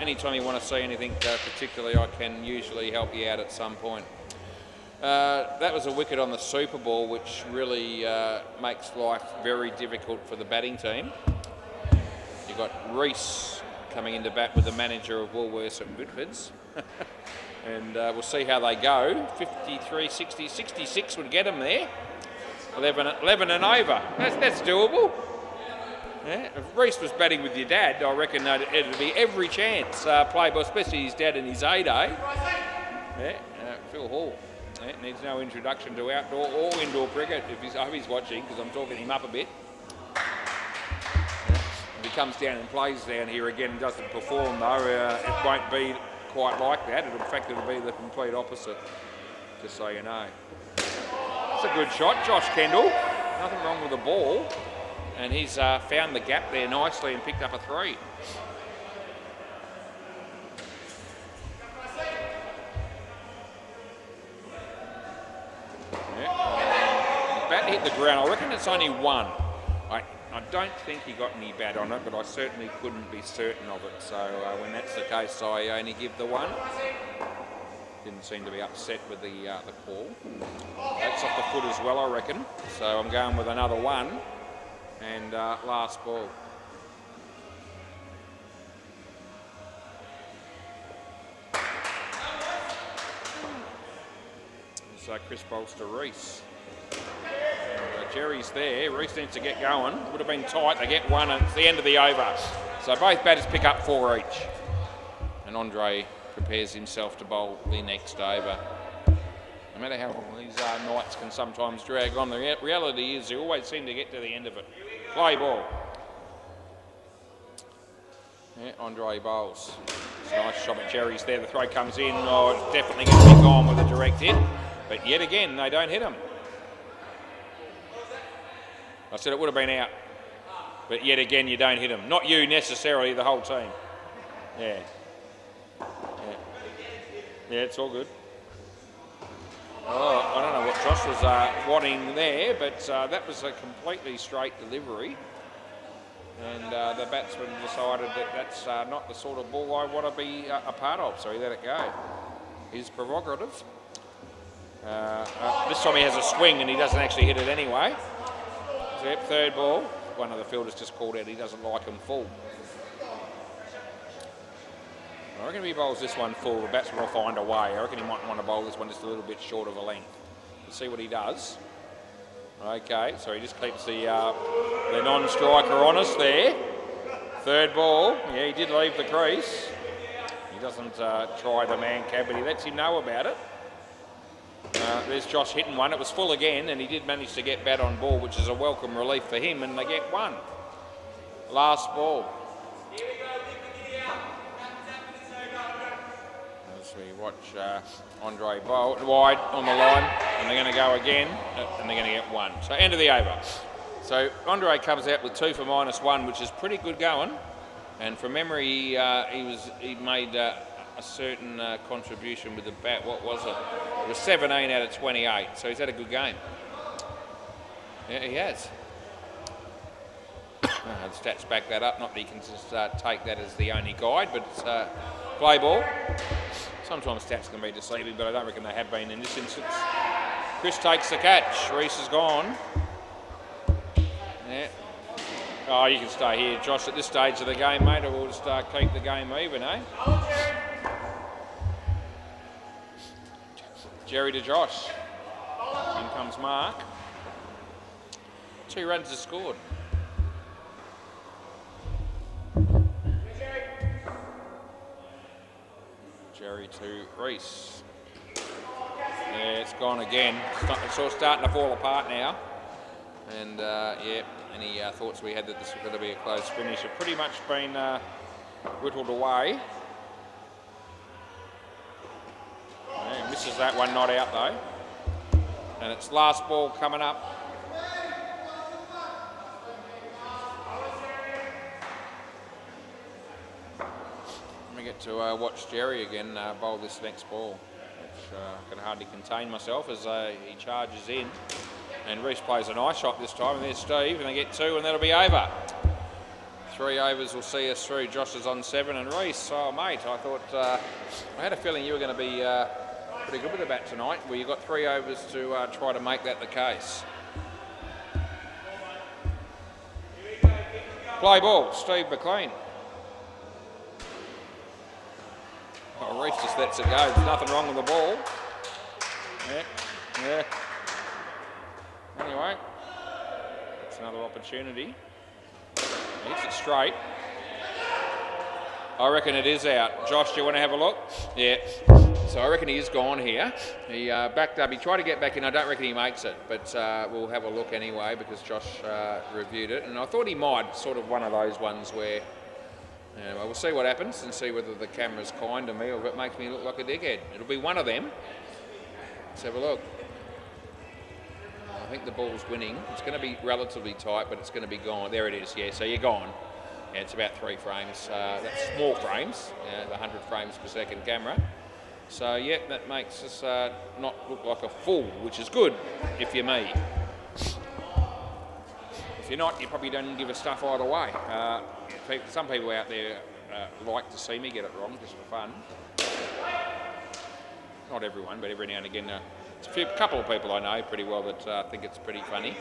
Anytime you want to see anything particularly, I can usually help you out at some point. That was a wicket on the Super Bowl, which really makes life very difficult for the batting team. You've got Reese coming into bat with the manager of Woolworths at Whitfords. And we'll see how they go. 53, 60, 66 would get them there. 11 and over. That's doable. Yeah, if Reese was batting with your dad, I reckon it'd be every chance. Play ball, especially his dad in his A-day. Yeah, Phil Hall. Yeah, needs no introduction to outdoor or indoor cricket. I hope he's watching, because I'm talking him up a bit. If he comes down and plays down here again and doesn't perform, though, it won't be quite like that. In fact, it'll be the complete opposite, just so you know. That's a good shot, Josh Kendall. Nothing wrong with the ball. And he's found the gap there nicely and picked up a 3. Yeah. The bat hit the ground. I reckon it's only 1. I don't think he got any bat on it, but I certainly couldn't be certain of it. So when that's the case, I only give the 1. Didn't seem to be upset with the call. That's off the foot as well, I reckon. So I'm going with another 1. And last ball. So Chris Bolster Reese. Jerry's there. Reese needs to get going. Would have been tight. They get 1 and it's the end of the over. So both batters pick up 4 each. And Andre prepares himself to bowl the next over. No matter how long these nights can sometimes drag on, the reality is you always seem to get to the end of it. Play ball. Yeah, Andre bowls. It's a nice shot at Jerry's there. The throw comes in. Oh, it's definitely going to be gone with a direct hit. But yet again, they don't hit him. I said it would have been out. But yet again, you don't hit him. Not you necessarily, the whole team. Yeah. Yeah, it's all good. Oh, I don't know what Josh was wanting there, but that was a completely straight delivery. And the batsman decided that that's not the sort of ball I want to be a part of, so he let it go. His prerogative. This time he has a swing and he doesn't actually hit it anyway. So, yep, 3rd ball. One of the fielders just called out he doesn't like him full. I reckon if he bowls this one full, the batsman will find a way. I reckon he might want to bowl this one just a little bit short of a length. Let's see what he does. Okay, so he just keeps the non-striker honest there. 3rd ball. Yeah, he did leave the crease. He doesn't try the man cab, but he lets him know about it. There's Josh hitting one. It was full again, and he did manage to get bat on ball, which is a welcome relief for him, and they get 1. Last ball. As we watch Andre bowl wide on the line, and they're going to go again, and they're going to get 1. So end of the over. So Andre comes out with 2 for -1, which is pretty good going. And from memory, he made a certain contribution with the bat. What was it? It was 17 out of 28. So he's had a good game. Yeah, he has. The stats back that up. Not that you can just take that as the only guide, but it's play ball. Sometimes stats can be deceiving, but I don't reckon they have been in this instance. Chris takes the catch. Reese is gone. Yeah. Oh, you can stay here, Josh, at this stage of the game, mate. We'll just keep the game even, eh? Jerry to Josh. In comes Mark. 2 runs are scored. Jerry to Reese. Yeah, it's gone again. It's all starting to fall apart now. And yeah, any thoughts we had that this was going to be a close finish have pretty much been whittled away. Yeah, misses that one, not out though. And it's last ball coming up. We get to watch Jerry again bowl this next ball, which I can hardly contain myself as he charges in. And Reese plays a nice shot this time, and there's Steve, and they get 2, and that'll be over. 3 overs will see us through. Josh is on 7, and Reese, oh mate, I thought, I had a feeling you were going to be pretty good with the bat tonight. Well, you got 3 overs to try to make that the case. Play ball, Steve McLean. Oh, Reese just lets it go. There's nothing wrong with the ball. Yeah. Anyway, it's another opportunity. Hits it straight. I reckon it is out. Josh, do you want to have a look? Yeah. So I reckon he is gone here. He backed up. He tried to get back in. I don't reckon he makes it, but we'll have a look anyway because Josh reviewed it. And I thought he might, sort of one of those ones where, anyway, we'll see what happens and see whether the camera's kind to me or if it makes me look like a dickhead. It'll be one of them. Let's have a look. I think the ball's winning. It's going to be relatively tight, but it's going to be gone. There it is, yeah, so you're gone. Yeah, it's about 3 frames. That's small frames, the 100 frames per second camera. So, yeah, that makes us not look like a fool, which is good if you're me. If you're not, you probably don't give a stuff either way. Some people out there like to see me get it wrong just for fun. Not everyone, but every now and again. There's a couple of people I know pretty well that think it's pretty funny.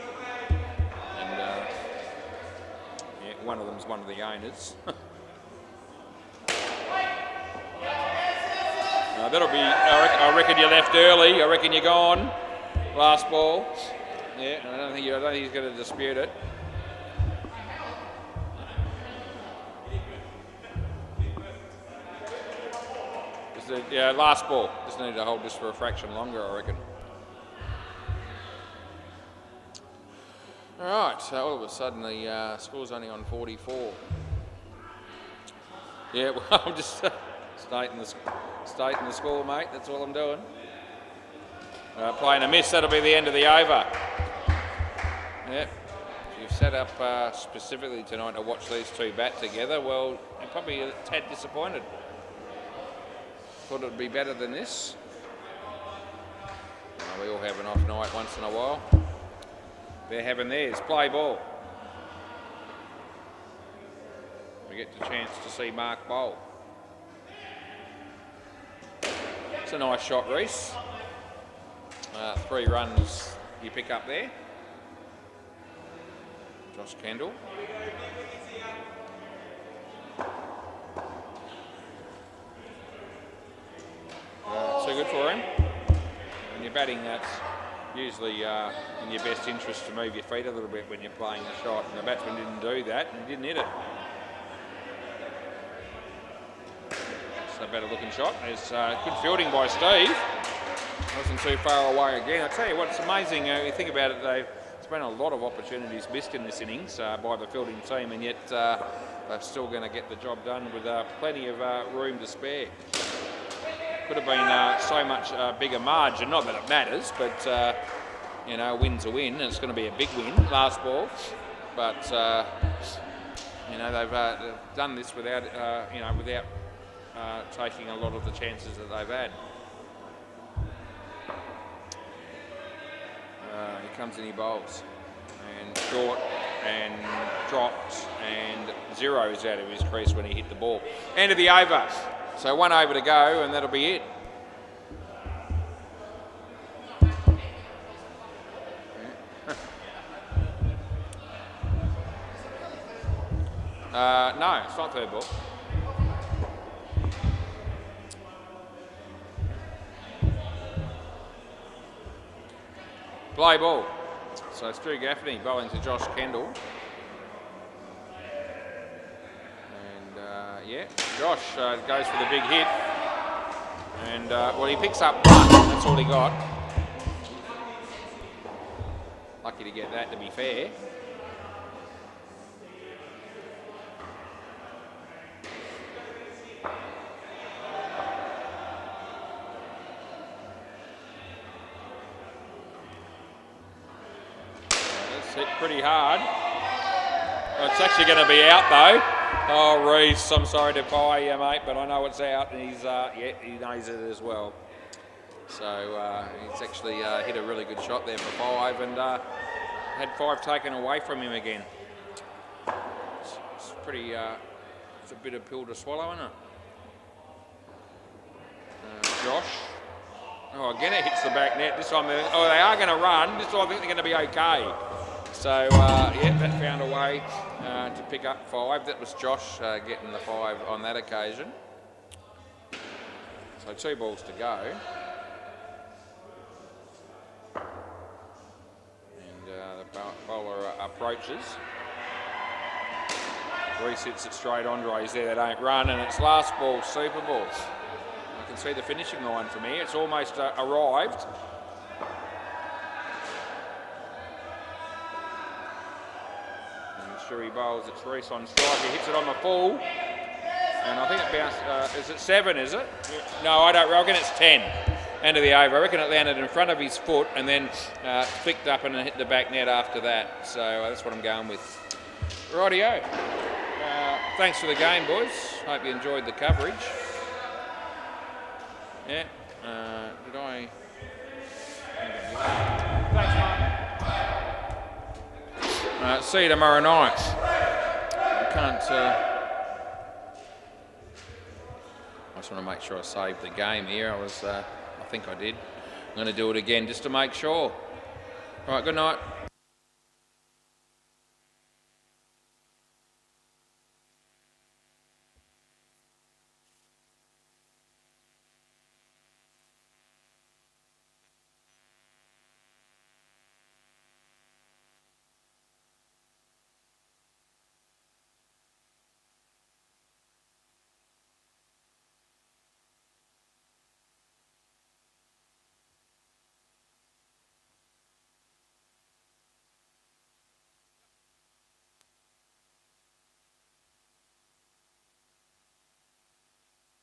And yeah, one of them's one of the owners. That'll be, I reckon you left early. I reckon you're gone. Last ball. Yeah, I don't think he's going to dispute it. Yeah, last ball. Just need to hold this for a fraction longer, I reckon. All right, so all of a sudden the score's only on 44. Yeah, well, I'm just stating the score, mate. That's all I'm doing. Playing a miss, that'll be the end of the over. Yep. If you've set up specifically tonight to watch these two bat together, well, you're probably a tad disappointed. Thought it would be better than this. We all have an off night once in a while. They're having theirs. Play ball. We get the chance to see Mark bowl. It's a nice shot, Reese. 3 runs you pick up there. Josh Kendall. So good for him. When you're batting, that's usually in your best interest to move your feet a little bit when you're playing the shot, and the batsman didn't do that and didn't hit it. It's a better looking shot. There's good fielding by Steve. Wasn't too far away again. I tell you what, it's amazing. You think about it, there's been a lot of opportunities missed in this innings by the fielding team, and yet they're still going to get the job done with plenty of room to spare. Could have been so much bigger margin. Not that it matters, but you know, a win's a win, and it's going to be a big win. Last ball, but you know, they've done this without without taking a lot of the chances that they've had. He comes in, he bowls, and short, and dropped, and zeros out of his crease when he hit the ball. End of the over. So 1 over to go, and that'll be it. No, it's not third ball. Play ball. So Stu Gaffney bowling to Josh Kendall. And yeah, Josh goes for the big hit. And well, he picks up 1. That's all he got. Lucky to get that, to be fair. Hit pretty hard. Well, it's actually going to be out though. Oh, Reese, I'm sorry to pie you, mate, but I know it's out, and he's yeah, he knows it as well. So he's actually hit a really good shot there for 5, and had 5 taken away from him again. It's pretty. It's a bit of pill to swallow, isn't it? Josh. Oh, again it hits the back net. This time, they are going to run. This time I think they're going to be okay. So, yeah, that found a way to pick up 5. That was Josh getting the 5 on that occasion. So 2 balls to go. And the bowler approaches. Three sits at straight Andres there, they don't run, and it's last ball, super ball. I can see the finishing line from here. It's almost arrived. And sure he bowls, it's Reese on strike. He hits it on the full. And I think it bounced, is it 7, is it? No, I don't reckon it's 10. End of the over. I reckon it landed in front of his foot and then flicked up and hit the back net after that. So that's what I'm going with. Rightio. Thanks for the game, boys. Hope you enjoyed the coverage. Yeah. Did I? Thanks, mate. See you tomorrow night. I can't. I just want to make sure I saved the game here. I think I did. I'm going to do it again just to make sure. All right. Good night.